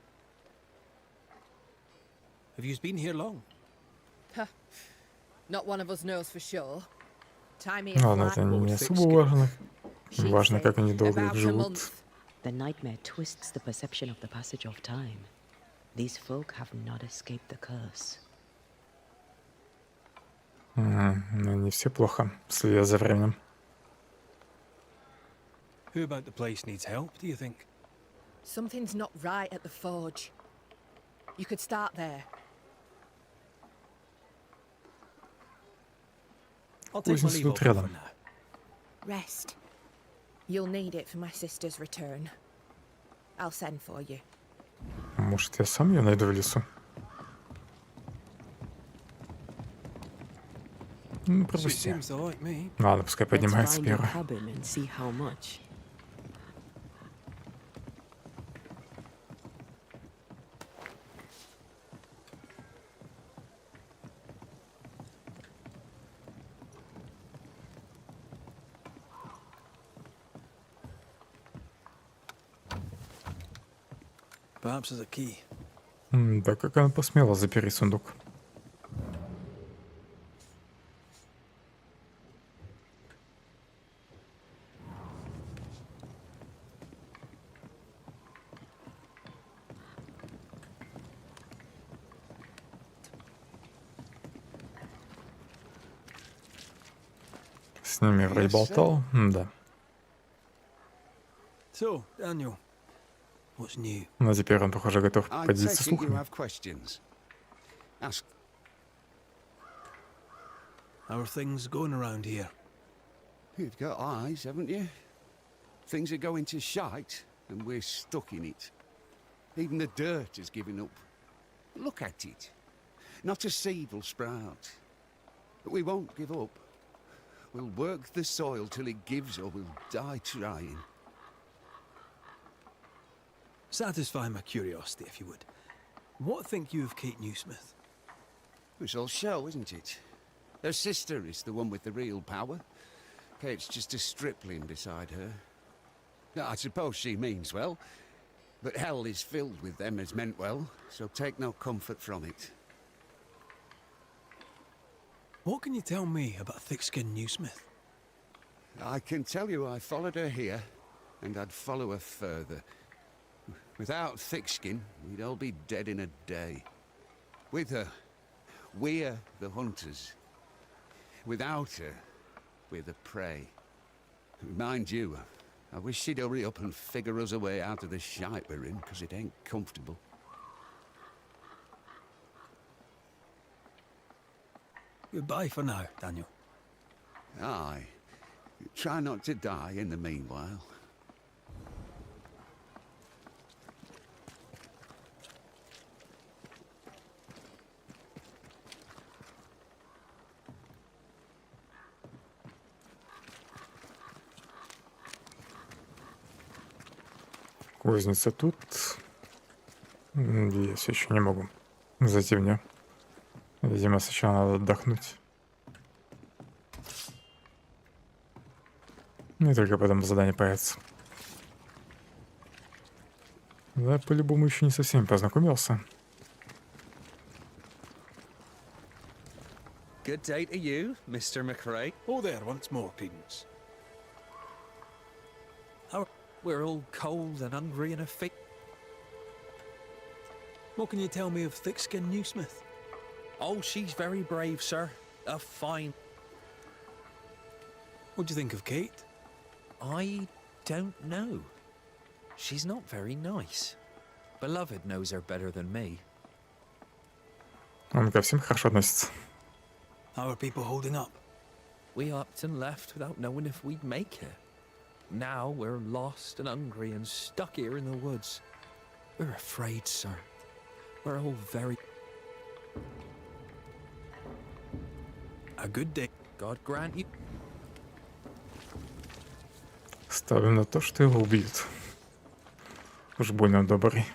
Speaker 17: Have you been here long?
Speaker 21: Huh. Not one of us knows for sure. Time here
Speaker 1: Ладно, это не особо важно. Важно, как они долго их живут.
Speaker 4: The nightmare twists the perception of the passage of time. These folk have not escaped the curse.
Speaker 1: Но не все плохо, следя за временем.
Speaker 17: Who about the place needs help, do you think?
Speaker 21: Something's not right at the forge. You could start there.
Speaker 17: I'll take my
Speaker 1: Кузница
Speaker 17: leave
Speaker 1: тут
Speaker 17: of her
Speaker 1: рядом.
Speaker 17: for now.
Speaker 21: Rest. You'll need it for my sister's return. I'll send for you.
Speaker 1: Может, я сам ее найду в лесу? Ну,
Speaker 17: She
Speaker 1: пропусти.
Speaker 17: seems to like me.
Speaker 1: Ладно, пускай
Speaker 4: Let's
Speaker 1: поднимается
Speaker 4: find your
Speaker 1: первый.
Speaker 4: cabin and see how much.
Speaker 17: Perhaps there's a key.
Speaker 1: Да как она посмела запереть сундук? С ними вроде болтал, да.
Speaker 17: So, Daniel, what's new?
Speaker 1: Но теперь он, похоже, готов
Speaker 14: I
Speaker 1: поделиться
Speaker 14: take it you
Speaker 1: слухами.
Speaker 14: have questions. Ask.
Speaker 17: How are things going around here?
Speaker 14: You've got eyes, haven't you? Things are going to shite, and we're stuck in it. Even the dirt has given up. Look at it. Not a seed will sprout. But we won't give up. We'll work the soil till it gives or we'll die trying.
Speaker 17: Satisfy my curiosity, if you would. What think you of Kate Newsmith?
Speaker 14: It's all show, isn't it? Her sister is the one with the real power. Kate's just a stripling beside her. Now, I suppose she means well, but hell is filled with them as meant well, so take no comfort from it.
Speaker 17: What can you tell me about thick-skinned Newsmith?
Speaker 14: I can tell you I followed her here, and I'd follow her further. Without Thickskin, we'd all be dead in a day. With her, we're the hunters. Without her, we're the prey. Mind you, I wish she'd hurry up and figure us a way out of the shite we're in, because it ain't comfortable.
Speaker 17: Goodbye for now, Daniel.
Speaker 14: Aye. Try not to die in the meanwhile.
Speaker 1: Кузница тут. Я все еще не могу зайти в нее. Видимо, сначала надо отдохнуть. И только потом задание появится. Да, по-любому еще не со всеми познакомился.
Speaker 7: Good day to you, Mr. McRae.
Speaker 17: Oh, there, once more, Prudence.
Speaker 7: We're all cold and hungry and a fit.
Speaker 17: What can you tell me of thick-skinned Newsmith?
Speaker 7: Oh, she's very brave, sir. A fine.
Speaker 17: What do you think of Kate?
Speaker 7: I don't know. She's not very nice. Beloved knows her better than me.
Speaker 1: Он ко всем хорошо относится.
Speaker 17: How are people holding up?
Speaker 7: We upped and left without knowing if we'd make it. Now we're lost and hungry and stuck here in the woods. We're afraid, sir. We're all very...
Speaker 17: A good day.
Speaker 7: God grant you...
Speaker 1: Ставлю на то, что его убьют. Уж больно он добрый.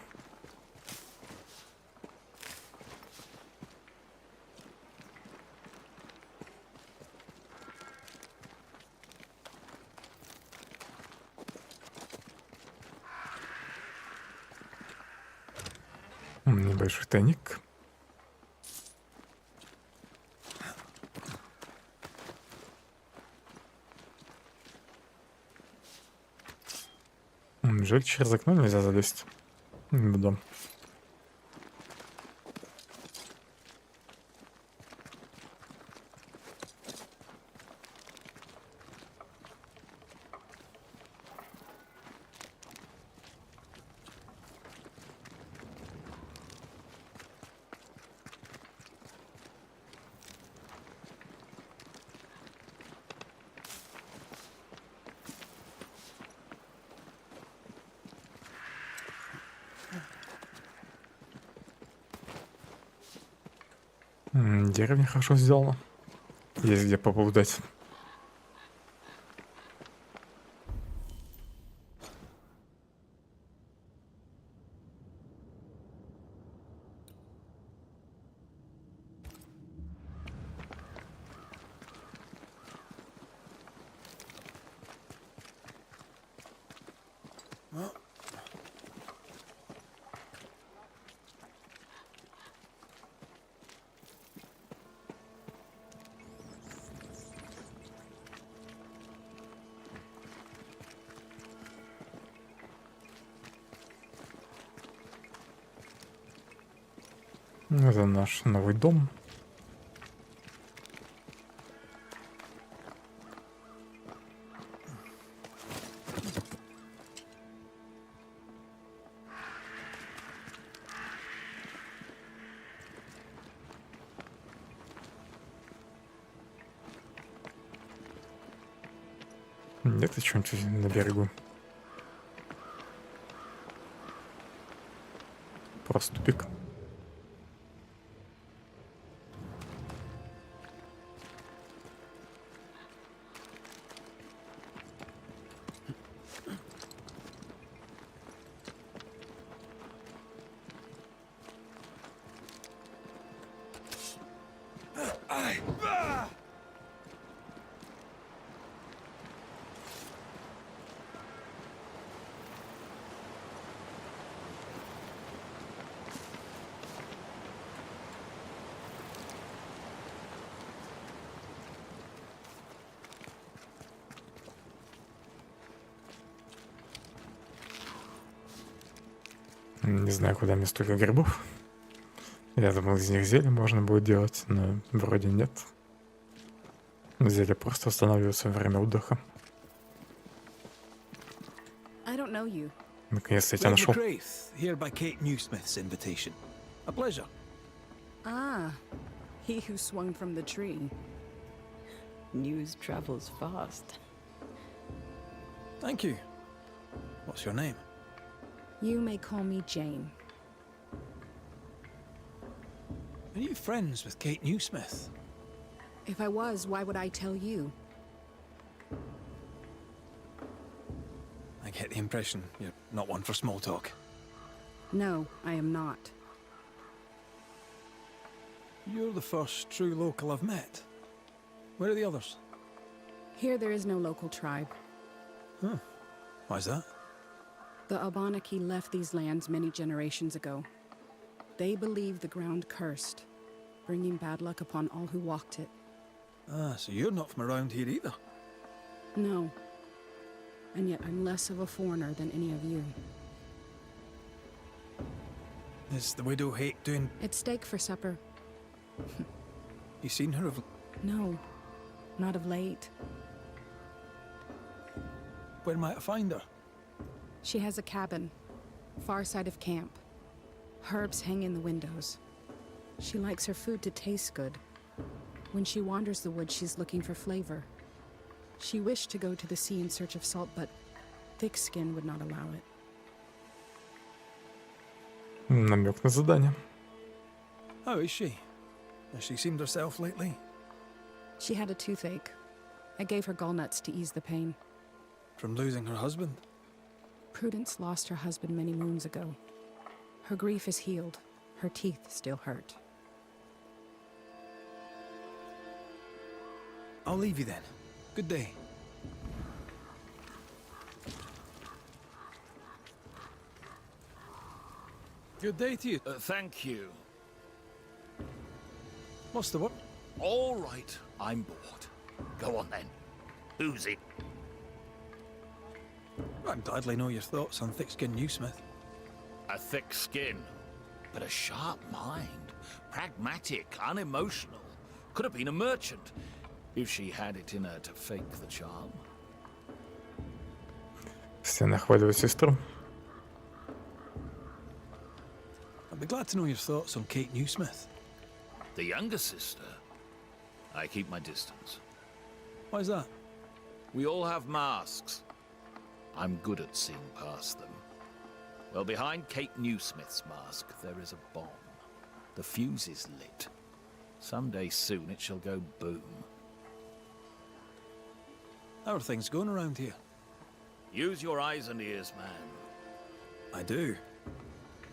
Speaker 1: Небольшой тайник. Жаль, через окно нельзя залезть в дом. Деревня хорошо сделана. Есть где побудать. Это наш новый дом. Где-то что-нибудь на берегу. Просто тупик. Не знаю, куда мне столько грибов. Я думал, из них зелье можно будет делать, но вроде нет. Зелье просто восстанавливается во время отдыха.
Speaker 20: I don't know you.
Speaker 1: Наконец-то я тебя нашел.
Speaker 17: Here by Kate Newsmith's invitation. A pleasure.
Speaker 20: Ah, he who swung from the tree.
Speaker 4: News travels fast.
Speaker 17: Thank you. What's your name?
Speaker 20: You may call me Jane.
Speaker 17: Are you friends with Kate Newsmith?
Speaker 20: If I was, why would I tell you?
Speaker 17: I get the impression you're not one for small talk.
Speaker 20: No, I am not.
Speaker 17: You're the first true local I've met. Where are the others?
Speaker 20: Here there is no local tribe.
Speaker 17: Huh. Why's that?
Speaker 20: The Abenaki left these lands many generations ago. They believe the ground cursed, bringing bad luck upon all who walked it.
Speaker 17: Ah, so you're not from around here either.
Speaker 20: No. And yet I'm less of a foreigner than any of you.
Speaker 17: Is the widow Hake doing...
Speaker 20: It's steak for supper.
Speaker 17: You seen her of...
Speaker 20: No, not of late.
Speaker 17: Where might I find her?
Speaker 20: She has a cabin, far side of camp. Herbs hang in the windows. She likes her food to taste good. When she wanders the woods, she's looking for flavor. She wished to go to the sea in search of salt, but thick skin would not allow it.
Speaker 1: Намек на задание.
Speaker 17: How is she? Has she seemed herself lately?
Speaker 20: She had a toothache. I gave her gallnuts to ease the pain.
Speaker 17: From losing her husband?
Speaker 20: Prudence lost her husband many moons ago. Her grief is healed. Her teeth still hurt.
Speaker 17: I'll leave you then. Good day. Good day to you.
Speaker 11: Thank you.
Speaker 17: What's the word?
Speaker 11: All right, I'm bored. Go on then. Who's it?
Speaker 17: I'd gladly know your thoughts on thick-skinned new Smith.
Speaker 11: A thick skin, but a sharp mind. Pragmatic, unemotional. Could have been a merchant, if she had it in her to fake the charm.
Speaker 1: Все нахваливают сестру.
Speaker 17: I'd be glad to know your thoughts on Kate Newsmith.
Speaker 11: The younger sister? I keep my distance.
Speaker 17: Why's that?
Speaker 11: We all have masks. I'm good at seeing past them. Well, behind Kate Newsmith's mask, there is a bomb. The fuse is lit. Someday soon it shall go boom.
Speaker 17: How are things going around here?
Speaker 11: Use your eyes and ears, man.
Speaker 17: I do.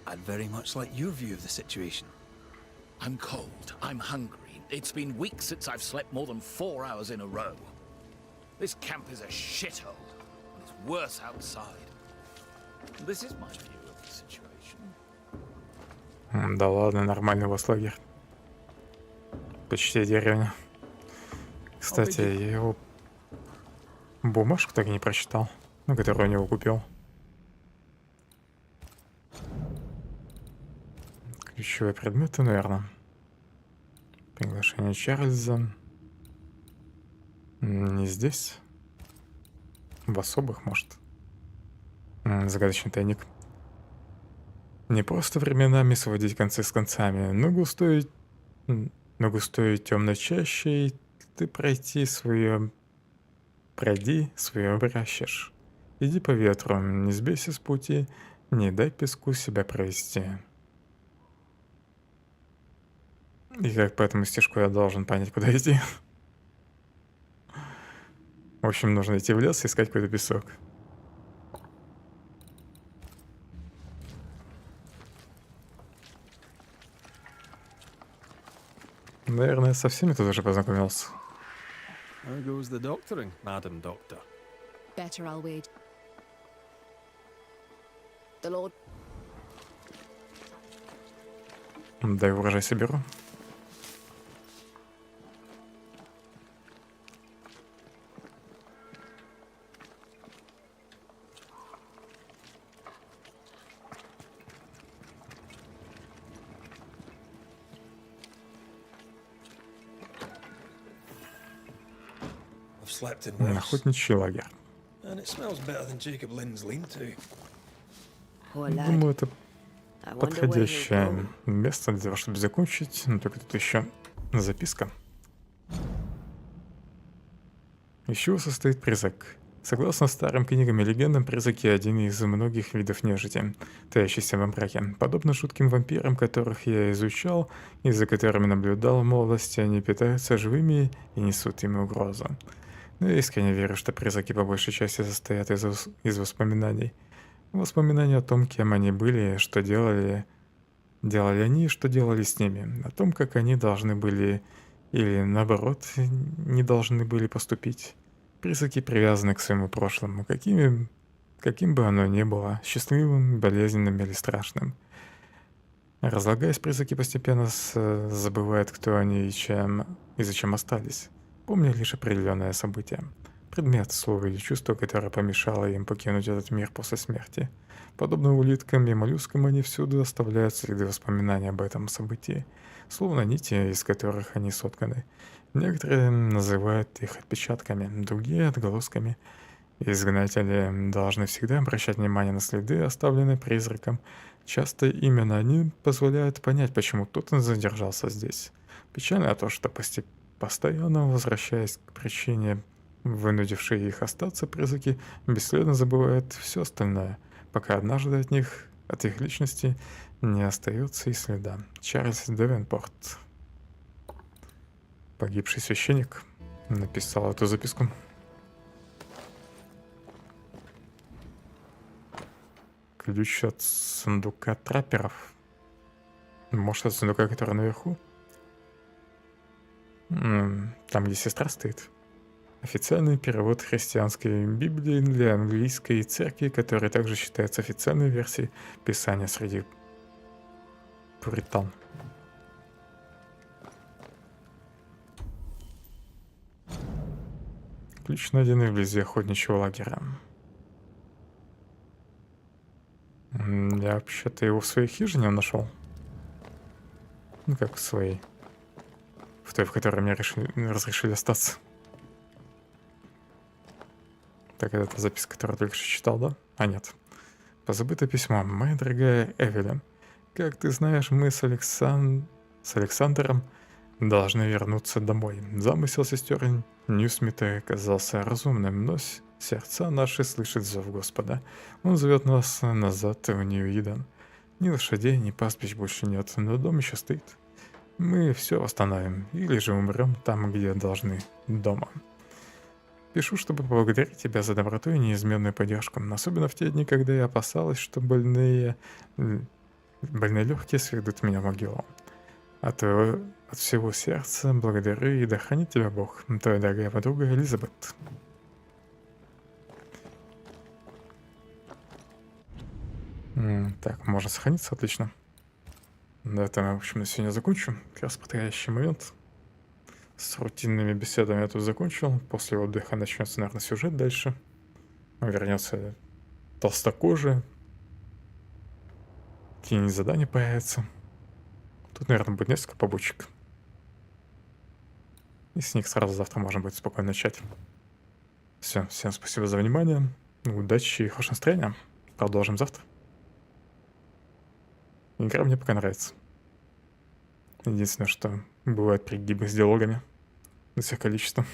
Speaker 17: I'd very much like your view of the situation.
Speaker 11: I'm cold. I'm hungry. It's been weeks since I've slept more than 4 hours in a row. This camp is a shithole, and it's worse outside. This is my view of the situation.
Speaker 1: Да ладно, нормальный у вас лагерь. Почти деревня. Кстати, я его бумажку так и не прочитал, ну, которую у него купил. Ключевые предметы, наверное. Приглашение Чарльза. Не здесь. В особых, может. Загадочный тайник. Не просто временами сводить концы с концами, но густой темной чащей ты пройди свое обращешь. Иди по ветру, не сбейся с пути, не дай песку себя провести. И как по этому стишку я должен понять, куда идти? В общем, нужно идти в лес и искать какой-то песок. Наверное, со всеми тут уже познакомился.
Speaker 17: How goes the doctoring, Madam Doctor?
Speaker 18: Better, I'll wait. The Lord.
Speaker 1: Дай урожай соберу.
Speaker 17: Slept in worse.
Speaker 1: Охотничий лагерь.
Speaker 17: And it smells better than Jacob Lynn's lean-to.
Speaker 1: Думаю, это подходящее место для того, чтобы закончить. Но только тут еще записка. Из чего состоит призрак? Согласно старым книгам и легендам, призраки — один из многих видов нежити, таящийся во мраке. Подобно жутким вампирам, которых я изучал и за которыми наблюдал в молодости, они питаются живыми и несут им угрозу. Но я искренне верю, что призраки по большей части состоят из воспоминаний. Воспоминания о том, кем они были, что делали они и что делали с ними. О том, как они должны были или, наоборот, не должны были поступить. Призраки привязаны к своему прошлому, каким бы оно ни было, счастливым, болезненным или страшным. Разлагаясь, призраки постепенно забывают, кто они и зачем остались. Помня лишь определенное событие. Предмет, слово или чувство, которое помешало им покинуть этот мир после смерти. Подобно улиткам и моллюскам, они всюду оставляют следы воспоминаний об этом событии, словно нити, из которых они сотканы. Некоторые называют их отпечатками, другие — отголосками. Изгнатели должны всегда обращать внимание на следы, оставленные призраком. Часто именно они позволяют понять, почему кто-то задержался здесь. Печально то, что постоянно возвращаясь к причине, вынудившей их остаться, призраки бесследно забывают все остальное, пока однажды от их личности не остается и следа. Чарльз Девенпорт, погибший священник, написал эту записку. Ключ от сундука трапперов. Может, от сундука, который наверху? Там, где сестра стоит. Официальный перевод христианской Библии для английской церкви, который также считается официальной версией Писания среди Пуритан. Ключ, найденный вблизи охотничьего лагеря. Я вообще-то его в своей хижине нашел. Ну как в своей. В той, в которой мне разрешили остаться. Так, это та записка, которую я только что читал, да? А нет. Позабытое письмо. Моя дорогая Эвелин, как ты знаешь, мы с Александром должны вернуться домой. Замысел сестер Ньюсмита оказался разумным, но сердца наши слышат зов Господа. Он зовет нас назад в Нью-Иден. Ни лошадей, ни пастбищ больше нет, но дом еще стоит. Мы все восстановим, или же умрем там, где должны, дома. Пишу, чтобы поблагодарить тебя за доброту и неизменную поддержку, особенно в те дни, когда я опасалась, что больные легкие сведут меня в могилу. От всего сердца благодарю и да хранит тебя Бог, твоя дорогая подруга Элизабет. Так, можно сохраниться, отлично. На этом, в общем, на сегодня закончу. Как раз подходящий момент. С рутинными беседами я тут закончил. После отдыха начнется, наверное, сюжет дальше. Вернется толстокожий. Какие-нибудь задания появятся. Тут, наверное, будет несколько побочек. И с них сразу завтра можно будет спокойно начать. Все, всем спасибо за внимание. Удачи и хорошего настроения. Продолжим завтра. Игра мне пока нравится. Единственное, что бывают пригибы с диалогами. На всех количеством.